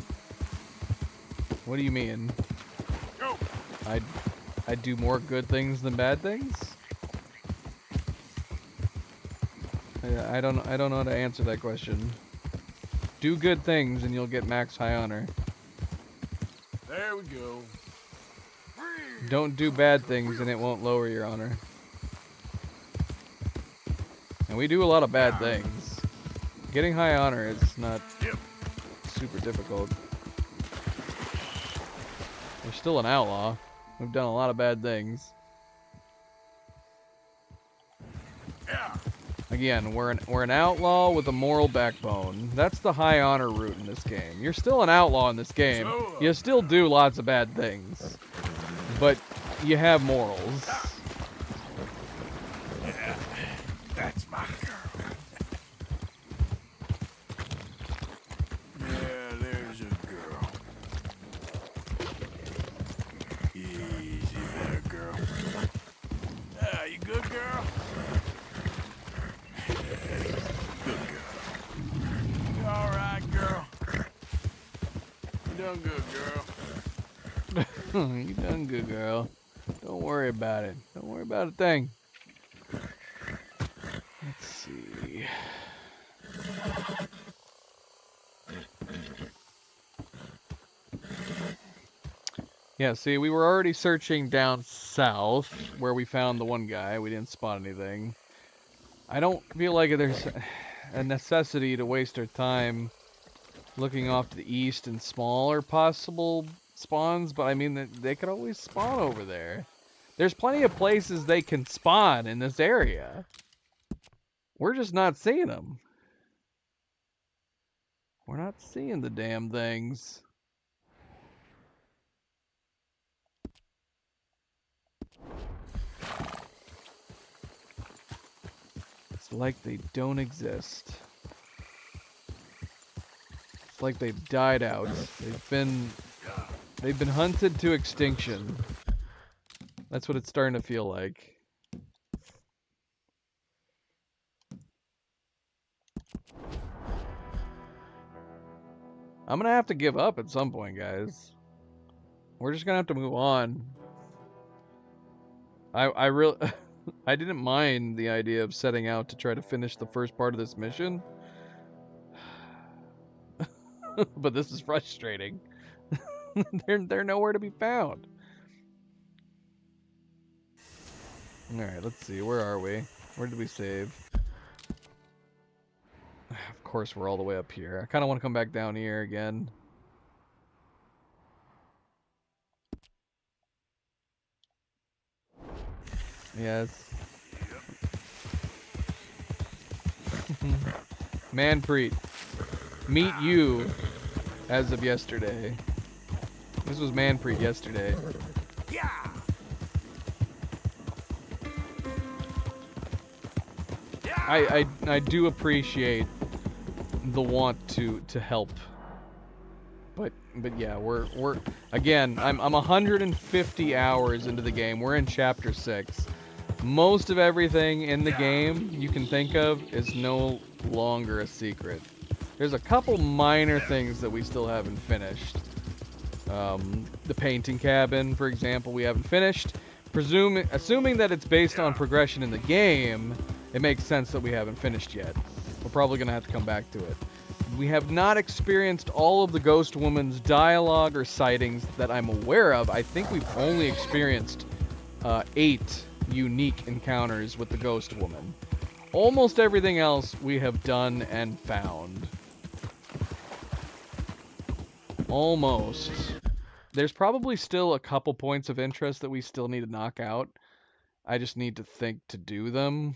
What do you mean? Go. I do more good things than bad things? I don't know how to answer that question. Do good things and you'll get max high honor. There we go. Don't do bad things and it won't lower your honor. And we do a lot of bad things. Getting high honor is not super difficult. We're still an outlaw. We've done a lot of bad things. Again, we're an outlaw with a moral backbone. That's the high honor route in this game. You're still an outlaw in this game. You still do lots of bad things. But you have morals. Yeah, that's my girl. Yeah, there's a girl. Easy there, girl. Ah, you good, girl? Good girl. You all right, girl? You done good, girl. You done good, girl. Don't worry about it. Don't worry about a thing. Let's see. Yeah, see, we were already searching down south where we found the one guy. We didn't spot anything. I don't feel like there's a necessity to waste our time looking off to the east and smaller possible spawns, but I mean, they could always spawn over there. There's plenty of places they can spawn in this area. We're just not seeing them. We're not seeing the damn things. It's like they don't exist. It's like they've died out. They've been hunted to extinction. That's what it's starting to feel like. I'm gonna have to give up at some point, guys. We're just gonna have to move on. I really I didn't mind the idea of setting out to try to finish the first part of this mission. But this is frustrating. They're nowhere to be found. Alright, let's see, where are we? Where did we save? Of course, we're all the way up here. I kind of want to come back down here again. Yes. Manpreet. Meet you as of yesterday. This was Manpreet yesterday. I do appreciate the want to help. But yeah, we're again, I'm 150 hours into the game. We're in chapter 6. Most of everything in the game you can think of is no longer a secret. There's a couple minor things that we still haven't finished. The painting cabin, for example, we haven't finished. Assuming that it's based on progression in the game, it makes sense that we haven't finished yet. We're probably going to have to come back to it. We have not experienced all of the Ghost Woman's dialogue or sightings that I'm aware of. I think we've only experienced 8 unique encounters with the Ghost Woman. Almost everything else we have done and found. Almost. There's probably still a couple points of interest that we still need to knock out. I just need to think to do them.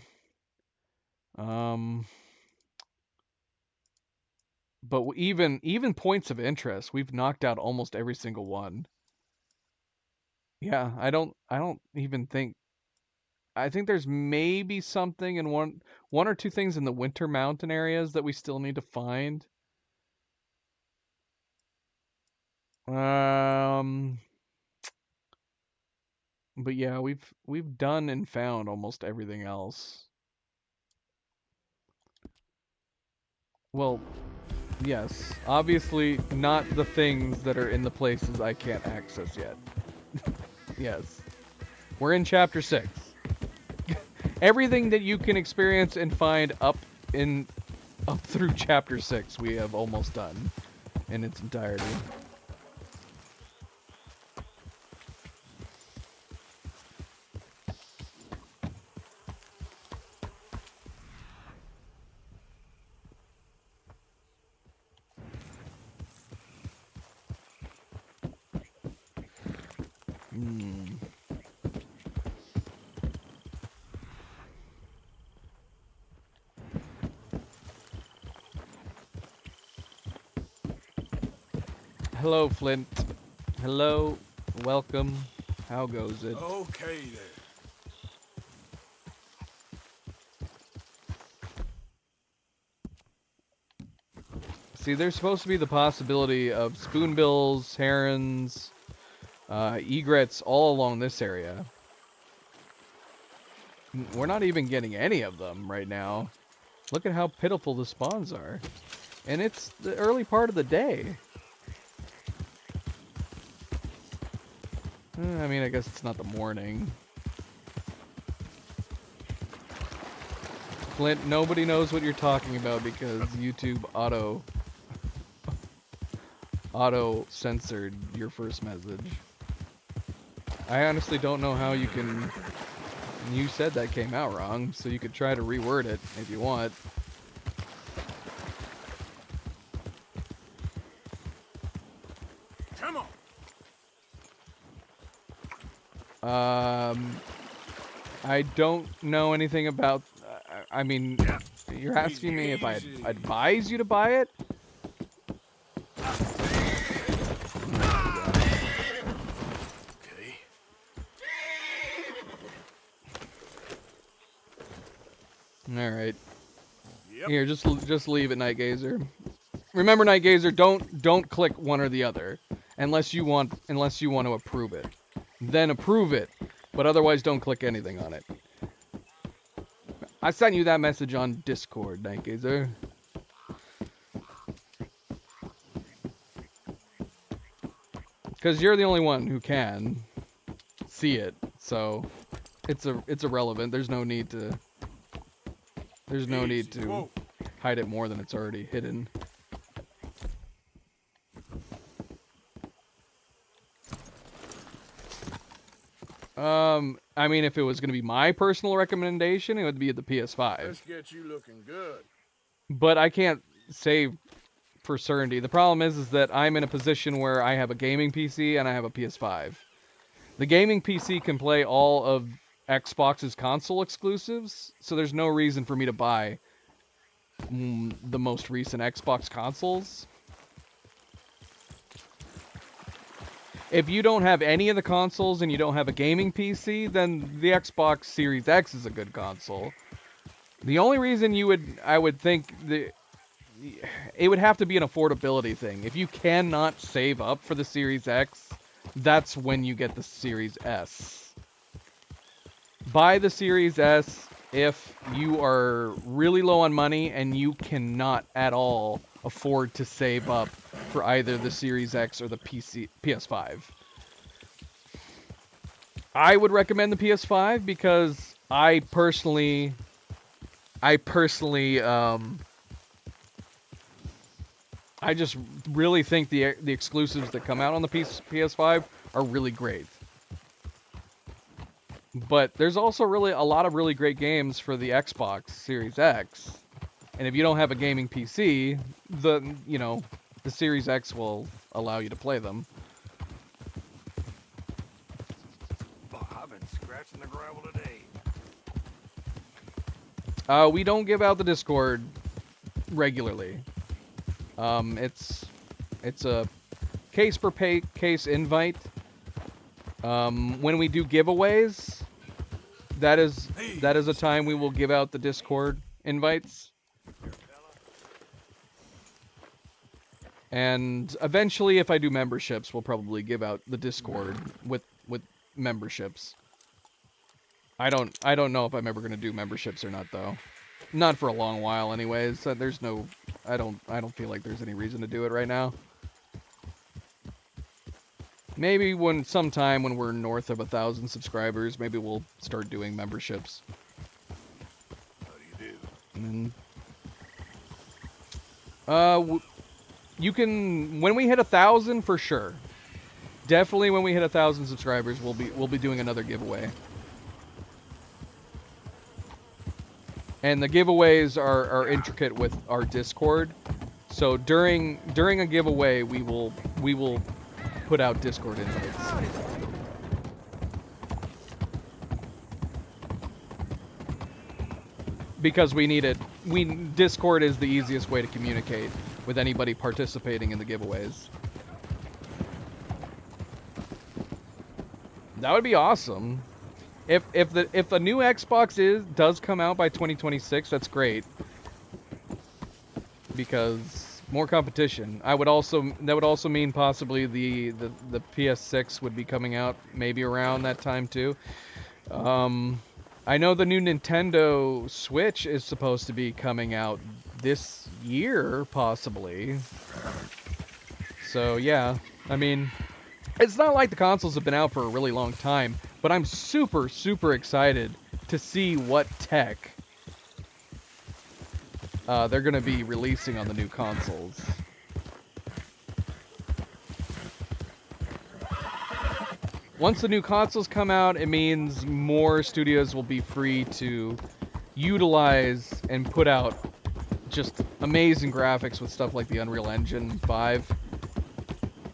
But even points of interest, we've knocked out almost every single one. Yeah, I don't even think. I think there's maybe something in one or two things in the Winter Mountain areas that we still need to find. But yeah, we've done and found almost everything else. Well, yes, obviously not the things that are in the places I can't access yet. Yes. We're in chapter 6. Everything that you can experience and find up through chapter 6 we have almost done in its entirety. Hello, Flint. Hello. Welcome. How goes it? Okay then. See, there's supposed to be the possibility of spoonbills, herons, egrets all along this area. We're not even getting any of them right now. Look at how pitiful the spawns are. And it's the early part of the day. I mean, I guess it's not the morning. Flint, nobody knows what you're talking about because YouTube auto censored your first message. I honestly don't know how you can. You said that came out wrong, so you could try to reword it if you want. Come on. I don't know anything about. I mean, you're asking me if I advise you to buy it? Okay. All right. Yep. Here, just leave it, Night Gazer. Remember, Night Gazer, don't click one or the other unless you want to approve it. Then approve it, but otherwise don't click anything on it. I sent you that message on Discord, Night Gazer. Because you're the only one who can see it, so it's irrelevant. There's no need to hide it more than it's already hidden. I mean, if it was going to be my personal recommendation, it would be the PS5. Let's get you looking good. But I can't say for certainty. The problem is that I'm in a position where I have a gaming PC and I have a PS5. The gaming PC can play all of Xbox's console exclusives, so there's no reason for me to buy the most recent Xbox consoles. If you don't have any of the consoles and you don't have a gaming PC, then the Xbox Series X is a good console. The only reason I would think it would have to be an affordability thing. If you cannot save up for the Series X, that's when you get the Series S. Buy the Series S if you are really low on money and you cannot at all afford to save up for either the Series X or the PS5. I would recommend the PS5 because I personally I just really think the exclusives that come out on the PS5 are really great. But there's also really a lot of really great games for the Xbox Series X. And if you don't have a gaming PC, the Series X will allow you to play them. I've been scratching the gravel today. We don't give out the Discord regularly. It's a case per case invite. When we do giveaways, that is a time we will give out the Discord invites. And eventually, if I do memberships, we'll probably give out the Discord with memberships. I don't know if I'm ever gonna do memberships or not though. Not for a long while, anyways. There's no. I don't feel like there's any reason to do it right now. Maybe sometime when we're north of 1,000 subscribers, maybe we'll start doing memberships. How do you do? And you can when we hit 1,000 for sure. Definitely when we hit 1,000 subscribers, we'll be doing another giveaway. And the giveaways are intricate with our Discord. So during a giveaway, we will put out Discord invites. Because we need it. Discord is the easiest way to communicate with anybody participating in the giveaways. That would be awesome. If the new Xbox does come out by 2026, that's great. Because more competition. That would also mean possibly the PS6 would be coming out maybe around that time too. I know the new Nintendo Switch is supposed to be coming out this year, possibly. So yeah, I mean, it's not like the consoles have been out for a really long time, but I'm super, super excited to see what tech they're going to be releasing on the new consoles. Once the new consoles come out, it means more studios will be free to utilize and put out just amazing graphics with stuff like the Unreal Engine 5.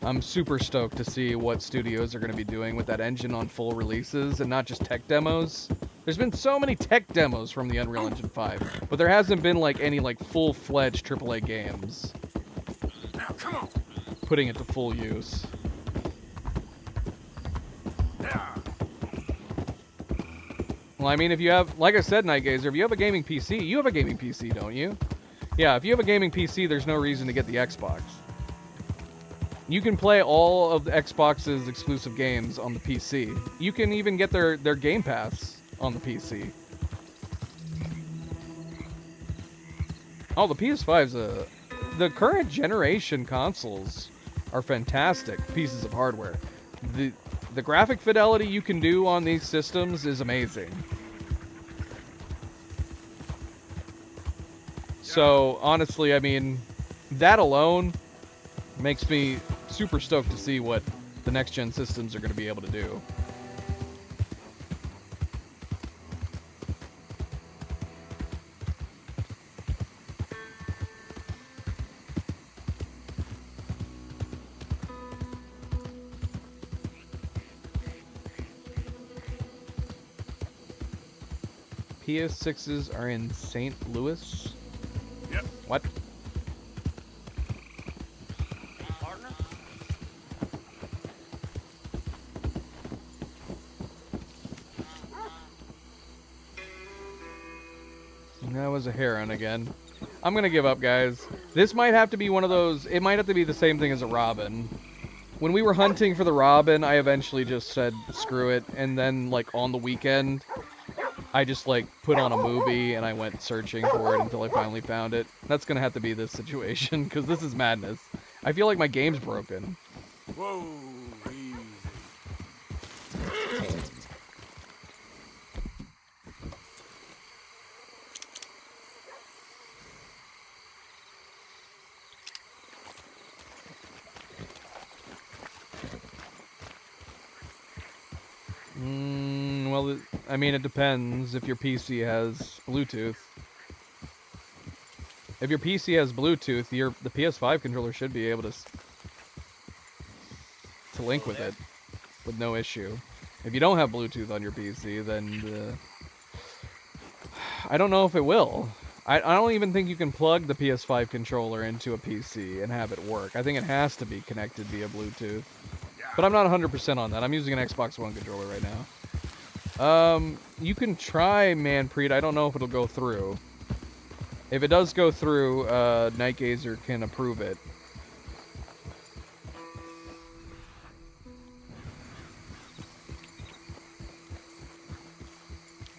I'm super stoked to see what studios are going to be doing with that engine on full releases and not just tech demos. There's been so many tech demos from the Unreal Engine 5, but there hasn't been any full-fledged AAA games putting it to full use. Well, I mean, if you have, like I said, Nightgazer, if you have a gaming PC, you have a gaming PC, don't you? Yeah, if you have a gaming PC, there's no reason to get the Xbox. You can play all of the Xbox's exclusive games on the PC. You can even get their Game Pass on the PC. Oh, the PS5's the current generation consoles are fantastic pieces of hardware. The graphic fidelity you can do on these systems is amazing. So, honestly, I mean, that alone makes me super stoked to see what the next-gen systems are going to be able to do. PS6s are in St. Louis? Yep. What? Partner? That was a heron again. I'm gonna give up, guys. This might have to be one of those... It might have to be the same thing as a robin. When we were hunting for the robin, I eventually just said, screw it. And then, like, on the weekend, I just, like, put on a movie and I went searching for it until I finally found it. That's gonna have to be this situation, because this is madness. I feel like my game's broken. Whoa, easy. Well, I mean, it depends if your PC has Bluetooth. If your PC has Bluetooth, the PS5 controller should be able to link with it with no issue. If you don't have Bluetooth on your PC, then I don't know if it will. I don't even think you can plug the PS5 controller into a PC and have it work. I think it has to be connected via Bluetooth. But I'm not 100% on that. I'm using an Xbox One controller right now. You can try Manpreet. I don't know if it'll go through. If it does go through, Nightgazer can approve it.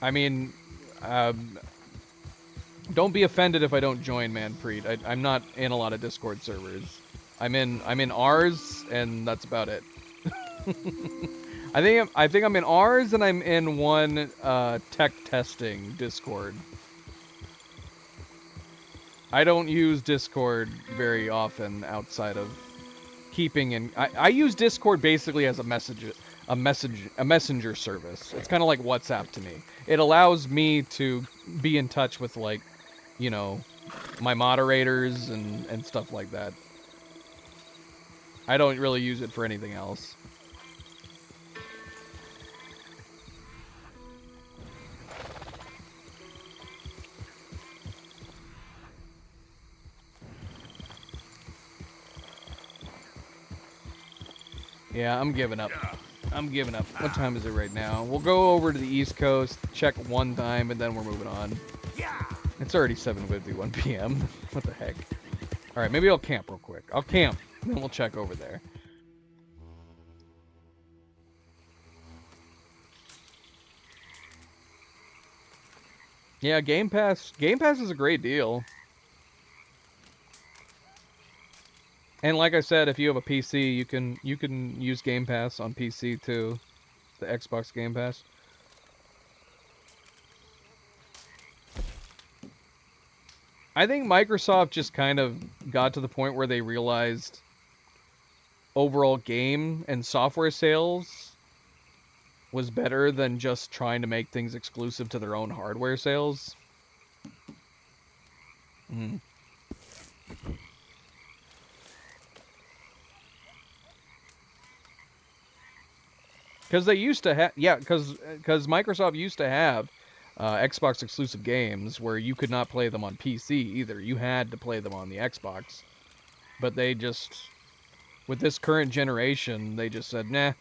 I mean, don't be offended if I don't join Manpreet. I'm not in a lot of Discord servers. I'm in ours, and that's about it. I think I'm in ours, and I'm in one tech testing Discord. I don't use Discord very often outside of keeping in. I use Discord basically as a messenger service. It's kind of like WhatsApp to me. It allows me to be in touch with, like, you know, my moderators and stuff like that. I don't really use it for anything else. Yeah, I'm giving up. I'm giving up. What time is it right now? We'll go over to the East Coast, check one time, and then we're moving on. It's already 7:51 p.m. What the heck? Alright, maybe I'll camp real quick. I'll camp, then we'll check over there. Yeah, Game Pass. Game Pass is a great deal. And like I said, if you have a PC, you can use Game Pass on PC too. The Xbox Game Pass. I think Microsoft just kind of got to the point where they realized overall game and software sales was better than just trying to make things exclusive to their own hardware sales. Because they used to have, yeah, because Microsoft used to have Xbox exclusive games where you could not play them on PC either. You had to play them on the Xbox. But they just, with this current generation, they just said, nah,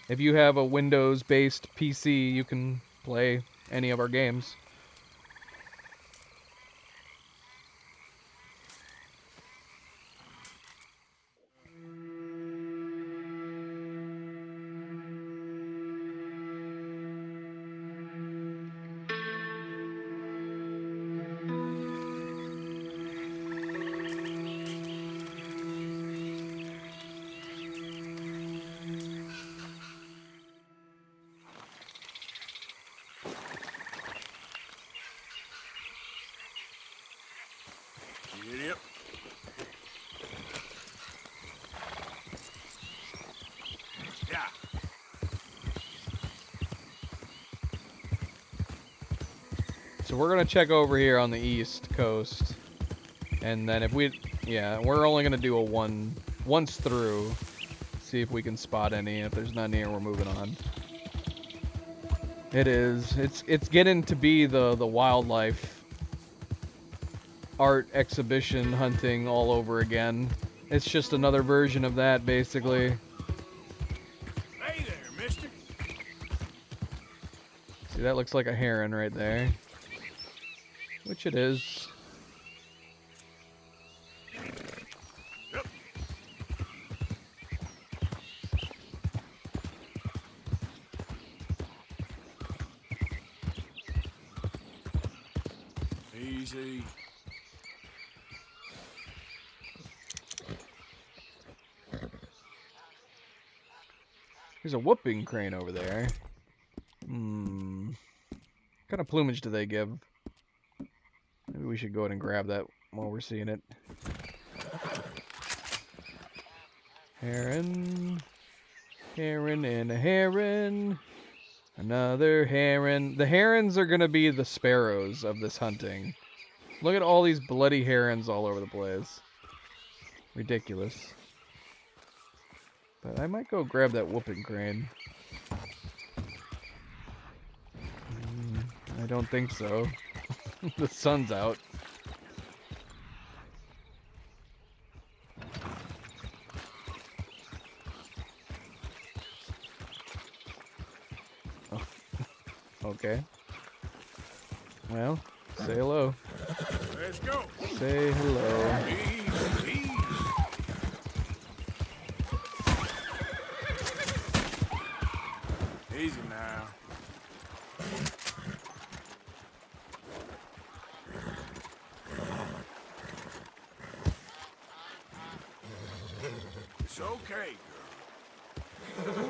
if you have a Windows-based PC, you can play any of our games. Yep. Yeah. So we're gonna check over here on the East Coast, and then if we, yeah, we're only gonna do a once through, see if we can spot any. If there's none here, we're moving on. It is. It's getting to be the wildlife art exhibition hunting all over again. It's just another version of that, basically. Hey there, mister. See, that looks like a heron right there. Which it is. Yep. Easy. There's a whooping crane over there. What kind of plumage do they give? Maybe we should go ahead and grab that while we're seeing it. Heron. Heron and a heron. Another heron. The herons are gonna be the sparrows of this hunting. Look at all these bloody herons all over the place. Ridiculous. But I might go grab that whooping crane. I don't think so. The sun's out. Oh. Okay. Well, say hello. Let's go. Say hello. Easy. Easy now. It's okay,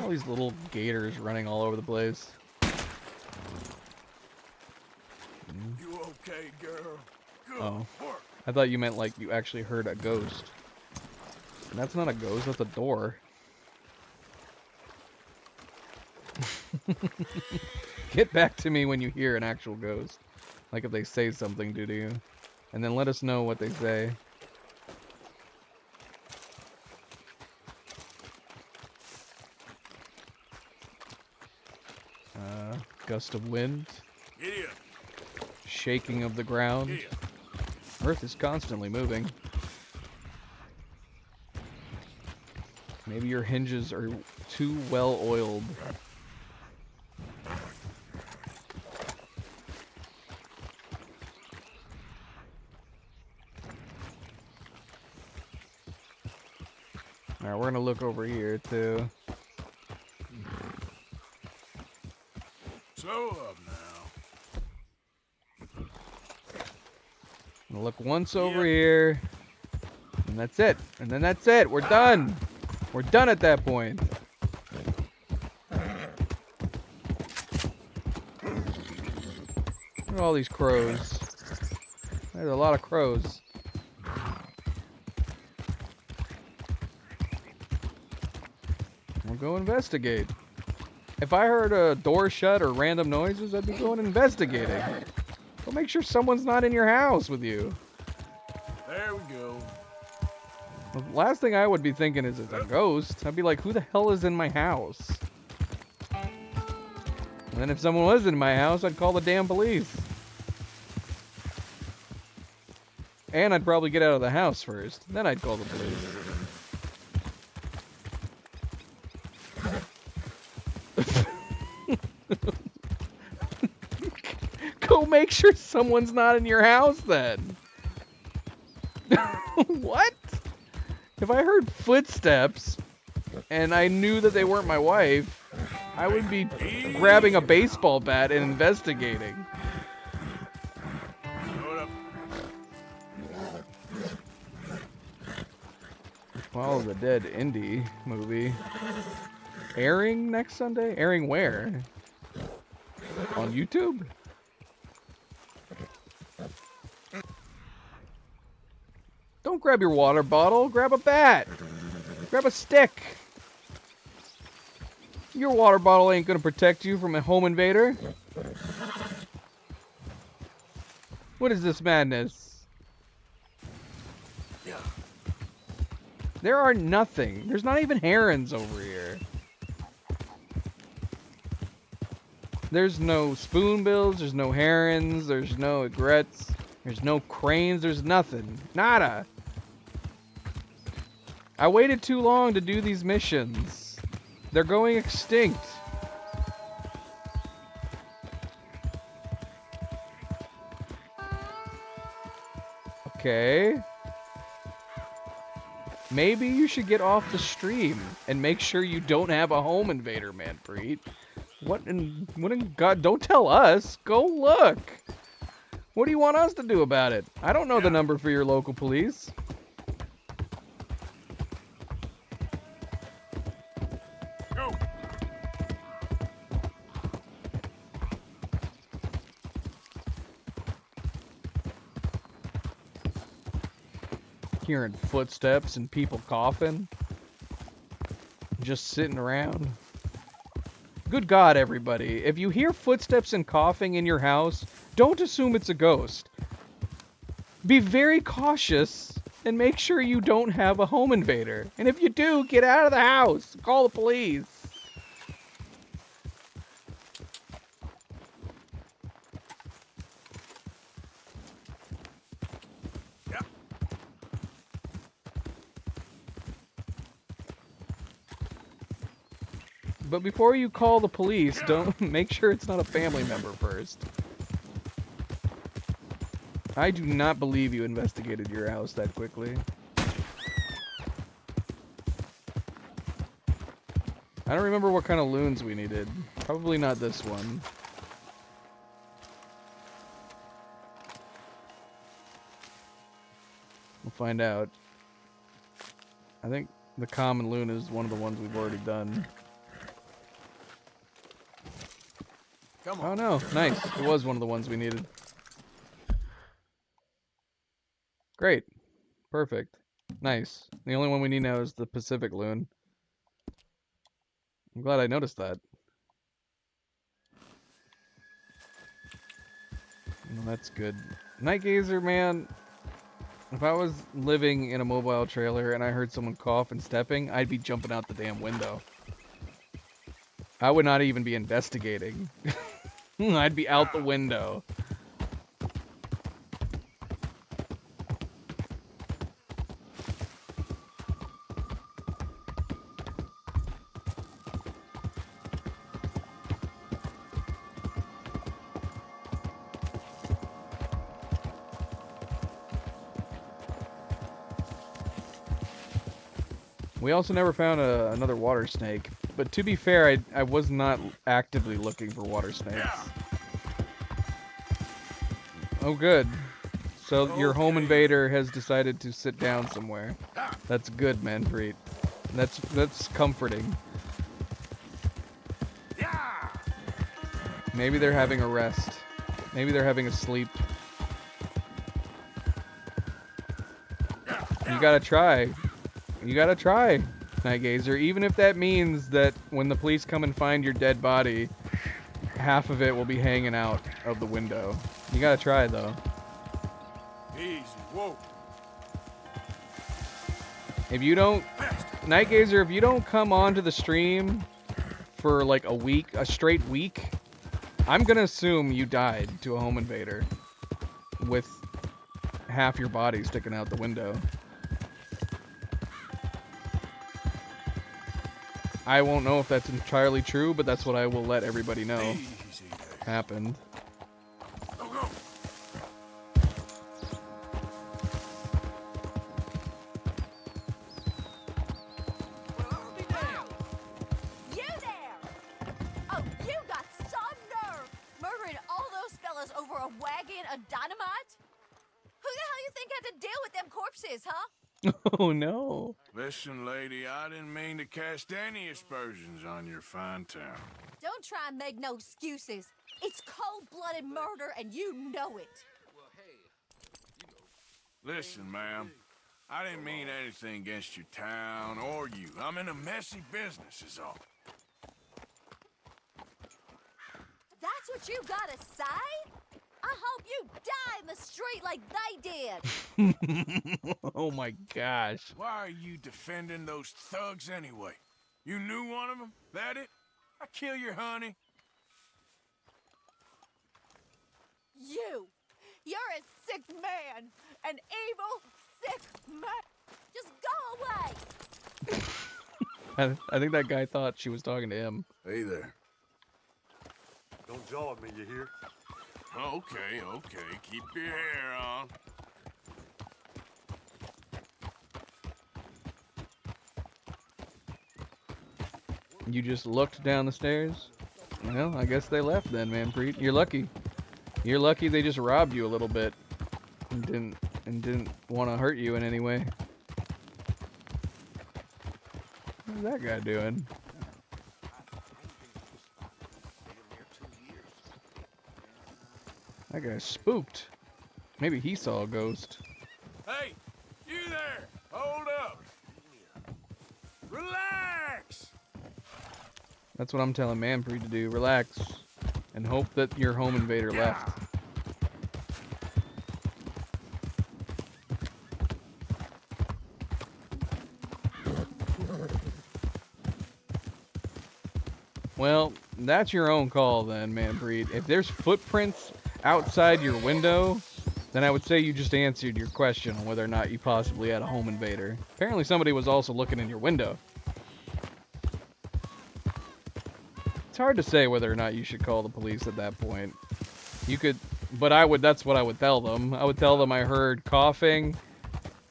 All these little gators running all over the place. You okay, girl? Good Oh. work. I thought you meant like you actually heard a ghost. And that's not a ghost, that's a door. Get back to me when you hear an actual ghost. Like if they say something to you. And then let us know what they say. Gust of wind. Giddy up. Shaking of the ground. Giddy up. Earth is constantly moving. Maybe your hinges are too well oiled. Alright, we're gonna look over here too. Slow up now. Gonna look once over here. And that's it. And then that's it. We're done. We're done at that point. Look at all these crows. There's a lot of crows. We'll go investigate. If I heard a door shut or random noises, I'd be going investigating. Go make sure someone's not in your house with you. There we go. The last thing I would be thinking is it's a ghost. I'd be like, who the hell is in my house? And then if someone was in my house, I'd call the damn police. And I'd probably get out of the house first. Then I'd call the police. Go make sure someone's not in your house then. What? If I heard footsteps and I knew that they weren't my wife, I would be grabbing a baseball bat and investigating. Follow the Dead indie movie. Airing next Sunday? Airing where? On YouTube? Don't grab your water bottle, grab a bat. Grab a stick. Your water bottle ain't gonna protect you from a home invader. What is this madness? There are nothing. There's not even herons over here. There's no spoonbills, there's no herons, there's no egrets, there's no cranes, there's nothing. Nada. I waited too long to do these missions. They're going extinct. Okay. Maybe you should get off the stream and make sure you don't have a home invader, Manpreet. What in God? Don't tell us. Go look. What do you want us to do about it? I don't know the number for your local police. Go. Hearing footsteps and people coughing. Just sitting around. Good God, everybody. If you hear footsteps and coughing in your house, don't assume it's a ghost. Be very cautious and make sure you don't have a home invader. And if you do, get out of the house. Call the police. But before you call the police, don't make sure it's not a family member first. I do not believe you investigated your house that quickly. I don't remember what kind of loons we needed. Probably not this one. We'll find out. I think the common loon is one of the ones we've already done. Oh no, nice. It was one of the ones we needed. Great. Perfect. Nice. The only one we need now is the Pacific loon. I'm glad I noticed that. Well, that's good. Night Gazer, man. If I was living in a mobile trailer and I heard someone cough and stepping, I'd be jumping out the damn window. I would not even be investigating. I'd be out the window. We also never found another water snake. But to be fair, I was not actively looking for water snakes. Oh, good. So your home invader has decided to sit down somewhere. That's good, Manpreet. That's comforting. Maybe they're having a rest. Maybe they're having a sleep. You gotta try. You gotta try, Night Gazer. Even if that means that when the police come and find your dead body, half of it will be hanging out of the window. You gotta try, though. Easy, whoa. If you don't... Night Gazer, if you don't come onto the stream for like a week, a straight week, I'm gonna assume you died to a home invader with half your body sticking out the window. I won't know if that's entirely true, but that's what I will let everybody know happened. You there! Oh, you got some nerve! Murdering all those fellas over a wagon of dynamite? Who the hell you think had to deal with them corpses, huh? Oh no. Listen, lady, I didn't mean to cast any aspersions on your fine town. Don't try and make no excuses. It's cold-blooded murder, and you know it. Listen, ma'am, I didn't mean anything against your town or you. I'm in a messy business is all. That's what you gotta say? I hope you die in the street like they did. Oh my gosh. Why are you defending those thugs anyway? You knew one of them? That it? I kill your honey? You! You're a sick man! An evil, sick man! Just go away! I think that guy thought she was talking to him. Hey there. Don't jaw at me, you hear? Okay, okay. Keep your hair on. You just looked down the stairs? Well, I guess they left then, Manpreet. You're lucky. You're lucky they just robbed you a little bit and didn't want to hurt you in any way. What's that guy doing? That guy's spooked. Maybe he saw a ghost. Hey, you there! Hold up! Relax! That's what I'm telling Manpreet to do. Relax. And hope that your home invader left. Well, that's your own call then, Manpreet. If there's footprints outside your window, then I would say you just answered your question on whether or not you possibly had a home invader. Apparently somebody was also looking in your window. It's hard to say whether or not you should call the police at that point. You could, but that's what I would tell them. I would tell them I heard coughing,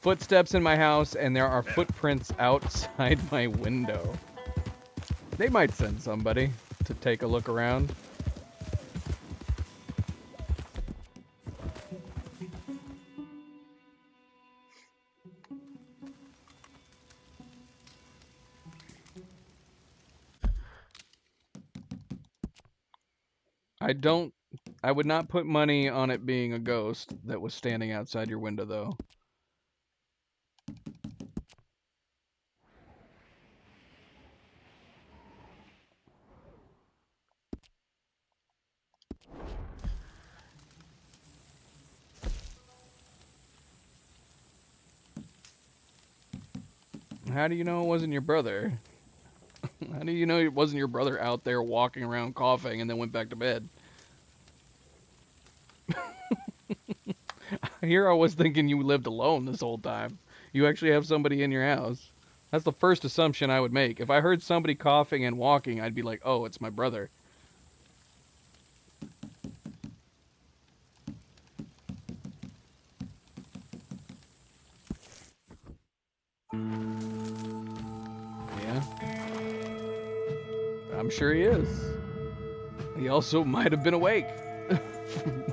footsteps in my house, and there are footprints outside my window. They might send somebody to take a look around. I would not put money on it being a ghost that was standing outside your window, though. How do you know it wasn't your brother? How do you know it wasn't your brother out there walking around coughing and then went back to bed? Here I was thinking you lived alone this whole time. You actually have somebody in your house. That's the first assumption I would make. If I heard somebody coughing and walking, I'd be like, oh, it's my brother. Yeah. I'm sure he is. He also might have been awake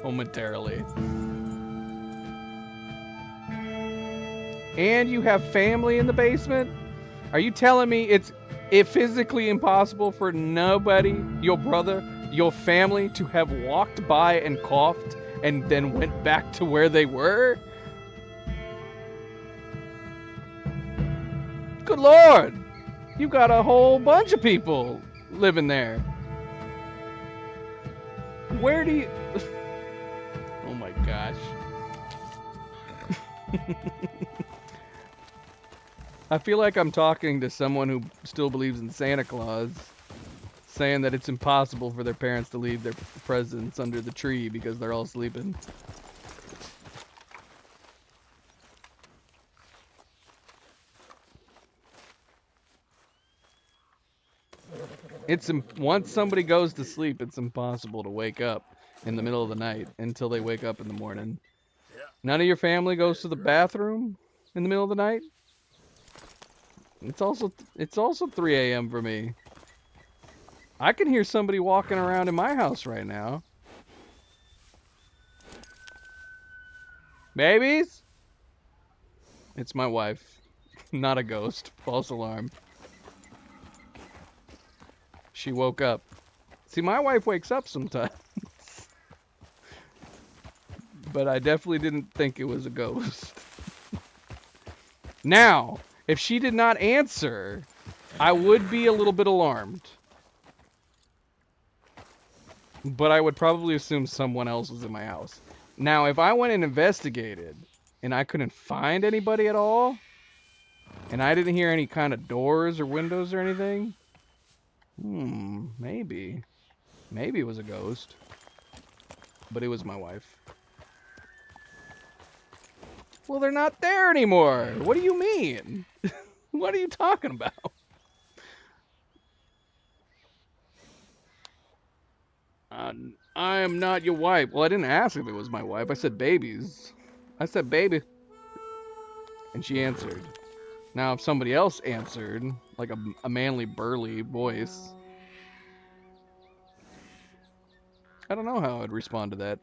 momentarily. And you have family in the basement? Are you telling me it's physically impossible for nobody, your brother, your family, to have walked by and coughed and then went back to where they were? Good Lord! You got a whole bunch of people living there. Where do you... Oh my gosh. I feel like I'm talking to someone who still believes in Santa Claus, saying that it's impossible for their parents to leave their presents under the tree because they're all sleeping. Once somebody goes to sleep, it's impossible to wake up in the middle of the night until they wake up in the morning. None of your family goes to the bathroom in the middle of the night? It's also 3 a.m. for me. I can hear somebody walking around in my house right now. Babies? It's my wife. Not a ghost. False alarm. She woke up. See, my wife wakes up sometimes. But I definitely didn't think it was a ghost. Now, if she did not answer, I would be a little bit alarmed. But I would probably assume someone else was in my house. Now, if I went and investigated, and I couldn't find anybody at all, and I didn't hear any kind of doors or windows or anything, maybe. Maybe it was a ghost. but it was my wife. Well, they're not there anymore. What do you mean? What are you talking about? I am not your wife. Well, I didn't ask if it was my wife. I said babies. I said baby. And she answered. Now, if somebody else answered, like a manly, burly voice, I don't know how I'd respond to that.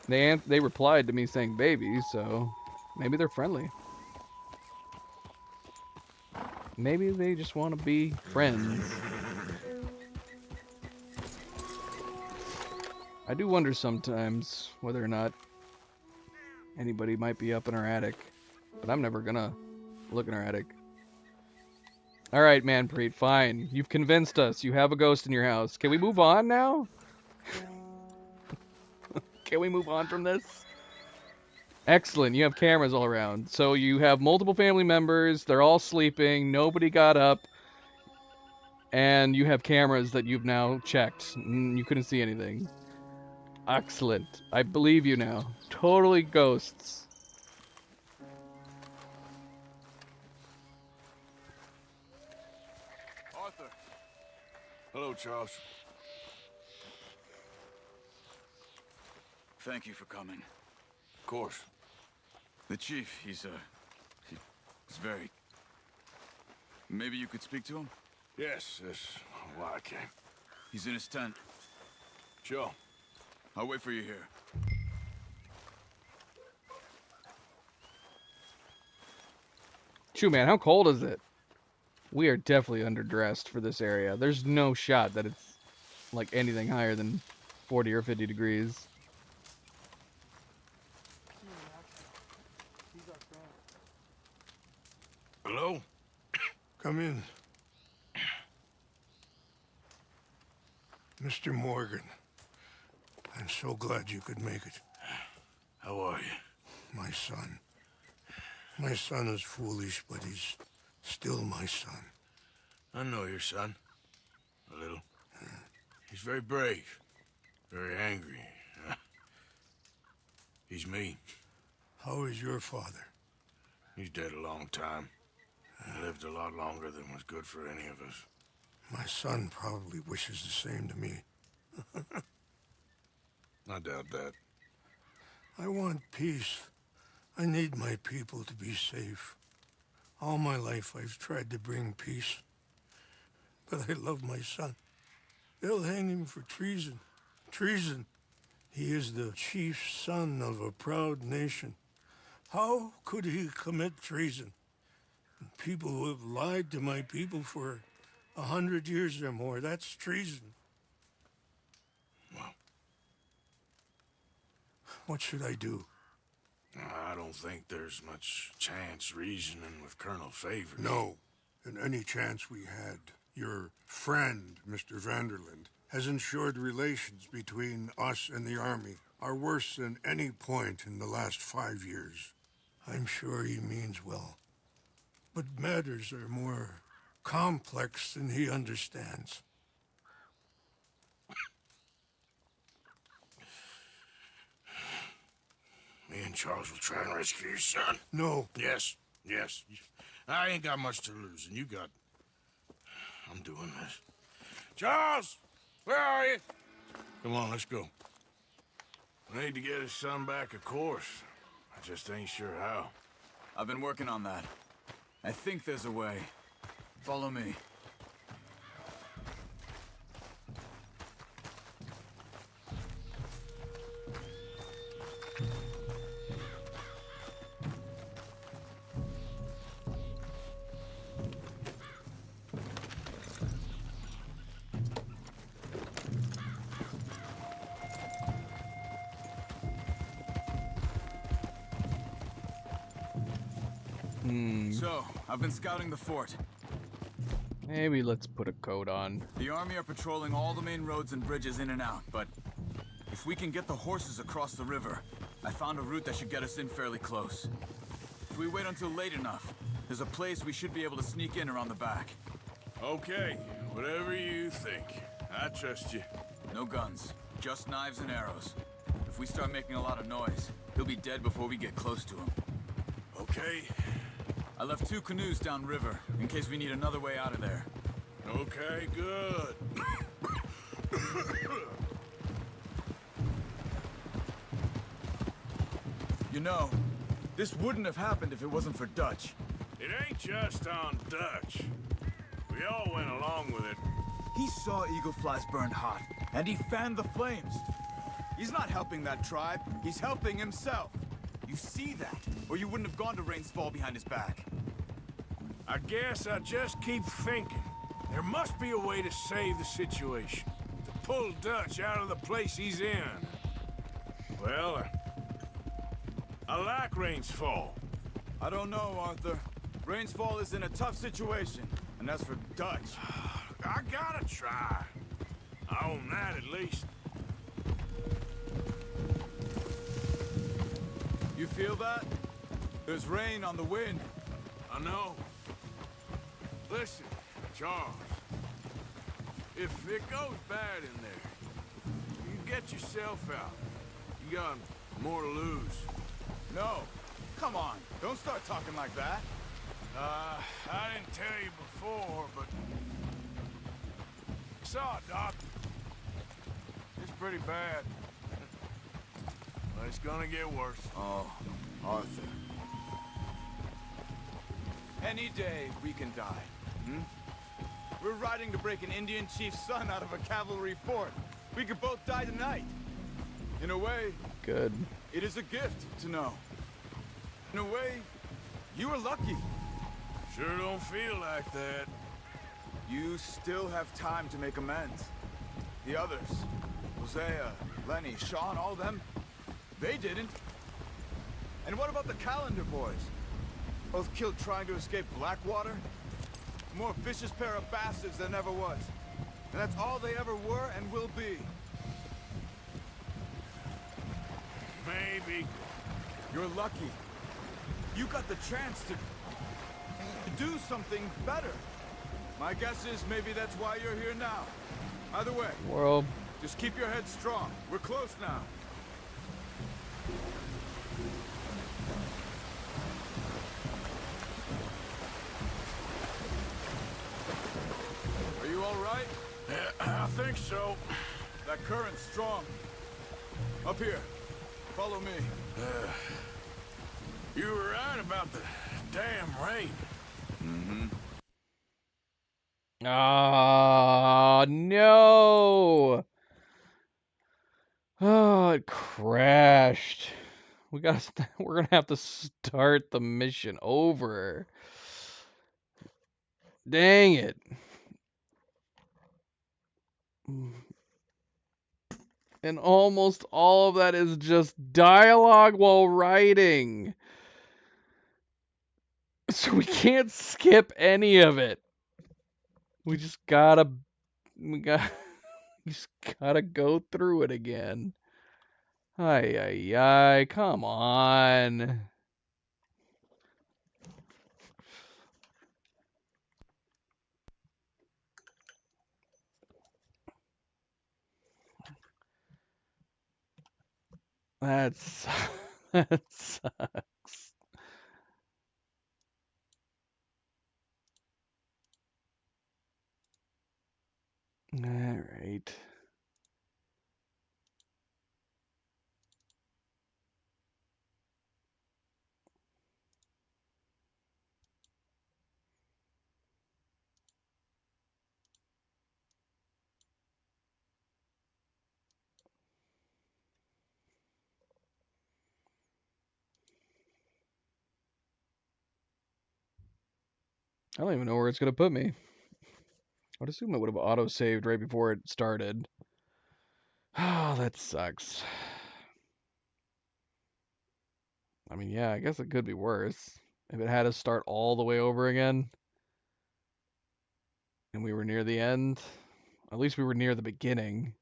They replied to me saying baby, so maybe they're friendly. Maybe they just want to be friends. I do wonder sometimes whether or not anybody might be up in our attic, but I'm never gonna look in our attic. All right, Manpreet, fine. You've convinced us. You have a ghost in your house. Can we move on now? Can we move on from this? Excellent. You have cameras all around. So you have multiple family members. They're all sleeping. Nobody got up. And you have cameras that you've now checked. You couldn't see anything. Excellent. I believe you now. Totally ghosts. Arthur. Hello, Charles. Thank you for coming. Of course. The chief, he's very... Maybe you could speak to him? Yes, why I came. He's in his tent. Sure. I'll wait for you here. Shoot, man, how cold is it? We are definitely underdressed for this area. There's no shot that it's like anything higher than 40 or 50 degrees. Hello? Come in. Mr. Morgan, I'm so glad you could make it. How are you? My son. My son is foolish, but he's still my son. I know your son. A little. He's very brave. Very angry. He's mean. How is your father? He's dead a long time. He lived a lot longer than was good for any of us. My son probably wishes the same to me. I doubt that. I want peace. I need my people to be safe. All my life I've tried to bring peace. But I love my son. They'll hang him for treason. Treason. He is the chief son of a proud nation. How could he commit treason? People who have lied to my people for 100 years or more, that's treason. Well, what should I do? I don't think there's much chance reasoning with Colonel Favors. No. And any chance we had, your friend, Mr. Vanderland, has ensured relations between us and the army are worse than any point in the last 5 years. I'm sure he means well. But matters are more complex than he understands. Me and Charles will try and rescue your son. No. Yes, yes. I ain't got much to lose, and you got... I'm doing this. Charles! Where are you? Come on, let's go. I need to get his son back, of course. I just ain't sure how. I've been working on that. I think there's a way. Follow me. So, I've been scouting the fort. Maybe let's put a coat on. The army are patrolling all the main roads and bridges in and out, but if we can get the horses across the river, I found a route that should get us in fairly close. If we wait until late enough, there's a place we should be able to sneak in around the back. Okay, whatever you think. I trust you. No guns, just knives and arrows. we start making a lot of noise, he'll be dead before we get close to him. Okay. I left 2 canoes downriver, in case we need another way out of there. Okay, good. You know, this wouldn't have happened if it wasn't for Dutch. It ain't just on Dutch. We all went along with it. He saw eagle flies burned hot, and he fanned the flames. He's not helping that tribe, he's helping himself. You see that, or you wouldn't have gone to Rains Fall behind his back. I guess I just keep thinking. There must be a way to save the situation. To pull Dutch out of the place he's in. Well, I like Rains Fall. I don't know, Arthur. Rains Fall is in a tough situation, and as for Dutch... I gotta try. I own that at least. You feel that? There's rain on the wind. I know. Listen, Charles. If it goes bad in there, you get yourself out. You got more to lose. No. Come on. Don't start talking like that. I didn't tell you before, but... saw it, Doc. It's pretty bad. But it's gonna get worse. Oh, Arthur. Any day we can die, hmm? We're riding to break an Indian chief's son out of a cavalry fort. We could both die tonight. In a way... Good. It is a gift to know. In a way, you were lucky. Sure don't feel like that. You still have time to make amends. The others, Hosea, Lenny, Sean, all them, they didn't. And what about the Calendar boys? Both killed trying to escape Blackwater? A more vicious pair of bastards than ever was. And that's all they ever were and will be. Maybe. You're lucky. You got the chance to do something better. My guess is maybe that's why you're here now. Either way, World. Just keep your head strong. We're close now. Are you all right? Yeah, I think so. That current's strong. Up here. Follow me. You were right about the damn rain. Mm-hmm. Ah, no. Oh, it crashed. We're gonna have to start the mission over. Dang it. And almost all of that is just dialogue while writing. So we can't skip any of it. We just gotta go through it again. Ay, ay, ay, come on. That's that sucks. All right. I don't even know where it's gonna put me. I'd assume it would have auto-saved right before it started. Oh, that sucks. I mean, yeah, I guess it could be worse. If it had us start all the way over again, and we were near the end, at least we were near the beginning.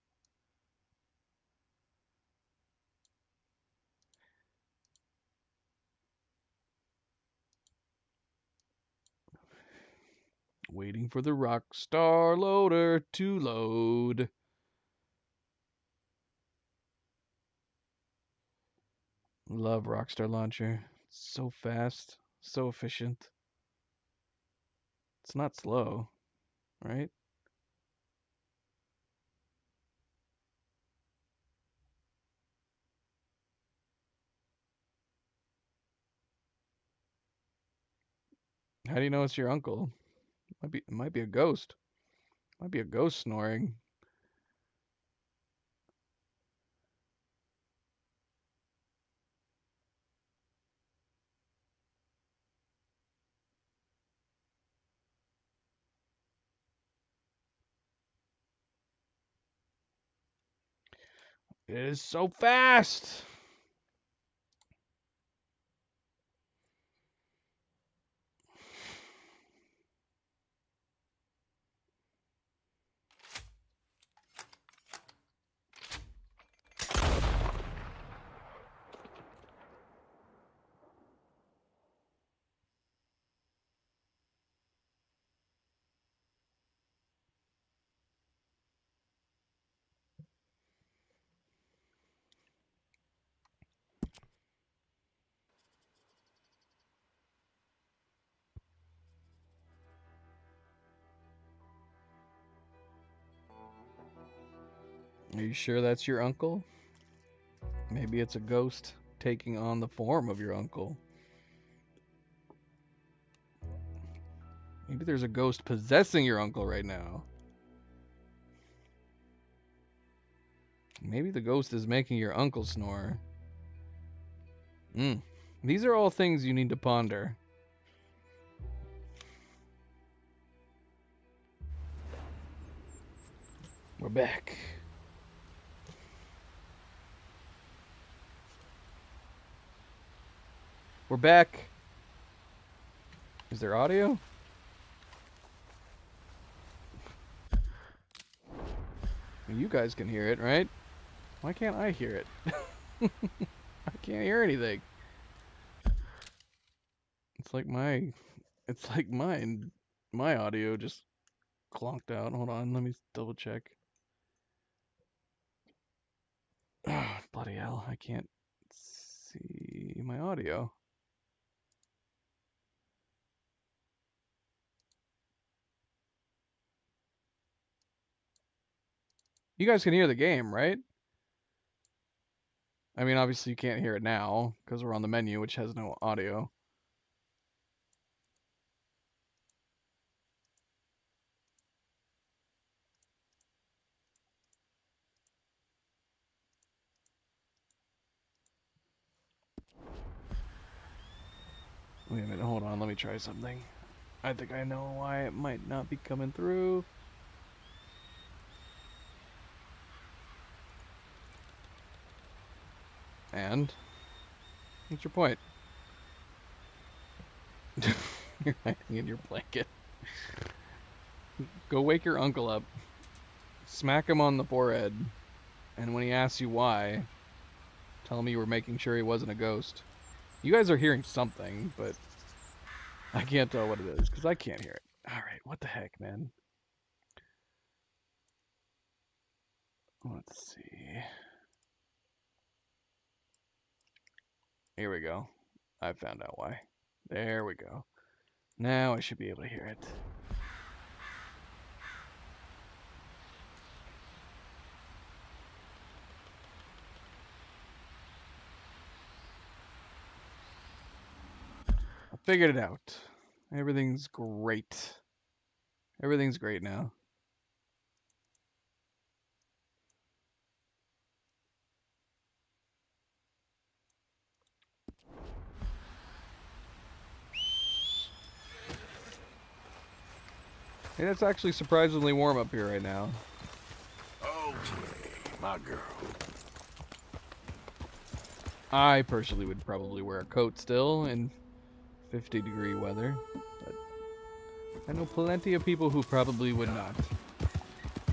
Waiting for the Rockstar loader to load. Love Rockstar Launcher. So fast, so efficient. It's not slow, right? How do you know it's your uncle? It might be a ghost. Might be a ghost snoring. It is so fast. Are you sure that's your uncle? Maybe it's a ghost taking on the form of your uncle. Maybe there's a ghost possessing your uncle right now. Maybe the ghost is making your uncle snore. These are all things you need to ponder. We're back. We're back. Is there audio? You guys can hear it, right? Why can't I hear it? I can't hear anything. It's like my audio just clonked out. Hold on, let me double check. Oh, bloody hell, I can't see my audio. You guys can hear the game, right? I mean, obviously you can't hear it now because we're on the menu, which has no audio. Wait a minute, hold on, let me try something. I think I know why it might not be coming through. And? What's your point? You're hiding in your blanket. Go wake your uncle up. Smack him on the forehead. And when he asks you why, tell him you were making sure he wasn't a ghost. You guys are hearing something, but I can't tell what it is, because I can't hear it. Alright, what the heck, man? Let's see. Here we go. I found out why. There we go. Now I should be able to hear it. I figured it out. Everything's great. Everything's great now. Hey, it's actually surprisingly warm up here right now. Okay, my girl. I personally would probably wear a coat still in 50-degree weather, but I know plenty of people who probably would not.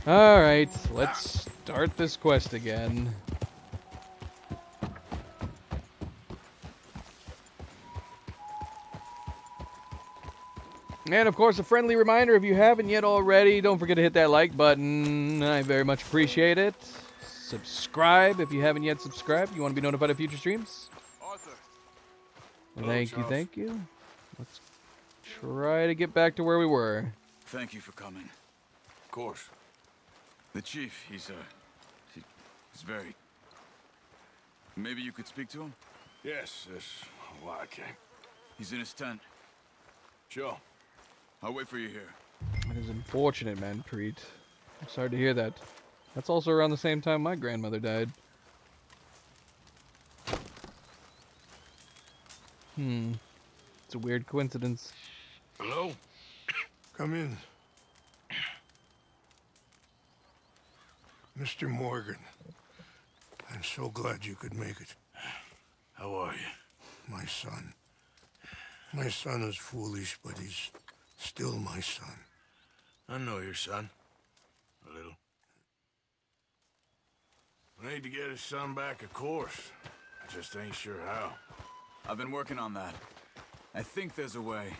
Alright, let's start this quest again. And of course, a friendly reminder, if you haven't yet already, don't forget to hit that like button. I very much appreciate it. Subscribe if you haven't yet subscribed. You want to be notified of future streams? Thank you, Charles. thank you. Let's try to get back to where we were. Thank you for coming. Of course. The chief, he's very... Maybe you could speak to him? Yes, that's why I came. He's in his tent. Sure. I'll wait for you here. That is unfortunate, man, Preet. I'm sorry to hear that. That's also around the same time my grandmother died. It's a weird coincidence. Hello? Come in. Mr. Morgan, I'm so glad you could make it. How are you? My son. My son is foolish, but he's still my son. I know your son. A little. We need to get his son back, of course. I just ain't sure how. I've been working on that. I think there's a way.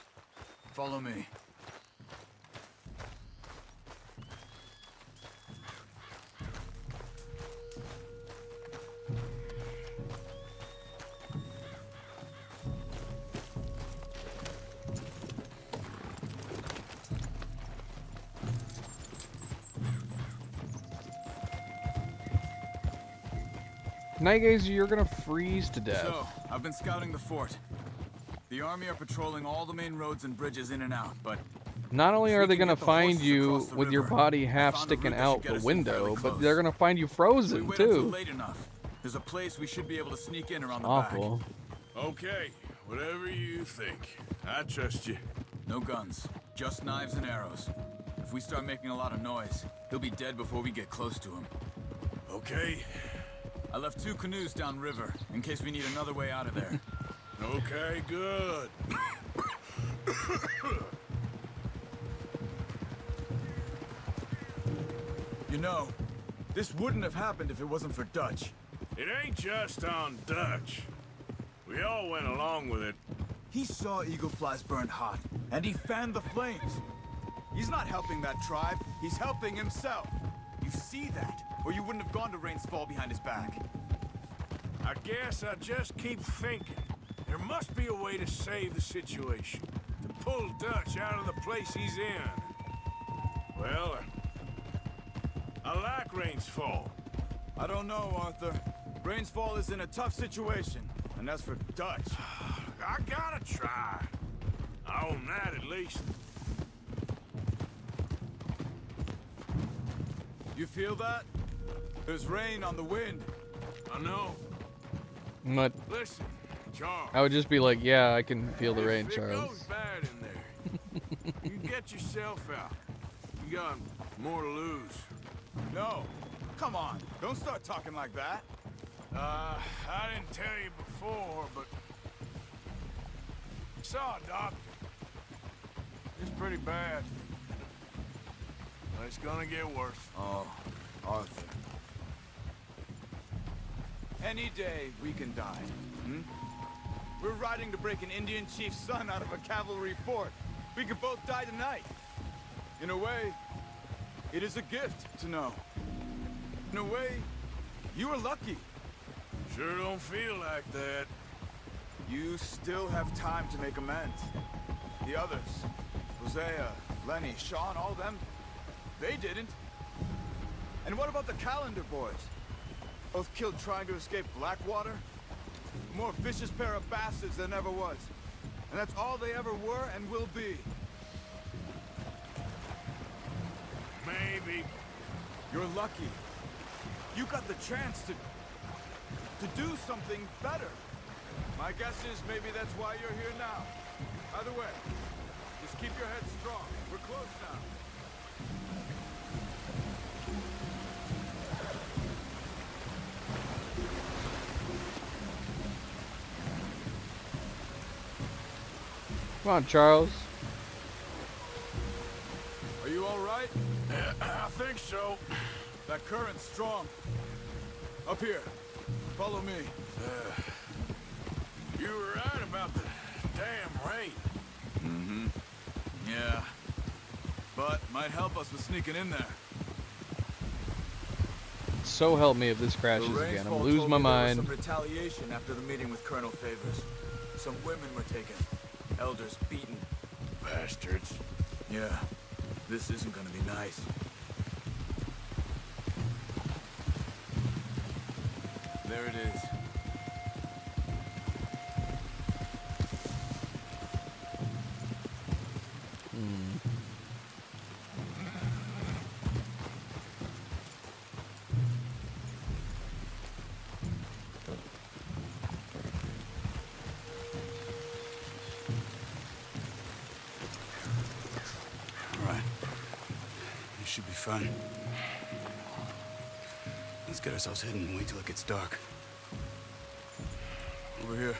Follow me. Night Gazer, you're gonna freeze to death. So, I've been scouting the fort. The army are patrolling all the main roads and bridges in and out, but... Not only if are we they can gonna get the find horses you across the with your river, body I half found a sticking route that out should get the us in fairly window, but close. they're gonna find you If we frozen wait until too. late enough, there's a place we should be able to sneak in around the Awful. back. Okay, whatever you think. I trust you. No guns, just knives and arrows. If we start making a lot of noise, he'll be dead before we get close to him. Okay. I left 2 canoes downriver, in case we need another way out of there. Okay, good. You know, this wouldn't have happened if it wasn't for Dutch. It ain't just on Dutch. We all went along with it. He saw Eagle Flies burned hot, and he fanned the flames. He's not helping that tribe, he's helping himself. You see that, or you wouldn't have gone to Rains Fall behind his back. I guess I just keep thinking. There must be a way to save the situation. To pull Dutch out of the place he's in. Well, I like Rains Fall. I don't know, Arthur. Rains Fall is in a tough situation, and as for Dutch... I gotta try. I own that at least. You feel that? There's rain on the wind. I know. But Listen, Charles. I would just be like, yeah, I can feel the rain, If it Charles. goes bad in there, you get yourself out. You got more to lose. No. Come on. Don't start talking like that. I didn't tell you before, but I saw a doctor. It's pretty bad. But it's gonna get worse. Oh, Arthur. Any day we can die. Hmm? We're riding to break an Indian chief's son out of a cavalry fort. We could both die tonight. In a way, it is a gift to know. In a way, you were lucky. Sure don't feel like that. You still have time to make amends. The others, Hosea, Lenny, Sean, all them, they didn't. And what about the Calendar boys? Both killed trying to escape Blackwater? More vicious pair of bastards than ever was. And that's all they ever were and will be. Maybe. You're lucky. You got the chance to do something better. My guess is maybe that's why you're here now. Either way, just keep your head strong. We're close now. Come on, Charles. Are you all right? I think so. That current's strong. Up here. Follow me. You were right about the damn rain. Mm-hmm. Yeah. But might help us with sneaking in there. So help me if this crashes again. I'm gonna lose my mind. Some retaliation after the meeting with Colonel Favors. Some women were taken. Elders beaten. Bastards. Yeah, this isn't gonna be nice. There it is. Should be fun. Let's get ourselves hidden and wait till it gets dark. Over here.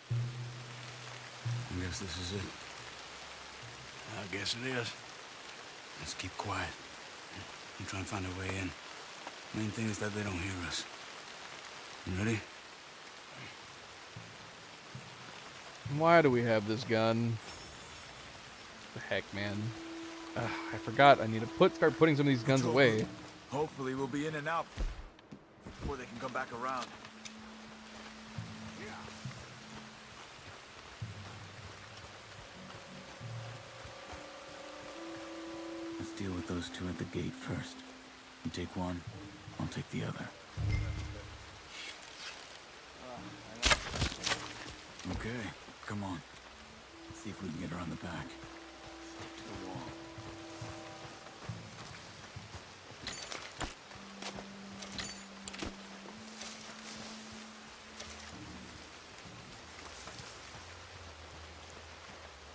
I guess this is it. I guess it is. Let's keep quiet and try and find a way in. Main thing is that they don't hear us. You ready? Why do we have this gun? The heck, man. I forgot. I need to start putting some of these guns away. Hopefully we'll be in and out before they can come back around. Let's deal with those two at the gate first. You take one, I'll take the other. Okay, come on. Let's see if we can get around the back. Stick to the wall.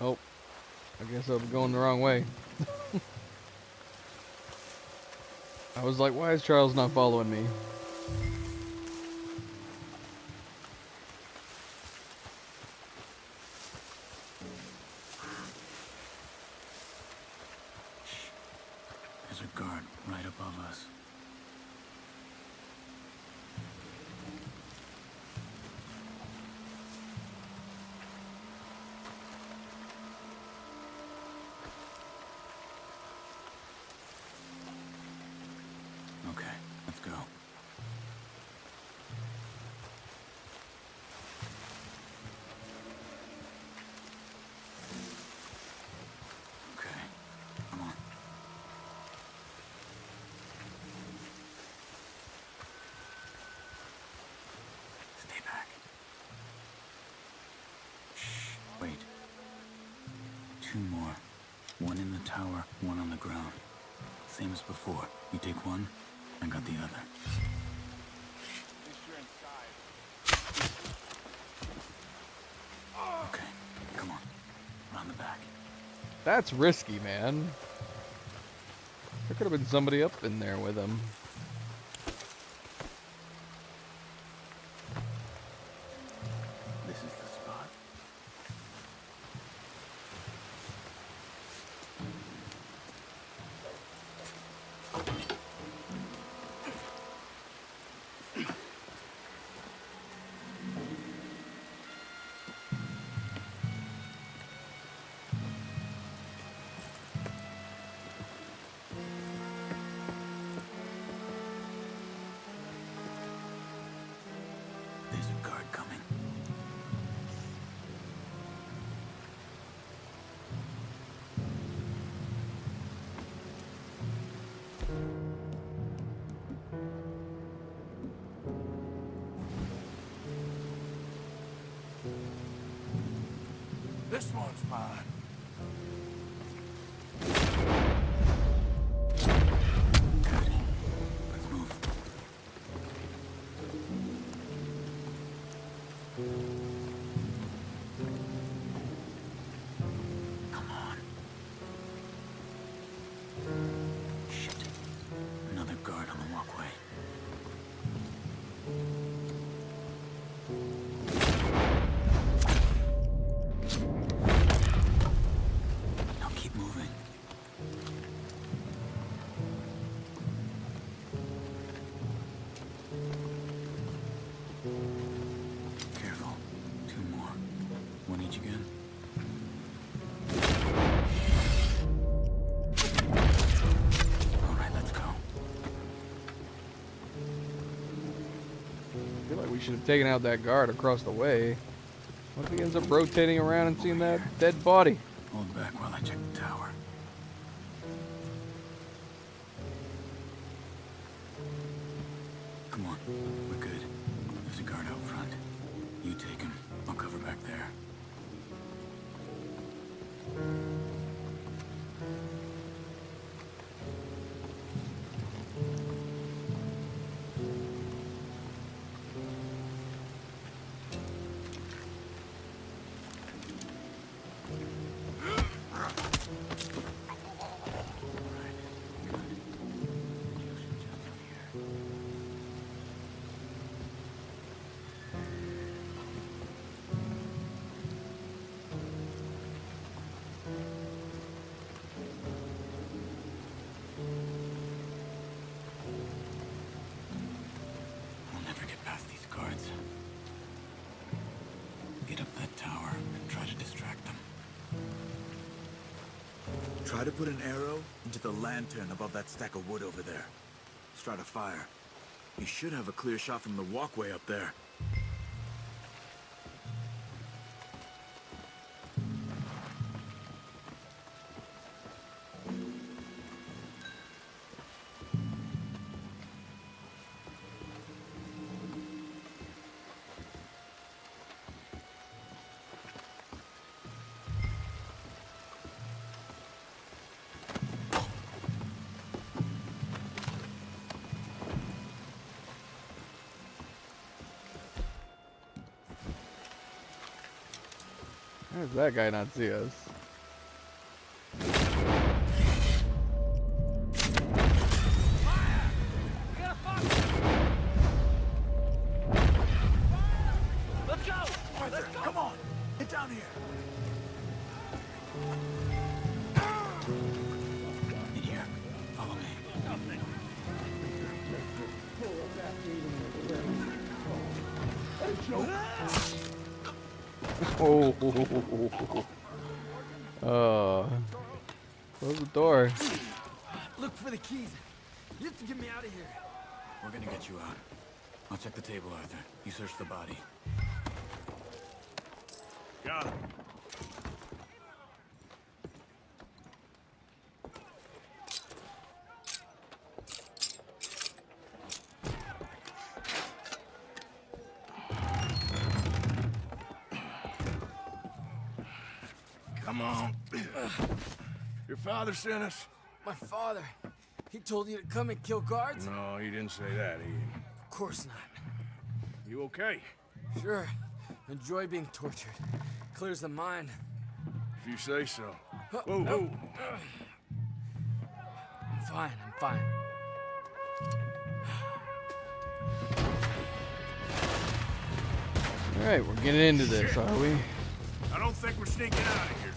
Oh, I guess I'm going the wrong way. I was like, why is Charles not following me? There's a guard right above us. Okay, let's go. Okay, come on. Stay back. Shh, wait. Two more. One in the tower, one on the ground. Same as before. You take one, I got the other. Okay, come on. Around the back. That's risky, man. There could have been somebody up in there with him. This is the spot. There's a guard coming. This one's mine. Good. Let's move. Come on. Shit. Another guard on the walkway. should have taken out that guard across the way. What if he ends up rotating around and seeing that dead body? Hold back while I check the tower. Come on, we're good. There's a guard out front. You take him. I'll cover back there. I'll never get past these guards. Get up that tower and try to distract them. Try to put an arrow into the lantern above that stack of wood over there. Start a fire. You should have a clear shot from the walkway up there. How does that guy not see us? Let's go! Arthur, come on! Get down here! In here. Follow me. Close the door. Look for the keys. You have to get me out of here. We're gonna get you out. I'll check the table, Arthur. You search the body. Got him. Come on. Your father sent us? My father. He told you to come and kill guards? No, he didn't say that. Of course not. You okay? Sure. Enjoy being tortured. Clears the mind. If you say so. Whoa, whoa. I'm fine, I'm fine. Alright, we're getting into this, are we? I don't think we're sneaking out of here.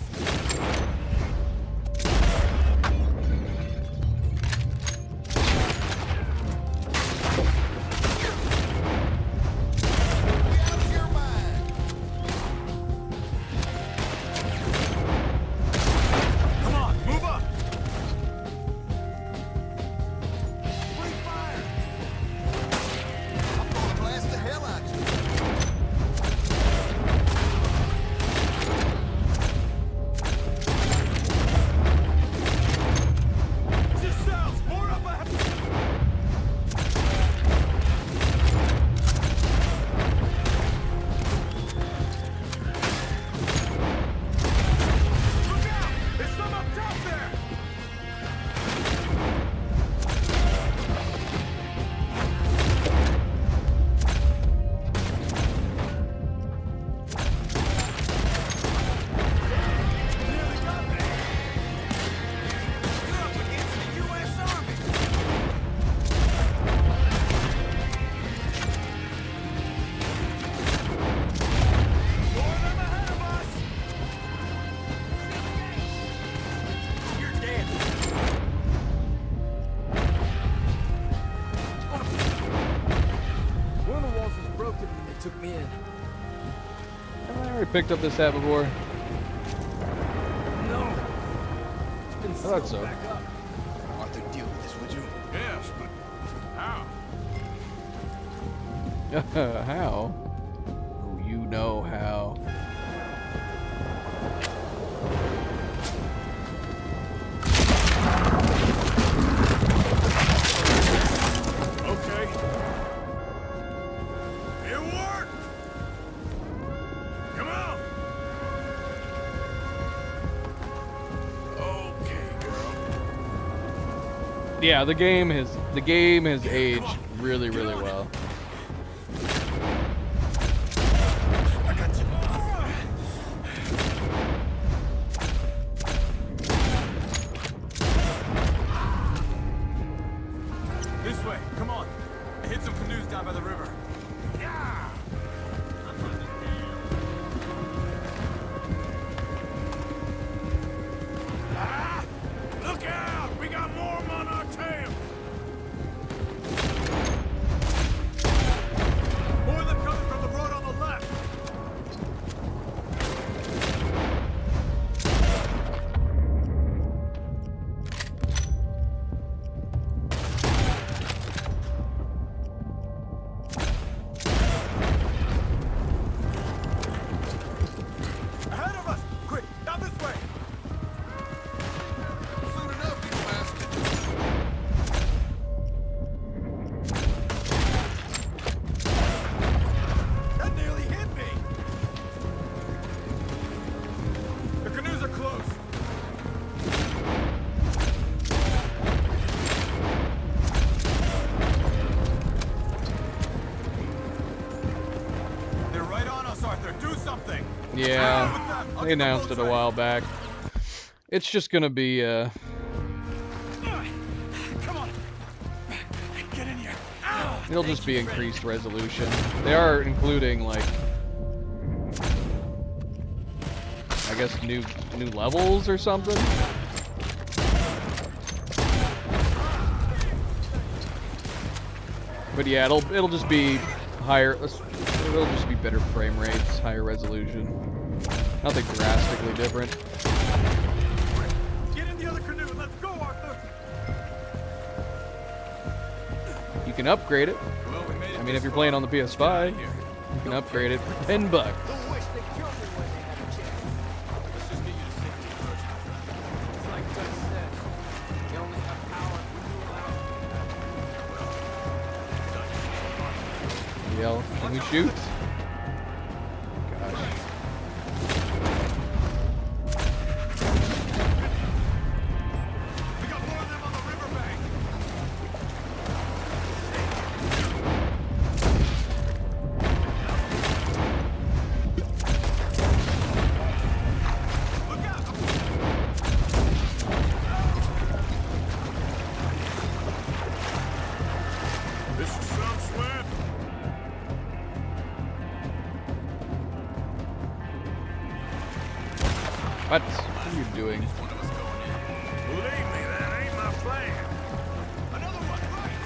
Picked up this hat before. No. I thought so. Arthur, deal with this, would you? Yes, but how? How? Oh, you know how. Okay. It worked! Come on! Okay, girl. Yeah, the game has aged really, really well. I got you. This way, come on. I hit some canoes down by the river. Yeah! Ah! Look out! We got more on our tail! More of them coming from the road on the left! Ahead of us! Quick, down this way! Soon enough, you bastard. That nearly hit me! The canoes are close! They're right on us, Arthur. Do something. Yeah, they announced it a while back. It's just gonna be Come on! Get in here! it'll just be increased resolution. They are including like I guess new levels or something. But yeah, it'll just be higher. It'll just be better frame rates, higher resolution. Nothing drastically different. Get in the other canoe and let's go, Arthur! You can upgrade it. Well, we made it. I mean, if you're playing on the PS5, you can upgrade it for $10. Don't wish they killed me when they had a chance. Let's just get you to safety first. It's like Dutch said. You only have power when you allow it. Yell, can we shoot? Gosh. We got more of them on the riverbank! Look out! This is some swim! What? What are you doing? Believe me, that ain't my plan. Another one, right?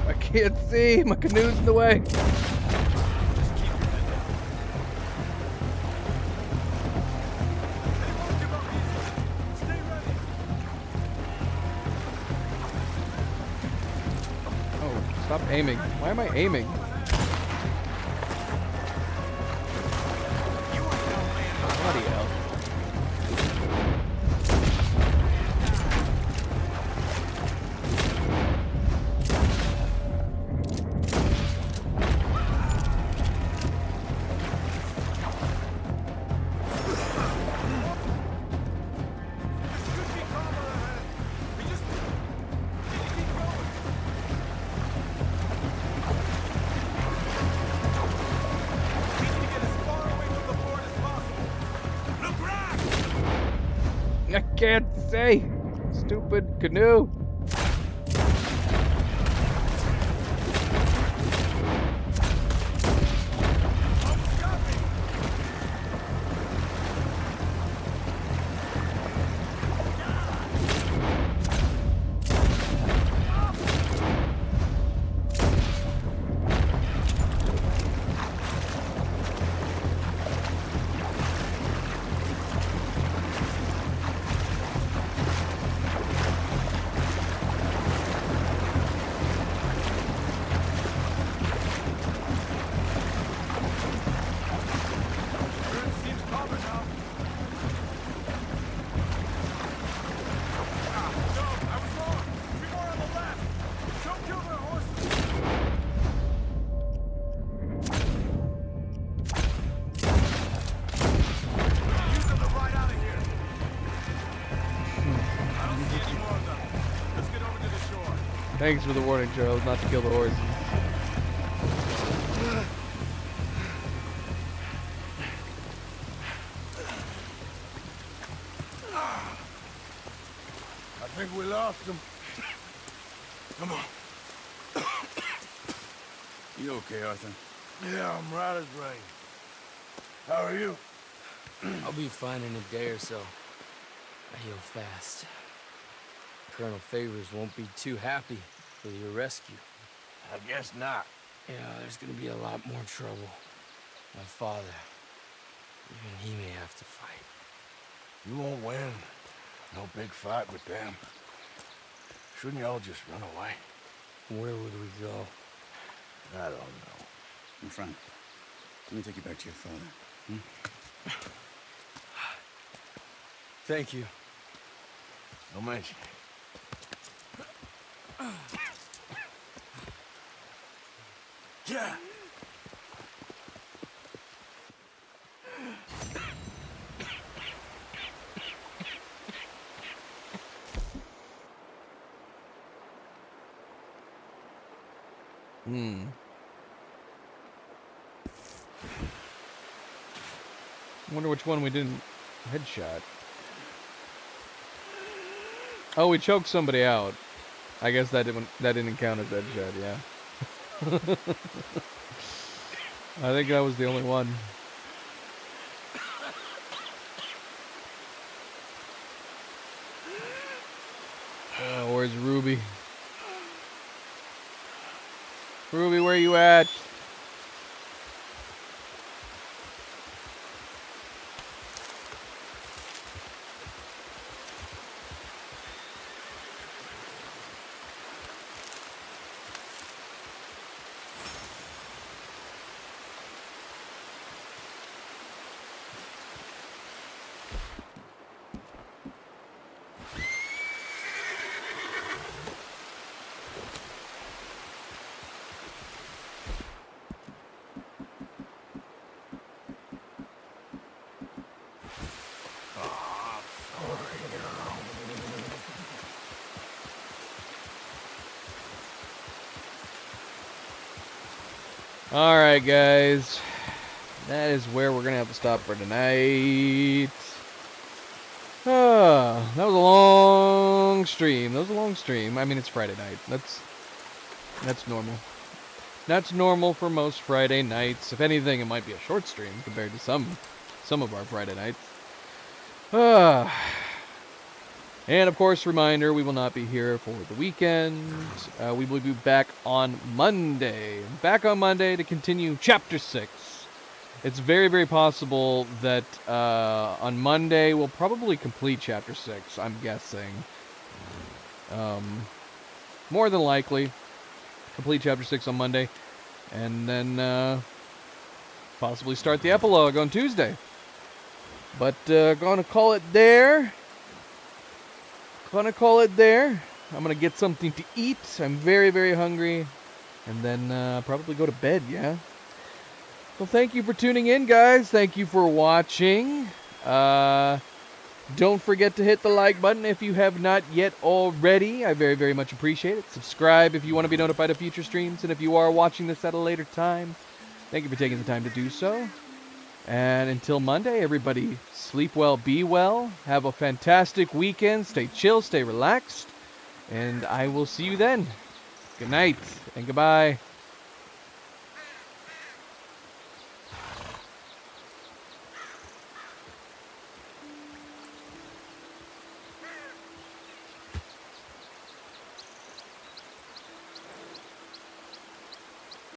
I can't see. My canoe's in the way. Oh, stop aiming. Why am I aiming? Bloody hell. I can't say. Stupid canoe. Thanks for the warning, Charles, not to kill the horses. I think we lost him. Come on. You okay, Arthur? Yeah, I'm right as rain. How are you? I'll be fine in a day or so. I heal fast. Colonel Favors won't be too happy with your rescue. I guess not. Yeah, there's gonna be a lot more trouble. My father, even he may have to fight. You won't win. No big fight with them. Shouldn't y'all just run away? Where would we go? I don't know. My friend, let me take you back to your father. Thank you. No mention. Yeah. I wonder which one we didn't headshot. Oh, we choked somebody out. I guess that didn't count as headshot, yeah. I think that was the only one. Oh, where's Ruby? Ruby, where you at? Alright, guys. That is where we're going to have to stop for tonight. That was a long stream. I mean, it's Friday night. That's normal. That's normal for most Friday nights. If anything, it might be a short stream compared to some of our Friday nights. And of course, reminder, we will not be here for the weekend. We will be back on Monday. Back on Monday to continue Chapter 6. It's very, very possible that on Monday we'll probably complete Chapter 6, I'm guessing. More than likely, complete Chapter 6 on Monday. And then possibly start the epilogue on Tuesday. But gonna call it there. I'm gonna get something to eat. I'm very, very hungry. And then probably go to bed, yeah? Well, thank you for tuning in, guys. Thank you for watching. Don't forget to hit the like button if you have not yet already. I very, very much appreciate it. Subscribe if you want to be notified of future streams. And if you are watching this at a later time, thank you for taking the time to do so. And until Monday, everybody, sleep well, be well, have a fantastic weekend, stay chill, stay relaxed, and I will see you then. Good night, and goodbye.